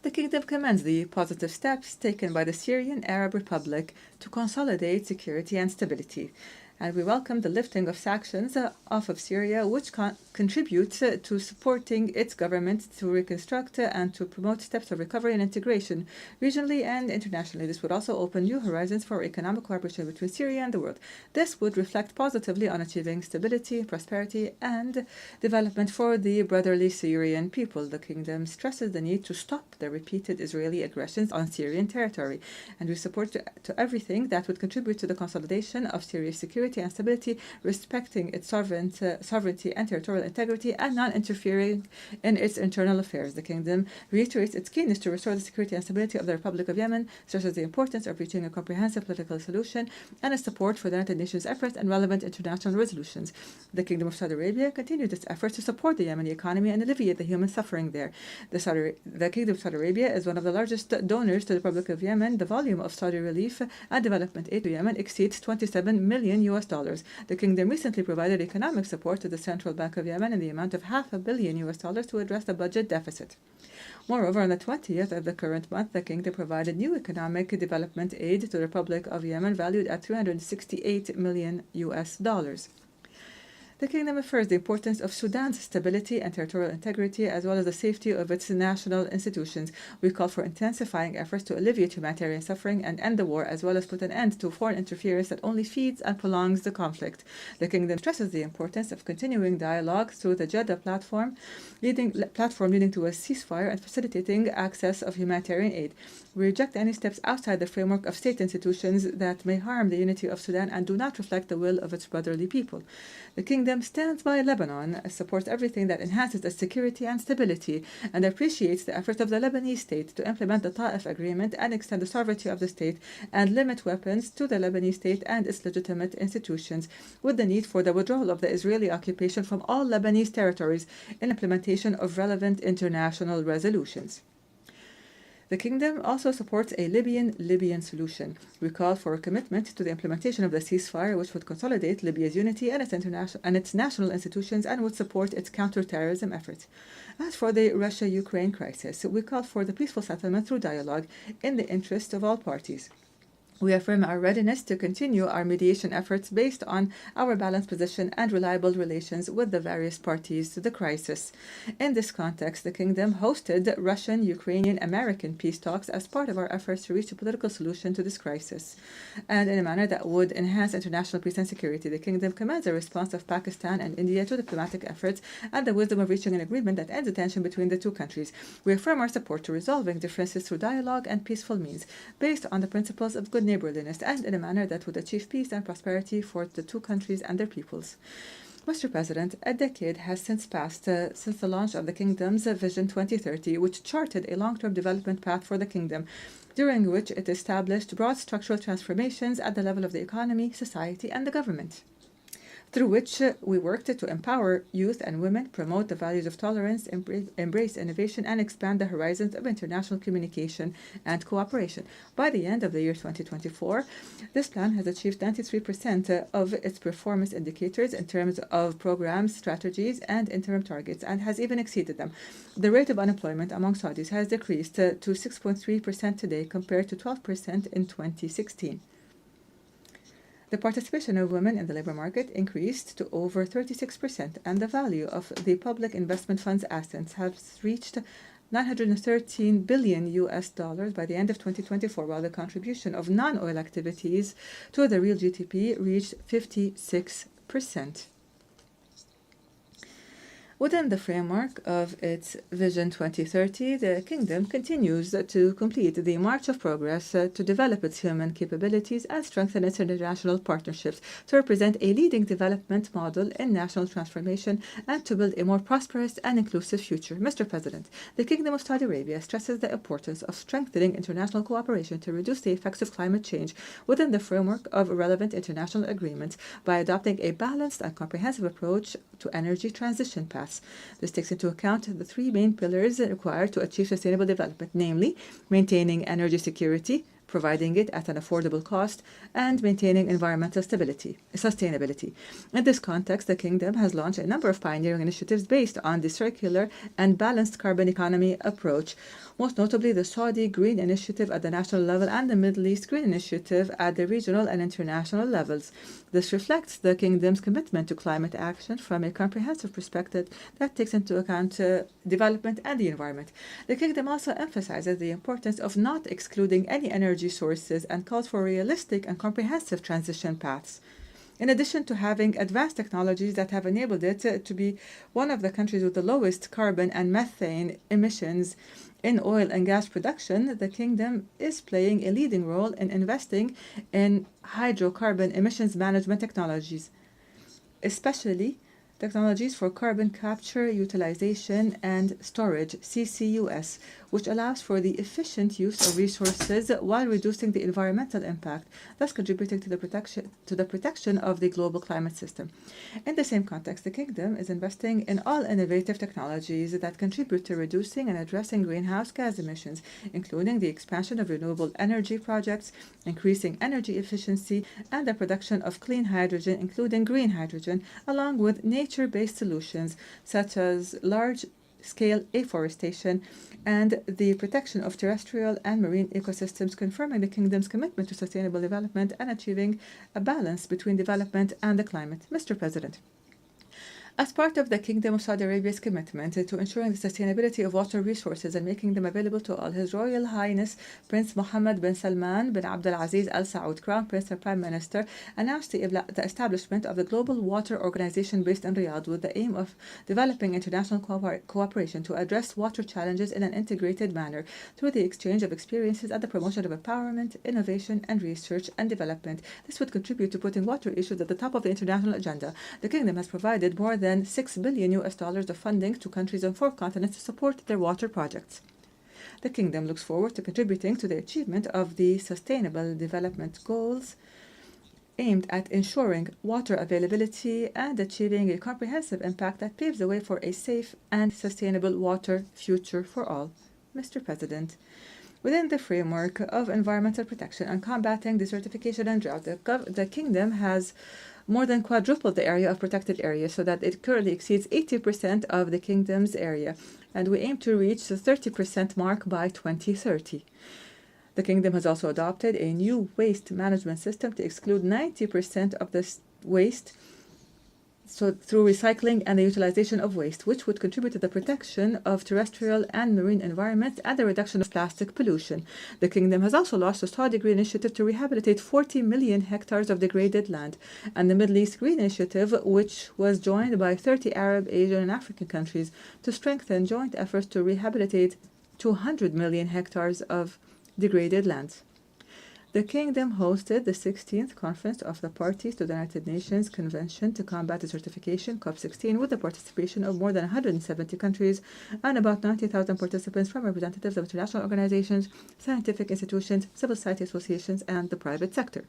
The Kingdom commends the positive steps taken by the Syrian Arab Republic to consolidate security and stability, and we welcome the lifting of sanctions off of Syria, which contributes to supporting its government to reconstruct and to promote steps of recovery and integration regionally and internationally. This would also open new horizons for economic cooperation between Syria and the world. This would reflect positively on achieving stability, prosperity, and development for the brotherly Syrian people. The Kingdom stresses the need to stop the repeated Israeli aggressions on Syrian territory, and we support to everything that would contribute to the consolidation of Syria's security and stability, respecting its sovereignty and territorial integrity, and non-interfering in its internal affairs. The Kingdom reiterates its keenness to restore the security and stability of the Republic of Yemen, stresses the importance of reaching a comprehensive political solution, and its support for the United Nations efforts and relevant international resolutions. The Kingdom of Saudi Arabia continued its efforts to support the Yemeni economy and alleviate the human suffering there. The Kingdom of Saudi Arabia is one of the largest donors to the Republic of Yemen. The volume of Saudi relief and development aid to Yemen exceeds $27 million. The Kingdom recently provided economic support to the Central Bank of Yemen in the amount of $500 million to address the budget deficit. Moreover, on the 20th of the current month, the Kingdom provided new economic development aid to the Republic of Yemen valued at $368 million. The Kingdom affirms the importance of Sudan's stability and territorial integrity, as well as the safety of its national institutions. We call for intensifying efforts to alleviate humanitarian suffering and end the war, as well as put an end to foreign interference that only feeds and prolongs the conflict. The Kingdom stresses the importance of continuing dialogue through the Jeddah platform leading to a ceasefire and facilitating access of humanitarian aid. We reject any steps outside the framework of state institutions that may harm the unity of Sudan and do not reflect the will of its brotherly people. The Kingdom stands by Lebanon, supports everything that enhances its security and stability, and appreciates the efforts of the Lebanese state to implement the Ta'if Agreement and extend the sovereignty of the state and limit weapons to the Lebanese state and its legitimate institutions, with the need for the withdrawal of the Israeli occupation from all Lebanese territories in implementation of relevant international resolutions. The Kingdom also supports a Libyan solution. We call for a commitment to the implementation of the ceasefire, which would consolidate Libya's unity and its national institutions and would support its counter-terrorism efforts. As for the Russia-Ukraine crisis, we call for the peaceful settlement through dialogue in the interest of all parties. We affirm our readiness to continue our mediation efforts based on our balanced position and reliable relations with the various parties to the crisis. In this context, the Kingdom hosted Russian, Ukrainian, American peace talks as part of our efforts to reach a political solution to this crisis, and in a manner that would enhance international peace and security. The Kingdom commends the response of Pakistan and India to diplomatic efforts and the wisdom of reaching an agreement that ends the tension between the two countries. We affirm our support to resolving differences through dialogue and peaceful means, based on the principles of good neighborliness and in a manner that would achieve peace and prosperity for the two countries and their peoples. Mr. President, a decade has since passed since the launch of the Kingdom's Vision 2030, which charted a long-term development path for the Kingdom, during which it established broad structural transformations at the level of the economy, society, and the government, through which we worked to empower youth and women, promote the values of tolerance, embrace innovation, and expand the horizons of international communication and cooperation. By the end of the year 2024, this plan has achieved 93% of its performance indicators in terms of programs, strategies, and interim targets, and has even exceeded them. The rate of unemployment among Saudis has decreased to 6.3% today compared to 12% in 2016. The participation of women in the labor market increased to over 36%, and the value of the public investment fund's assets has reached $913 billion by the end of 2024, while the contribution of non-oil activities to the real GDP reached 56%. Within the framework of its Vision 2030, the Kingdom continues to complete the march of progress to develop its human capabilities and strengthen its international partnerships to represent a leading development model in national transformation and to build a more prosperous and inclusive future. Mr. President, the Kingdom of Saudi Arabia stresses the importance of strengthening international cooperation to reduce the effects of climate change within the framework of relevant international agreements by adopting a balanced and comprehensive approach to energy transition paths. This takes into account the three main pillars required to achieve sustainable development, namely maintaining energy security, providing it at an affordable cost, and maintaining environmental sustainability. In this context, the Kingdom has launched a number of pioneering initiatives based on the circular and balanced carbon economy approach, most notably the Saudi Green Initiative at the national level and the Middle East Green Initiative at the regional and international levels. This reflects the Kingdom's commitment to climate action from a comprehensive perspective that takes into account development and the environment. The Kingdom also emphasizes the importance of not excluding any energy sources and calls for realistic and comprehensive transition paths. In addition to having advanced technologies that have enabled it to be one of the countries with the lowest carbon and methane emissions in oil and gas production, the Kingdom is playing a leading role in investing in hydrocarbon emissions management technologies, especially technologies for carbon capture, utilization, and storage, CCUS, which allows for the efficient use of resources while reducing the environmental impact, thus contributing to the protection of the global climate system. In the same context, the Kingdom is investing in all innovative technologies that contribute to reducing and addressing greenhouse gas emissions, including the expansion of renewable energy projects, increasing energy efficiency, and the production of clean hydrogen, including green hydrogen, along with nature-based solutions such as large-scale afforestation and the protection of terrestrial and marine ecosystems, confirming the Kingdom's commitment to sustainable development and achieving a balance between development and the climate. Mr. President, as part of the Kingdom of Saudi Arabia's commitment to ensuring the sustainability of water resources and making them available to all, His Royal Highness Prince Mohammed bin Salman bin Abdul Aziz Al Saud, Crown Prince and Prime Minister, announced the establishment of the Global Water Organization based in Riyadh with the aim of developing international cooperation to address water challenges in an integrated manner through the exchange of experiences and the promotion of empowerment, innovation, and research and development. This would contribute to putting water issues at the top of the international agenda. The Kingdom has provided more than $6 billion of funding to countries on 4 continents to support their water projects. The Kingdom looks forward to contributing to the achievement of the Sustainable Development Goals aimed at ensuring water availability and achieving a comprehensive impact that paves the way for a safe and sustainable water future for all. Mr. President, within the framework of environmental protection and combating desertification and drought, the Kingdom has more than quadrupled the area of protected areas so that it currently exceeds 80% of the Kingdom's area, and we aim to reach the 30% mark by 2030. The Kingdom has also adopted a new waste management system to exclude 90% of this waste through recycling and the utilization of waste, which would contribute to the protection of terrestrial and marine environments and the reduction of plastic pollution. The Kingdom has also launched the Saudi Green Initiative to rehabilitate 40 million hectares of degraded land, and the Middle East Green Initiative, which was joined by 30 Arab, Asian, and African countries to strengthen joint efforts to rehabilitate 200 million hectares of degraded lands. The Kingdom hosted the 16th Conference of the Parties to the United Nations Convention to Combat Desertification, COP16, with the participation of more than 170 countries and about 90,000 participants from representatives of international organizations, scientific institutions, civil society associations, and the private sector.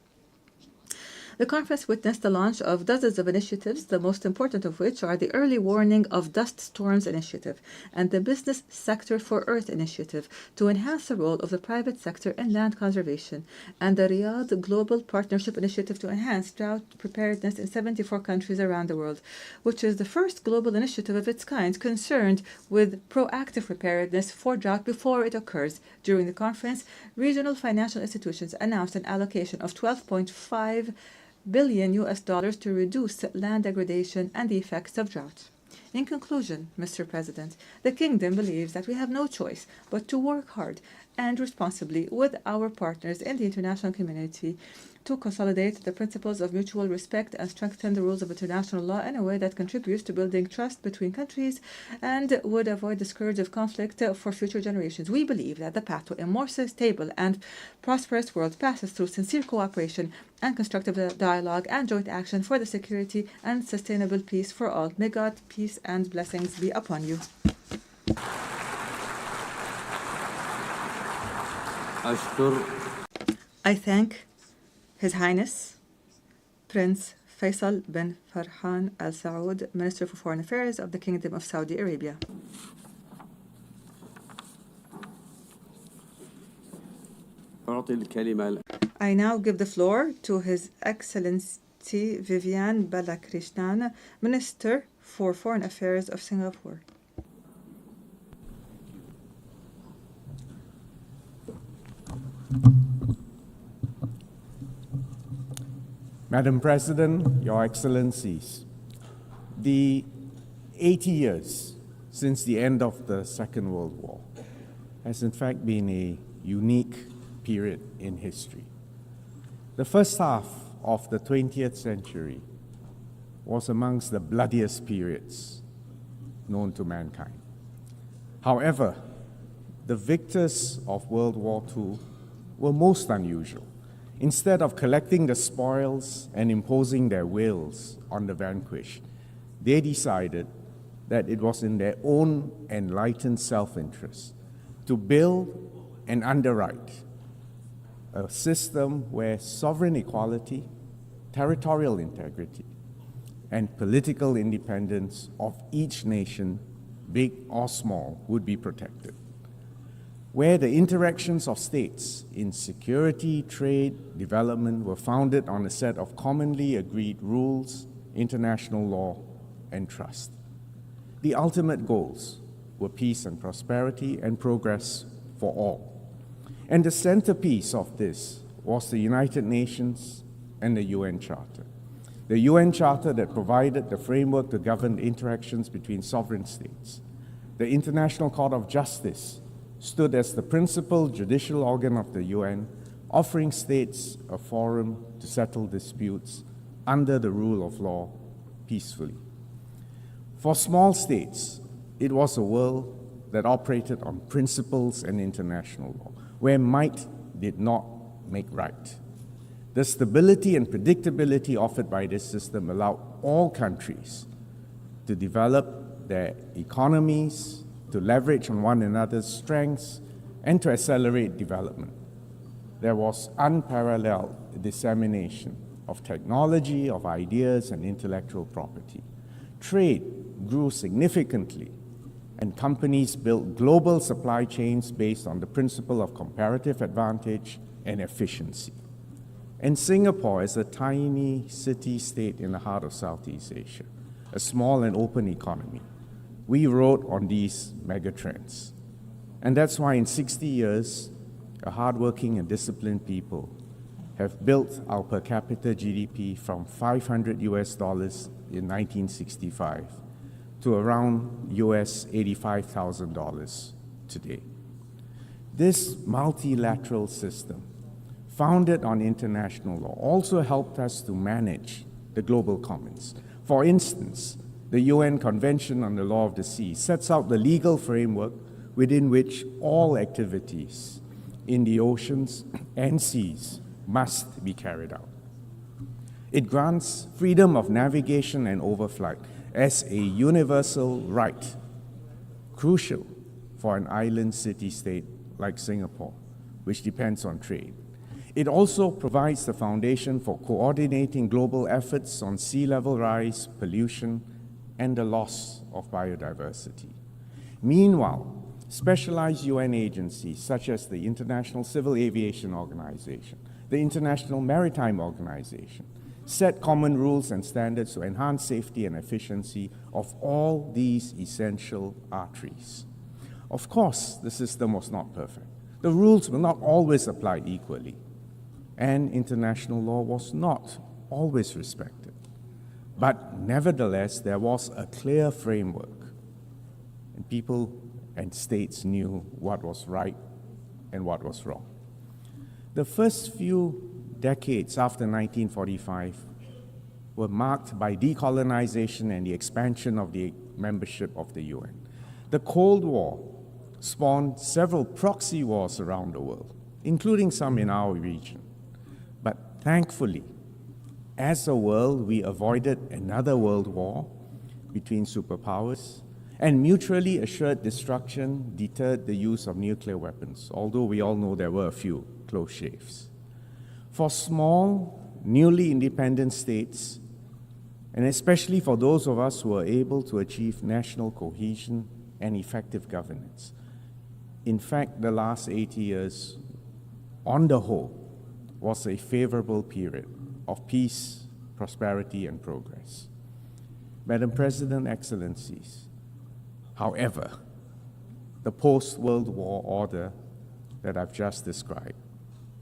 The conference witnessed the launch of dozens of initiatives, the most important of which are the Early Warning of Dust Storms Initiative and the Business Sector for Earth Initiative to enhance the role of the private sector in land conservation, and the Riyadh Global Partnership Initiative to enhance drought preparedness in 74 countries around the world, which is the first global initiative of its kind concerned with proactive preparedness for drought before it occurs. During the conference, regional financial institutions announced an allocation of $12.5 billion to reduce land degradation and the effects of drought. In conclusion, Mr. President, the Kingdom believes that we have no choice but to work hard and responsibly with our partners in the international community to consolidate the principles of mutual respect and strengthen the rules of international law in a way that contributes to building trust between countries and would avoid the scourge of conflict for future generations. We believe that the path to a more stable and prosperous world passes through sincere cooperation and constructive dialogue and joint action for the security and sustainable peace for all. May God, peace and blessings be upon you. I thank His Highness Prince Faisal bin Farhan Al Saud, Minister for Foreign Affairs of the Kingdom of Saudi Arabia. I now give the floor to His Excellency Vivian Balakrishnan, Minister for Foreign Affairs of Singapore. Madam President, Your Excellencies, the 80 years since the end of the Second World War has in fact been a unique period in history. The first half of the 20th century was amongst the bloodiest periods known to mankind. However, the victors of World War II were most unusual. Instead of collecting the spoils and imposing their wills on the vanquished, they decided that it was in their own enlightened self-interest to build and underwrite a system where sovereign equality, territorial integrity, and political independence of each nation, big or small, would be protected, where the interactions of states in security, trade, development were founded on a set of commonly agreed rules, international law, and trust. The ultimate goals were peace and prosperity and progress for all. And the centerpiece of this was the United Nations and the UN Charter. The UN Charter that provided the framework to govern the interactions between sovereign states. The International Court of Justice stood as the principal judicial organ of the UN, offering states a forum to settle disputes under the rule of law peacefully. For small states, it was a world that operated on principles and international law, where might did not make right. The stability and predictability offered by this system allowed all countries to develop their economies, to leverage on one another's strengths, and to accelerate development. There was unparalleled dissemination of technology, of ideas, and intellectual property. Trade grew significantly, and companies built global supply chains based on the principle of comparative advantage and efficiency. And Singapore is a tiny city-state in the heart of Southeast Asia, a small and open economy. We rode on these megatrends. And that's why in 60 years, a hardworking and disciplined people have built our per capita GDP from $500 in 1965 to around $85,000 today. This multilateral system, founded on international law, also helped us to manage the global commons. For instance, the UN Convention on the Law of the Sea sets out the legal framework within which all activities in the oceans and seas must be carried out. It grants freedom of navigation and overflight as a universal right, crucial for an island city-state like Singapore, which depends on trade. It also provides the foundation for coordinating global efforts on sea level rise, pollution, and the loss of biodiversity. Meanwhile, specialized UN agencies such as the International Civil Aviation Organization, the International Maritime Organization, set common rules and standards to enhance safety and efficiency of all these essential arteries. Of course, the system was not perfect. The rules will not always apply equally, and international law was not always respected. But nevertheless, there was a clear framework, and people and states knew what was right and what was wrong. The first few decades after 1945 were marked by decolonization and the expansion of the membership of the UN. The Cold War spawned several proxy wars around the world, including some in our region. But thankfully, as a world, we avoided another world war between superpowers, and mutually assured destruction deterred the use of nuclear weapons, although we all know there were a few close shaves. For small, newly independent states, and especially for those of us who are able to achieve national cohesion and effective governance, in fact, the last 80 years, on the whole, was a favorable period of peace, prosperity, and progress. Madam President, Excellencies, however, the post-World War order that I've just described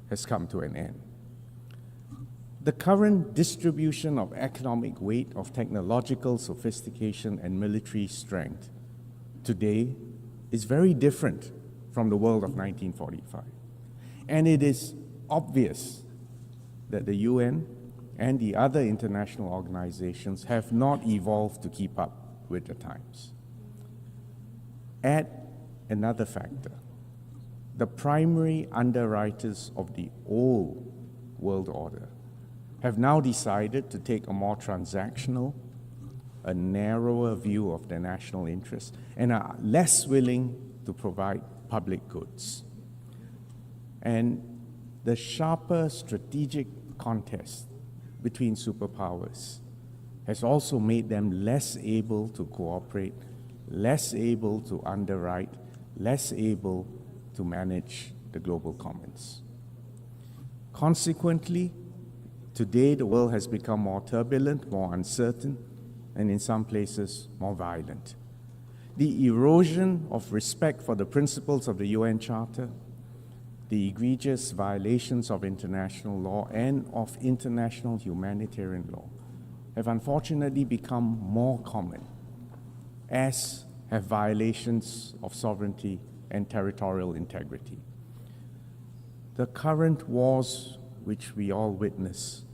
has come to an end. The current distribution of economic weight, of technological sophistication and military strength today is very different from the world of 1945. And it is obvious that the UN and the other international organizations have not evolved to keep up with the times. Add another factor. The primary underwriters of the old world order have now decided to take a more transactional, a narrower view of their national interests, and are less willing to provide public goods. And the sharper strategic contest between superpowers has also made them less able to cooperate, less able to underwrite, less able to manage the global commons. Consequently, today the world has become more turbulent, more uncertain, and in some places more violent. The erosion of respect for the principles of the UN Charter, the egregious violations of international law and of international humanitarian law have unfortunately become more common, as have violations of sovereignty and territorial integrity. The current wars which we all witness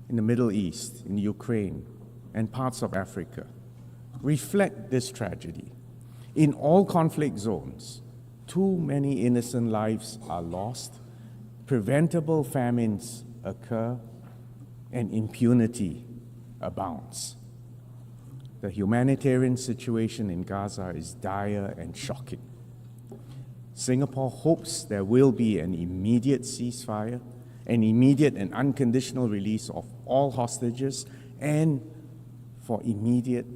in the Middle East, in Ukraine, and parts of Africa reflect this tragedy. In all conflict zones, too many innocent lives are lost, preventable famines occur, and impunity abounds. The humanitarian situation in Gaza is dire and shocking. Singapore hopes there will be an immediate ceasefire, an immediate and unconditional release of all hostages, and for immediate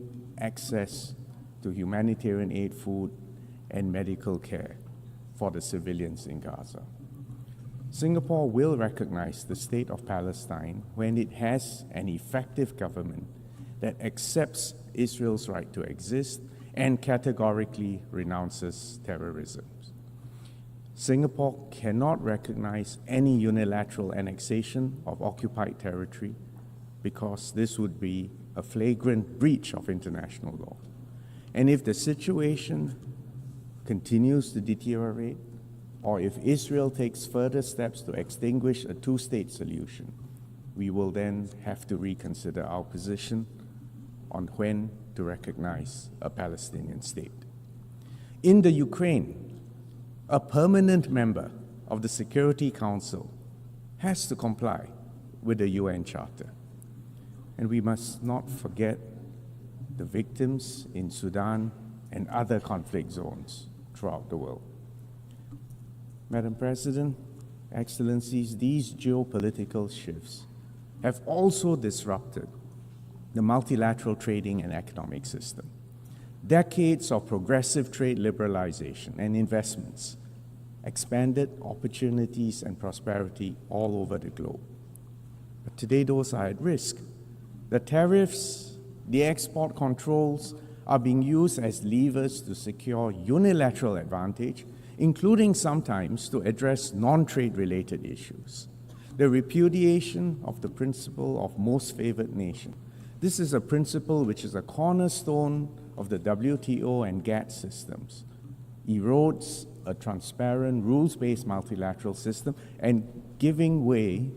access to humanitarian aid, food, and medical care for the civilians in Gaza. Singapore will recognize the state of Palestine when it has an effective government that accepts Israel's right to exist and categorically renounces terrorism. Singapore cannot recognize any unilateral annexation of occupied territory because this would be a flagrant breach of international law. And if the situation continues to deteriorate, or if Israel takes further steps to extinguish a two-state solution, we will then have to reconsider our position on when to recognize a Palestinian state. In the Ukraine, a permanent member of the Security Council has to comply with the UN Charter. And we must not forget the victims in Sudan and other conflict zones throughout the world. Madam President, Excellencies, these geopolitical shifts have also disrupted the multilateral trading and economic system. Decades of progressive trade liberalization and investments expanded opportunities and prosperity all over the globe. But today those are at risk. The tariffs, the export controls are being used as levers to secure unilateral advantage, including sometimes to address non-trade related issues. The repudiation of the principle of most favored nation. This is a principle which is a cornerstone of the WTO and GATT systems, erodes a transparent, rules-based multilateral system and giving way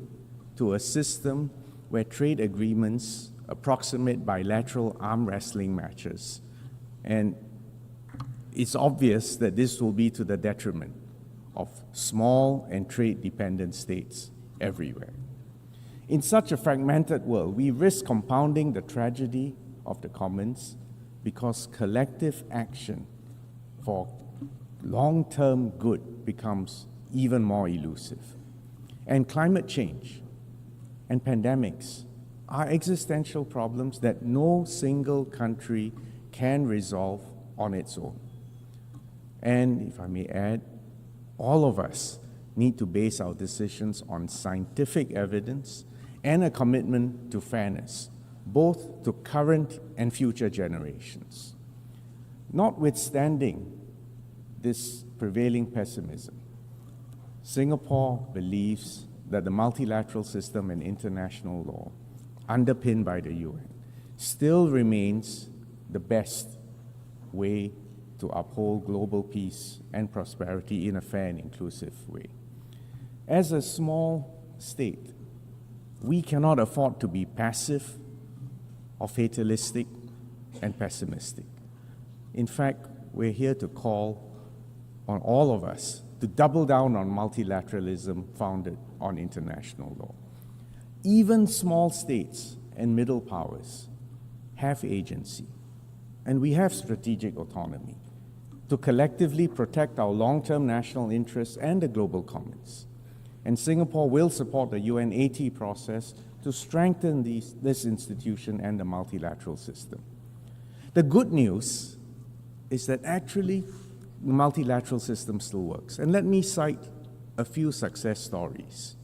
to a system where trade agreements approximate bilateral arm wrestling matches. And it's obvious that this will be to the detriment of small and trade-dependent states everywhere. In such a fragmented world, we risk compounding the tragedy of the commons because collective action for long-term good becomes even more elusive. And climate change and pandemics are existential problems that no single country can resolve on its own. And if I may add, all of us need to base our decisions on scientific evidence and a commitment to fairness, both to current and future generations. Notwithstanding this prevailing pessimism, Singapore believes that the multilateral system and international law, underpinned by the UN, still remains the best way to uphold global peace and prosperity in a fair and inclusive way. As a small state, we cannot afford to be passive or fatalistic and pessimistic. In fact, we're here to call on all of us to double down on multilateralism founded on international law. Even small states and middle powers have agency, and we have strategic autonomy to collectively protect our long-term national interests and the global commons. And Singapore will support the UN 80 process to strengthen this institution and the multilateral system. The good news is that actually the multilateral system still works. And let me cite a few success stories.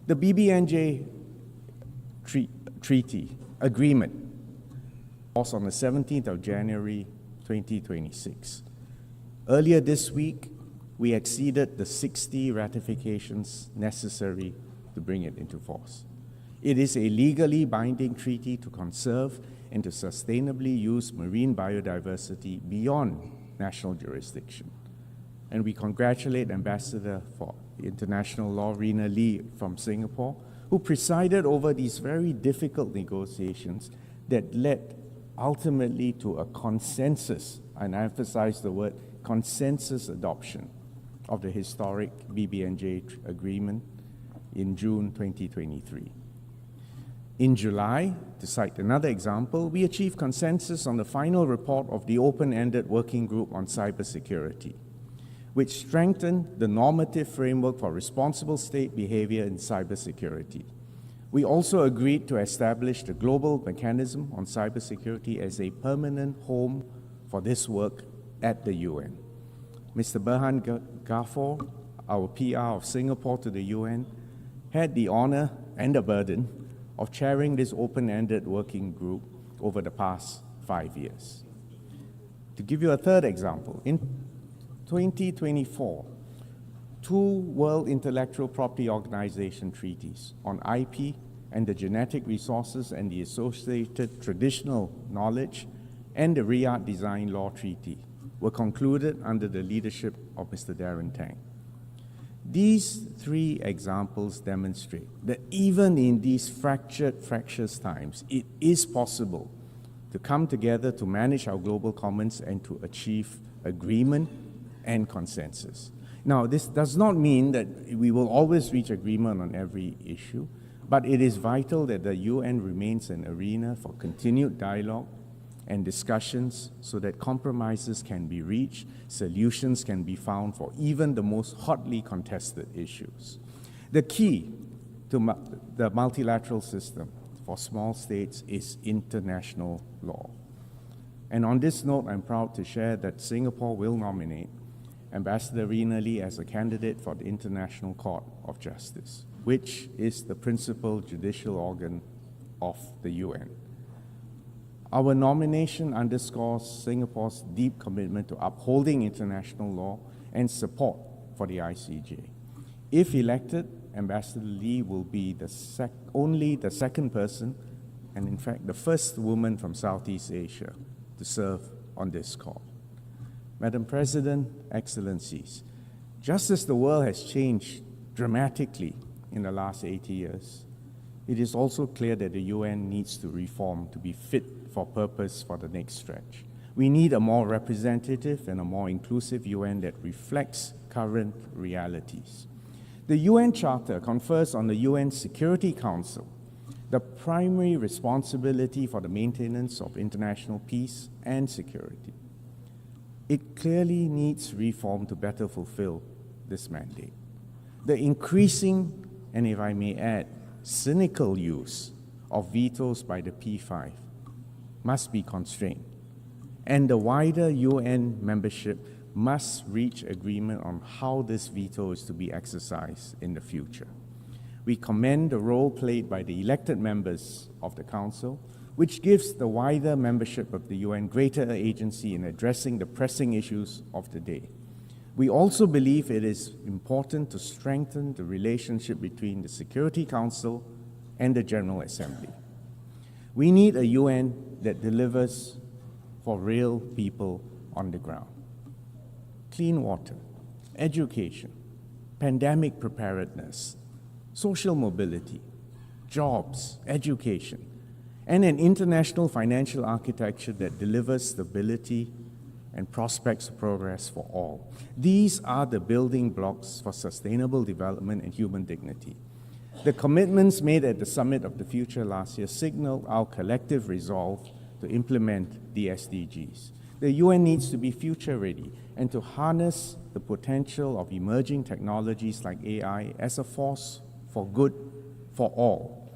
The BBNJ treaty agreement was on the 17th of January 2026. Earlier this week, we exceeded the 60 ratifications necessary to bring it into force. It is a legally binding treaty to conserve and to sustainably use marine biodiversity beyond national jurisdiction. And we congratulate Ambassador for International Law, Rina Lee from Singapore, who presided over these very difficult negotiations that led ultimately to a consensus, and I emphasize the word consensus adoption of the historic BBNJ agreement in June 2023. In July, to cite another example, we achieved consensus on the final report of the open-ended working group on cybersecurity, which strengthened the normative framework for responsible state behavior in cybersecurity. We also agreed to establish the global mechanism on cybersecurity as a permanent home for this work at the UN. Mr. Berhan Ghafor, our PR of Singapore to the UN, had the honor and the burden of chairing this open-ended working group over the past 5 years. To give you a third example, in 2024, 2 World Intellectual Property Organization treaties on IP and the genetic resources and the associated traditional knowledge and the Riyadh Design Law Treaty were concluded under the leadership of Mr. Darren Tang. These 3 examples demonstrate that even in these fractious times, it is possible to come together to manage our global commons and to achieve agreement and consensus. Now, this does not mean that we will always reach agreement on every issue, but it is vital that the UN remains an arena for continued dialogue and discussions so that compromises can be reached, solutions can be found for even the most hotly contested issues. The key to the multilateral system for small states is international law. And on this note, I'm proud to share that Singapore will nominate Ambassador Rina Lee as a candidate for the International Court of Justice, which is the principal judicial organ of the UN. Our nomination underscores Singapore's deep commitment to upholding international law and support for the ICJ. If elected, Ambassador Lee will be only the second person, and in fact the first woman from Southeast Asia to serve on this court. Madam President, Excellencies, just as the world has changed dramatically in the last 80 years, it is also clear that the UN needs to reform to be fit for purpose for the next stretch. We need a more representative and a more inclusive UN that reflects current realities. The UN Charter confers on the UN Security Council the primary responsibility for the maintenance of international peace and security. It clearly needs reform to better fulfill this mandate. The increasing, and if I may add, cynical use of vetoes by the P5 must be constrained, and the wider UN membership must reach agreement on how this veto is to be exercised in the future. We commend the role played by the elected members of the Council, which gives the wider membership of the UN greater agency in addressing the pressing issues of the day. We also believe it is important to strengthen the relationship between the Security Council and the General Assembly. We need a UN that delivers for real people on the ground. Clean water, education, pandemic preparedness, social mobility, jobs, education, and an international financial architecture that delivers stability and prospects of progress for all. These are the building blocks for sustainable development and human dignity. The commitments made at the Summit of the Future last year signal our collective resolve to implement the SDGs. The UN needs to be future-ready and to harness the potential of emerging technologies like AI as a force for good for all.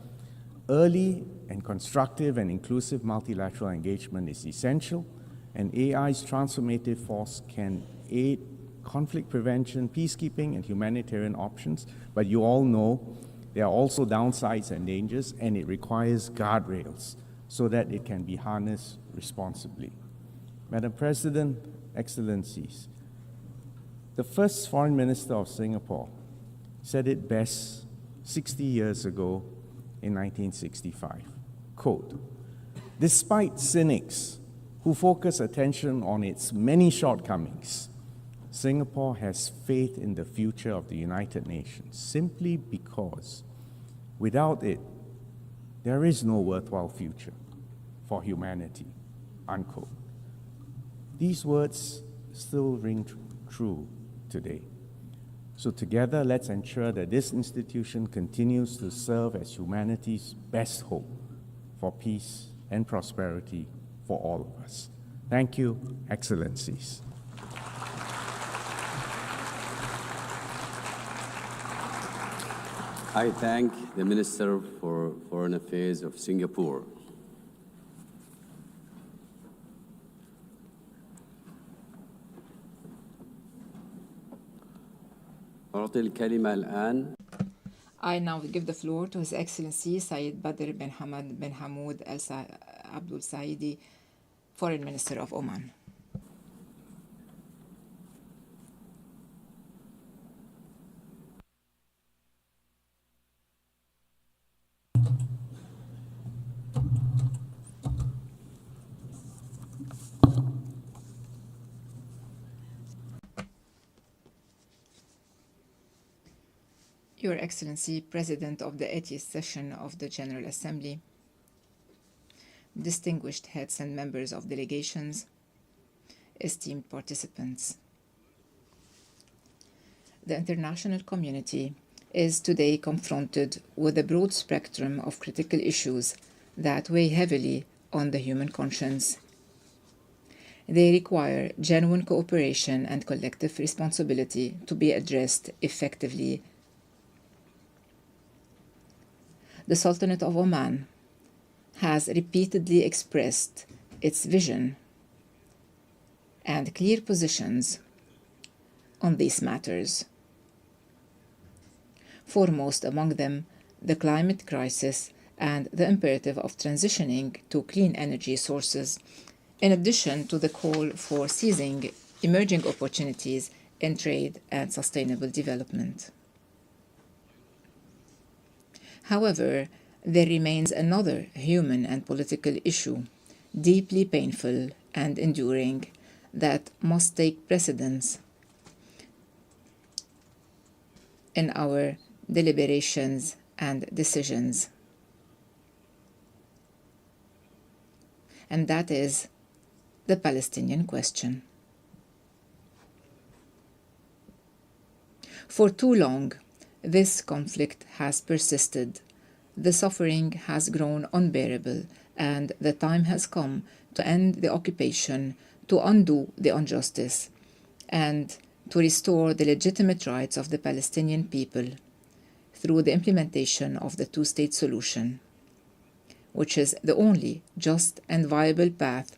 Early and constructive and inclusive multilateral engagement is essential, and AI's transformative force can aid conflict prevention, peacekeeping, and humanitarian options, but you all know there are also downsides and dangers, and it requires guardrails so that it can be harnessed responsibly. Madam President, Excellencies, the first Foreign Minister of Singapore said it best 60 years ago in 1965. Quote, "Despite cynics who focus attention on its many shortcomings, Singapore has faith in the future of the United Nations simply because without it, there is no worthwhile future for humanity." Unquote. These words still ring true today. So together, let's ensure that this institution continues to serve as humanity's best hope for peace and prosperity for all of us. Thank you, Excellencies. I thank the Minister for Foreign Affairs of Singapore. أعطي الكلمة الآن. I now give the floor to His Excellency Saeed Badr bin Hamad bin Hamoud Al Abdul Saidi, Foreign Minister of Oman. Your Excellency, President of the 80th session of the General Assembly, distinguished heads and members of delegations, esteemed participants. the international community is today confronted with a broad spectrum of critical issues that weigh heavily on the human conscience. They require genuine cooperation and collective responsibility to be addressed effectively. The Sultanate of Oman has repeatedly expressed its vision and clear positions on these matters. Foremost among them, the climate crisis and the imperative of transitioning to clean energy sources, in addition to the call for seizing emerging opportunities in trade and sustainable development. However, there remains another human and political issue, deeply painful and enduring, that must take precedence in our deliberations and decisions. And that is the Palestinian question. For too long, this conflict has persisted. The suffering has grown unbearable, and the time has come to end the occupation, to undo the injustice, and to restore the legitimate rights of the Palestinian people through the implementation of the two-state solution, which is the only just and viable path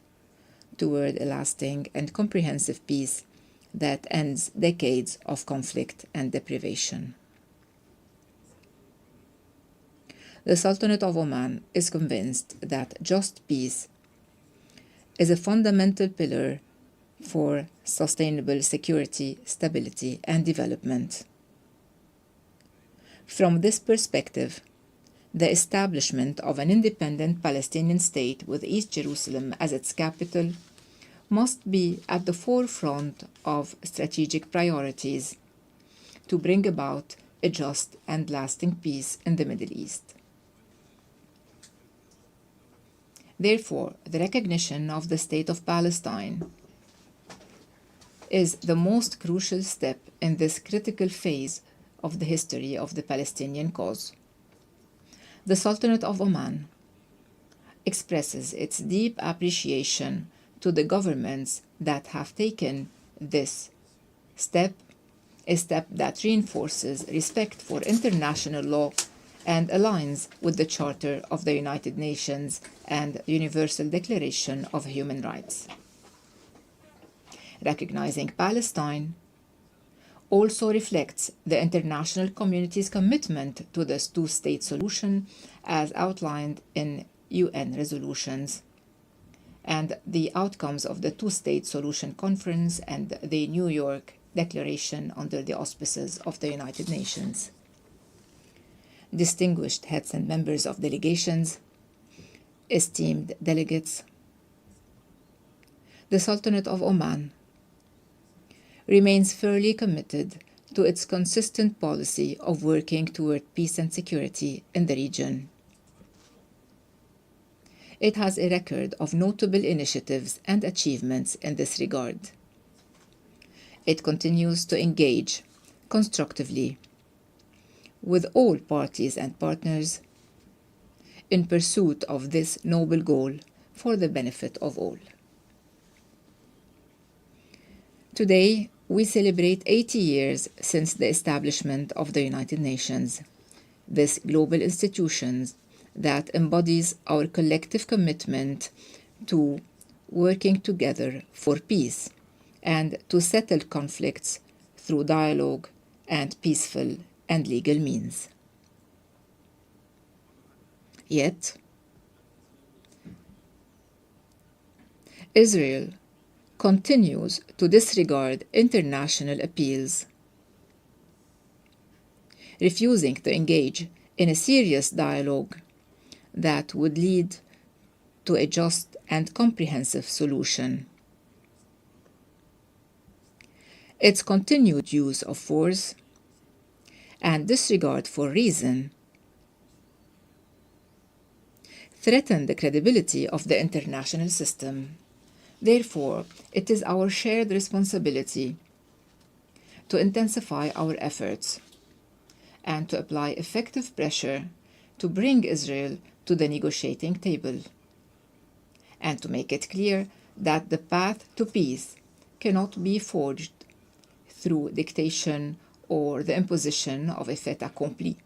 toward a lasting and comprehensive peace that ends decades of conflict and deprivation. The Sultanate of Oman is convinced that just peace is a fundamental pillar for sustainable security, stability, and development. From this perspective, the establishment of an independent Palestinian state with East Jerusalem as its capital must be at the forefront of strategic priorities to bring about a just and lasting peace in the Middle East. Therefore, the recognition of the State of Palestine is the most crucial step in this critical phase of the history of the Palestinian cause. The Sultanate of Oman expresses its deep appreciation to the governments that have taken this step, a step that reinforces respect for international law and aligns with the Charter of the United Nations and Universal Declaration of Human Rights. Recognizing Palestine also reflects the international community's commitment to this two-state solution as outlined in UN resolutions and the outcomes of the two-state solution conference and the New York Declaration under the auspices of the United Nations. Distinguished heads and members of delegations, esteemed delegates, the Sultanate of Oman remains firmly committed to its consistent policy of working toward peace and security in the region. It has a record of notable initiatives and achievements in this regard. It continues to engage constructively with all parties and partners in pursuit of this noble goal for the benefit of all. Today, we celebrate 80 years since the establishment of the United Nations, this global institution that embodies our collective commitment to working together for peace and to settle conflicts through dialogue and peaceful and legal means. Yet, Israel continues to disregard international appeals, refusing to engage in a serious dialogue that would lead to a just and comprehensive solution. Its continued use of force and disregard for reason threaten the credibility of the international system. Therefore, it is our shared responsibility to intensify our efforts and to apply effective pressure to bring Israel to the negotiating table, and to make it clear that the path to peace cannot be forged through dictation or the imposition of a fait accompli,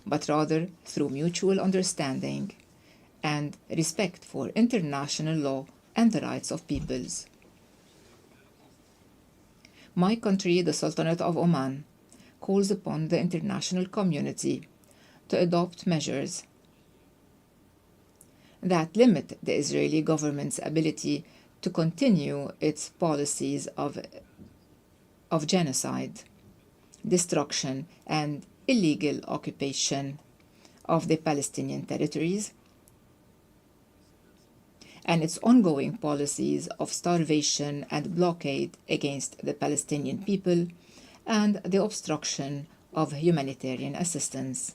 but rather through mutual understanding and respect for international law and the rights of peoples. My country, the Sultanate of Oman, calls upon the international community to adopt measures that limit the Israeli government's ability to continue its policies of genocide, destruction, and illegal occupation of the Palestinian territories, and its ongoing policies of starvation and blockade against the Palestinian people, and the obstruction of humanitarian assistance.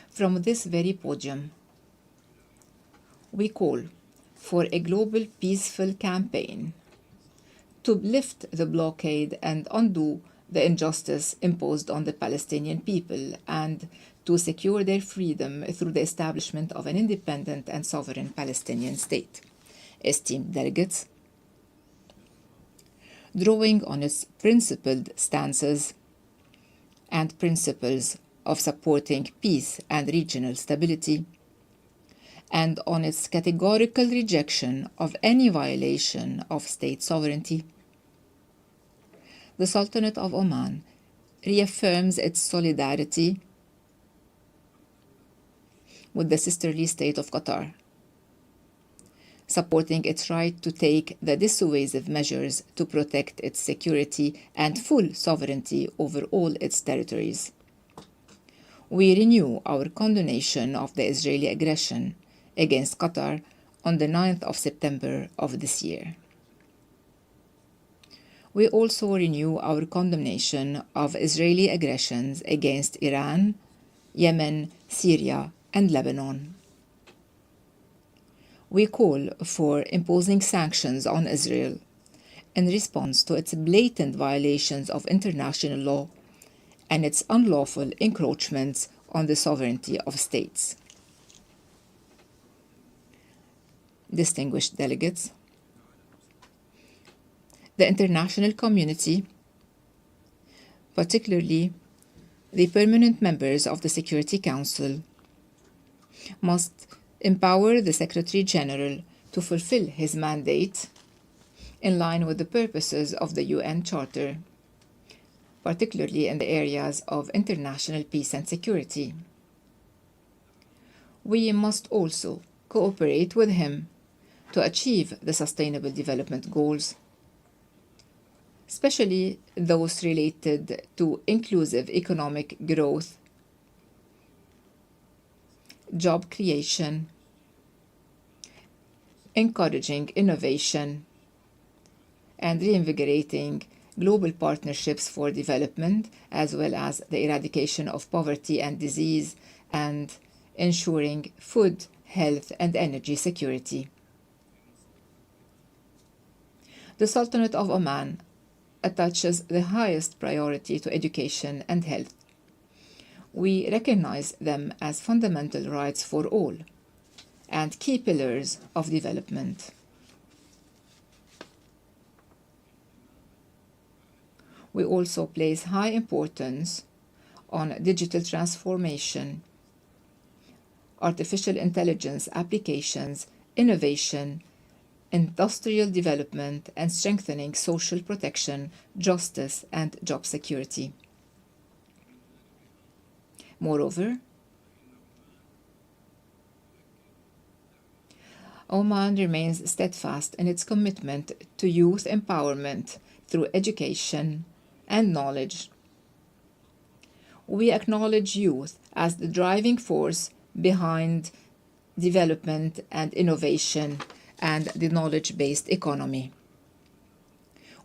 From this very podium, we call for a global peaceful campaign to lift the blockade and undo the injustice imposed on the Palestinian people, and to secure their freedom through the establishment of an independent and sovereign Palestinian state. Esteemed delegates, drawing on its principled stances and principles of supporting peace and regional stability, and on its categorical rejection of any violation of state sovereignty, the Sultanate of Oman reaffirms its solidarity with the sisterly state of Qatar, supporting its right to take the dissuasive measures to protect its security and full sovereignty over all its territories. We renew our condemnation of the Israeli aggression against Qatar on the 9th of September of this year. We also renew our condemnation of Israeli aggressions against Iran, Yemen, Syria, and Lebanon. We call for imposing sanctions on Israel in response to its blatant violations of international law and its unlawful encroachments on the sovereignty of states. Distinguished delegates, the international community, particularly the permanent members of the Security Council, must empower the Secretary General to fulfill his mandate in line with the purposes of the UN Charter, particularly in the areas of international peace and security. We must also cooperate with him to achieve the Sustainable Development Goals, especially those related to inclusive economic growth, job creation, encouraging innovation, and reinvigorating global partnerships for development, as well as the eradication of poverty and disease, and ensuring food, health, and energy security. The Sultanate of Oman attaches the highest priority to education and health. We recognize them as fundamental rights for all and key pillars of development. We also place high importance on digital transformation, artificial intelligence applications, innovation, industrial development, and strengthening social protection, justice, and job security. Moreover, Oman remains steadfast in its commitment to youth empowerment through education and knowledge. We acknowledge youth as the driving force behind development and innovation and the knowledge-based economy.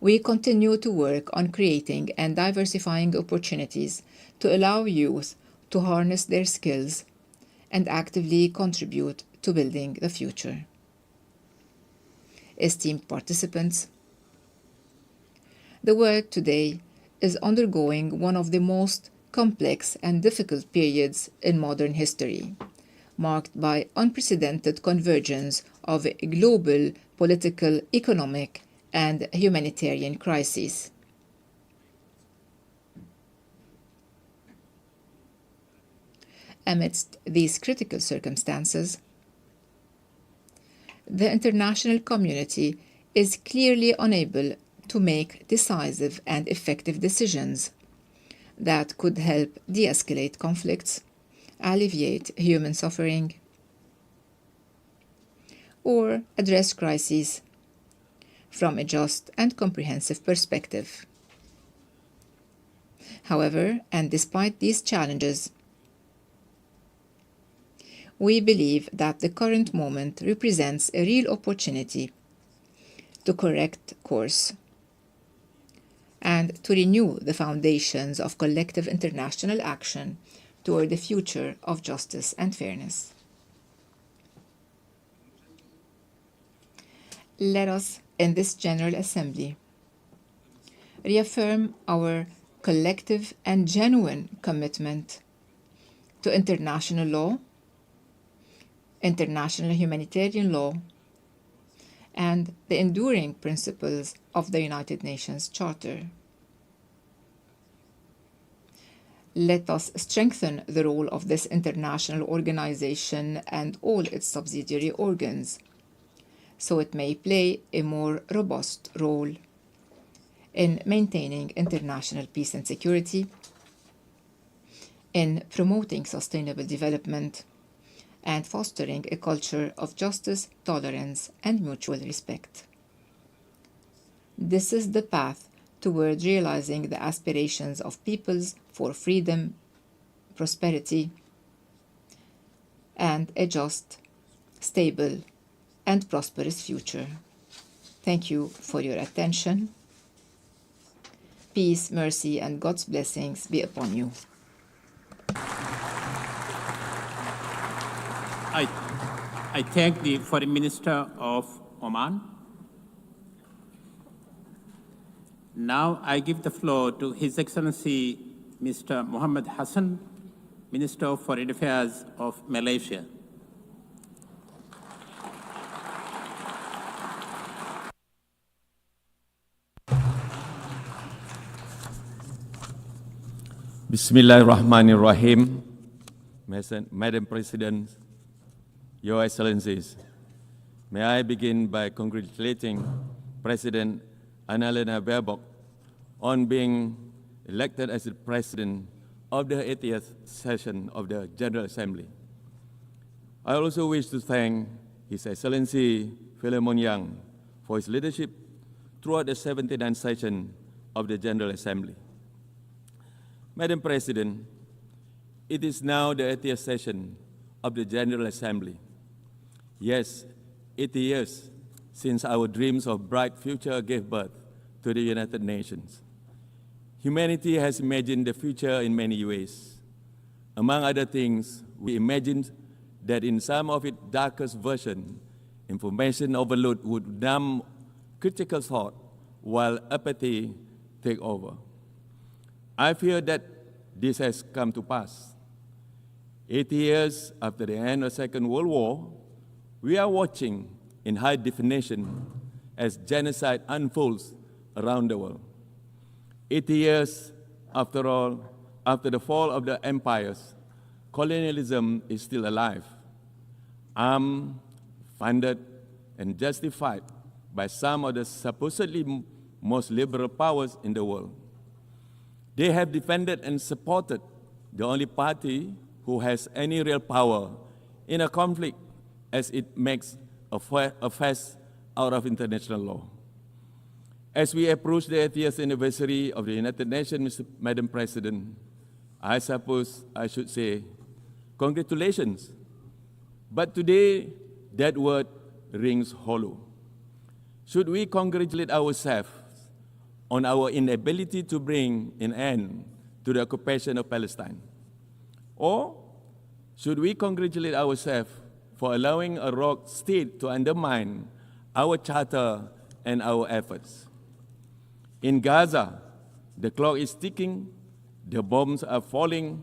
We continue to work on creating and diversifying opportunities to allow youth to harness their skills and actively contribute to building the future. esteemed participants, the world today is undergoing one of the most complex and difficult periods in modern history, marked by unprecedented convergence of global political, economic, and humanitarian crises. Amidst these critical circumstances, the international community is clearly unable to make decisive and effective decisions that could help de-escalate conflicts, alleviate human suffering, or address crises from a just and comprehensive perspective. However, and despite these challenges, we believe that the current moment represents a real opportunity to correct course and to renew the foundations of collective international action toward the future of justice and fairness. Let us, in this General Assembly, reaffirm our collective and genuine commitment to international law, international humanitarian law, and the enduring principles of the United Nations Charter. Let us strengthen the role of this international organization and all its subsidiary organs, so it may play a more robust role in maintaining international peace and security, in promoting sustainable development, and fostering a culture of justice, tolerance, and mutual respect. This is the path toward realizing the aspirations of peoples for freedom, prosperity, and a just, stable, and prosperous future. Thank you for your attention. Peace, mercy, and God's blessings be upon you. I thank the Foreign Minister of Oman. Now I give the floor to His Excellency Mr. Mohammed Hassan, Minister of Foreign Affairs of Malaysia. Bismillahirrahmanirrahim. Madam President, Your Excellencies, may I begin by congratulating President Annalena Baerbock on being elected as the President of the 80th session of the General Assembly. I also wish to thank His Excellency Philemon Yang for his leadership throughout the 79th session of the General Assembly. Madam President, it is now the 80th session of the General Assembly. Yes, 80 years since our dreams of bright future gave birth to the United Nations. Humanity has imagined the future in many ways. Among other things, we imagined that in some of its darkest version, information overload would numb critical thought while apathy take over. I fear that this has come to pass. 80 years after the end of the Second World War, we are watching in high definition as genocide unfolds around the world. 80 years, after all, after the fall of the empires, colonialism is still alive, armed, funded, and justified by some of the supposedly most liberal powers in the world. They have defended and supported the only party who has any real power in a conflict as it makes a fuss out of international law. As we approach the 80th anniversary of the United Nations, Madam President, I suppose I should say, congratulations. But today, that word rings hollow. Should we congratulate ourselves on our inability to bring an end to the occupation of Palestine? Or should we congratulate ourselves for allowing a rogue state to undermine our charter, and our efforts. In Gaza, the clock is ticking, the bombs are falling,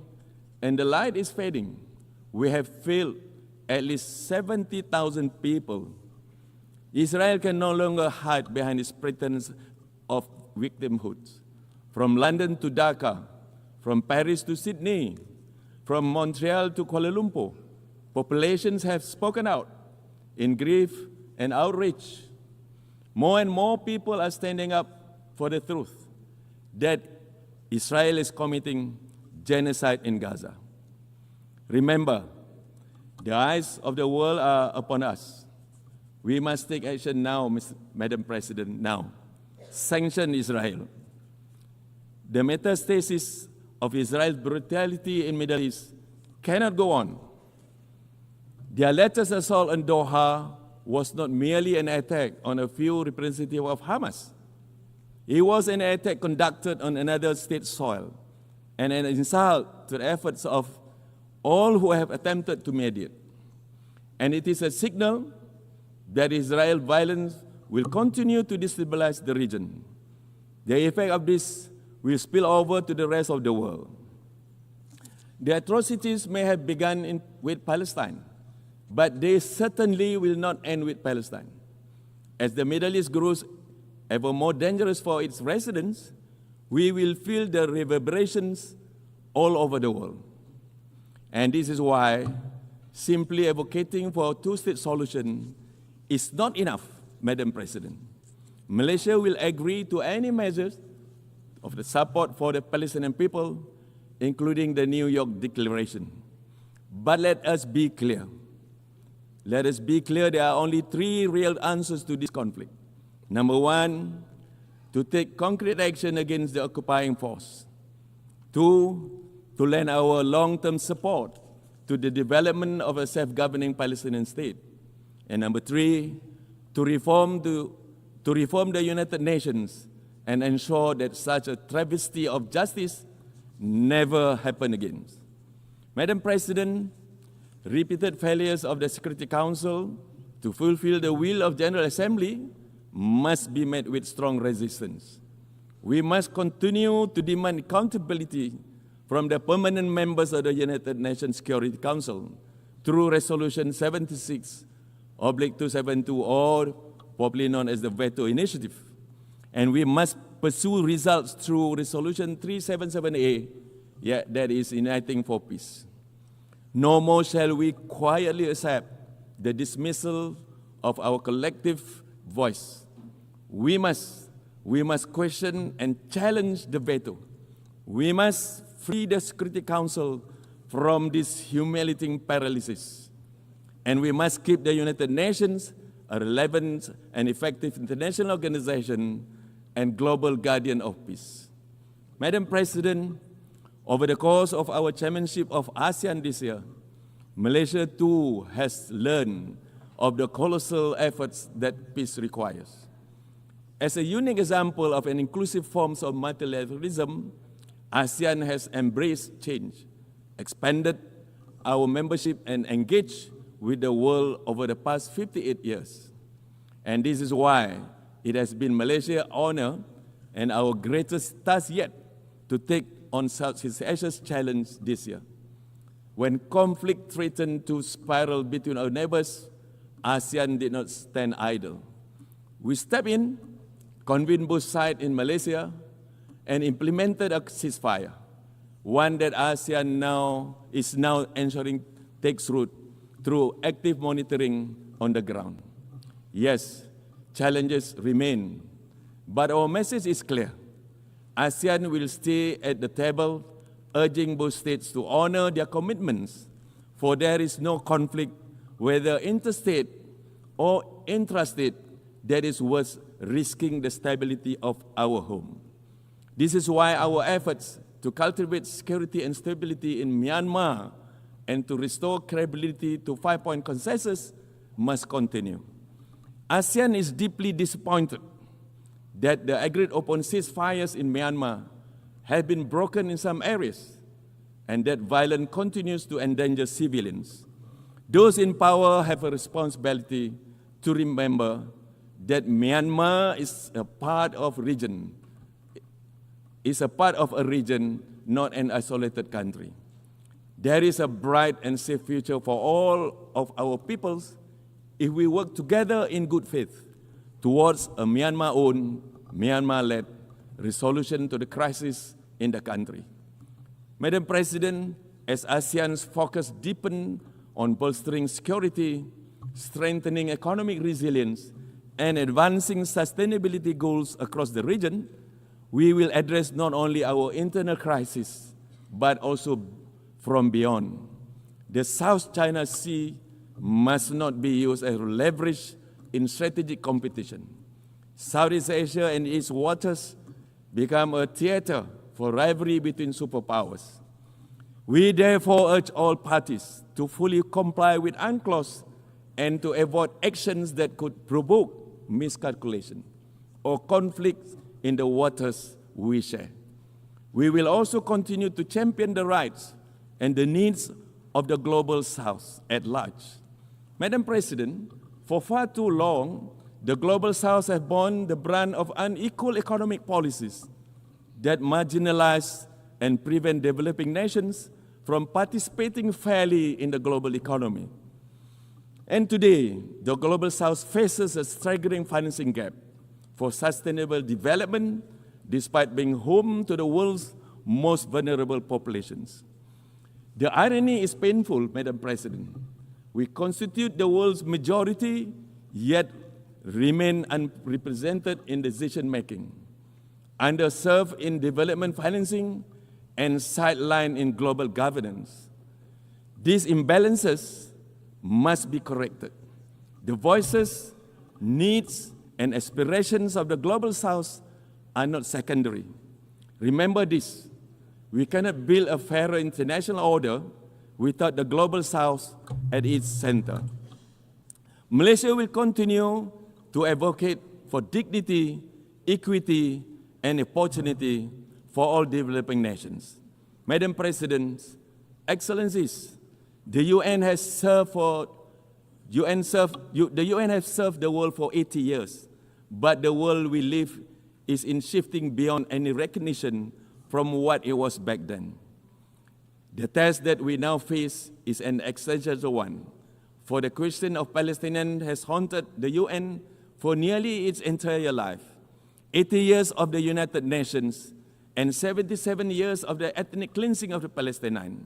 and the light is fading. We have failed at least 70,000 people. Israel can no longer hide behind its pretense of victimhood. From London to Dhaka, from Paris to Sydney, from Montreal to Kuala Lumpur, populations have spoken out in grief and outrage. More and more people are standing up for the truth that Israel is committing genocide in Gaza. Remember, the eyes of the world are upon us. We must take action now, Madam President, now. Sanction Israel. The metastasis of Israel's brutality in the Middle East cannot go on. Their latest assault on Doha was not merely an attack on a few representatives of Hamas. It was an attack conducted on another state's soil and an insult to the efforts of all who have attempted to mediate. And it is a signal that Israel's violence will continue to destabilize the region. The effect of this will spill over to the rest of the world. The atrocities may have begun with Palestine, but they certainly will not end with Palestine. As the Middle East grows ever more dangerous for its residents, we will feel the reverberations all over the world. And this is why simply advocating for a two-state solution is not enough, Madam President. Malaysia will agree to any measures of the support for the Palestinian people, including the New York Declaration. But let us be clear. Let us be clear, there are only three real answers to this conflict. Number one, to take concrete action against the occupying force. Two, to lend our long-term support to the development of a self-governing Palestinian state. And number three, to reform the United Nations and ensure that such a travesty of justice never happen again. Madam President, repeated failures of the Security Council to fulfill the will of General Assembly must be met with strong resistance. We must continue to demand accountability from the permanent members of the United Nations Security Council through Resolution 76/272, or popularly known as the Veto Initiative. And we must pursue results through Resolution 377A, that is Uniting for Peace. No more shall we quietly accept the dismissal of our collective voice. We must question and challenge the veto. We must free the Security Council from this humiliating paralysis. And we must keep the United Nations a relevant and effective international organization and global guardian of peace. Madam President, over the course of our chairmanship of ASEAN this year, Malaysia too has learned of the colossal efforts that peace requires. As a unique example of an inclusive form of multilateralism, ASEAN has embraced change, expanded our membership, and engaged with the world over the past 58 years. And this is why it has been Malaysia's honor and our greatest task yet to take on Southeast Asia's challenge this year. When conflict threatened to spiral between our neighbors, ASEAN did not stand idle. We stepped in, convened both sides in Malaysia, and implemented a ceasefire, one that ASEAN is now ensuring takes root through active monitoring on the ground. Yes, challenges remain, but our message is clear. ASEAN will stay at the table, urging both states to honor their commitments, for there is no conflict, whether interstate or intrastate, that is worth risking the stability of our home. This is why our efforts to cultivate security and stability in Myanmar and to restore credibility to five-point consensus must continue. ASEAN is deeply disappointed that the agreed-upon ceasefires in Myanmar have been broken in some areas and that violence continues to endanger civilians. Those in power have a responsibility to remember that Myanmar is a part of a region, not an isolated country. There is a bright and safe future for all of our peoples if we work together in good faith towards a Myanmar-owned, Myanmar-led resolution to the crisis in the country. Madam President, as ASEAN's focus deepens on bolstering security, strengthening economic resilience, and advancing sustainability goals across the region, we will address not only our internal crisis, but also from beyond. The South China Sea must not be used as leverage in strategic competition. Southeast Asia and its waters become a theater for rivalry between superpowers. We therefore urge all parties to fully comply with UNCLOS and to avoid actions that could provoke miscalculation or conflict in the waters we share. We will also continue to champion the rights and the needs of the global South at large. Madam President, for far too long, the global South has borne the brunt of unequal economic policies that marginalize and prevent developing nations from participating fairly in the global economy. And today, the global South faces a staggering financing gap for sustainable development, despite being home to the world's most vulnerable populations. The irony is painful, Madam President. We constitute the world's majority, yet remain unrepresented in decision-making, underserved in development financing, and sidelined in global governance. These imbalances must be corrected. The voices, needs, and aspirations of the global South are not secondary. Remember this: we cannot build a fairer international order without the global South at its center. Malaysia will continue to advocate for dignity, equity, and opportunity for all developing nations. Madam President, Excellencies, the UN has served the world for 80 years, but the world we live is in shifting beyond any recognition from what it was back then. The test that we now face is an existential one, for the question of Palestinians has haunted the UN for nearly its entire life. 80 years of the United Nations and 77 years of the ethnic cleansing of the Palestinians.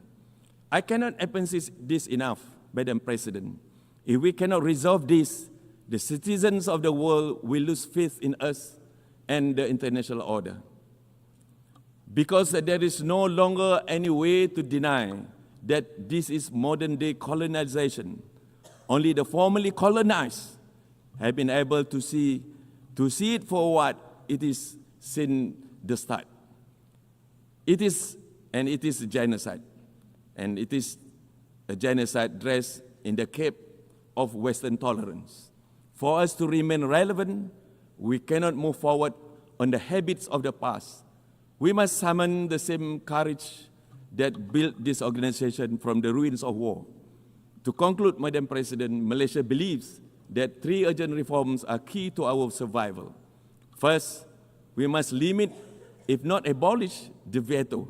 I cannot emphasize this enough, Madam President. If we cannot resolve this, the citizens of the world will lose faith in us and the international order. Because there is no longer any way to deny that this is modern-day colonization. Only the formerly colonized have been able to see it for what it is since the start. It is a genocide. And it is a genocide dressed in the cape of Western tolerance. For us to remain relevant, we cannot move forward on the habits of the past. We must summon the same courage that built this organization from the ruins of war. To conclude, Madam President, Malaysia believes that 3 urgent reforms are key to our survival. First, we must limit, if not abolish, the veto.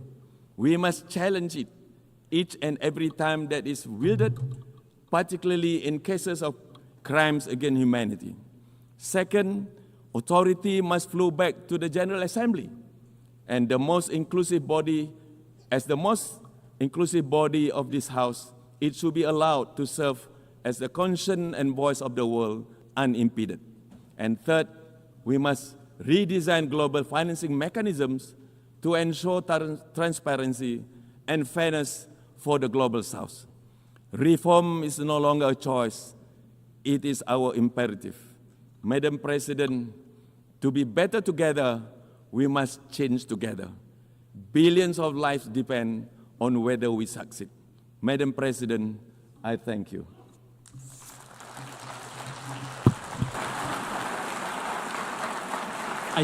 We must challenge it each and every time that is wielded, particularly in cases of crimes against humanity. Second, authority must flow back to the General Assembly, and the most inclusive body, as the most inclusive body of this House, it should be allowed to serve as the conscience and voice of the world unimpeded. And third, we must redesign global financing mechanisms to ensure transparency and fairness for the global South. Reform is no longer a choice, it is our imperative. Madam President, to be better together, we must change together. Billions of lives depend on whether we succeed. Madam President, I thank you. I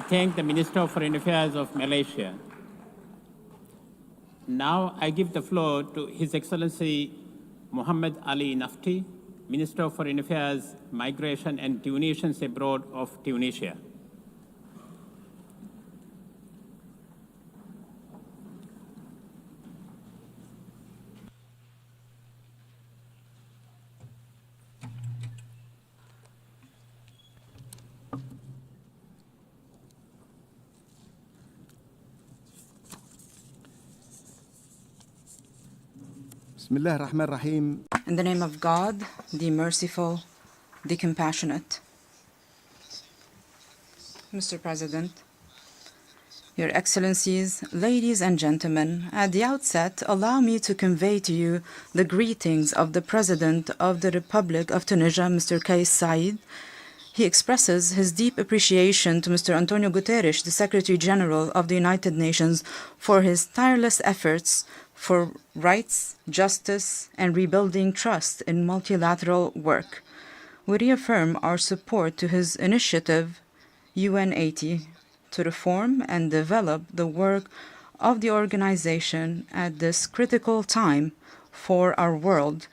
thank the Minister of Foreign Affairs of Malaysia. Now I give the floor to His Excellency Mohammed Ali Nafti, Minister of Foreign Affairs, Migration and Tunisians Abroad of Tunisia. Bismillah ar-Rahman ar-Rahim. In the name of God, the merciful, the compassionate. Mr. President, Your Excellencies, ladies and gentlemen, at the outset, allow me to convey to you the greetings of the President of the Republic of Tunisia, Mr. Kais Saied. He expresses his deep appreciation to Mr. Antonio Guterres, the Secretary General of the United Nations, for his tireless efforts for rights, justice, and rebuilding trust in multilateral work. We reaffirm our support to his initiative, UN 80, to reform and develop the work of the organization at this critical time for our world,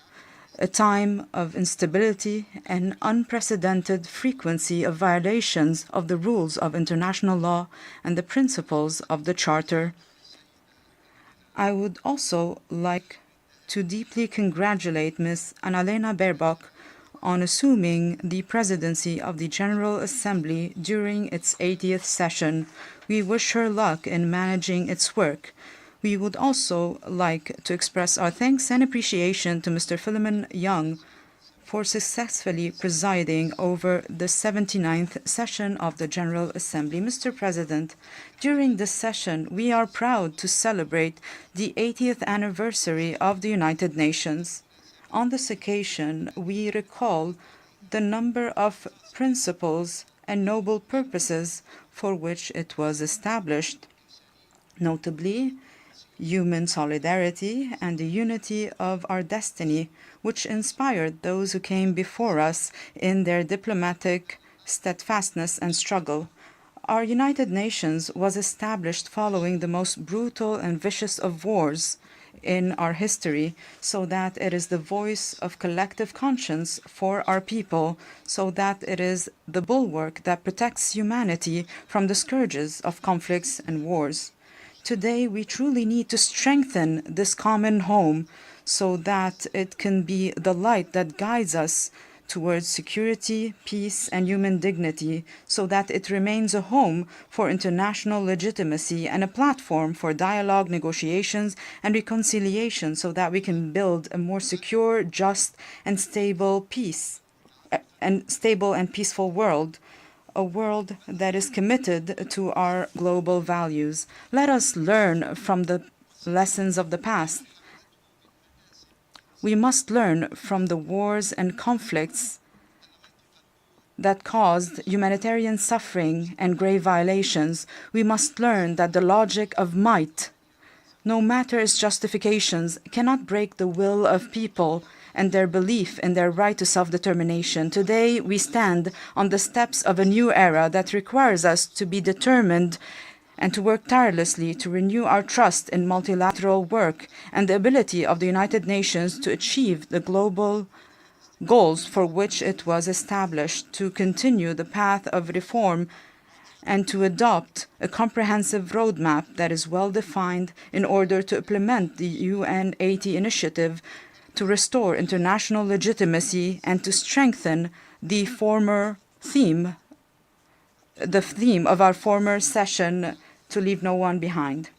a time of instability and unprecedented frequency of violations of the rules of international law and the principles of the Charter. I would also like to deeply congratulate Ms. Annalena Baerbock on assuming the presidency of the General Assembly during its 80th session. We wish her luck in managing its work. We would also like to express our thanks and appreciation to Mr. Philemon Young for successfully presiding over the 79th session of the General Assembly. Mr. President, during this session, we are proud to celebrate the 80th anniversary of the United Nations. On this occasion, we recall the number of principles and noble purposes for which it was established, notably human solidarity and the unity of our destiny, which inspired those who came before us in their diplomatic steadfastness and struggle. Our United Nations was established following the most brutal and vicious of wars in our history, so that it is the voice of collective conscience for our people, so that it is the bulwark that protects humanity from the scourges of conflicts and wars. Today, we truly need to strengthen this common home so that it can be the light that guides us towards security, peace, and human dignity, so that it remains a home for international legitimacy and a platform for dialogue, negotiations, and reconciliation, so that we can build a more secure, just, and stable and peaceful world. A world that is committed to our global values. Let us learn from the lessons of the past. We must learn from the wars and conflicts that caused humanitarian suffering and grave violations. We must learn that the logic of might, no matter its justifications, cannot break the will of people and their belief in their right to self-determination. Today, we stand on the steps of a new era that requires us to be determined and to work tirelessly to renew our trust in multilateral work and the ability of the United Nations to achieve the global goals for which it was established, to continue the path of reform and to adopt a comprehensive roadmap that is well-defined in order to implement the UN 80 initiative, to restore international legitimacy and to strengthen the theme of our former session, to leave no one behind.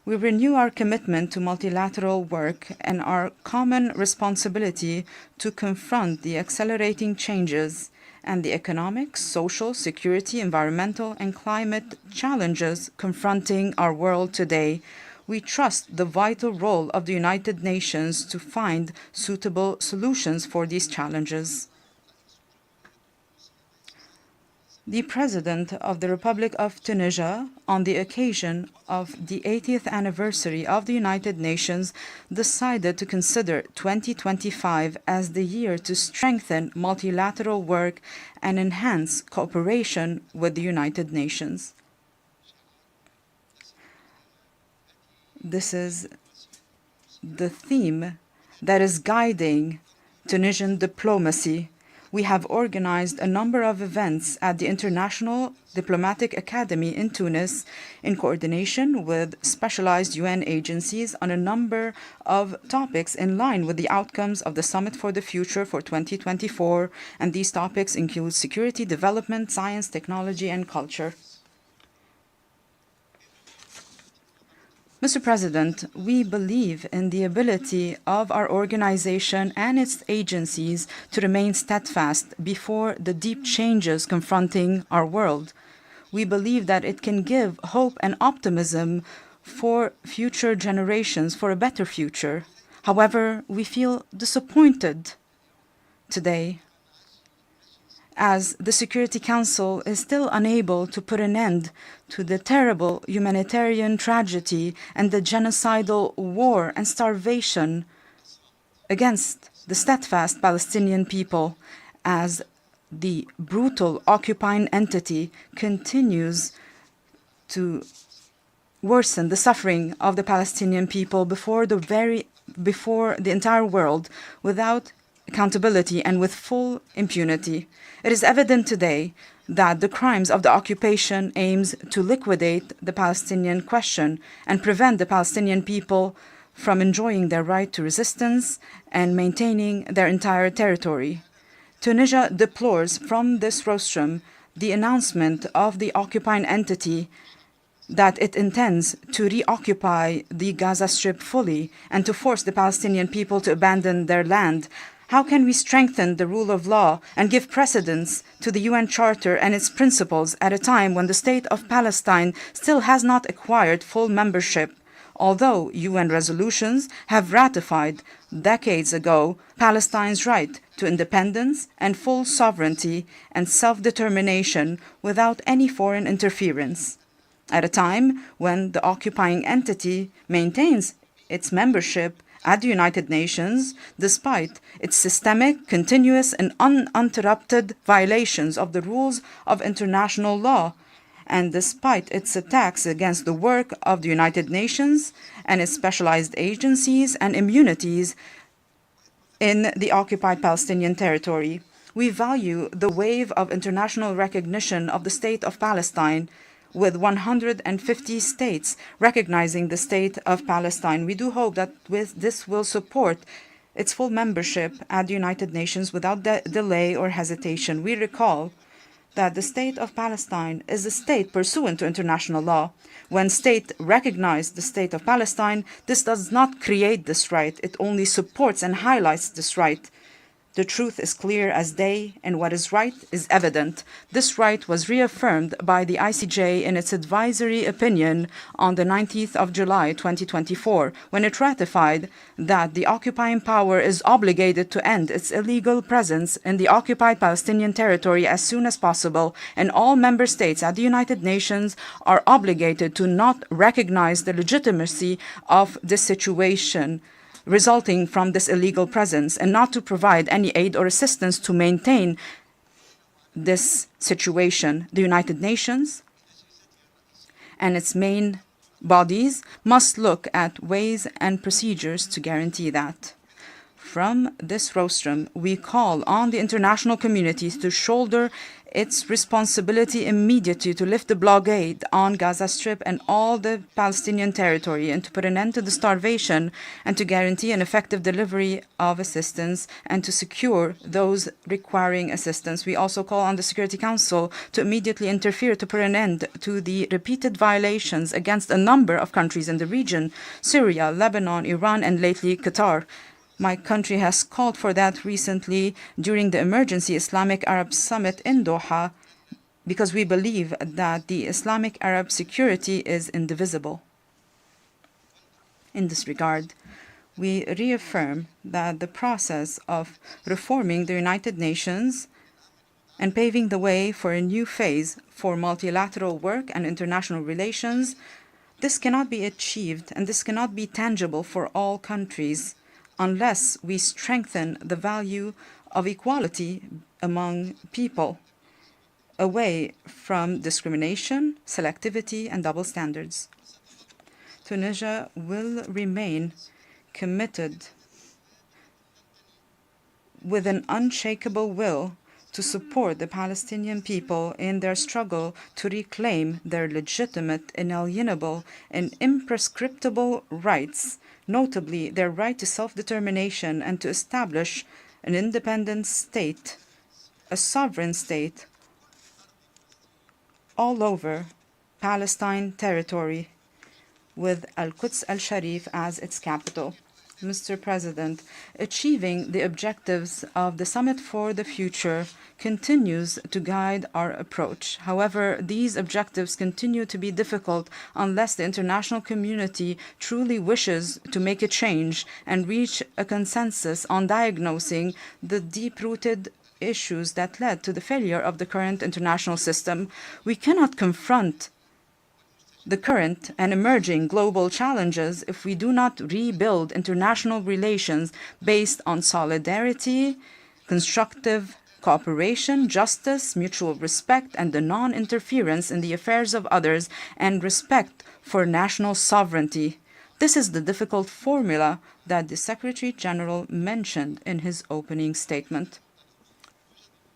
We renew our commitment to multilateral work and our common responsibility to confront the accelerating changes and the economic, social, security, environmental, and climate challenges confronting our world today. We trust the vital role of the United Nations to find suitable solutions for these challenges. The President of the Republic of Tunisia, on the occasion of the 80th anniversary of the United Nations, decided to consider 2025 as the year to strengthen multilateral work and enhance cooperation with the United Nations. This is the theme that is guiding Tunisian diplomacy. We have organized a number of events at the International Diplomatic Academy in Tunis in coordination with specialized UN agencies on a number of topics in line with the outcomes of the Summit for the Future for 2024, and these topics include security, development, science, technology, and culture. Mr. President, we believe in the ability of our organization and its agencies to remain steadfast before the deep changes confronting our world. We believe that it can give hope and optimism for future generations, for a better future. However, we feel disappointed today as the Security Council is still unable to put an end to the terrible humanitarian tragedy and the genocidal war and starvation against the steadfast Palestinian people, as the brutal occupying entity continues to worsen the suffering of the Palestinian people before the entire world, without accountability and with full impunity. It is evident today that the crimes of the occupation aims to liquidate the Palestinian question and prevent the Palestinian people from enjoying their right to resistance and maintaining their entire territory. Tunisia deplores from this rostrum the announcement of the occupying entity that it intends to reoccupy the Gaza Strip fully and to force the Palestinian people to abandon their land. How can we strengthen the rule of law and give precedence to the UN Charter and its principles at a time when the State of Palestine still has not acquired full membership, although UN resolutions have ratified decades ago Palestine's right to independence and full sovereignty and self-determination without any foreign interference? At a time when the occupying entity maintains its membership at the United Nations, despite its systemic, continuous, and uninterrupted violations of the rules of international law, and despite its attacks against the work of the United Nations and its specialized agencies and immunities in the occupied Palestinian territory. We value the wave of international recognition of the State of Palestine, with 150 states recognizing the State of Palestine. We do hope that this will support its full membership at the United Nations without delay or hesitation. We recall that the State of Palestine is a state pursuant to international law. When states recognize the State of Palestine, this does not create this right. It only supports and highlights this right. The truth is clear as day, and what is right is evident. This right was reaffirmed by the ICJ in its advisory opinion on the 19th of July 2024, when it ratified that the occupying power is obligated to end its illegal presence in the occupied Palestinian territory as soon as possible, and all member states at the United Nations are obligated to not recognize the legitimacy of this situation resulting from this illegal presence, and not to provide any aid or assistance to maintain this situation. The United Nations and its main bodies must look at ways and procedures to guarantee that. From this rostrum, we call on the international community to shoulder its responsibility immediately to lift the blockade on Gaza Strip and all the Palestinian territory, and to put an end to the starvation, and to guarantee an effective delivery of assistance and to secure those requiring assistance. We also call on the Security Council to immediately interfere to put an end to the repeated violations against a number of countries in the region: Syria, Lebanon, Iran, and lately Qatar. My country has called for that recently during the Emergency Islamic Arab Summit in Doha, because we believe that the Islamic Arab security is indivisible. In this regard, we reaffirm that the process of reforming the United Nations and paving the way for a new phase for multilateral work and international relations, this cannot be achieved and this cannot be tangible for all countries unless we strengthen the value of equality among people, away from discrimination, selectivity, and double standards. Tunisia will remain committed with an unshakable will to support the Palestinian people in their struggle to reclaim their legitimate, inalienable, and imprescriptible rights, notably their right to self-determination and to establish an independent state, a sovereign state, all over Palestine territory, with Al-Quds al-Sharif as its capital. Mr. President, achieving the objectives of the Summit for the Future continues to guide our approach. However, these objectives continue to be difficult unless the international community truly wishes to make a change and reach a consensus on diagnosing the deep-rooted issues that led to the failure of the current international system. We cannot confront the current and emerging global challenges if we do not rebuild international relations based on solidarity, constructive cooperation, justice, mutual respect, and the non-interference in the affairs of others, and respect for national sovereignty. This is the difficult formula that the Secretary General mentioned in his opening statement.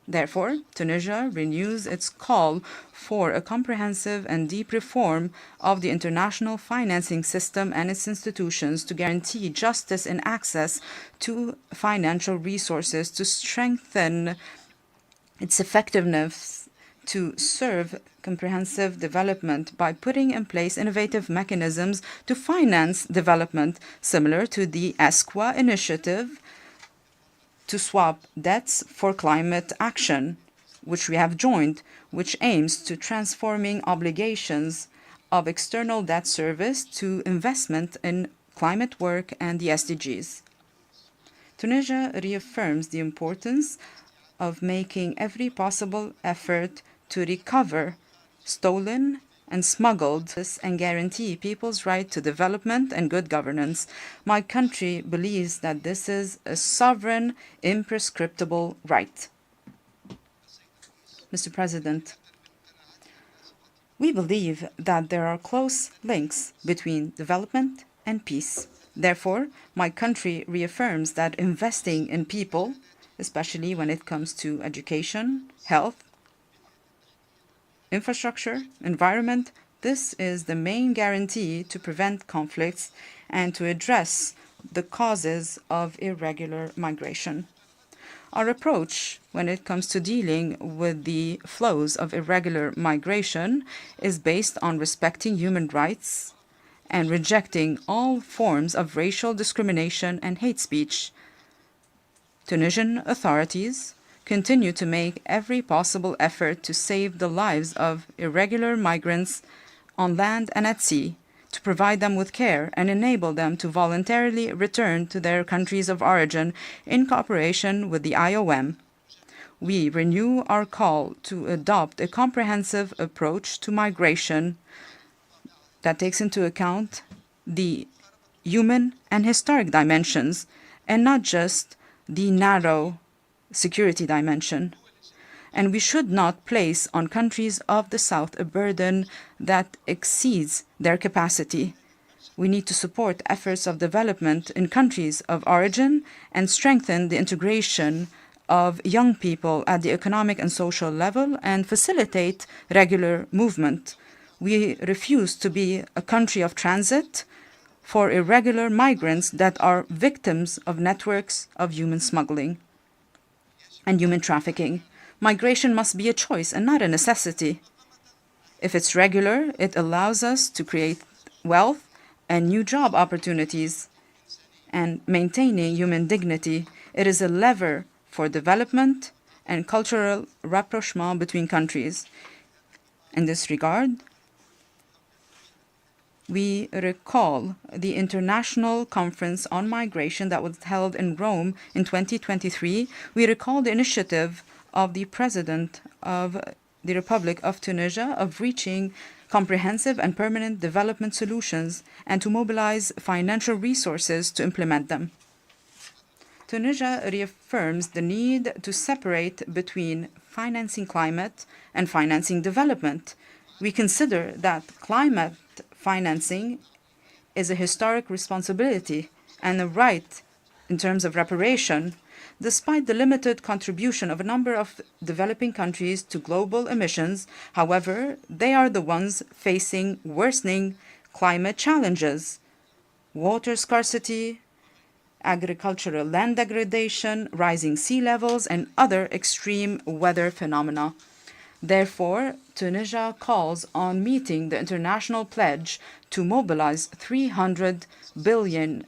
Therefore, Tunisia renews its call for a comprehensive and deep reform of the international financing system and its institutions to guarantee justice and access to financial resources, to strengthen its effectiveness to serve comprehensive development by putting in place innovative mechanisms to finance development, similar to the ESCWA initiative, to swap debts for climate action, which we have joined, which aims to transforming obligations of external debt service to investment in climate work and the SDGs. Tunisia reaffirms the importance of making every possible effort to recover stolen and smuggled and guarantee people's right to development and good governance. My country believes that this is a sovereign, imprescriptible right. Mr. President, we believe that there are close links between development and peace. Therefore, my country reaffirms that investing in people, especially when it comes to education, health, infrastructure, environment, this is the main guarantee to prevent conflicts and to address the causes of irregular migration. Our approach when it comes to dealing with the flows of irregular migration is based on respecting human rights and rejecting all forms of racial discrimination and hate speech. Tunisian authorities continue to make every possible effort to save the lives of irregular migrants on land and at sea, to provide them with care and enable them to voluntarily return to their countries of origin in cooperation with the IOM. We renew our call to adopt a comprehensive approach to migration that takes into account the human and historic dimensions and not just the narrow security dimension. And we should not place on countries of the South a burden that exceeds their capacity. We need to support efforts of development in countries of origin and strengthen the integration of young people at the economic and social level and facilitate regular movement. We refuse to be a country of transit for irregular migrants that are victims of networks of human smuggling and human trafficking. Migration must be a choice and not a necessity. If it's regular, it allows us to create wealth and new job opportunities and maintaining human dignity. It is a lever for development and cultural rapprochement between countries. In this regard, we recall the International Conference on Migration that was held in Rome in 2023. We recall the initiative of the President of the Republic of Tunisia of reaching comprehensive and permanent development solutions and to mobilize financial resources to implement them. Tunisia reaffirms the need to separate between financing climate and financing development. We consider that climate financing is a historic responsibility and a right in terms of reparation, despite the limited contribution of a number of developing countries to global emissions. However, they are the ones facing worsening climate challenges, water scarcity, agricultural land degradation, rising sea levels, and other extreme weather phenomena. Therefore, Tunisia calls on meeting the international pledge to mobilize $300 billion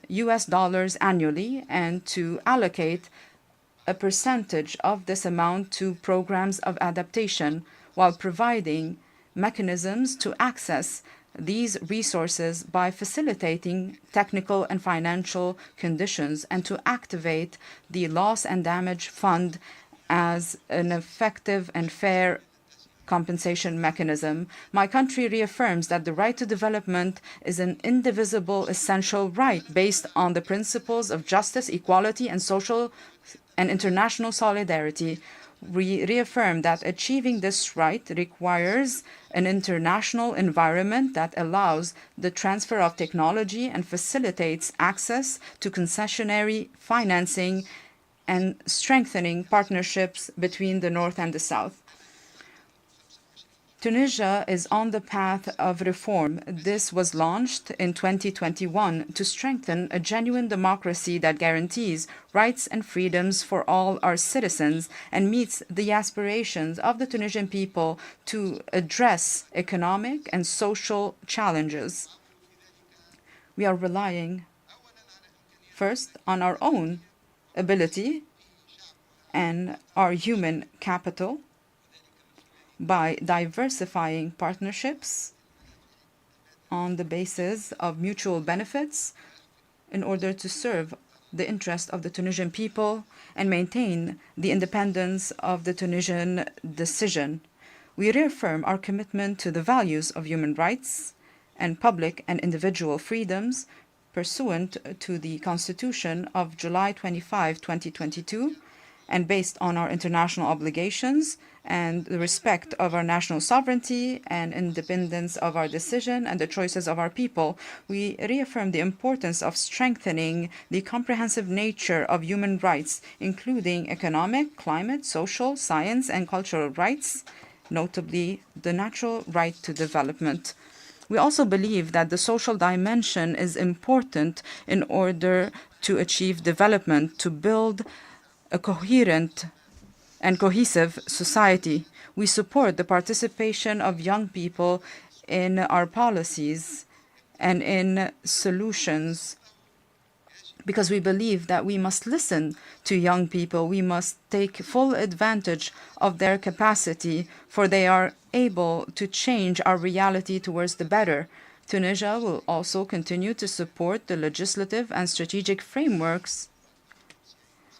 annually and to allocate a percentage of this amount to programs of adaptation, while providing mechanisms to access these resources by facilitating technical and financial conditions, and to activate the Loss and Damage Fund as an effective and fair compensation mechanism. My country reaffirms that the right to development is an indivisible, essential right based on the principles of justice, equality, and social and international solidarity. We reaffirm that achieving this right requires an international environment that allows the transfer of technology and facilitates access to concessionary financing and strengthening partnerships between the North and the South. Tunisia is on the path of reform. This was launched in 2021 to strengthen a genuine democracy that guarantees rights and freedoms for all our citizens and meets the aspirations of the Tunisian people to address economic and social challenges. We are relying first on our own ability and our human capital by diversifying partnerships on the basis of mutual benefits in order to serve the interest of the Tunisian people and maintain the independence of the Tunisian decision. We reaffirm our commitment to the values of human rights and public and individual freedoms pursuant to the Constitution of July 25, 2022, and based on our international obligations and the respect of our national sovereignty and independence of our decision and the choices of our people. We reaffirm the importance of strengthening the comprehensive nature of human rights, including economic, climate, social, science, and cultural rights, notably the natural right to development. We also believe that the social dimension is important in order to achieve development, to build a coherent and cohesive society. We support the participation of young people in our policies and in solutions, because we believe that we must listen to young people. We must take full advantage of their capacity, for they are able to change our reality towards the better. Tunisia will also continue to support the legislative and strategic frameworks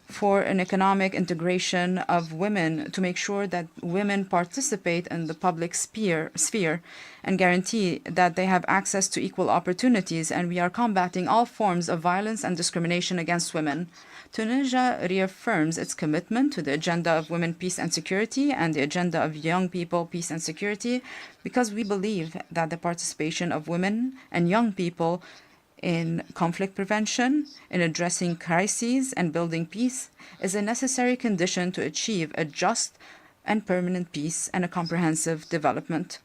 for an economic integration of women, to make sure that women participate in the public sphere and guarantee that they have access to equal opportunities. And we are combating all forms of violence and discrimination against women. Tunisia reaffirms its commitment to the agenda of women, peace and security, and the agenda of young people, peace and security, because we believe that the participation of women and young people in conflict prevention, in addressing crises and building peace is a necessary condition to achieve a just and permanent peace and a comprehensive development.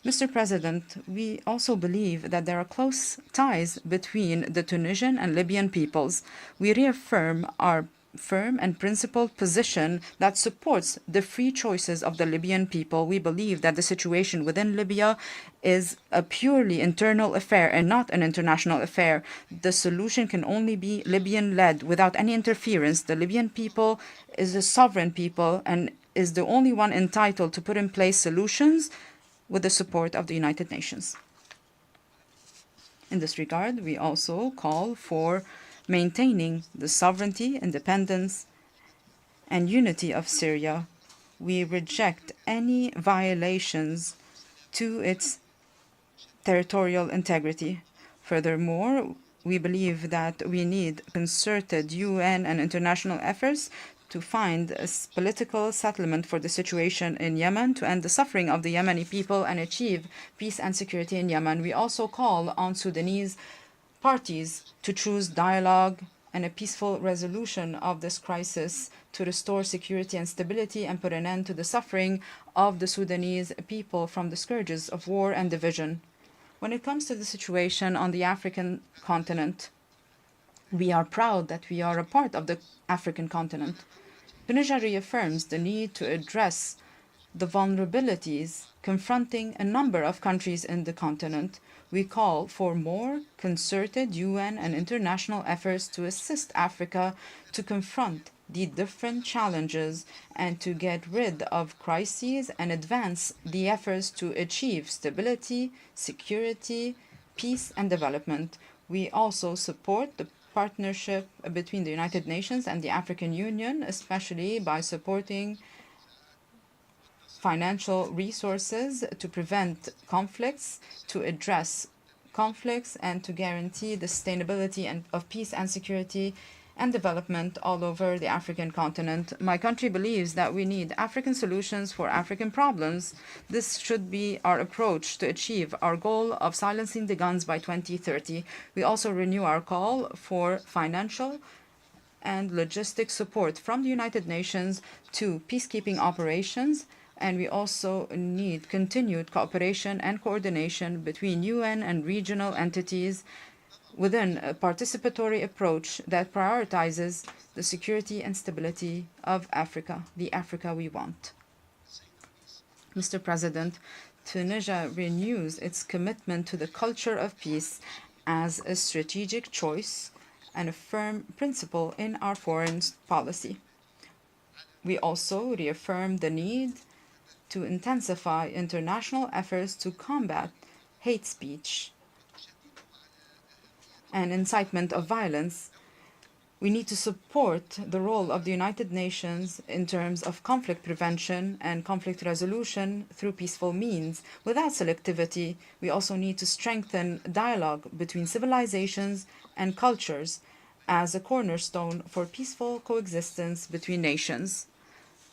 Mr. President, we also believe that there are close ties between the Tunisian and Libyan peoples. We reaffirm our firm and principled position that supports the free choices of the Libyan people. We believe that the situation within Libya is a purely internal affair and not an international affair. The solution can only be Libyan-led without any interference. The Libyan people is a sovereign people and is the only one entitled to put in place solutions with the support of the United Nations. In this regard, we also call for maintaining the sovereignty, independence, and unity of Syria. We reject any violations to its territorial integrity. Furthermore, we believe that we need concerted UN and international efforts to find a political settlement for the situation in Yemen, to end the suffering of the Yemeni people and achieve peace and security in Yemen. We also call on Sudanese parties to choose dialogue and a peaceful resolution of this crisis to restore security and stability and put an end to the suffering of the Sudanese people from the scourges of war and division. When it comes to the situation on the African continent, we are proud that we are a part of the African continent. Tunisia reaffirms the need to address the vulnerabilities confronting a number of countries in the continent. We call for more concerted UN and international efforts to assist Africa to confront the different challenges and to get rid of crises and advance the efforts to achieve stability, security, peace, and development. We also support the partnership between the United Nations and the African Union, especially by supporting financial resources to prevent conflicts, to address conflicts, and to guarantee the sustainability of peace and security and development all over the African continent. My country believes that we need African solutions for African problems. This should be our approach to achieve our goal of silencing the guns by 2030. We also renew our call for financial and logistic support from the United Nations to peacekeeping operations, and we also need continued cooperation and coordination between UN and regional entities within a participatory approach that prioritizes the security and stability of Africa, the Africa we want. Mr. President, Tunisia renews its commitment to the culture of peace as a strategic choice and a firm principle in our foreign policy. We also reaffirm the need to intensify international efforts to combat hate speech and incitement of violence. We need to support the role of the United Nations in terms of conflict prevention and conflict resolution through peaceful means. Without selectivity, we also need to strengthen dialogue between civilizations and cultures as a cornerstone for peaceful coexistence between nations.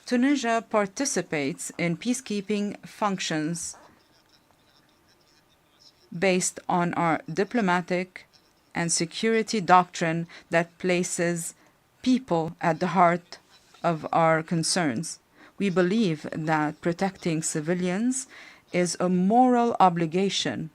Tunisia participates in peacekeeping functions based on our diplomatic and security doctrine that places people at the heart of our concerns. We believe that protecting civilians is a moral obligation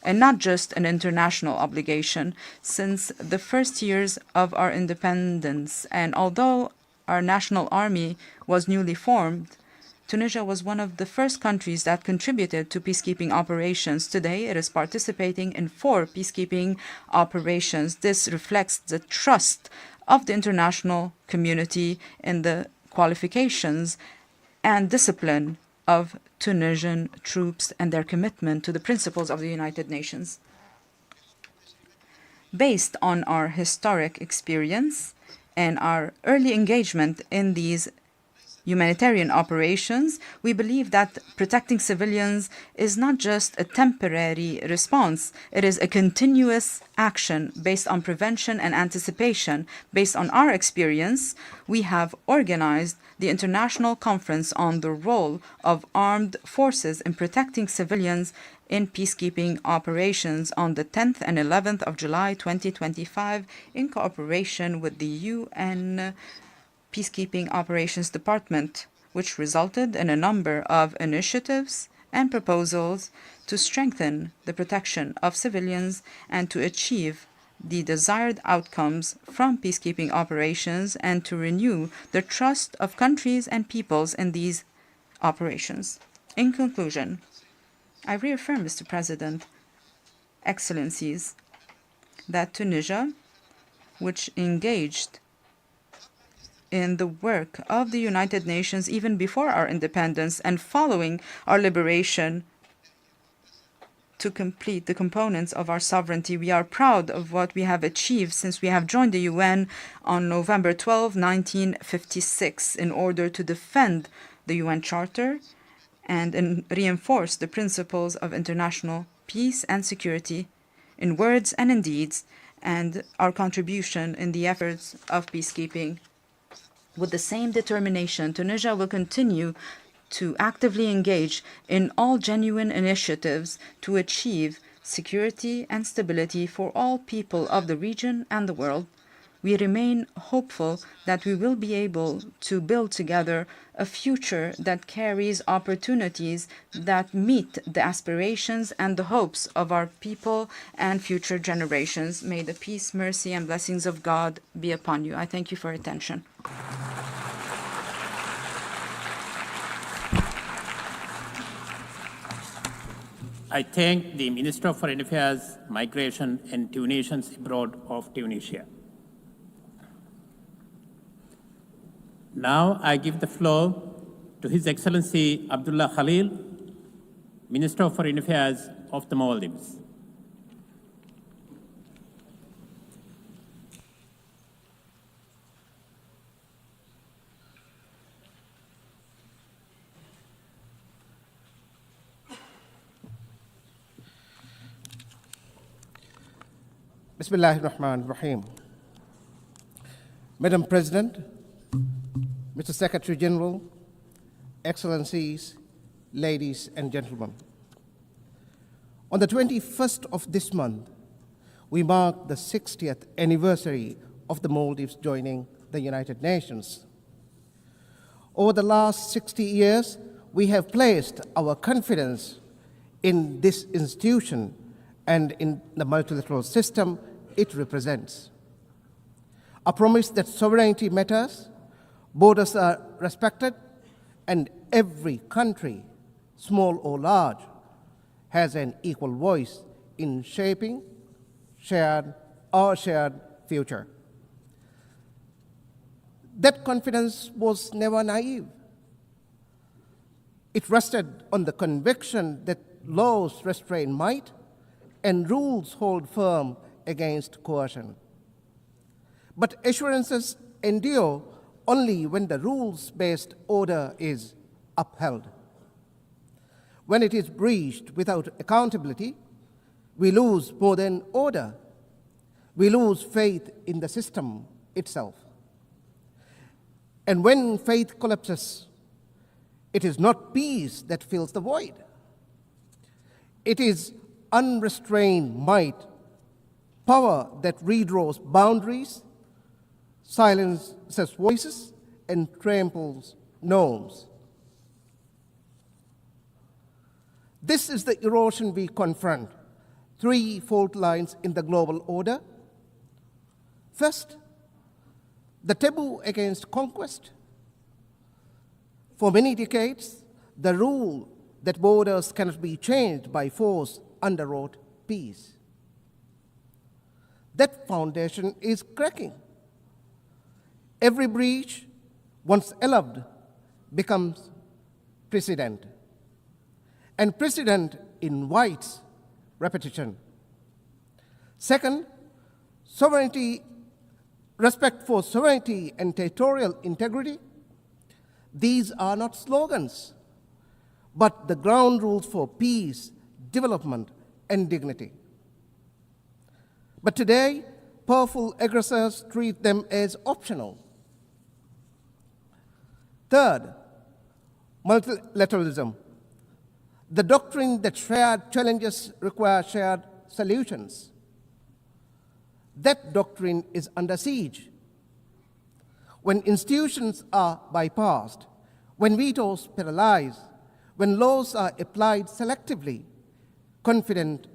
and not just an international obligation. Since the first years of our independence, and although our national army was newly formed, Tunisia was one of the first countries that contributed to peacekeeping operations. Today, it is participating in 4 peacekeeping operations. This reflects the trust of the international community in the qualifications and discipline of Tunisian troops and their commitment to the principles of the United Nations. Based on our historic experience and our early engagement in these humanitarian operations, we believe that protecting civilians is not just a temporary response. It is a continuous action based on prevention and anticipation. Based on our experience, we have organized the International Conference on the Role of Armed Forces in Protecting Civilians in Peacekeeping Operations on the 10th and 11th of July 2025 in cooperation with the UN Peacekeeping Operations Department, which resulted in a number of initiatives and proposals to strengthen the protection of civilians and to achieve the desired outcomes from peacekeeping operations and to renew the trust of countries and peoples in these operations. In conclusion, I reaffirm, Mr. President, Excellencies, that Tunisia, which engaged in the work of the United Nations even before our independence and following our liberation to complete the components of our sovereignty. We are proud of what we have achieved since we have joined the UN on November 12, 1956, in order to defend the UN Charter and reinforce the principles of international peace and security in words and in deeds, and our contribution in the efforts of peacekeeping. With the same determination, Tunisia will continue to actively engage in all genuine initiatives to achieve security, and stability for all people of the region and the world. We remain hopeful that we will be able to build together a future that carries opportunities that meet the aspirations and the hopes of our people and future generations. May the peace, mercy, and blessings of God be upon you. I thank you for your attention. I thank the Minister of Foreign Affairs, Migration and Tunisians Abroad of Tunisia. Now I give the floor to His Excellency Abdullah Khalil, Minister of Foreign Affairs of the Maldives. Bismillahirrahmanirrahim. Madam President, Mr. Secretary General, Excellencies, ladies and gentlemen. On the 21st of this month, we mark the 60th anniversary of the Maldives joining the United Nations. Over the last 60 years, we have placed our confidence in this institution and in the multilateral system it represents. A promise that sovereignty matters, borders are respected, and every country, small or large, has an equal voice in shaping our shared future. That confidence was never naive. It rested on the conviction that laws restrain might and rules hold firm against coercion. But assurances endure only when the rules-based order is upheld. When it is breached without accountability, we lose more than order. We lose faith in the system itself. And when faith collapses, it is not peace that fills the void. It is unrestrained might, power that redraws boundaries, silences voices, and tramples norms. This is the erosion we confront. Three fault lines in the global order. First, the taboo against conquest. For many decades, the rule that borders cannot be changed by force underwrote peace. That foundation is cracking. Every breach, once allowed, becomes precedent. And precedent invites repetition. Second, respect for sovereignty and territorial integrity. These are not slogans, but the ground rules for peace, development, and dignity. But today, powerful aggressors treat them as optional. Third, multilateralism. The doctrine that shared challenges require shared solutions. That doctrine is under siege. When institutions are bypassed, when vetoes paralyze, when laws are applied selectively, confidence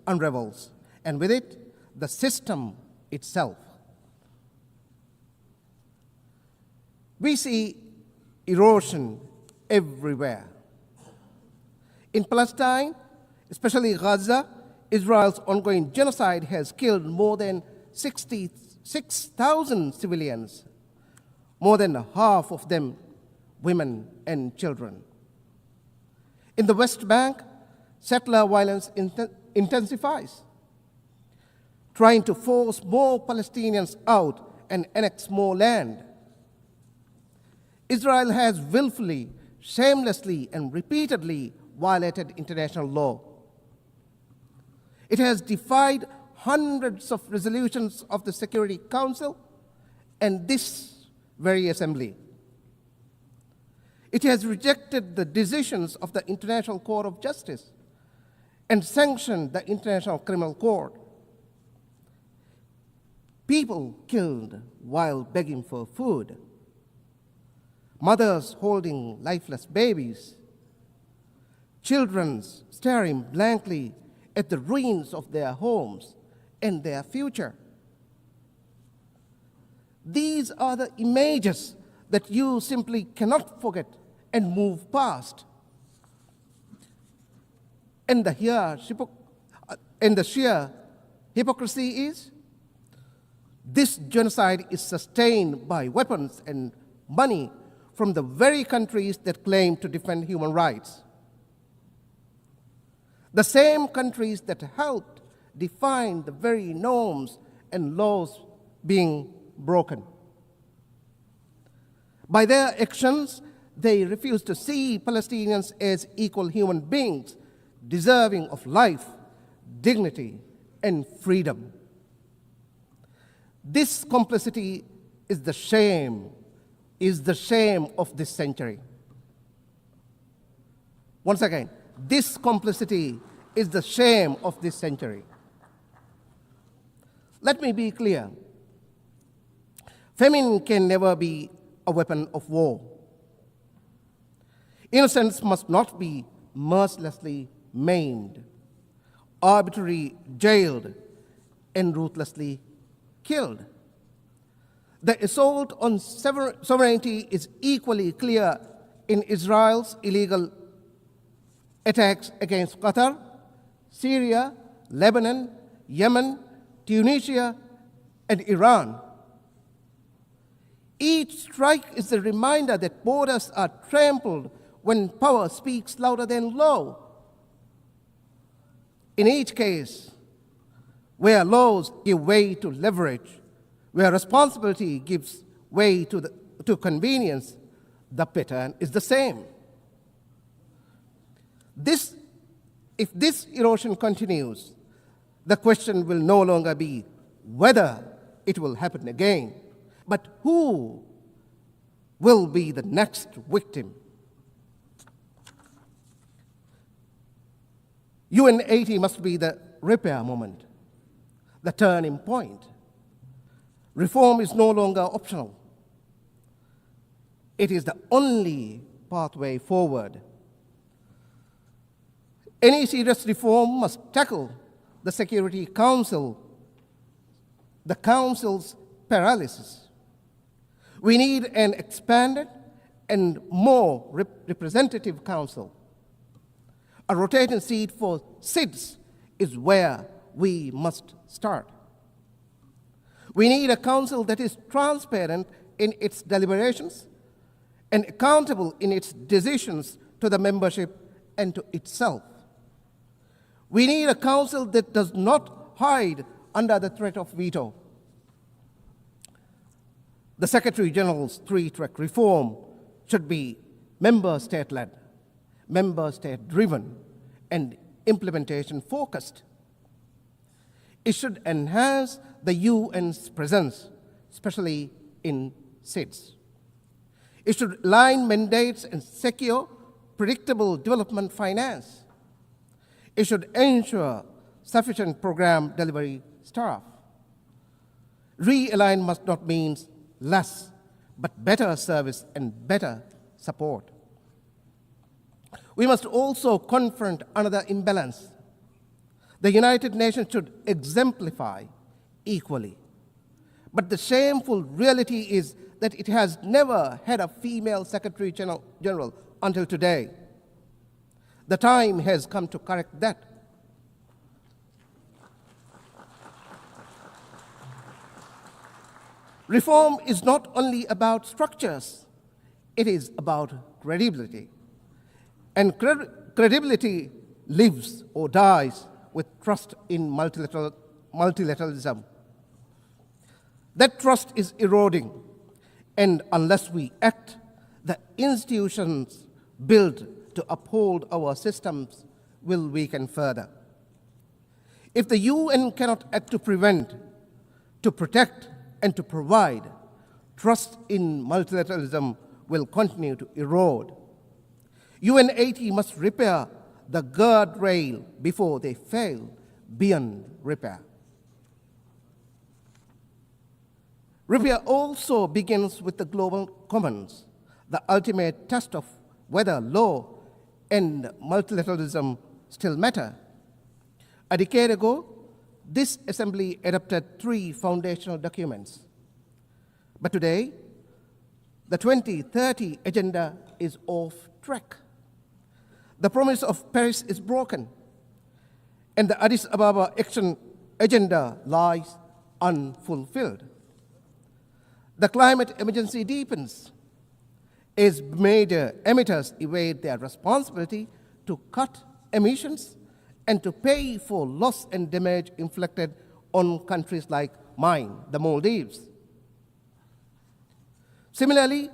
unravels, and with it, the system itself. We see erosion everywhere. In Palestine, especially Gaza, Israel's ongoing genocide has killed more than 66,000 civilians, more than half of them women and children. In the West Bank, settler violence intensifies, trying to force more Palestinians out and annex more land. Israel has willfully, shamelessly, and repeatedly violated international law. It has defied hundreds of resolutions of the Security Council and this very assembly. It has rejected the decisions of the International Court of Justice and sanctioned the International Criminal Court. People killed while begging for food. Mothers holding lifeless babies. Children staring blankly at the ruins of their homes and their future. These are the images that you simply cannot forget and move past. And the sheer hypocrisy is, this genocide is sustained by weapons and money from the very countries that claim to defend human rights. The same countries that helped define the very norms and laws being broken. By their actions, they refuse to see Palestinians as equal human beings, deserving of life, dignity, and freedom. This complicity is the shame of this century. Once again, this complicity is the shame of this century. Let me be clear. Famine can never be a weapon of war. Innocents must not be mercilessly maimed, arbitrarily jailed, and ruthlessly killed. The assault on sovereignty is equally clear in Israel's illegal attacks against Qatar, Syria, Lebanon, Yemen, Tunisia, and Iran. Each strike is a reminder that borders are trampled when power speaks louder than law. In each case, where laws give way to leverage, where responsibility gives way to convenience, the pattern is the same. If this erosion continues, the question will no longer be whether it will happen again, but who will be the next victim. UN 80 must be the repair moment, the turning point. Reform is no longer optional. It is the only pathway forward. Any serious reform must tackle the Security Council, the Council's paralysis. We need an expanded and more representative council. A rotating seat for SIDS is where we must start. We need a council that is transparent in its deliberations and accountable in its decisions to the membership and to itself. We need a council that does not hide under the threat of veto. The Secretary General's three-track reform should be member state-led, member state-driven, and implementation-focused. It should enhance the UN's presence, especially in SIDS. It should align mandates and secure predictable development finance. It should ensure sufficient program delivery staff. Realign must not mean less, but better service and better support. We must also confront another imbalance. The United Nations should exemplify equally. But the shameful reality is that it has never had a female Secretary General until today. The time has come to correct that. Reform is not only about structures, it is about credibility. And credibility lives or dies with trust in multilateralism. That trust is eroding, and unless we act, the institutions built to uphold our systems will weaken further. If the UN cannot act to prevent, to protect, and to provide, trust in multilateralism will continue to erode. UN 80 must repair the guardrail before they fail beyond repair. Repair also begins with the global commons, the ultimate test of whether law and multilateralism still matter. A decade ago, this assembly adopted 3 foundational documents. But today, the 2030 agenda is off track. The promise of Paris is broken, and the Addis Ababa action agenda lies unfulfilled. The climate emergency deepens as major emitters evade their responsibility to cut emissions and to pay for loss and damage inflicted on countries like mine, the Maldives. Similarly,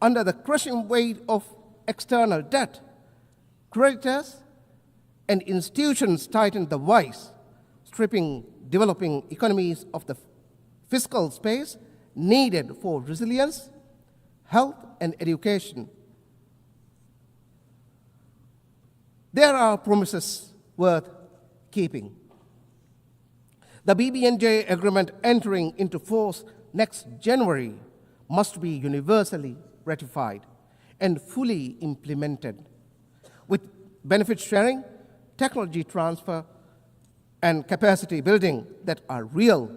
under the crushing weight of external debt, creditors and institutions tighten the vice, stripping developing economies of the fiscal space needed for resilience, health, and education. There are promises worth keeping. The BBNJ agreement entering into force next January must be universally ratified and fully implemented, with benefit sharing, technology transfer, and capacity building that are real,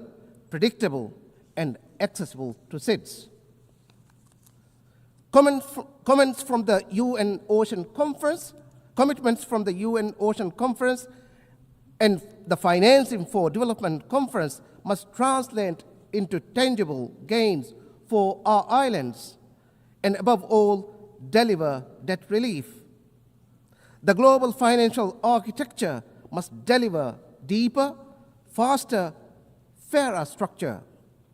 predictable, and accessible to SIDS. Comments from the UN Ocean Conference, commitments from the UN Ocean Conference, and the Financing for Development Conference must translate into tangible gains for our islands, and above all, deliver debt relief. The global financial architecture must deliver deeper, faster, fairer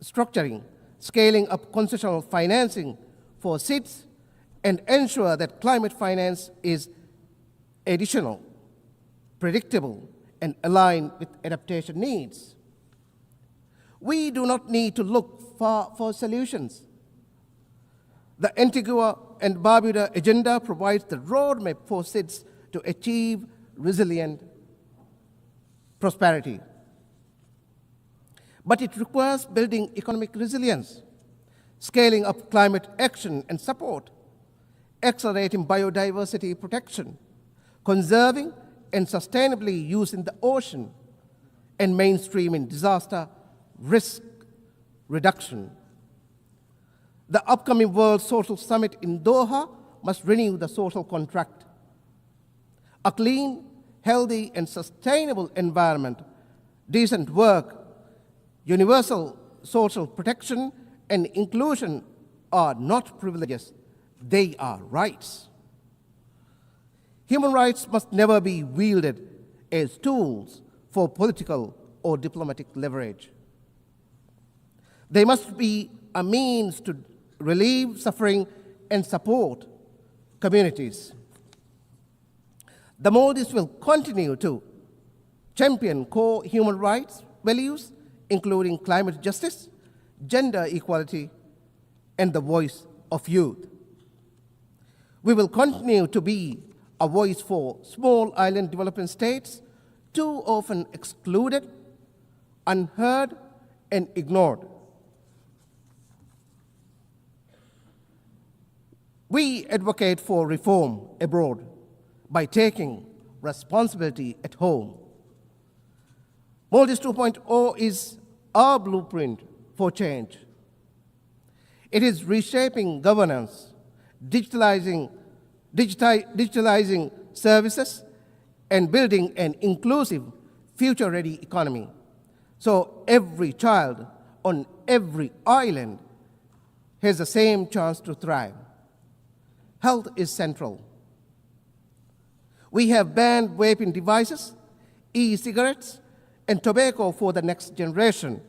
structuring, scaling up concessional financing for SIDS, and ensure that climate finance is additional, predictable, and aligned with adaptation needs. We do not need to look far for solutions. The Antigua and Barbuda agenda provides the roadmap for SIDS to achieve resilient prosperity. But it requires building economic resilience, scaling up climate action and support, accelerating biodiversity protection, conserving and sustainably using the ocean, and mainstreaming disaster risk reduction. The upcoming World Social Summit in Doha must renew the social contract. A clean, healthy, and sustainable environment, decent work, universal social protection, and inclusion are not privileges, they are rights. Human rights must never be wielded as tools for political or diplomatic leverage. They must be a means to relieve suffering and support communities. The Maldives will continue to champion core human rights values, including climate justice, gender equality, and the voice of youth. We will continue to be a voice for small island developing states, too often excluded, unheard, and ignored. We advocate for reform abroad by taking responsibility at home. Maldives 2.0 is our blueprint for change. It is reshaping governance, digitalizing services, and building an inclusive, future-ready economy, so every child on every island has the same chance to thrive. Health is central. We have banned vaping devices, e-cigarettes, and tobacco for the next generation.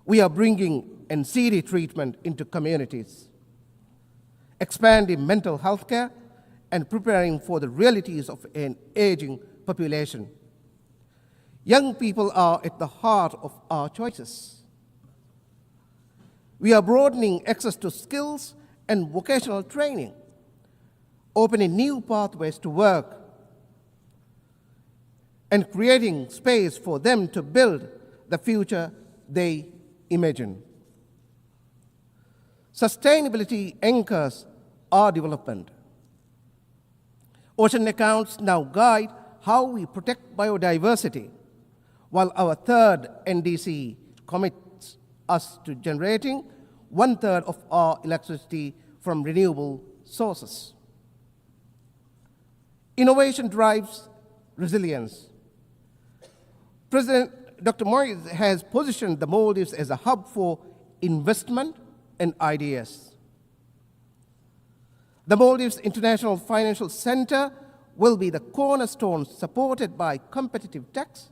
We are bringing NCD treatment into communities, expanding mental health care, and preparing for the realities of an aging population. Young people are at the heart of our choices. We are broadening access to skills and vocational training, opening new pathways to work, and creating space for them to build the future they imagine. Sustainability anchors our development. Ocean accounts now guide how we protect biodiversity, while our third NDC commits us to generating 1/3 of our electricity from renewable sources. Innovation drives resilience. President Dr. Moise has positioned the Maldives as a hub for investment and ideas. The Maldives International Financial Center will be the cornerstone, supported by competitive tax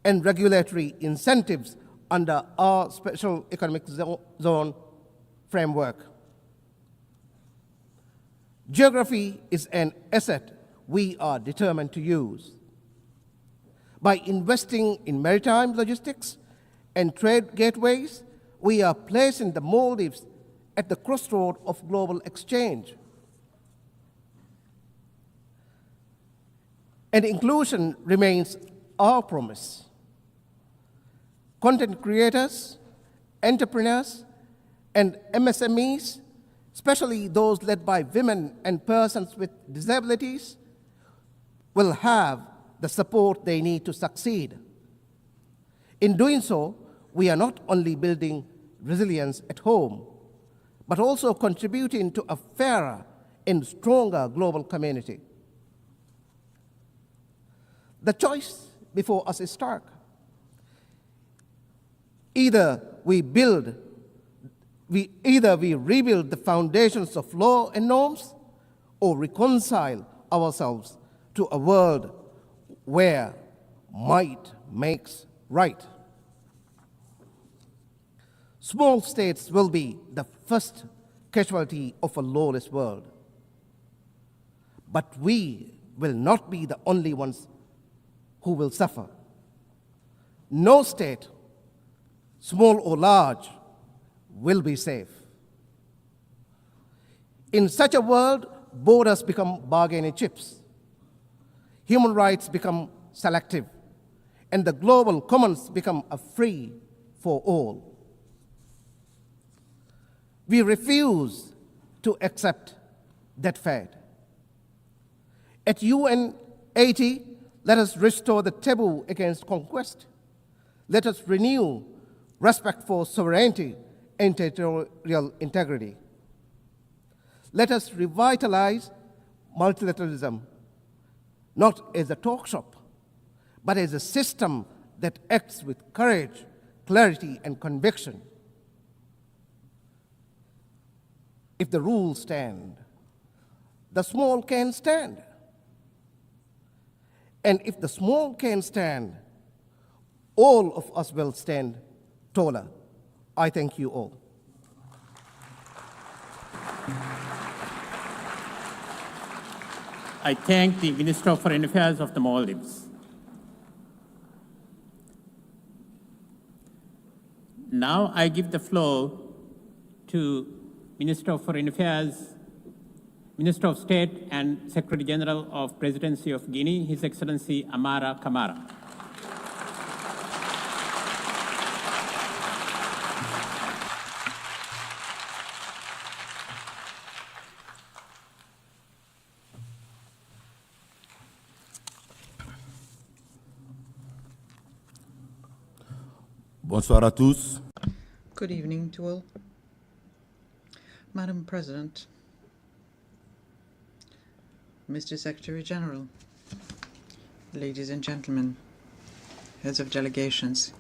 and regulatory incentives under our special economic zone framework. Geography is an asset we are determined to use. By investing in maritime logistics and trade gateways, we are placing the Maldives at the crossroad of global exchange. And inclusion remains our promise. Content creators, entrepreneurs, and MSMEs, especially those led by women and persons with disabilities, will have the support they need to succeed. In doing so, we are not only building resilience at home, but also contributing to a fairer and stronger global community. The choice before us is stark. Either we rebuild the foundations of law and norms, or reconcile ourselves to a world where might makes right. Small states will be the first casualty of a lawless world. But we will not be the only ones who will suffer. No state, small or large, will be safe. In such a world, borders become bargaining chips. Human rights become selective, and the global commons become a free for all. We refuse to accept that fate. At UN 80, let us restore the taboo against conquest. Let us renew respect for sovereignty and territorial integrity. Let us revitalize multilateralism, not as a talk shop, but as a system that acts with courage, clarity, and conviction. If the rules stand, the small can stand. And if the small can stand, all of us will stand taller. I thank you all. I thank the Minister of Foreign Affairs of the Maldives. Now I give the floor to Minister of Foreign Affairs, Minister of State and Secretary General of Presidency of Guinea, His Excellency Amara Kamara. Bonsoir à tous. Good evening to all. Madam President, Mr. Secretary General, ladies and gentlemen, heads of delegations,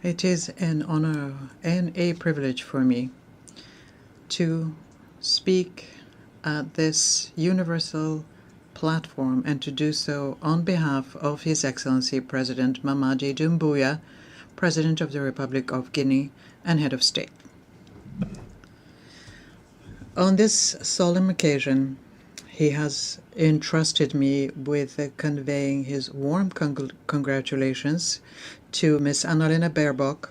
it is an honor and a privilege for me to speak at this universal platform and to do so on behalf of His Excellency President Mamadi Doumbouya, President of the Republic of Guinea and Head of State. On this solemn occasion, he has entrusted me with conveying his warm congratulations to Ms. Annalena Baerbock.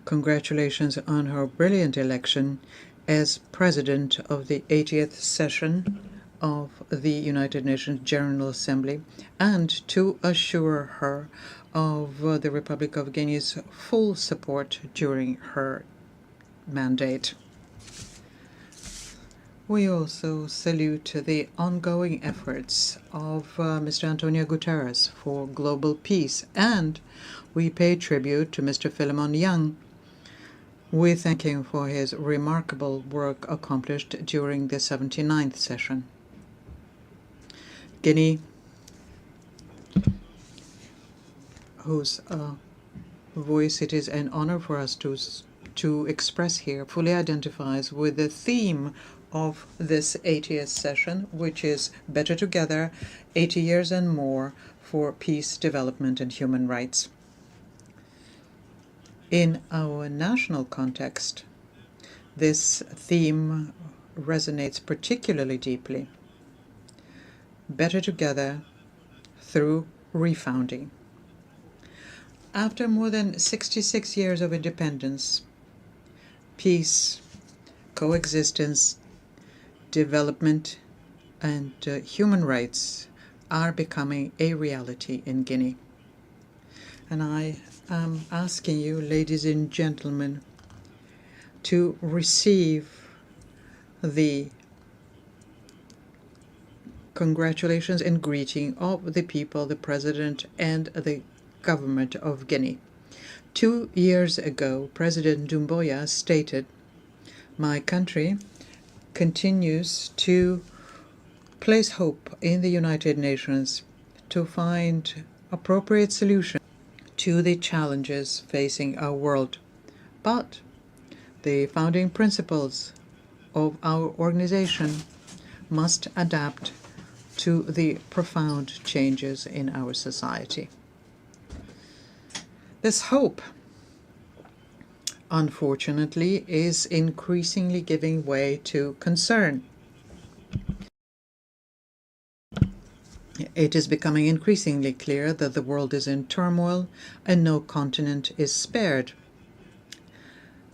Congratulations on her brilliant election as President of the 80th session of the United Nations General Assembly and to assure her of the Republic of Guinea's full support during her mandate. We also salute the ongoing efforts of Mr. Antonio Guterres for global peace, and we pay tribute to Mr. Philemon Young. We thank him for his remarkable work accomplished during the 79th session. Guinea, whose voice it is an honor for us to express here, fully identifies with the theme of this 80th session, which is Better Together, 80 years and more for peace, development, and human rights. In our national context, this theme resonates particularly deeply. Better together through refounding. After more than 66 years of independence, peace, coexistence, development, and human rights are becoming a reality in Guinea. And I am asking you, ladies and gentlemen, to receive the congratulations and greeting of the people, the President, and the government of Guinea. 2 years ago, President Doumbouya stated, "My country continues to place hope in the United Nations to find appropriate solutions to the challenges facing our world. But the founding principles of our organization must adapt to the profound changes in our society." This hope, unfortunately, is increasingly giving way to concern. It is becoming increasingly clear that the world is in turmoil and no continent is spared.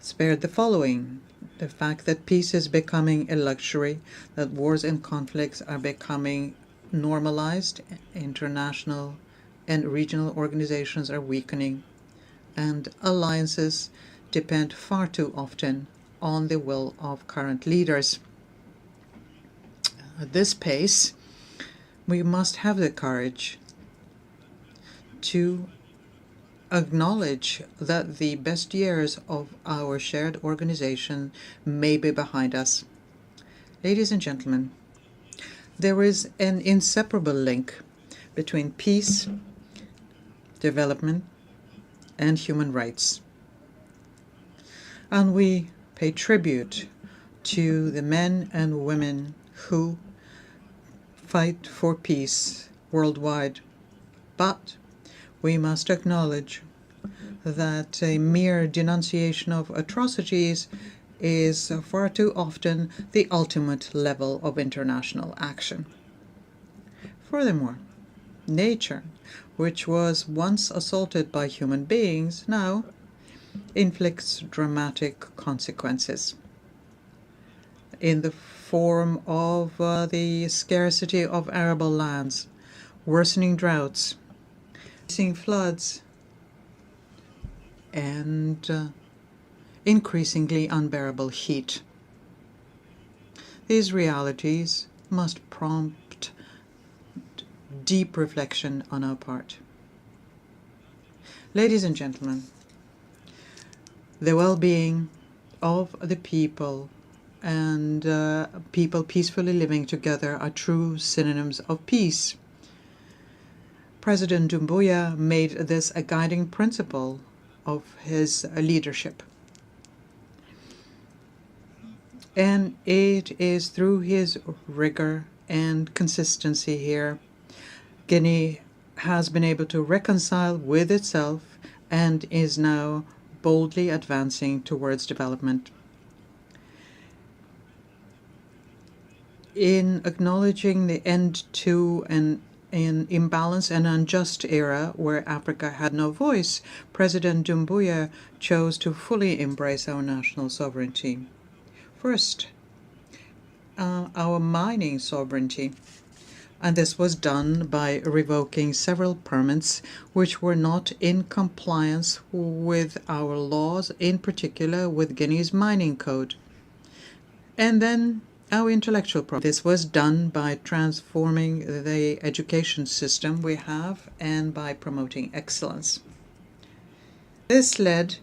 Spared the following: the fact that peace is becoming a luxury, that wars and conflicts are becoming normalized, international and regional organizations are weakening, and alliances depend far too often on the will of current leaders. At this pace, we must have the courage to acknowledge that the best years of our shared organization may be behind us. Ladies and gentlemen, there is an inseparable link between peace, development, and human rights. And we pay tribute to the men and women who fight for peace worldwide. But we must acknowledge that a mere denunciation of atrocities is far too often the ultimate level of international action. Furthermore, nature, which was once assaulted by human beings, now inflicts dramatic consequences in the form of the scarcity of arable lands, worsening droughts, increasing floods, and increasingly unbearable heat. These realities must prompt deep reflection on our part. Ladies and gentlemen, the well-being of the people and people peacefully living together are true synonyms of peace. President Doumbouya made this a guiding principle of his leadership. And it is through his rigor and consistency here Guinea has been able to reconcile with itself and is now boldly advancing towards development. In acknowledging the end to an imbalanced and unjust era where Africa had no voice, President Doumbouya chose to fully embrace our national sovereignty. First, our mining sovereignty. And this was done by revoking several permits which were not in compliance with our laws, in particular with Guinea's mining code. And then our intellectual property. This was done by transforming the education system we have and by promoting excellence. This led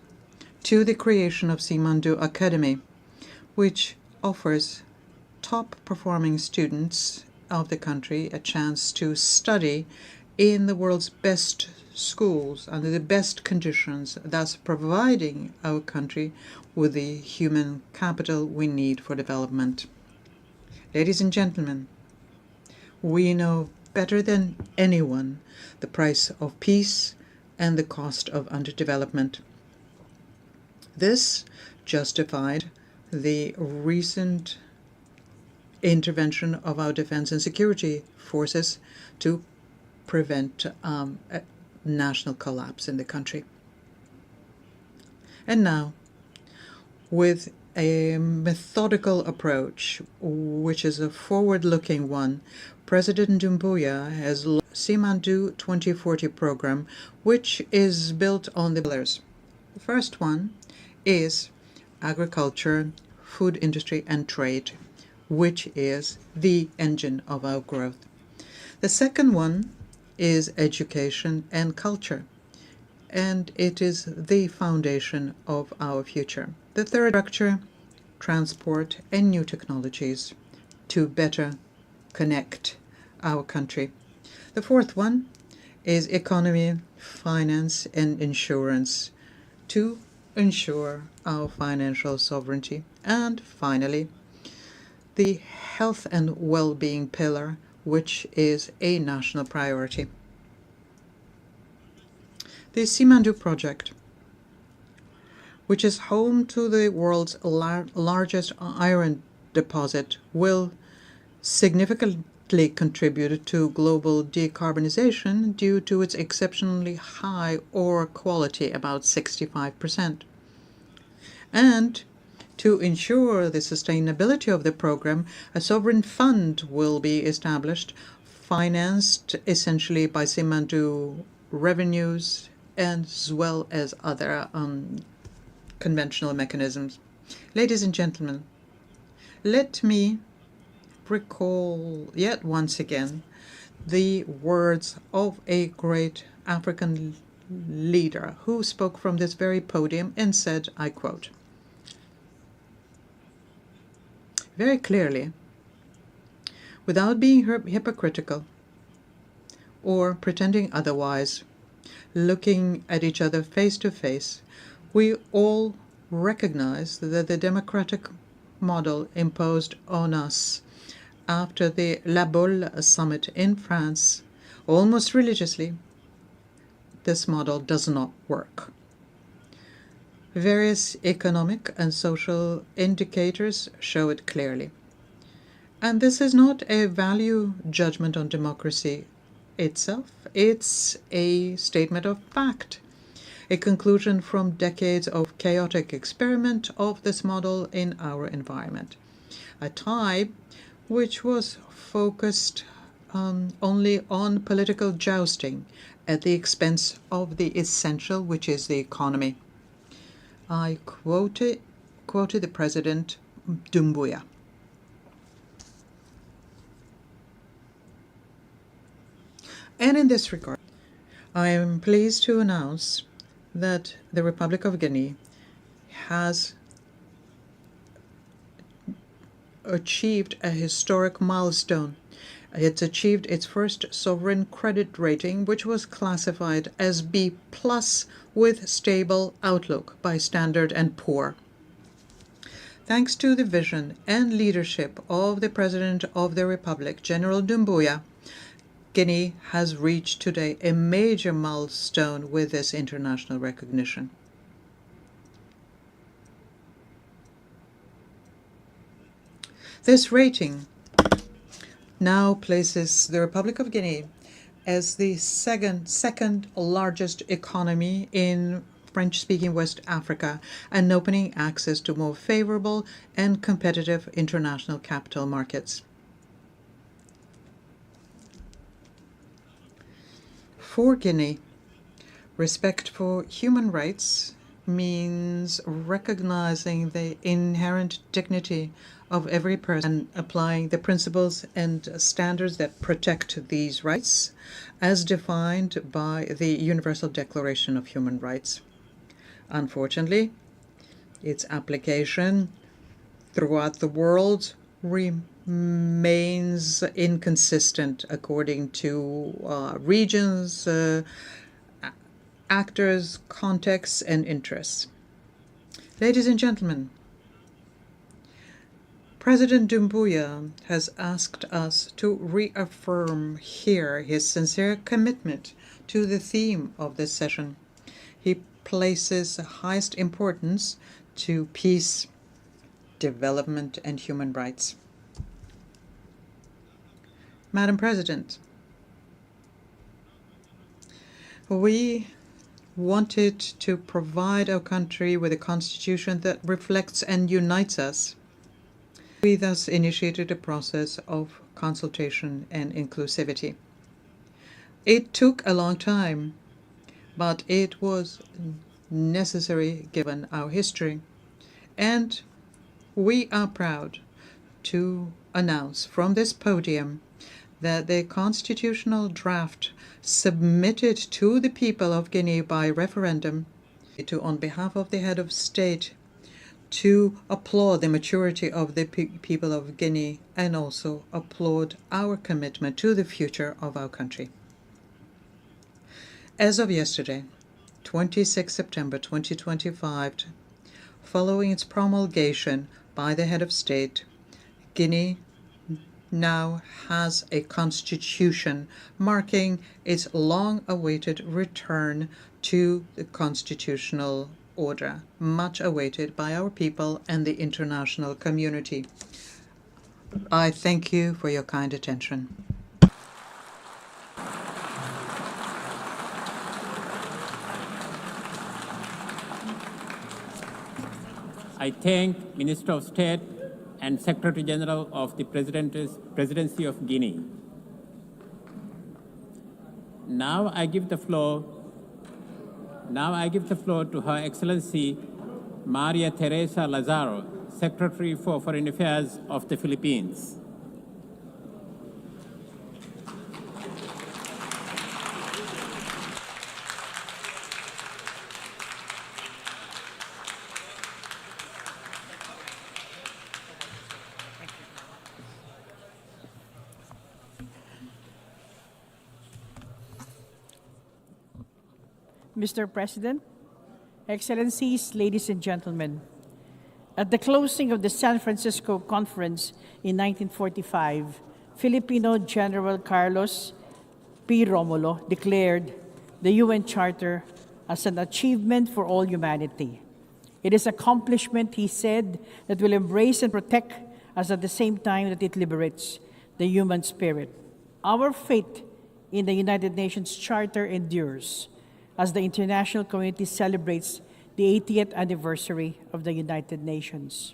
to the creation of Simandou Academy, which offers top-performing students of the country a chance to study in the world's best schools under the best conditions, thus providing our country with the human capital we need for development. Ladies and gentlemen, we know better than anyone the price of peace and the cost of underdevelopment. This justified the recent intervention of our defense and security forces to prevent a national collapse in the country. And now, with a methodical approach, which is a forward-looking one, President Doumbouya has launched Simandou 2040 program, which is built on the pillars. The first one is agriculture, food industry, and trade, which is the engine of our growth. The second one is education and culture, and it is the foundation of our future. The third, structure, transport, and new technologies to better connect our country. The fourth one is economy, finance, and insurance to ensure our financial sovereignty. And finally, the health and well-being pillar, which is a national priority. The Simandou project, which is home to the world's largest iron deposit, will significantly contribute to global decarbonization due to its exceptionally high ore quality, about 65%. And to ensure the sustainability of the program, a sovereign fund will be established, financed essentially by Simandou revenues as well as other conventional mechanisms. Ladies and gentlemen, let me recall yet once again the words of a great African leader who spoke from this very podium and said, I quote, very clearly, without being hypocritical or pretending otherwise, looking at each other face to face, we all recognize that the democratic model imposed on us after the La Baule summit in France, almost religiously, this model does not work. Various economic and social indicators show it clearly. And this is not a value judgment on democracy itself. It's a statement of fact, a conclusion from decades of chaotic experiment of this model in our environment. A time which was focused only on political jousting at the expense of the essential, which is the economy. I quoted the President Doumbouya. And in this regard, I am pleased to announce that the Republic of Guinea has achieved a historic milestone. It's achieved its first sovereign credit rating, which was classified as B+ with stable outlook by Standard & Poor. Thanks to the vision and leadership of the President of the Republic, General Doumbouya, Guinea has reached today a major milestone with this international recognition. This rating now places the Republic of Guinea as the second largest economy in French-speaking West Africa and opening access to more favorable and competitive international capital markets. For Guinea, respect for human rights means recognizing the inherent dignity of every person and applying the principles and standards that protect these rights as defined by the Universal Declaration of Human Rights. Unfortunately, its application throughout the world remains inconsistent according to regions, actors, contexts, and interests. Ladies and gentlemen, President Doumbouya has asked us to reaffirm here his sincere commitment to the theme of this session. He places the highest importance to peace, development, and human rights. Madam President, we wanted to provide our country with a constitution that reflects and unites us. We thus initiated a process of consultation and inclusivity. It took a long time, but it was necessary given our history. And we are proud to announce from this podium that the constitutional draft submitted to the people of Guinea by referendum, on behalf of the head of state, to applaud the maturity of the people of Guinea and also applaud our commitment to the future of our country. As of yesterday, 26 September 2025, following its promulgation by the head of state, Guinea now has a constitution marking its long-awaited return to the constitutional order, much awaited by our people and the international community. I thank you for your kind attention. I thank Minister of State and Secretary General of the Presidency of Guinea. Now I give the floor to Her Excellency Maria Teresa Lazaro, Secretary for Foreign Affairs of the Philippines. Mr. President, Excellencies, ladies and gentlemen, at the closing of the San Francisco Conference in 1945, Filipino General Carlos P. Romulo declared the UN Charter as an achievement for all humanity. It is an accomplishment, he said, that will embrace and protect us at the same time that it liberates the human spirit. Our faith in the United Nations Charter endures as the international community celebrates the 80th anniversary of the United Nations.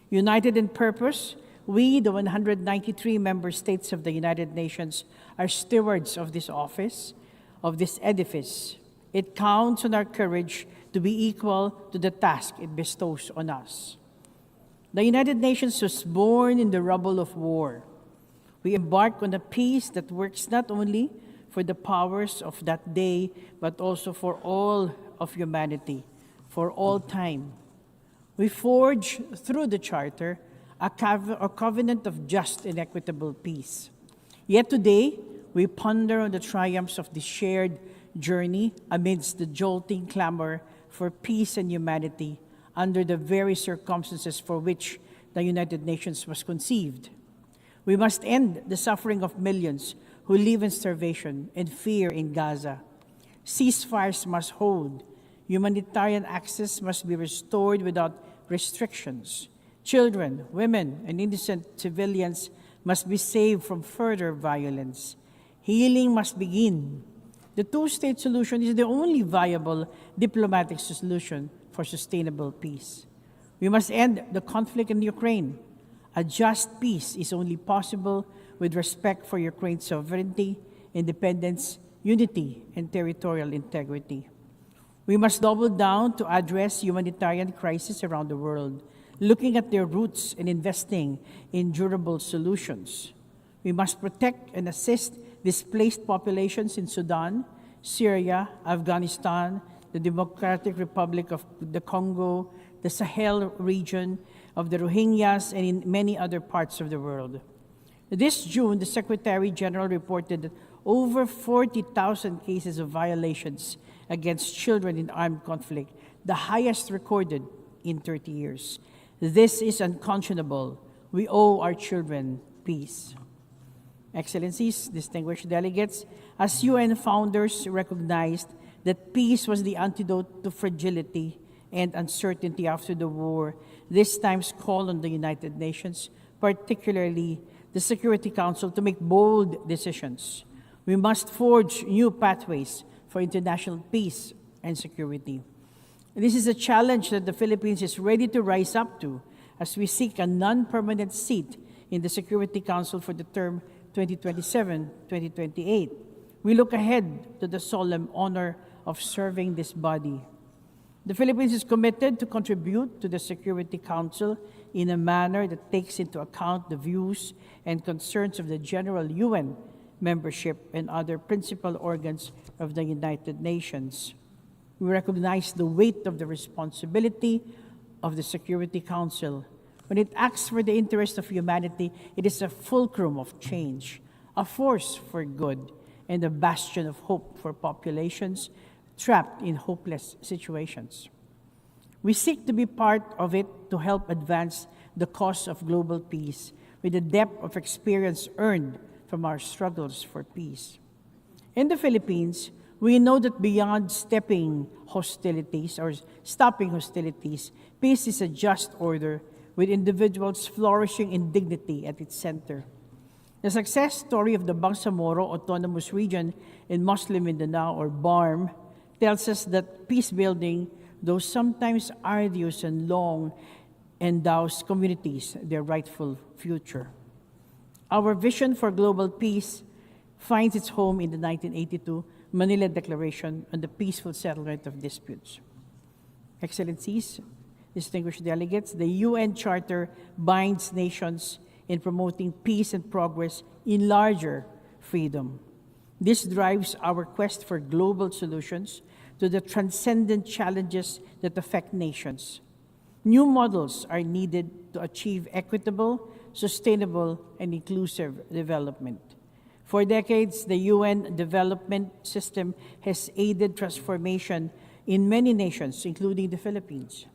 United in purpose, we, the 193 member states of the United Nations, are stewards of this office, of this edifice. It counts on our courage to be equal to the task it bestows on us. The United Nations was born in the rubble of war. We embark on a peace that works not only for the powers of that day, but also for all of humanity, for all time. We forge through the Charter a covenant of just and equitable peace. Yet today, we ponder on the triumphs of this shared journey amidst the jolting clamor for peace and humanity under the very circumstances for which the United Nations was conceived. We must end the suffering of millions who live in starvation and fear in Gaza. Ceasefires must hold. Humanitarian access must be restored without restrictions. Children, women, and innocent civilians must be saved from further violence. Healing must begin. The two-state solution is the only viable diplomatic solution for sustainable peace. We must end the conflict in Ukraine. A just peace is only possible with respect for Ukraine's sovereignty, independence, unity, and territorial integrity. We must double down to address humanitarian crises around the world, looking at their roots and investing in durable solutions. We must protect and assist displaced populations in Sudan, Syria, Afghanistan, the Democratic Republic of the Congo, the Sahel region, of the Rohingyas, and in many other parts of the world. This June, the Secretary General reported that over 40,000 cases of violations against children in armed conflict, the highest recorded in 30 years. This is unconscionable. We owe our children peace. Excellencies, distinguished delegates, as UN founders recognized that peace was the antidote to fragility and uncertainty after the war, this time's call on the United Nations, particularly the Security Council, to make bold decisions. We must forge new pathways for international peace and security. This is a challenge that the Philippines is ready to rise up to as we seek a non-permanent seat in the Security Council for the term 2027-2028. We look ahead to the solemn honor of serving this body. The Philippines is committed to contribute to the Security Council in a manner that takes into account the views and concerns of the general UN membership and other principal organs of the United Nations. We recognize the weight of the responsibility of the Security Council. When it acts for the interest of humanity, it is a fulcrum of change, a force for good, and a bastion of hope for populations trapped in hopeless situations. We seek to be part of it to help advance the cause of global peace with the depth of experience earned from our struggles for peace. In the Philippines, we know that beyond stopping hostilities, peace is a just order with individuals flourishing in dignity at its center. The success story of the Bangsamoro Autonomous Region in Muslim Mindanao, or BARM, tells us that peace building, though sometimes arduous and long, endows communities their rightful future. Our vision for global peace finds its home in the 1982 Manila Declaration on the Peaceful Settlement of Disputes. Excellencies, distinguished delegates, the UN Charter binds nations in promoting peace and progress in larger freedom. This drives our quest for global solutions to the transcendent challenges that affect nations. New models are needed to achieve equitable, sustainable, and inclusive development. For decades, the UN development system has aided transformation in many nations, including the Philippines.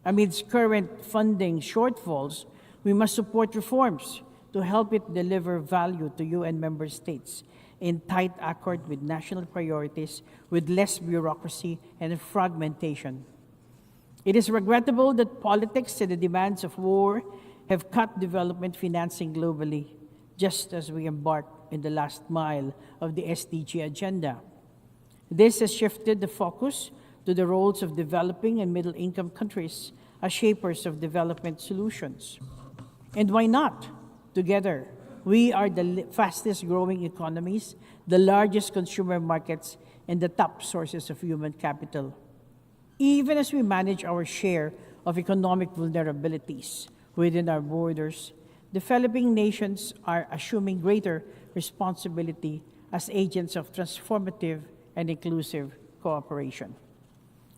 Amidst current funding shortfalls, we must support reforms to help it deliver value to UN member states in tight accord with national priorities, with less bureaucracy and fragmentation. It is regrettable that politics and the demands of war have cut development financing globally, just as we embark in the last mile of the SDG agenda. This has shifted the focus to the roles of developing and middle-income countries as shapers of development solutions. And why not? Together, we are the fastest-growing economies, the largest consumer markets, and the top sources of human capital. Even as we manage our share of economic vulnerabilities within our borders, developing nations are assuming greater responsibility as agents of transformative and inclusive cooperation.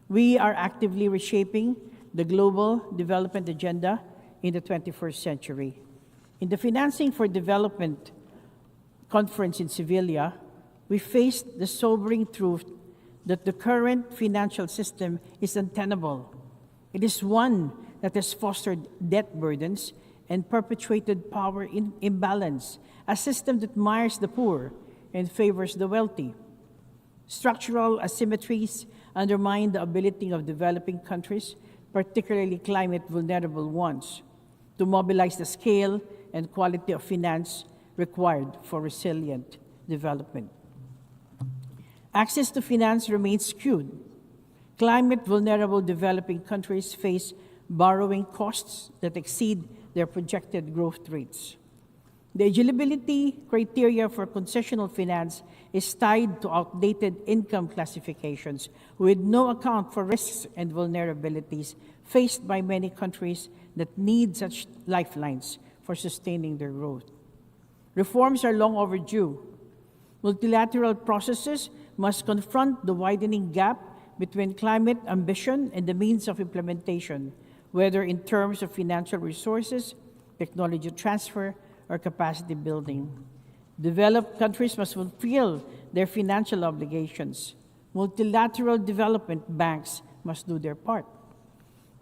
We are actively reshaping the global development agenda in the 21st century. In the Financing for Development conference in Sevilla, we faced the sobering truth that the current financial system is untenable. It is one that has fostered debt burdens and perpetuated power imbalance, a system that mires the poor and favors the wealthy. Structural asymmetries undermine the ability of developing countries, particularly climate-vulnerable ones, to mobilize the scale and quality of finance required for resilient development. Access to finance remains skewed. Climate-vulnerable developing countries face borrowing costs that exceed their projected growth rates. The eligibility criteria for concessional finance is tied to outdated income classifications with no account for risks and vulnerabilities faced by many countries that need such lifelines for sustaining their growth. Reforms are long overdue. Multilateral processes must confront the widening gap between climate ambition and the means of implementation, whether in terms of financial resources, technology transfer, or capacity building. Developed countries must fulfill their financial obligations. Multilateral development banks must do their part.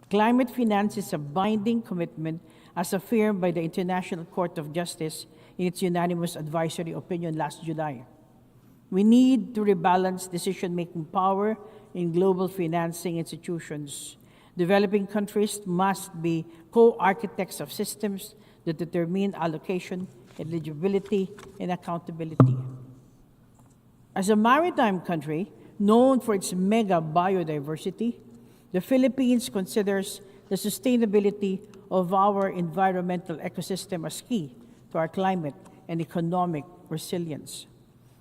Climate finance is a binding commitment as affirmed by the International Court of Justice in its unanimous advisory opinion last July. We need to rebalance decision-making power in global financing institutions. Developing countries must be co-architects of systems that determine allocation, eligibility, and accountability. As a maritime country known for its mega biodiversity, the Philippines considers the sustainability of our environmental ecosystem as key to our climate and economic resilience.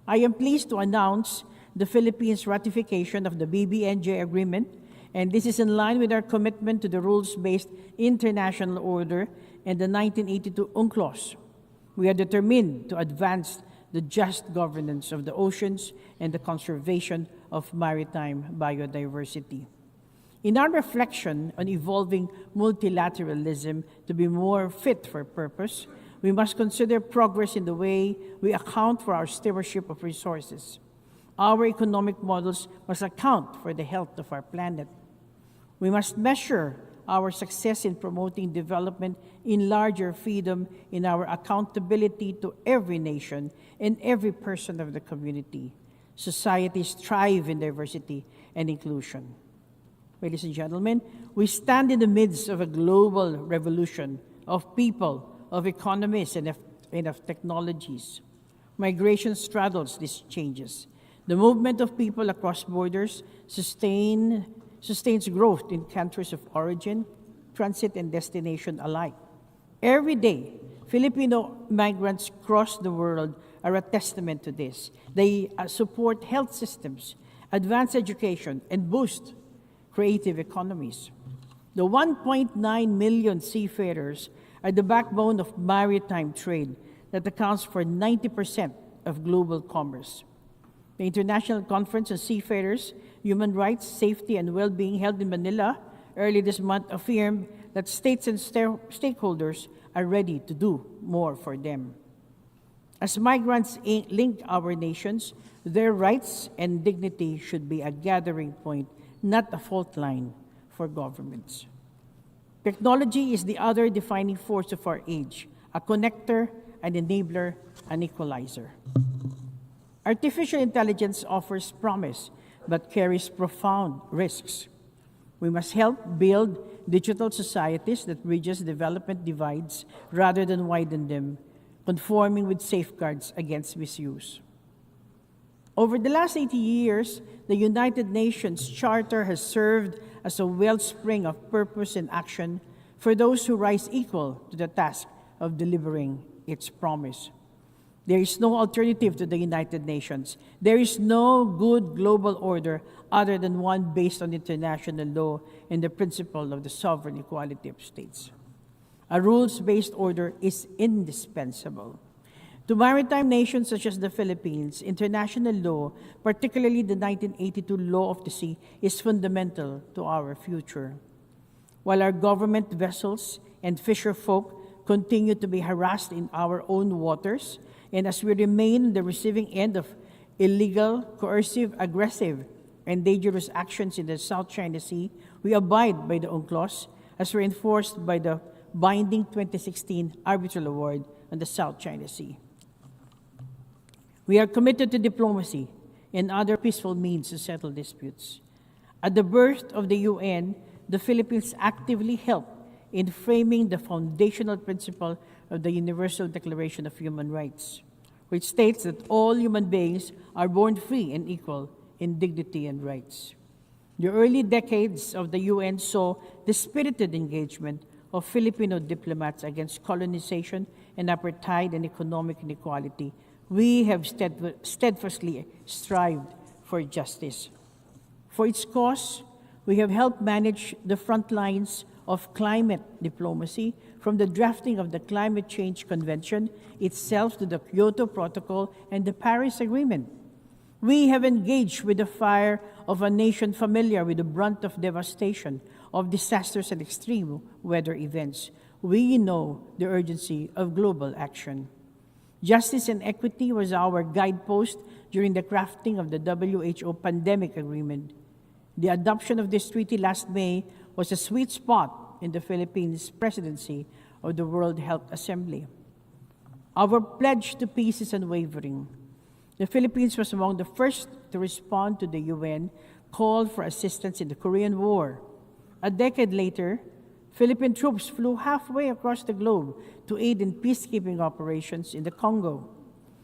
I am pleased to announce the Philippines' ratification of the BBNJ agreement, and this is in line with our commitment to the rules-based international order and the 1982 UNCLOS. We are determined to advance the just governance of the oceans and the conservation of maritime biodiversity. In our reflection on evolving multilateralism to be more fit for purpose, we must consider progress in the way we account for our stewardship of resources. Our economic models must account for the health of our planet. We must measure our success in promoting development in larger freedom in our accountability to every nation and every person of the community. Societies thrive in diversity and inclusion. Ladies and gentlemen, we stand in the midst of a global revolution of people, of economies, and of technologies. Migration straddles these changes. The movement of people across borders sustains growth in countries of origin, transit, and destination alike. Every day, Filipino migrants across the world are a testament to this. They support health systems, advance education, and boost creative economies. The 1.9 million seafarers are the backbone of maritime trade that accounts for 90% of global commerce. The International Conference on Seafarers, Human Rights, Safety, and Well-being held in Manila early this month affirmed that states and stakeholders are ready to do more for them. As migrants link our nations, their rights and dignity should be a gathering point, not a fault line for governments. Technology is the other defining force of our age, a connector, an enabler, an equalizer. Artificial intelligence offers promise, but carries profound risks. We must help build digital societies that bridges development divides rather than widen them, conforming with safeguards against misuse. Over the last 80 years, the United Nations Charter has served as a wellspring of purpose and action for those who rise equal to the task of delivering its promise. There is no alternative to the United Nations. There is no good global order other than one based on international law and the principle of the sovereign equality of states. A rules-based order is indispensable. To maritime nations such as the Philippines, international law, particularly the 1982 Law of the Sea, is fundamental to our future. While our government vessels and fisher folk continue to be harassed in our own waters, and as we remain the receiving end of illegal, coercive, aggressive, and dangerous actions in the South China Sea, we abide by the UNCLOS as reinforced by the binding 2016 Arbitral Award on the South China Sea. We are committed to diplomacy and other peaceful means to settle disputes. At the birth of the UN, the Philippines actively helped in framing the foundational principle of the Universal Declaration of Human Rights, which states that all human beings are born free and equal in dignity and rights. The early decades of the UN saw the spirited engagement of Filipino diplomats against colonization and apartheid and economic inequality. We have steadfastly strived for justice. For its cause, we have helped manage the front lines of climate diplomacy, from the drafting of the Climate Change Convention itself to the Kyoto Protocol and the Paris Agreement. We have engaged with the fire of a nation familiar with the brunt of devastation, of disasters and extreme weather events. We know the urgency of global action. Justice and equity was our guidepost during the crafting of the WHO Pandemic Agreement. The adoption of this treaty last May was a sweet spot in the Philippines' presidency of the World Health Assembly. Our pledge to peace is unwavering. The Philippines was among the first to respond to the UN call for assistance in the Korean War. A decade later, Philippine troops flew halfway across the globe to aid in peacekeeping operations in the Congo.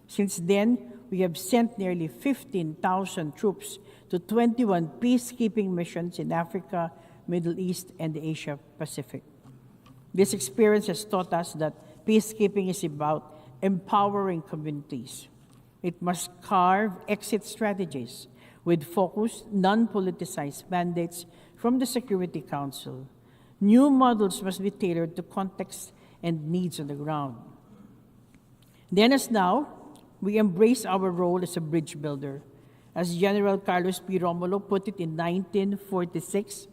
Since then, we have sent nearly 15,000 troops to 21 peacekeeping missions in Africa, Middle East, and the Asia Pacific. This experience has taught us that peacekeeping is about empowering communities. It must carve exit strategies with focused, non-politicized mandates from the Security Council. New models must be tailored to context and needs on the ground. Then as now, we embrace our role as a bridge builder. As General Carlos P. Romulo put it in 1946,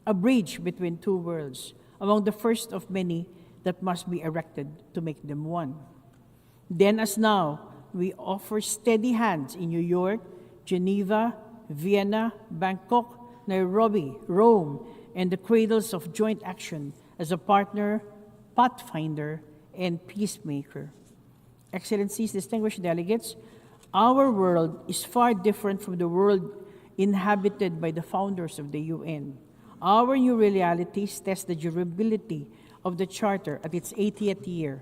a bridge between two worlds, among the first of many that must be erected to make them one. Then as now, we offer steady hands in New York, Geneva, Vienna, Bangkok, Nairobi, Rome, and the cradles of joint action as a partner, pathfinder, and peacemaker. Excellencies, distinguished delegates, our world is far different from the world inhabited by the founders of the UN. Our new realities test the durability of the Charter at its 80th year.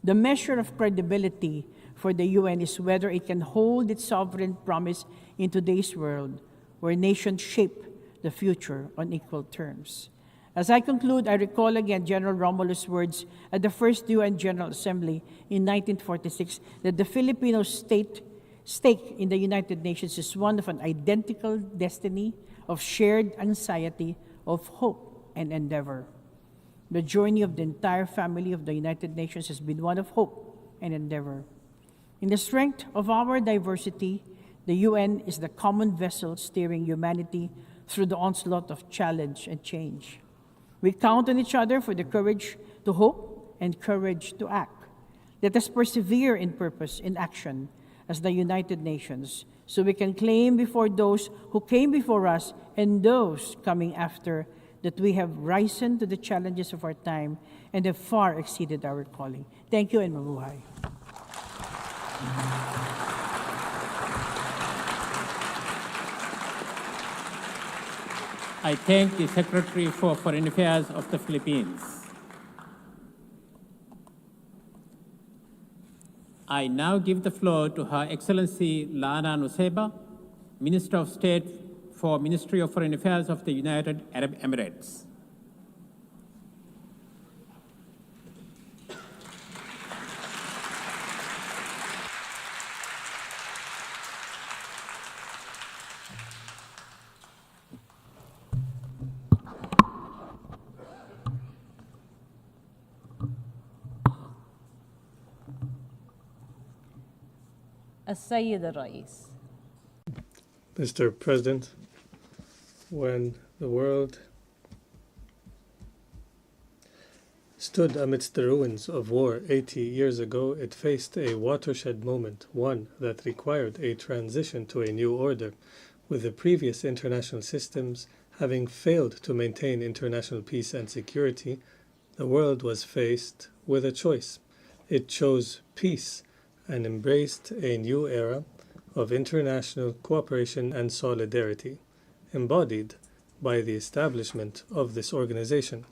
The measure of credibility for the UN is whether it can hold its sovereign promise in today's world, where nations shape the future on equal terms. As I conclude, I recall again General Romulo's words at the first UN General Assembly in 1946 that the Filipino stake in the United Nations is one of an identical destiny, of shared anxiety, of hope and endeavor. The journey of the entire family of the United Nations has been one of hope and endeavor. In the strength of our diversity, the UN is the common vessel steering humanity through the onslaught of challenge and change. We count on each other for the courage to hope and courage to act. Let us persevere in purpose, in action, as the United Nations, so we can claim before those who came before us and those coming after that we have risen to the challenges of our time and have far exceeded our calling. Thank you and mabuhay. I thank the Secretary for Foreign Affairs of the Philippines. I now give the floor to Her Excellency Lana Nusseibeh, Minister of State for Ministry of Foreign Affairs of the United Arab Emirates. السيد الرئيس. Mr. President, when the world stood amidst the ruins of war 80 years ago, it faced a watershed moment, one that required a transition to a new order, with the previous international systems having failed to maintain international peace and security. The world was faced with a choice. It chose peace and embraced a new era of international cooperation and solidarity, embodied by the establishment of this organization.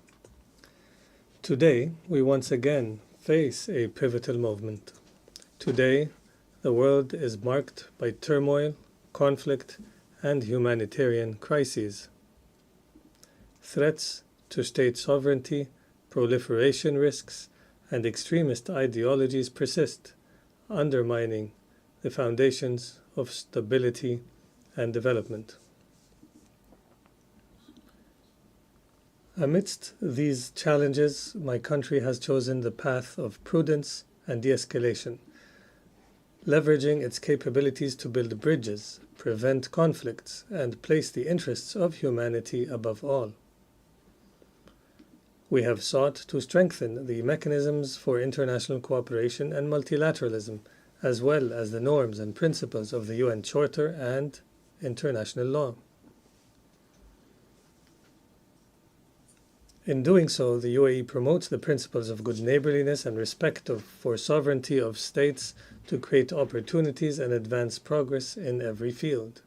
Today, we once again face a pivotal moment. Today, the world is marked by turmoil, conflict, and humanitarian crises. Threats to state sovereignty, proliferation risks, and extremist ideologies persist, undermining the foundations of stability and development. Amidst these challenges, my country has chosen the path of prudence and de-escalation, leveraging its capabilities to build bridges, prevent conflicts, and place the interests of humanity above all. We have sought to strengthen the mechanisms for international cooperation and multilateralism, as well as the norms and principles of the UN Charter and international law. In doing so, the UAE promotes the principles of good neighborliness and respect for sovereignty of states to create opportunities and advance progress in every field.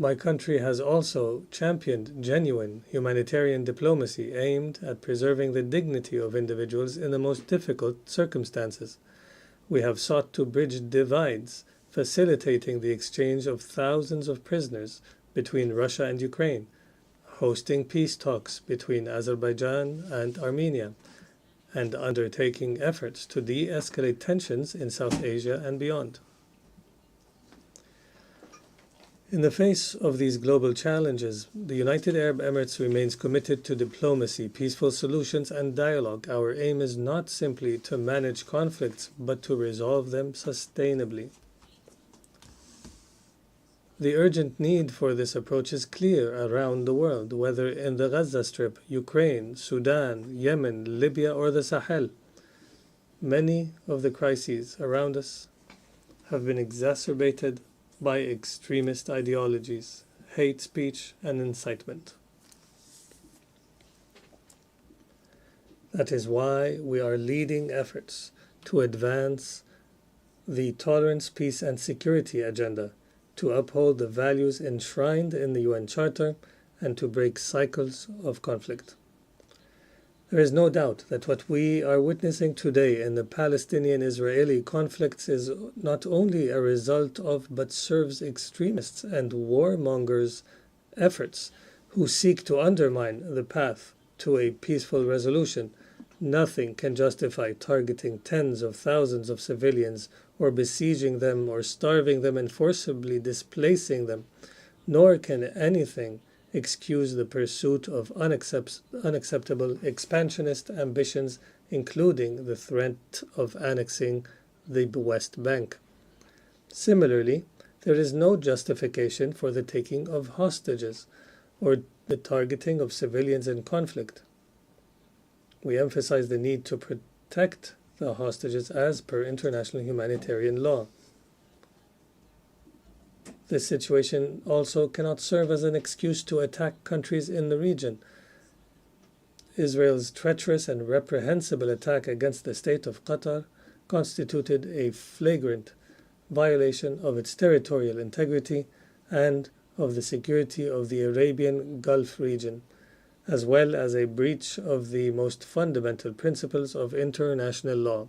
My country has also championed genuine humanitarian diplomacy aimed at preserving the dignity of individuals in the most difficult circumstances. We have sought to bridge divides, facilitating the exchange of thousands of prisoners between Russia and Ukraine, hosting peace talks between Azerbaijan and Armenia, and undertaking efforts to de-escalate tensions in South Asia and beyond. In the face of these global challenges, the United Arab Emirates remains committed to diplomacy, peaceful solutions, and dialogue. Our aim is not simply to manage conflicts, but to resolve them sustainably. The urgent need for this approach is clear around the world, whether in the Gaza Strip, Ukraine, Sudan, Yemen, Libya, or the Sahel. Many of the crises around us have been exacerbated by extremist ideologies, hate speech, and incitement. That is why we are leading efforts to advance the tolerance, peace, and security agenda, to uphold the values enshrined in the UN Charter, and to break cycles of conflict. There is no doubt that what we are witnessing today in the Palestinian-Israeli conflicts is not only a result of, but serves extremists and warmongers' efforts who seek to undermine the path to a peaceful resolution. Nothing can justify targeting tens of thousands of civilians, or besieging them, or starving them and forcibly displacing them, nor can anything excuse the pursuit of unacceptable expansionist ambitions, including the threat of annexing the West Bank. Similarly, there is no justification for the taking of hostages or the targeting of civilians in conflict. We emphasize the need to protect the hostages as per international humanitarian law. This situation also cannot serve as an excuse to attack countries in the region. Israel's treacherous and reprehensible attack against the state of Qatar constituted a flagrant violation of its territorial integrity and of the security of the Arabian Gulf region, as well as a breach of the most fundamental principles of international law.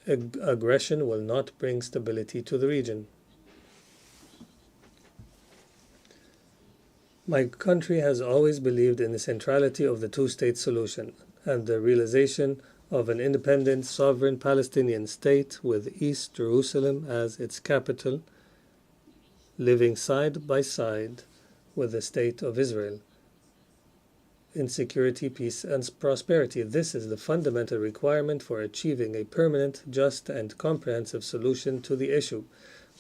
Aggression will not bring stability to the region. My country has always believed in the centrality of the two-state solution and the realization of an independent, sovereign Palestinian state with East Jerusalem as its capital, living side by side with the State of Israel in security, peace, and prosperity. This is the fundamental requirement for achieving a permanent, just, and comprehensive solution to the issue,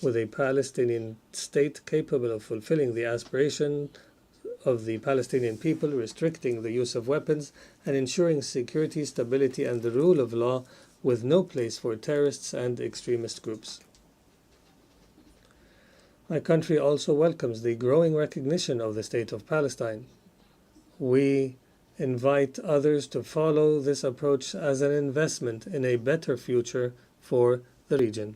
with a Palestinian state capable of fulfilling the aspiration of the Palestinian people, restricting the use of weapons, and ensuring security, stability, and the rule of law, with no place for terrorists and extremist groups. My country also welcomes the growing recognition of the State of Palestine. We invite others to follow this approach as an investment in a better future for the region.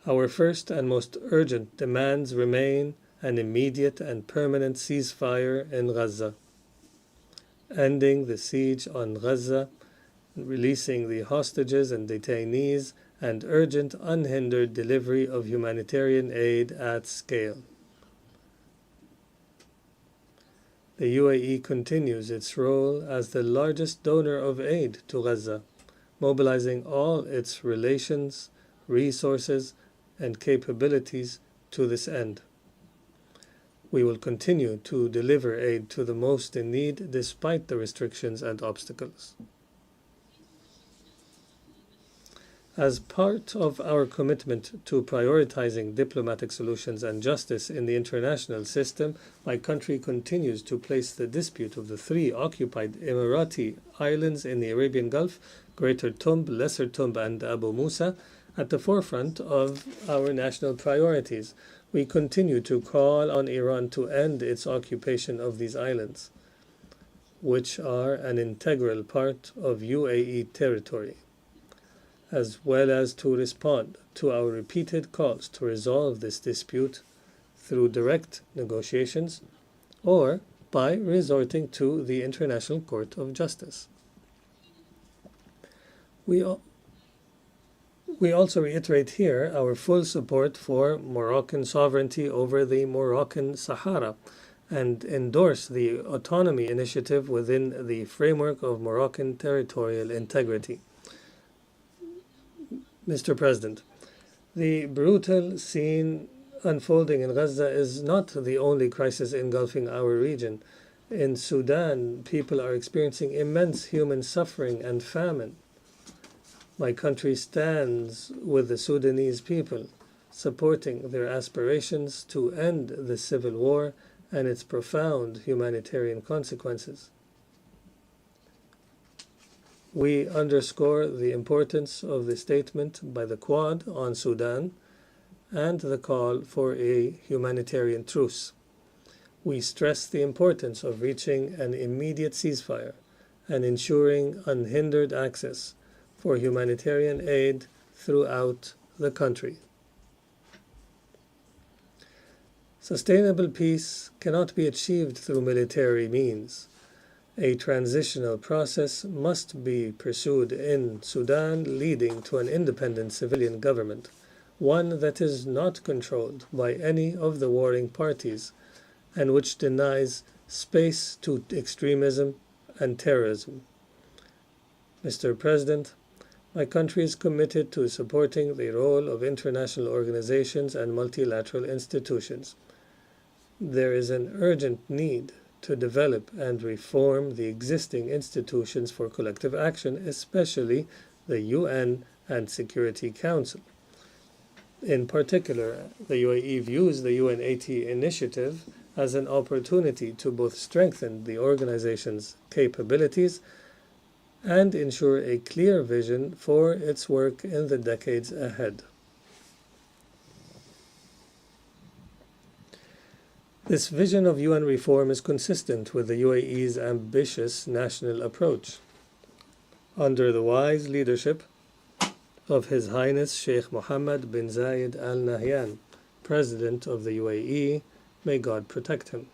Our first and most urgent demands remain an immediate and permanent ceasefire in Gaza, ending the siege on Gaza, releasing the hostages and detainees, and urgent, unhindered delivery of humanitarian aid at scale. The UAE continues its role as the largest donor of aid to Gaza, mobilizing all its relations, resources, and capabilities to this end. We will continue to deliver aid to the most in need despite the restrictions and obstacles. As part of our commitment to prioritizing diplomatic solutions and justice in the international system, my country continues to place the dispute of the 3 occupied Emirati islands in the Arabian Gulf, Greater Tumb, Lesser Tumb, and Abu Musa, at the forefront of our national priorities. We continue to call on Iran to end its occupation of these islands, which are an integral part of UAE territory, as well as to respond to our repeated calls to resolve this dispute through direct negotiations or by resorting to the International Court of Justice. We also reiterate here our full support for Moroccan sovereignty over the Moroccan Sahara and endorse the autonomy initiative within the framework of Moroccan territorial integrity. Mr. President, the brutal scene unfolding in Gaza is not the only crisis engulfing our region. In Sudan, people are experiencing immense human suffering and famine. My country stands with the Sudanese people, supporting their aspirations to end the civil war and its profound humanitarian consequences. We underscore the importance of the statement by the Quad on Sudan and the call for a humanitarian truce. We stress the importance of reaching an immediate ceasefire and ensuring unhindered access for humanitarian aid throughout the country. Sustainable peace cannot be achieved through military means. A transitional process must be pursued in Sudan, leading to an independent civilian government, one that is not controlled by any of the warring parties and which denies space to extremism and terrorism. Mr. President, my country is committed to supporting the role of international organizations and multilateral institutions. There is an urgent need to develop and reform the existing institutions for collective action, especially the UN and Security Council. In particular, the UAE views the UN 80 initiative as an opportunity to both strengthen the organization's capabilities and ensure a clear vision for its work in the decades ahead. This vision of UN reform is consistent with the UAE's ambitious national approach. Under the wise leadership of His Highness Sheikh Mohammed bin Zayed Al Nahyan, President of the UAE, may God protect him.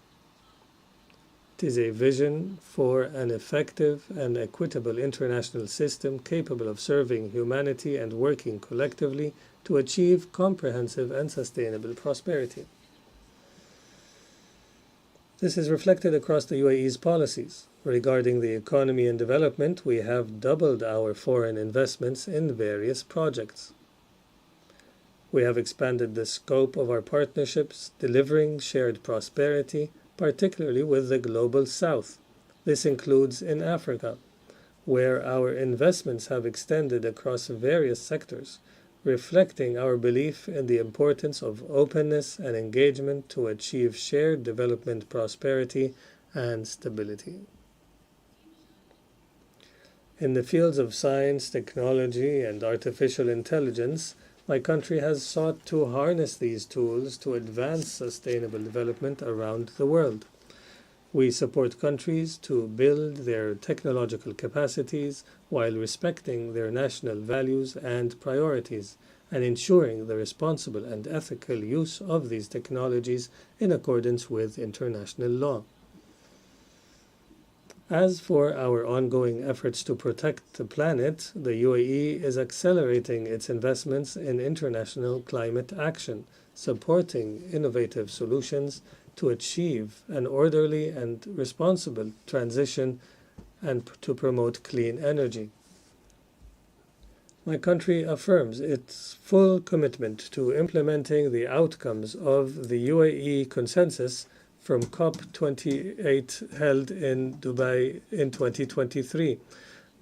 It is a vision for an effective and equitable international system capable of serving humanity and working collectively to achieve comprehensive and sustainable prosperity. This is reflected across the UAE's policies. Regarding the economy and development, we have doubled our foreign investments in various projects. We have expanded the scope of our partnerships, delivering shared prosperity, particularly with the Global South. This includes in Africa, where our investments have extended across various sectors, reflecting our belief in the importance of openness and engagement to achieve shared development, prosperity, and stability. In the fields of science, technology, and artificial intelligence, my country has sought to harness these tools to advance sustainable development around the world. We support countries to build their technological capacities while respecting their national values and priorities and ensuring the responsible and ethical use of these technologies in accordance with international law. As for our ongoing efforts to protect the planet, the UAE is accelerating its investments in international climate action, supporting innovative solutions to achieve an orderly and responsible transition and to promote clean energy. My country affirms its full commitment to implementing the outcomes of the UAE consensus from COP28 held in Dubai in 2023.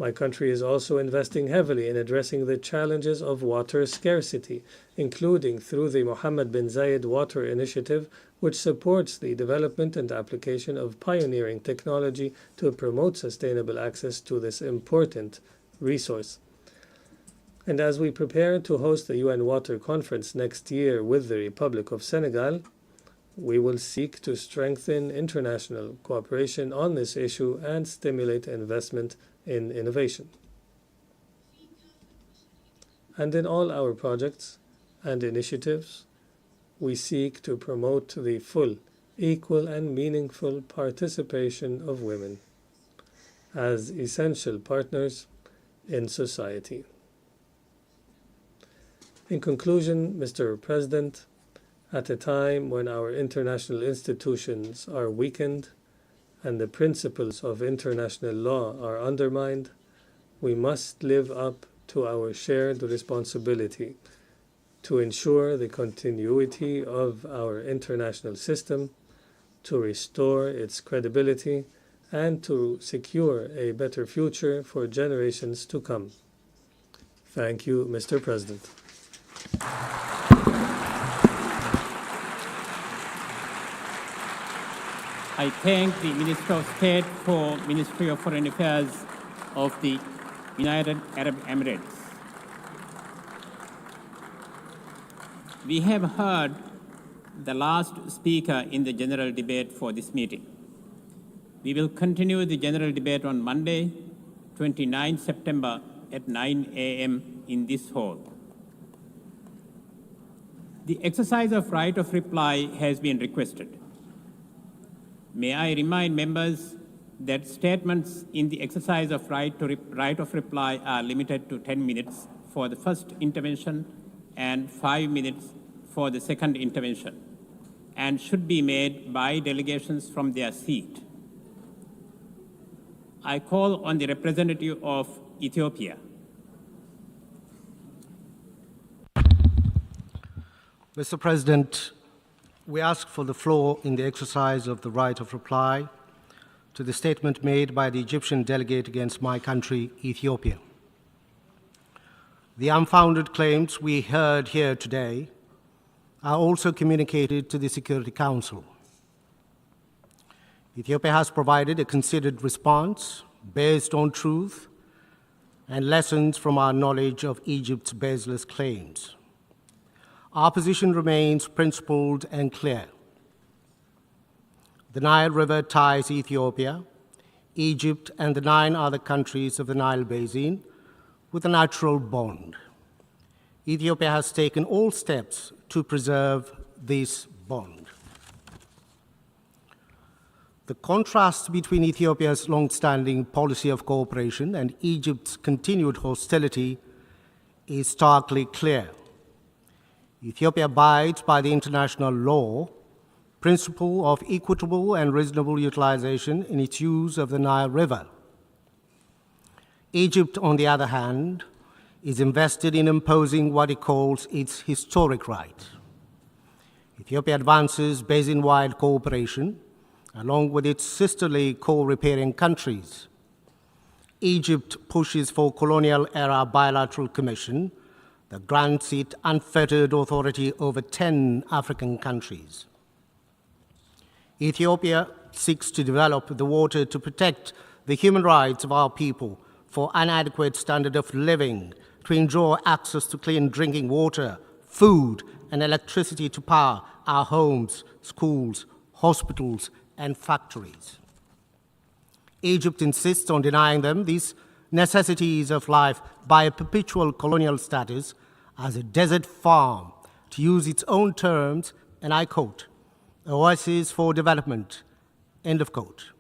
My country is also investing heavily in addressing the challenges of water scarcity, including through the Mohammed bin Zayed Water Initiative, which supports the development and application of pioneering technology to promote sustainable access to this important resource. And as we prepare to host the UN Water Conference next year with the Republic of Senegal, we will seek to strengthen international cooperation on this issue and stimulate investment in innovation. And in all our projects and initiatives, we seek to promote the full, equal, and meaningful participation of women as essential partners in society. In conclusion, Mr. President, at a time when our international institutions are weakened and the principles of international law are undermined, we must live up to our shared responsibility to ensure the continuity of our international system, to restore its credibility, and to secure a better future for generations to come. Thank you, Mr. President. I thank the Minister of State for Ministry of Foreign Affairs of the United Arab Emirates. We have heard the last speaker in the general debate for this meeting. We will continue the general debate on Monday, 29 September at 9 a.m. in this hall. The exercise of right of reply has been requested. May I remind members that statements in the exercise of right of reply are limited to 10 minutes for the first intervention and 5 minutes for the second intervention, and should be made by delegations from their seat. I call on the representative of Ethiopia. Mr. President, we ask for the floor in the exercise of the right of reply to the statement made by the Egyptian delegate against my country, Ethiopia. The unfounded claims we heard here today are also communicated to the Security Council. Ethiopia has provided a considered response based on truth and lessons from our knowledge of Egypt's baseless claims. Our position remains principled and clear. The Nile River ties Ethiopia, Egypt, and the 9 other countries of the Nile Basin with a natural bond. Ethiopia has taken all steps to preserve this bond. The contrast between Ethiopia's long-standing policy of cooperation and Egypt's continued hostility is starkly clear. Ethiopia abides by the international law, principle of equitable and reasonable utilization in its use of the Nile River. Egypt, on the other hand, is invested in imposing what it calls its historic right. Ethiopia advances basin-wide cooperation along with its sisterly co-riparian countries. Egypt pushes for colonial-era bilateral commission that grants it unfettered authority over 10 African countries. Ethiopia seeks to develop the water to protect the human rights of our people for inadequate standard of living, to ensure access to clean drinking water, food, and electricity to power our homes, schools, hospitals, and factories. Egypt insists on denying them these necessities of life by a perpetual colonial status as a desert farm, to use its own terms, and I quote, oasis for development, end of quote.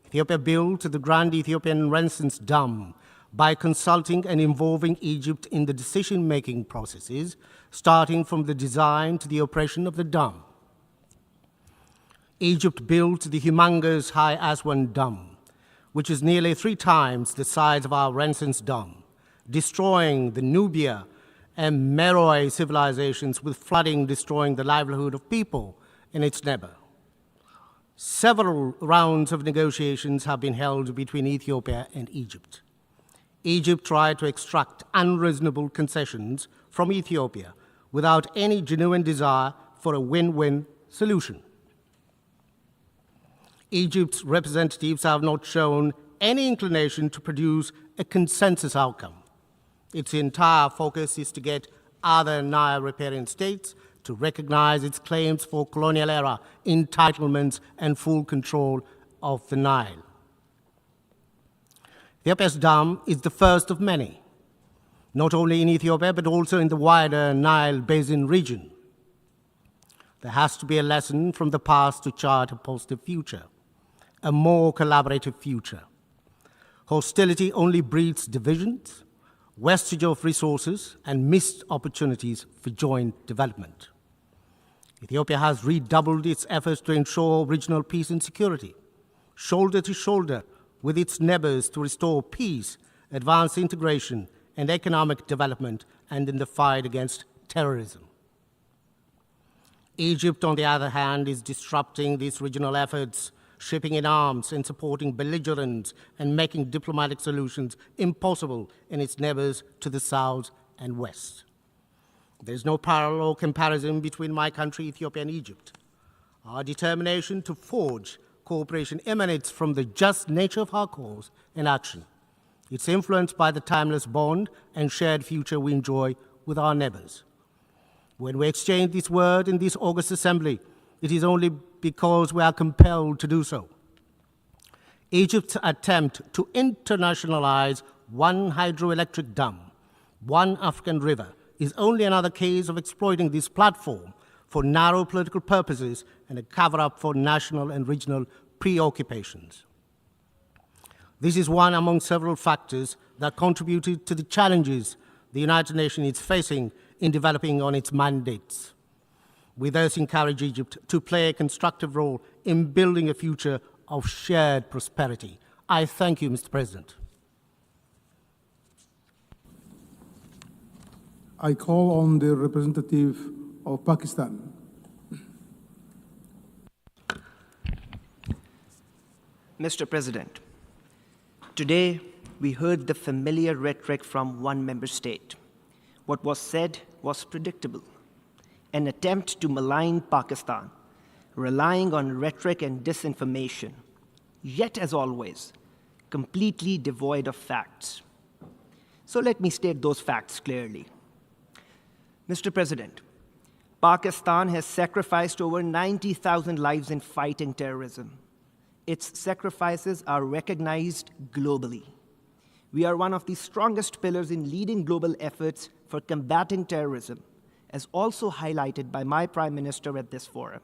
Ethiopia built the Grand Ethiopian Renaissance Dam by consulting and involving Egypt in the decision-making processes, starting from the design to the operation of the dam. Egypt built the humongous High Aswan Dam, which is nearly 3 times the size of our Renaissance Dam, destroying the Nubia and Meroe civilizations, with flooding destroying the livelihood of people in its neighbor. Several rounds of negotiations have been held between Ethiopia and Egypt. Egypt tried to extract unreasonable concessions from Ethiopia without any genuine desire for a win-win solution. Egypt's representatives have not shown any inclination to produce a consensus outcome. Its entire focus is to get other Nile riparian states to recognize its claims for colonial era entitlements and full control of the Nile. Ethiopia's dam is the first of many, not only in Ethiopia, but also in the wider Nile Basin region. There has to be a lesson from the past to chart a positive future, a more collaborative future. Hostility only breeds divisions, wastage of resources, and missed opportunities for joint development. Ethiopia has redoubled its efforts to ensure regional peace and security, shoulder to shoulder with its neighbors to restore peace, advance integration, and economic development, and in the fight against terrorism. Egypt, on the other hand, is disrupting these regional efforts, shipping in arms and supporting belligerents and making diplomatic solutions impossible in its neighbors to the south and west. There is no parallel comparison between my country, Ethiopia, and Egypt. Our determination to forge cooperation emanates from the just nature of our cause and action. It's influenced by the timeless bond and shared future we enjoy with our neighbors. When we exchange this word in this August assembly, it is only because we are compelled to do so. Egypt's attempt to internationalize one hydroelectric dam, one African river, is only another case of exploiting this platform for narrow political purposes and a cover-up for national and regional preoccupations. This is one among several factors that contributed to the challenges the United Nations is facing in developing on its mandates. We thus encourage Egypt to play a constructive role in building a future of shared prosperity. I thank you, Mr. President. I call on the representative of Pakistan. Mr. President, today we heard the familiar rhetoric from one member state. What was said was predictable. An attempt to malign Pakistan, relying on rhetoric and disinformation, yet as always, completely devoid of facts. So let me state those facts clearly. Mr. President, Pakistan has sacrificed over 90,000 lives in fighting terrorism. Its sacrifices are recognized globally. We are one of the strongest pillars in leading global efforts for combating terrorism, as also highlighted by my Prime Minister at this forum.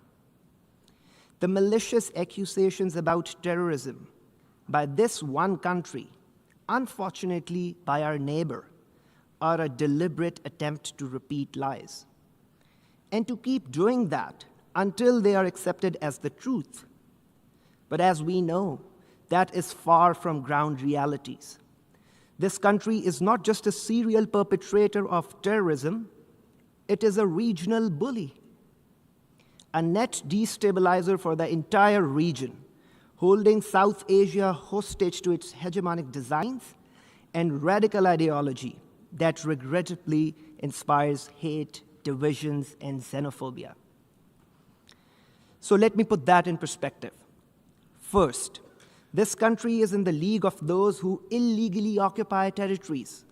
The malicious accusations about terrorism by this one country, unfortunately by our neighbor, are a deliberate attempt to repeat lies, and to keep doing that until they are accepted as the truth. But as we know, that is far from ground realities. This country is not just a serial perpetrator of terrorism, it is a regional bully, a net destabilizer for the entire region, holding South Asia hostage to its hegemonic designs and radical ideology that regrettably inspires hate, divisions, and xenophobia. So let me put that in perspective. First, this country is in the league of those who illegally occupy territories,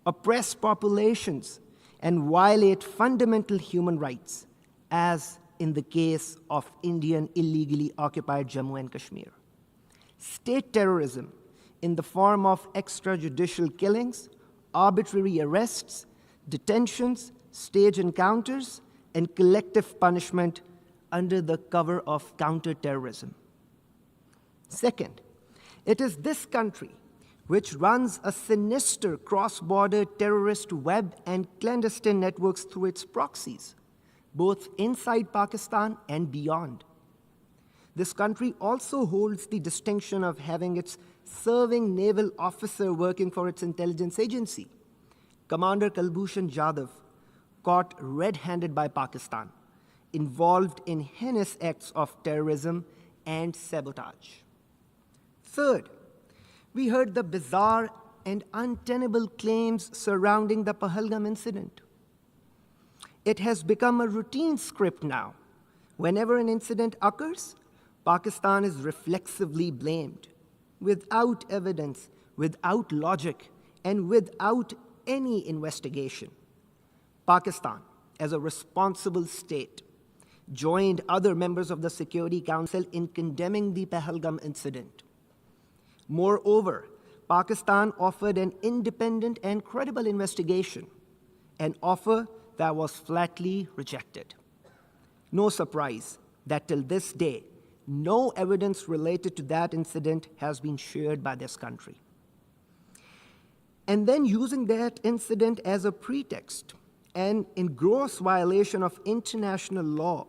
oppress populations, and violate fundamental human rights, as in the case of Indian illegally occupied Jammu and Kashmir. State terrorism in the form of extrajudicial killings, arbitrary arrests, detentions, stage encounters, and collective punishment under the cover of counterterrorism. Second, It is this country which runs a sinister cross-border terrorist web and clandestine networks through its proxies, both inside Pakistan and beyond. This country also holds the distinction of having its serving naval officer working for its intelligence agency, Commander Kulbhushan Jadhav, caught red-handed by Pakistan, involved in heinous acts of terrorism and sabotage. Third, we heard the bizarre and untenable claims surrounding the Pahalgam incident. It has become a routine script now. Whenever an incident occurs, Pakistan is reflexively blamed, without evidence, without logic, and without any investigation. Pakistan, as a responsible state, joined other members of the Security Council in condemning the Pahalgam incident. Moreover, Pakistan offered an independent and credible investigation, an offer that was flatly rejected. No surprise that till this day, no evidence related to that incident has been shared by this country. And then using that incident as a pretext and in gross violation of international law,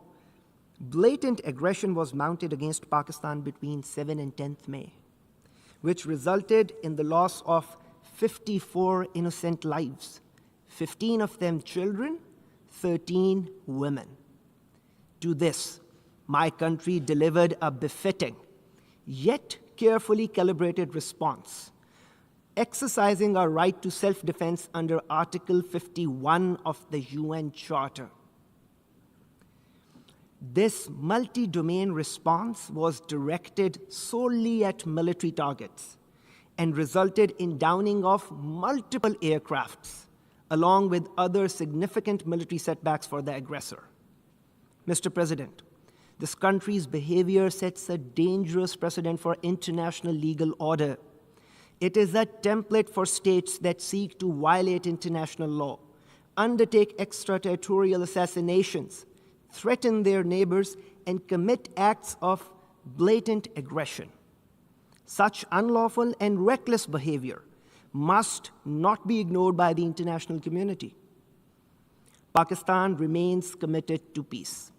blatant aggression was mounted against Pakistan between 7 and 10th May, which resulted in the loss of 54 innocent lives, 15 of them children, 13 women. To this, my country delivered a befitting, yet carefully calibrated response, exercising our right to self-defense under Article 51 of the UN Charter. This multi-domain response was directed solely at military targets and resulted in downing of multiple aircrafts, along with other significant military setbacks for the aggressor. Mr. President, this country's behavior sets a dangerous precedent for international legal order. It is a template for states that seek to violate international law, undertake extraterritorial assassinations, threaten their neighbors, and commit acts of blatant aggression. Such unlawful and reckless behavior must not be ignored by the international community. Pakistan remains committed to peace.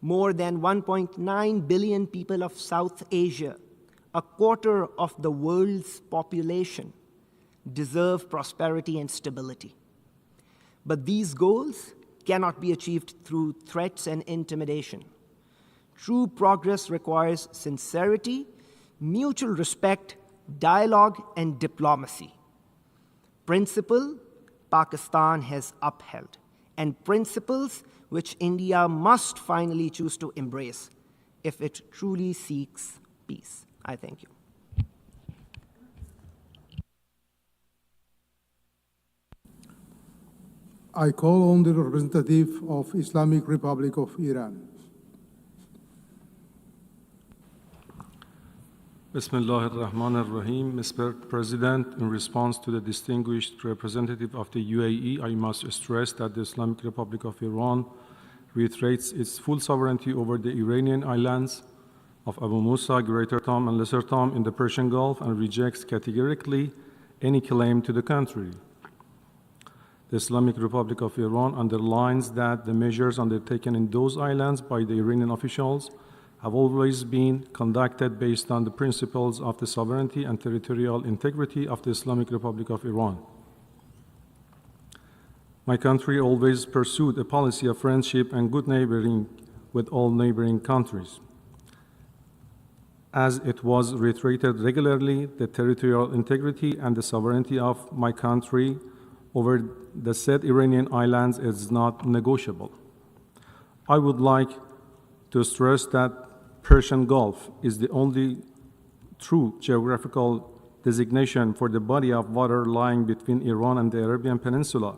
More than 1.9 billion people of South Asia, a quarter of the world's population, deserve prosperity and stability. But these goals cannot be achieved through threats and intimidation. True progress requires sincerity, mutual respect, dialogue, and diplomacy. Principle Pakistan has upheld, and principles which India must finally choose to embrace if it truly seeks peace. I thank you. I call on the representative of Islamic Republic of Iran. Bismillah ar-Rahman ar-Rahim. Mr. President, in response to the distinguished representative of the UAE, I must stress that the Islamic Republic of Iran reiterates its full sovereignty over the Iranian islands of Abu Musa, Greater Tom, and Lesser Tom in the Persian Gulf and rejects categorically any claim to the contrary. The Islamic Republic of Iran underlines that the measures undertaken in those islands by the Iranian officials have always been conducted based on the principles of the sovereignty and territorial integrity of the Islamic Republic of Iran. My country always pursued a policy of friendship and good neighboring with all neighboring countries. As it was reiterated regularly, the territorial integrity and the sovereignty of my country over the said Iranian islands is not negotiable. I would like to stress that Persian Gulf is the only true geographical designation for the body of water lying between Iran and the Arabian Peninsula,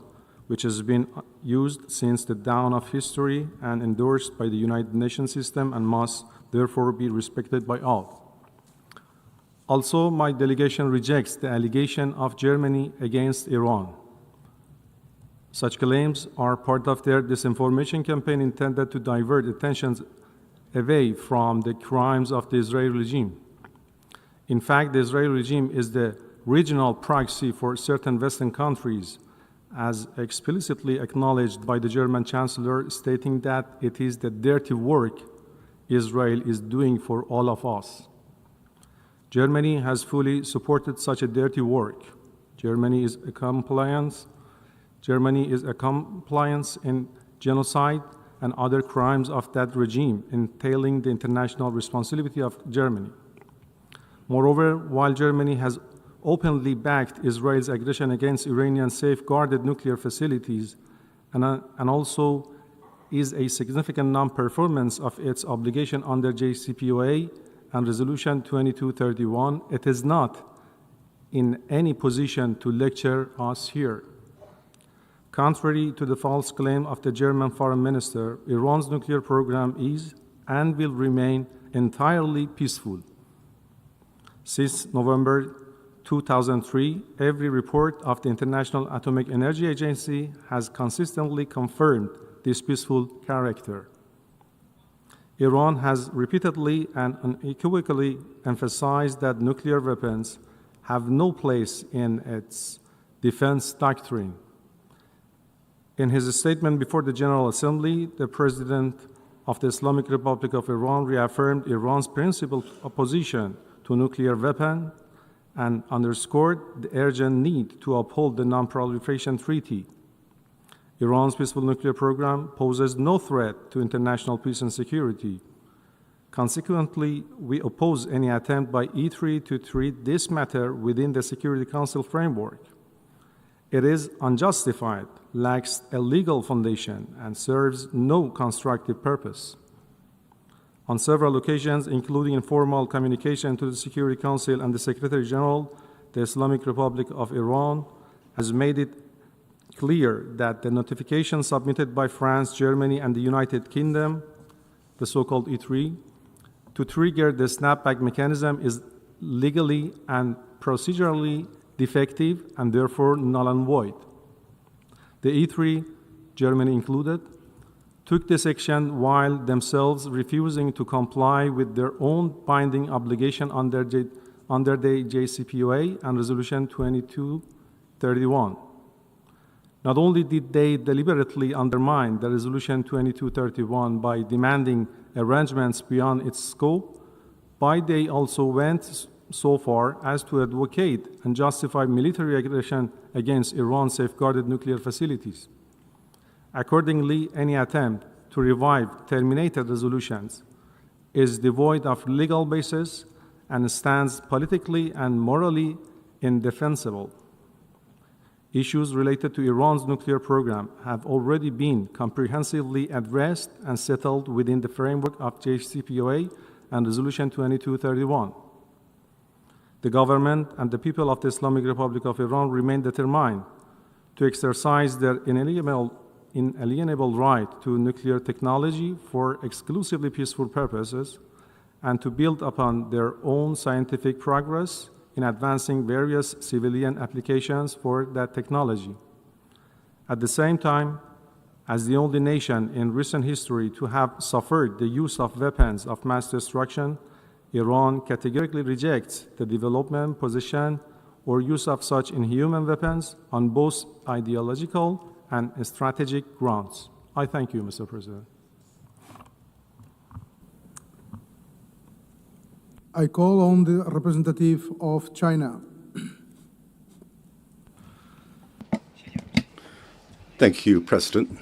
which has been used since the dawn of history and endorsed by the United Nations system and must therefore be respected by all. Also, my delegation rejects the allegation of Germany against Iran. Such claims are part of their disinformation campaign intended to divert attention away from the crimes of the Israeli regime. In fact, the Israeli regime is the regional proxy for certain Western countries, as explicitly acknowledged by the German Chancellor, stating that it is the dirty work Israel is doing for all of us. Germany has fully supported such a dirty work. Germany is a compliance in genocide and other crimes of that regime, entailing the international responsibility of Germany. Moreover, while Germany has openly backed Israel's aggression against Iranian safeguarded nuclear facilities and also is a significant non-performance of its obligation under JCPOA and Resolution 2231, it is not in any position to lecture us here. Contrary to the false claim of the German foreign minister, Iran's nuclear program is and will remain entirely peaceful. Since November 2003, every report of the International Atomic Energy Agency has consistently confirmed this peaceful character. Iran has repeatedly and unequivocally emphasized that nuclear weapons have no place in its defense doctrine. In his statement before the General Assembly, the President of the Islamic Republic of Iran reaffirmed Iran's principled opposition to nuclear weapons and underscored the urgent need to uphold the Non-Proliferation Treaty. Iran's peaceful nuclear program poses no threat to international peace and security. Consequently, we oppose any attempt by E3 to treat this matter within the Security Council framework. It is unjustified, lacks a legal foundation, and serves no constructive purpose. On several occasions, including informal communication to the Security Council and the Secretary General, the Islamic Republic of Iran has made it clear that the notification submitted by France, Germany, and the United Kingdom, the so-called E3, to trigger the snapback mechanism is legally and procedurally defective and therefore null and void. The E3, Germany included, took this action while themselves refusing to comply with their own binding obligation under the JCPOA and Resolution 2231. Not only did they deliberately undermine the Resolution 2231 by demanding arrangements beyond its scope, but they also went so far as to advocate and justify military aggression against Iran's safeguarded nuclear facilities. Accordingly, any attempt to revive terminated resolutions is devoid of legal basis and stands politically and morally indefensible. Issues related to Iran's nuclear program have already been comprehensively addressed and settled within the framework of JCPOA and Resolution 2231. The government and the people of the Islamic Republic of Iran remain determined to exercise their inalienable right to nuclear technology for exclusively peaceful purposes and to build upon their own scientific progress in advancing various civilian applications for that technology. At the same time, as the only nation in recent history to have suffered the use of weapons of mass destruction, Iran categorically rejects the development, possession, or use of such inhuman weapons on both ideological and strategic grounds. I thank you, Mr. President. I call on the representative of China. Thank you, President.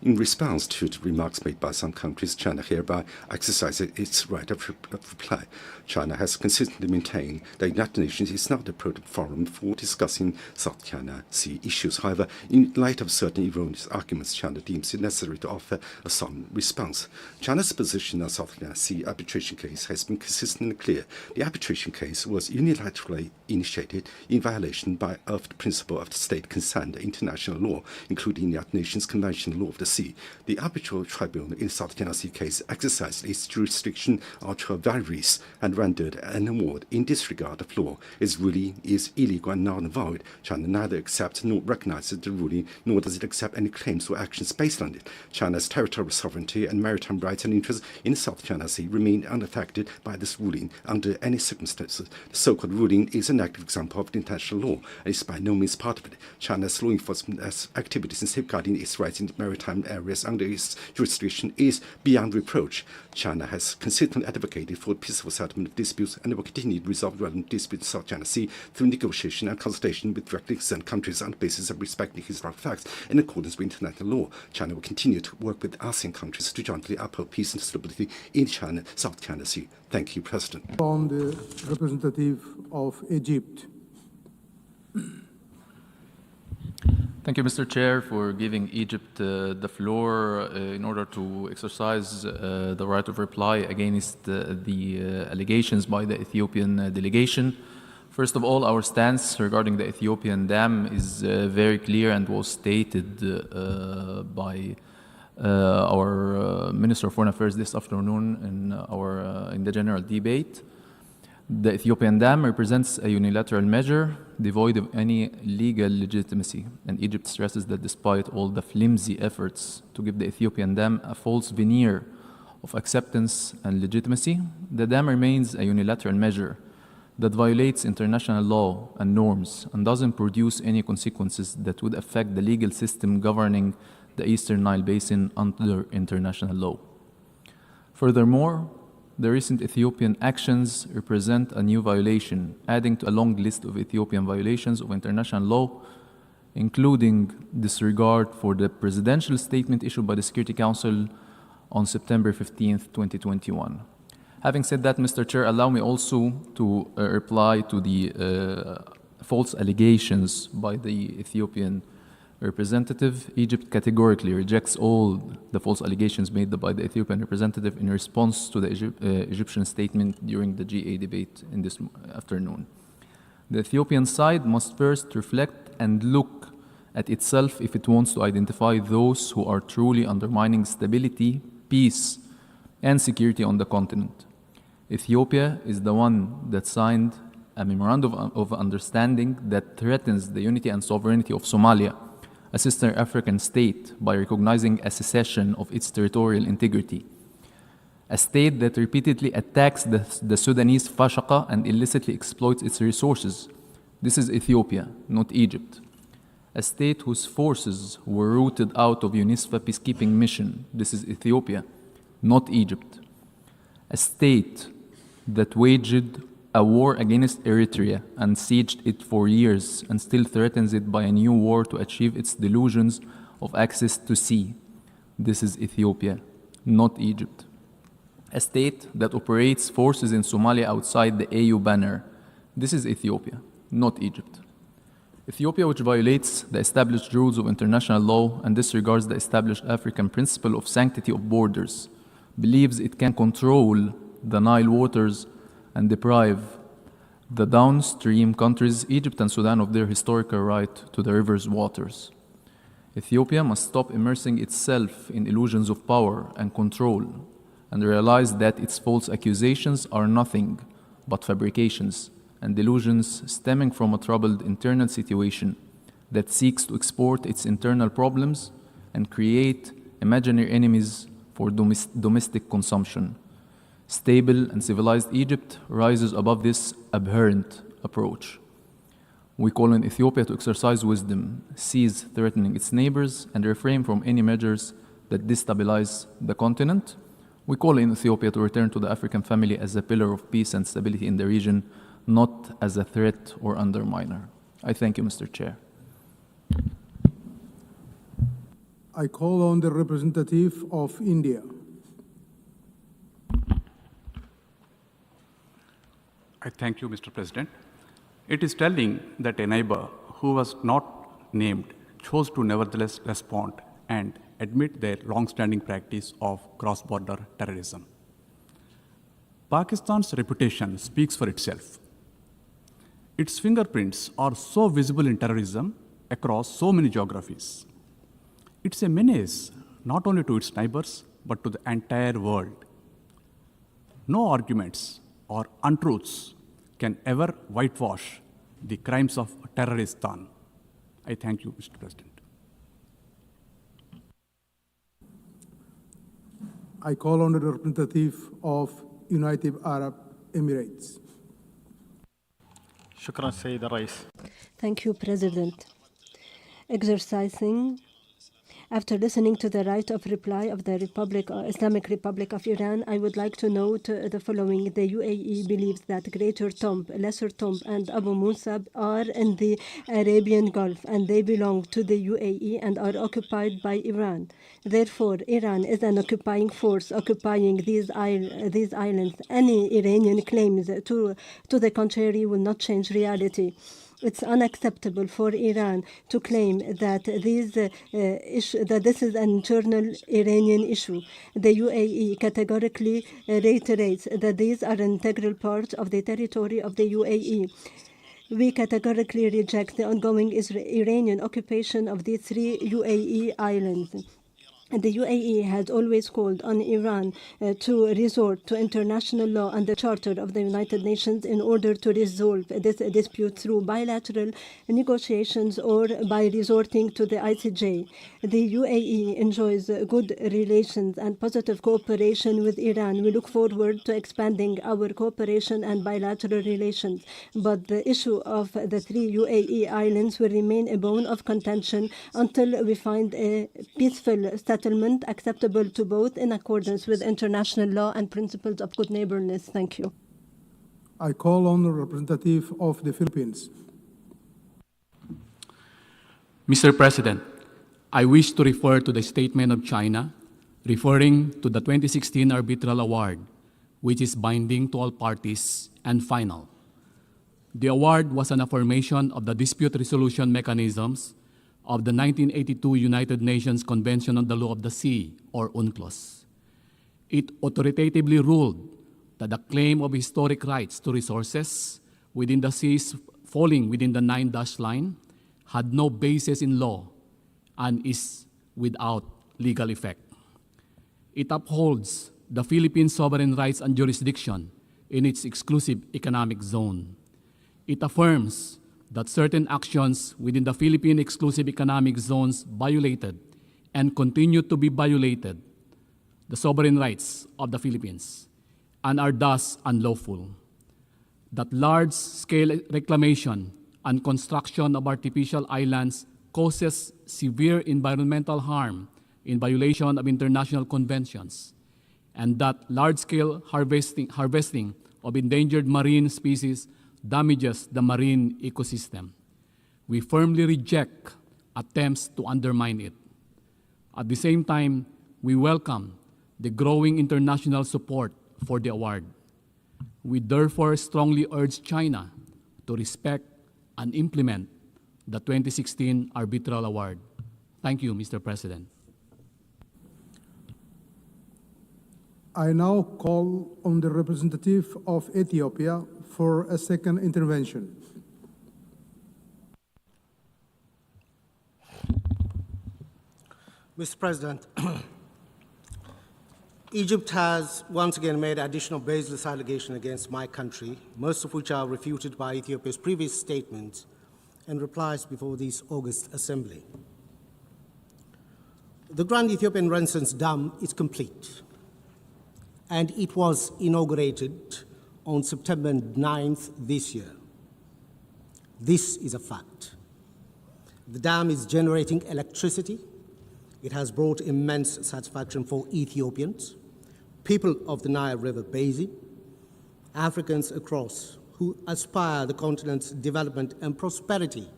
In response to the remarks made by some countries, China hereby exercises its right of reply. China has consistently maintained that the United Nations is not the appropriate forum for discussing South China Sea issues. However, in light of certain erroneous arguments, China deems it necessary to offer a solemn response. China's position on South China Sea arbitration case has been consistently clear. The arbitration case was unilaterally initiated in violation of the principle of the state consent, international law, including the United Nations Convention law of the Sea. The arbitral tribunal in South China Sea case exercised its jurisdiction ultra vires and rendered an award in disregard of law. Its ruling is illegal and null and void. China neither accepts nor recognizes the ruling, nor does it accept any claims or actions based on it. China's territorial sovereignty and maritime rights and interests in the South China Sea remain unaffected by this ruling under any circumstances. The so-called ruling is an active example of international law and is by no means part of it. China's law enforcement activities in safeguarding its rights in maritime areas under its jurisdiction is beyond reproach. China has consistently advocated for peaceful settlement of disputes and will continue to resolve relevant disputes in South China Sea through negotiation and consultation with directly concerned countries on the basis of respecting historical facts in accordance with international law. China will continue to work with ASEAN countries to jointly uphold peace and stability in China, South China Sea. Thank you, President. On the representative of Egypt. Thank you, Mr. Chair, for giving Egypt the floor in order to exercise the right of reply against the allegations by the Ethiopian delegation. First of all, our stance regarding the Ethiopian dam is very clear and was stated by our Minister of Foreign Affairs this afternoon in the general debate. The Ethiopian dam represents a unilateral measure devoid of any legal legitimacy, and Egypt stresses that despite all the flimsy efforts to give the Ethiopian dam a false veneer of acceptance and legitimacy, the dam remains a unilateral measure that violates international law and norms and doesn't produce any consequences that would affect the legal system governing the Eastern Nile Basin under international law. Furthermore, the recent Ethiopian actions represent a new violation, adding to a long list of Ethiopian violations of international law, including disregard for the presidential statement issued by the Security Council on September 15, 2021. Having said that, Mr. Chair, allow me also to reply to the false allegations by the Ethiopian representative. Egypt categorically rejects all the false allegations made by the Ethiopian representative in response to the Egyptian statement during the GA debate in this afternoon. The Ethiopian side must first reflect and look at itself if it wants to identify those who are truly undermining stability, peace, and security on the continent. Ethiopia is the one that signed a memorandum of understanding that threatens the unity and sovereignty of Somalia, a sister African state, by recognizing a secession of its territorial integrity. A state that repeatedly attacks the Sudanese Fashaqa and illicitly exploits its resources. This is Ethiopia, not Egypt. A state whose forces were rooted out of UNISFA peacekeeping mission. This is Ethiopia, not Egypt. A state that waged a war against Eritrea and sieged it for years and still threatens it by a new war to achieve its delusions of access to sea. This is Ethiopia, not Egypt. A state that operates forces in Somalia outside the AU banner. This is Ethiopia, not Egypt. Ethiopia, which violates the established rules of international law and disregards the established African principle of sanctity of borders, believes it can control the Nile waters and deprive the downstream countries, Egypt and Sudan, of their historical right to the river's waters. Ethiopia must stop immersing itself in illusions of power and control and realize that its false accusations are nothing but fabrications and delusions stemming from a troubled internal situation that seeks to export its internal problems and create imaginary enemies for domestic consumption. Stable and civilized Egypt rises above this abhorrent approach. We call on Ethiopia to exercise wisdom, cease threatening its neighbors, and refrain from any measures that destabilize the continent. We call on Ethiopia to return to the African family as a pillar of peace and stability in the region, not as a threat or underminer. I thank you, Mr. Chair. I call on the representative of India. I thank you, Mr. President. It is telling that a neighbor who was not named chose to nevertheless respond and admit their long-standing practice of cross-border terrorism. Pakistan's reputation speaks for itself. Its fingerprints are so visible in terrorism across so many geographies. It's a menace not only to its neighbors, but to the entire world. No arguments or untruths can ever whitewash the crimes of terrorism. I thank you, Mr. President. I call on the representative of United Arab Emirates. شكرا سيد الرئيس. Thank you, President. After listening to the right of reply of the Islamic Republic of Iran, I would like to note the following. The UAE believes that Greater Tomb, Lesser Tomb, and Abu Musab are in the Arabian Gulf, and they belong to the UAE and are occupied by Iran. Therefore, Iran is an occupying force occupying these islands. Any Iranian claims to the contrary will not change reality. It's unacceptable for Iran to claim that this is an internal Iranian issue. The UAE categorically reiterates that these are an integral part of the territory of the UAE. We categorically reject the ongoing Iranian occupation of these 3 UAE islands. The UAE has always called on Iran to resort to international law and the Charter of the United Nations in order to resolve this dispute through bilateral negotiations or by resorting to the ICJ. The UAE enjoys good relations and positive cooperation with Iran. We look forward to expanding our cooperation and bilateral relations. But the issue of the 3 UAE islands will remain a bone of contention until we find a peaceful settlement acceptable to both in accordance with international law and principles of good neighborliness. Thank you. I call on the representative of the Philippines. Mr. President, I wish to refer to the statement of China referring to the 2016 Arbitral Award, which is binding to all parties and final. The award was an affirmation of the dispute resolution mechanisms of the 1982 United Nations Convention on the Law of the Sea, or UNCLOS. It authoritatively ruled that the claim of historic rights to resources within the seas falling within the 9-dash line had no basis in law and is without legal effect. It upholds the Philippine sovereign rights and jurisdiction in its exclusive economic zone. It affirms that certain actions within the Philippine exclusive economic zones violated and continue to be violated the sovereign rights of the Philippines and are thus unlawful. That large-scale reclamation and construction of artificial islands causes severe environmental harm in violation of international conventions, and that large-scale harvesting of endangered marine species damages the marine ecosystem. We firmly reject attempts to undermine it. At the same time, we welcome the growing international support for the award. We therefore strongly urge China to respect and implement the 2016 Arbitral Award. Thank you, Mr. President. I now call on the representative of Ethiopia for a second intervention. Mr. President, Egypt has once again made additional baseless allegations against my country, most of which are refuted by Ethiopia's previous statements and replies before this August Assembly. The Grand Ethiopian Renaissance Dam is complete, and it was inaugurated on September 9th this year. This is a fact. The dam is generating electricity. It has brought immense satisfaction for Ethiopians, people of the Nile River Basin, Africans across who aspire the continent's development and prosperity,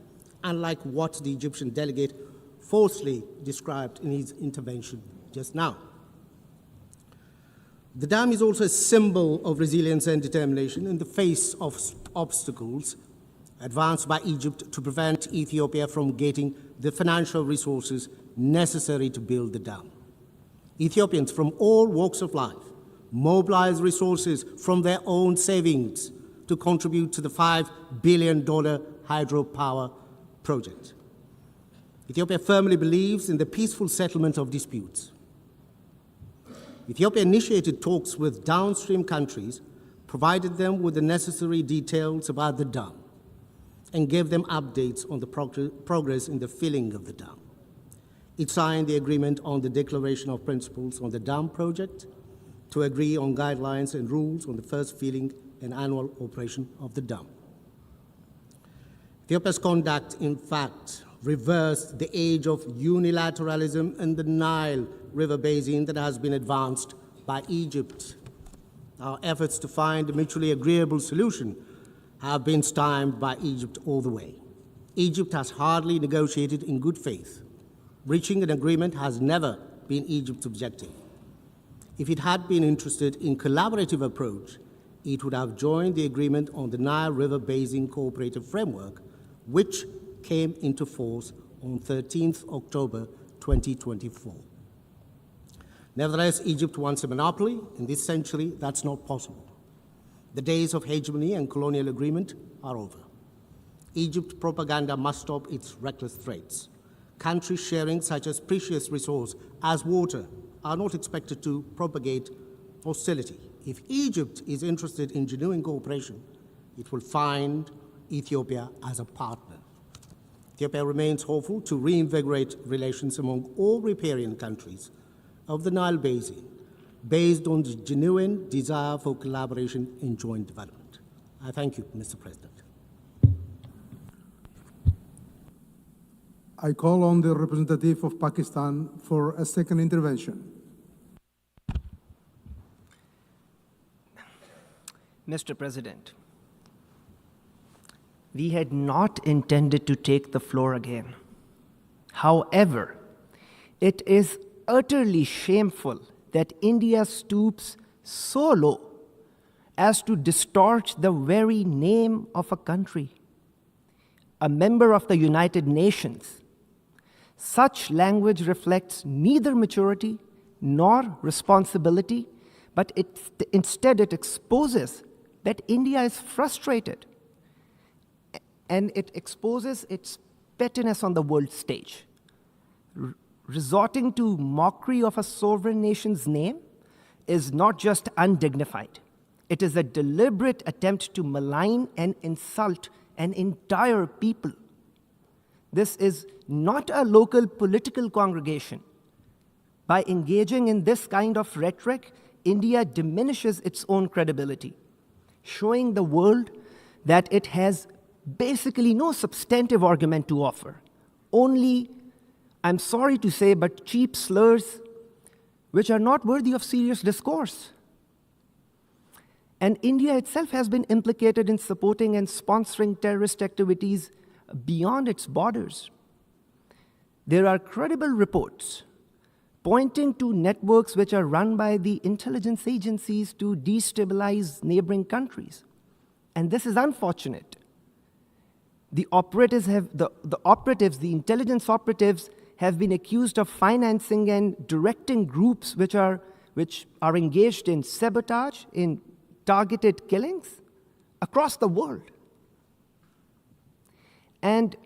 unlike what the Egyptian delegate falsely described in his intervention just now. The dam is also a symbol of resilience and determination in the face of obstacles advanced by Egypt to prevent Ethiopia from getting the financial resources necessary to build the dam. Ethiopians from all walks of life mobilize resources from their own savings to contribute to the $5 billion hydropower project. Ethiopia firmly believes in the peaceful settlement of disputes. Ethiopia initiated talks with downstream countries, provided them with the necessary details about the dam, and gave them updates on the progress in the filling of the dam. It signed the agreement on the Declaration of Principles on the dam project to agree on guidelines and rules on the first filling and annual operation of the dam. Ethiopia's conduct, in fact, reversed the age of unilateralism in the Nile River basin that has been advanced by Egypt. Our efforts to find a mutually agreeable solution have been stymied by Egypt all the way. Egypt has hardly negotiated in good faith. Reaching an agreement has never been Egypt's objective. If it had been interested in collaborative approach, it would have joined the agreement on the Nile River Basin Cooperative Framework, which came into force on 13th October 2024. Nevertheless, Egypt wants a monopoly. In this century, that's not possible. The days of hegemony and colonial agreement are over. Egypt propaganda must stop its reckless threats. Countries sharing such a precious resource as water are not expected to propagate hostility. If Egypt is interested in genuine cooperation, it will find Ethiopia as a partner. Ethiopia remains hopeful to reinvigorate relations among all riparian countries of the Nile Basin, based on the genuine desire for collaboration in joint development. I thank you, Mr. President. I call on the representative of Pakistan for a second intervention. Mr. President, we had not intended to take the floor again. However, it is utterly shameful that India stoops so low as to distort the very name of a country, a member of the United Nations. Such language reflects neither maturity nor responsibility, but instead it exposes that India is frustrated, and it exposes its pettiness on the world stage. Resorting to mockery of a sovereign nation's name is not just undignified. It is a deliberate attempt to malign and insult an entire people. This is not a local political congregation. By engaging in this kind of rhetoric, India diminishes its own credibility, showing the world that it has basically no substantive argument to offer, only, I'm sorry to say, but cheap slurs which are not worthy of serious discourse. And India itself has been implicated in supporting and sponsoring terrorist activities beyond its borders. There are credible reports pointing to networks which are run by the intelligence agencies to destabilize neighboring countries. And this is unfortunate. The intelligence operatives have been accused of financing and directing groups which are engaged in sabotage, in targeted killings across the world. And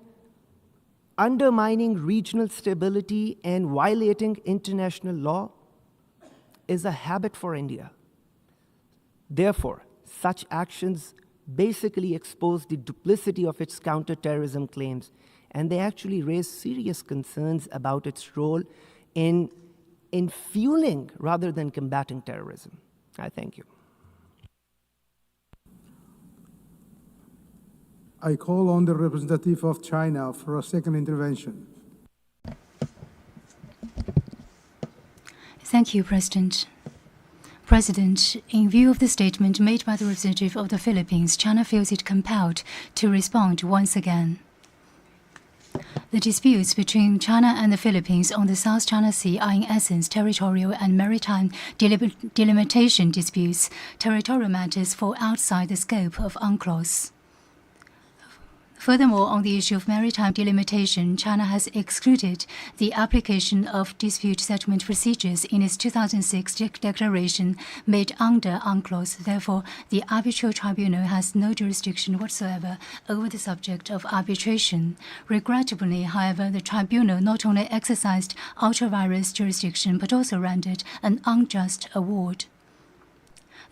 undermining regional stability and violating international law is a habit for India. Therefore, such actions basically expose the duplicity of its counterterrorism claims, and they actually raise serious concerns about its role in fueling rather than combating terrorism. I thank you. I call on the representative of China for a second intervention. Thank you, President. President, in view of the statement made by the representative of the Philippines, China feels it compelled to respond once again. The disputes between China and the Philippines on the South China Sea are in essence territorial and maritime delimitation disputes. Territorial matters fall outside the scope of UNCLOS. Furthermore, on the issue of maritime delimitation, China has excluded the application of dispute settlement procedures in its 2006 declaration made under UNCLOS. Therefore, the arbitral tribunal has no jurisdiction whatsoever over the subject of arbitration. Regrettably, however, the tribunal not only exercised ultra-vires jurisdiction but also rendered an unjust award.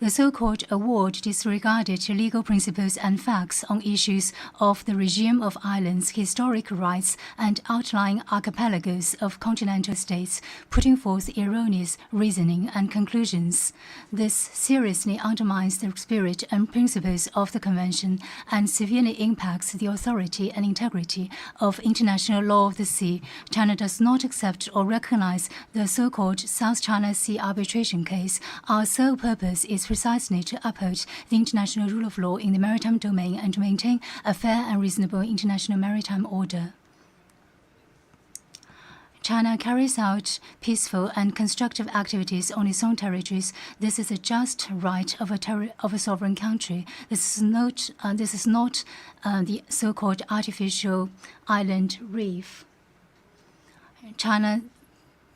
The so-called award disregarded legal principles and facts on issues of the regime of islands, historic rights, and outlying archipelagos of continental states, putting forth erroneous reasoning and conclusions. This seriously undermines the spirit and principles of the Convention and severely impacts the authority and integrity of international law of the sea. China does not accept or recognize the so-called South China Sea arbitration case. Our sole purpose is precisely to uphold the international rule of law in the maritime domain and to maintain a fair and reasonable international maritime order. China carries out peaceful and constructive activities on its own territories. This is a just right of a sovereign country. This is not the so-called artificial island reef. China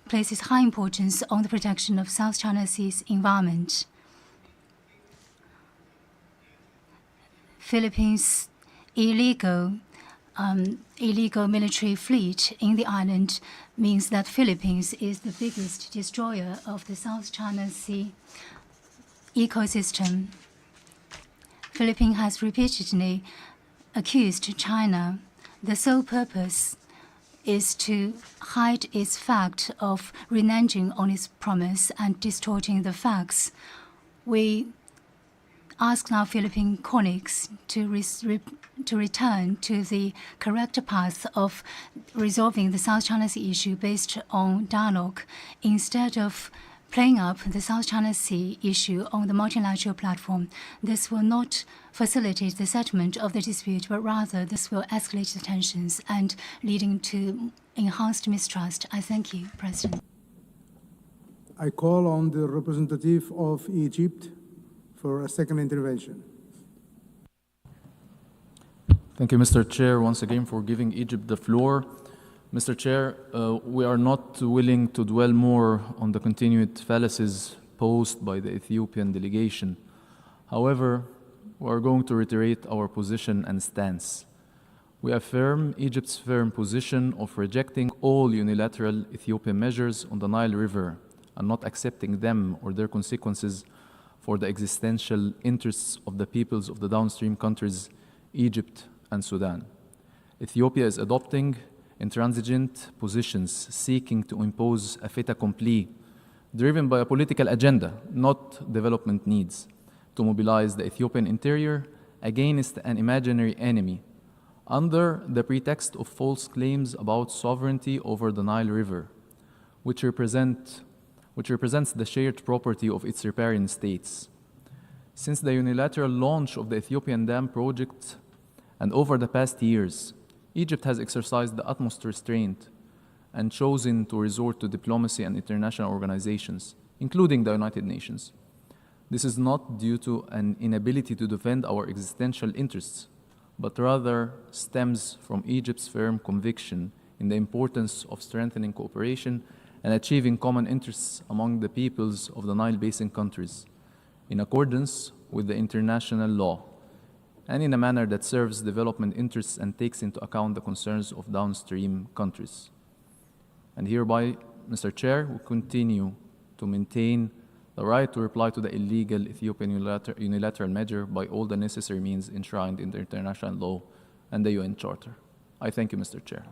places high importance on the protection of South China Sea's environment. Philippines' illegal military fleet in the island means that Philippines is the biggest destroyer of the South China Sea ecosystem. Philippines has repeatedly accused China. The sole purpose is to hide its fact of reneging on its promise and distorting the facts. We ask now Philippine colleagues to return to the correct path of resolving the South China Sea issue based on dialogue, instead of playing up the South China Sea issue on the multilateral platform. This will not facilitate the settlement of the dispute, but rather this will escalate the tensions and leading to enhanced mistrust. I thank you, President. I call on the representative of Egypt for a second intervention. Thank you, Mr. Chair, once again for giving Egypt the floor. Mr. Chair, we are not willing to dwell more on the continued fallacies posed by the Ethiopian delegation. However, we are going to reiterate our position and stance. We affirm Egypt's firm position of rejecting all unilateral Ethiopian measures on the Nile River and not accepting them or their consequences for the existential interests of the peoples of the downstream countries, Egypt and Sudan. Ethiopia is adopting intransigent positions seeking to impose a fait accompli driven by a political agenda, not development needs, to mobilize the Ethiopian interior against an imaginary enemy under the pretext of false claims about sovereignty over the Nile River, which represents the shared property of its riparian states. Since the unilateral launch of the Ethiopian Dam project and over the past years, Egypt has exercised the utmost restraint and chosen to resort to diplomacy and international organizations, including the United Nations. This is not due to an inability to defend our existential interests, but rather stems from Egypt's firm conviction in the importance of strengthening cooperation and achieving common interests among the peoples of the Nile Basin countries, in accordance with the international law, and in a manner that serves development interests and takes into account the concerns of downstream countries. And hereby, Mr. Chair, we continue to maintain the right to reply to the illegal Ethiopian unilateral measure by all the necessary means enshrined in the international law and the UN Charter. I thank you, Mr. Chair.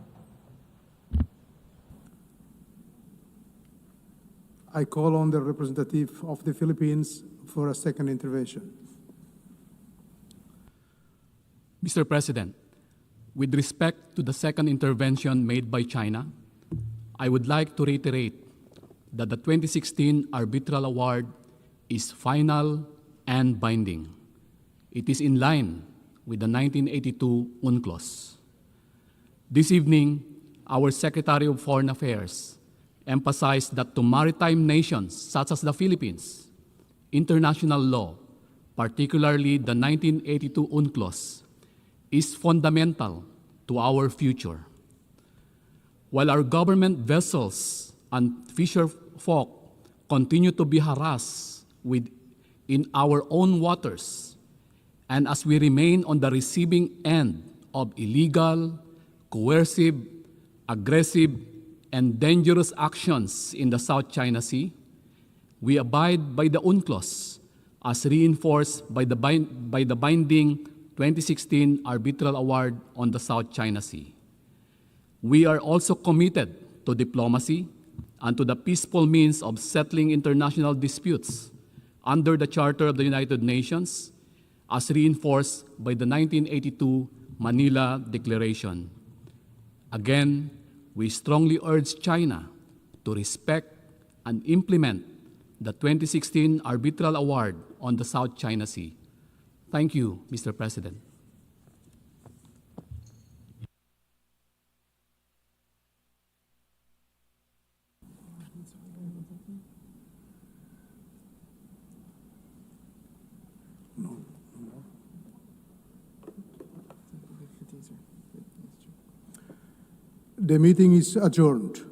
I call on the representative of the Philippines for a second intervention. Mr. President, with respect to the second intervention made by China, I would like to reiterate that the 2016 arbitral award is final and binding. It is in line with the 1982 UNCLOS. This evening, our Secretary of Foreign Affairs emphasized that to maritime nations such as the Philippines, international law, particularly the 1982 UNCLOS, is fundamental to our future. While our government vessels and fisher folk continue to be harassed in our own waters, and as we remain on the receiving end of illegal, coercive, aggressive, and dangerous actions in the South China Sea, we abide by the UNCLOS as reinforced by the binding 2016 Arbitral Award on the South China Sea. We are also committed to diplomacy and to the peaceful means of settling international disputes under the Charter of the United Nations, as reinforced by the 1982 Manila Declaration. Again, we strongly urge China to respect and implement the 2016 Arbitral Award on the South China Sea. Thank you, Mr. President. The meeting is adjourned.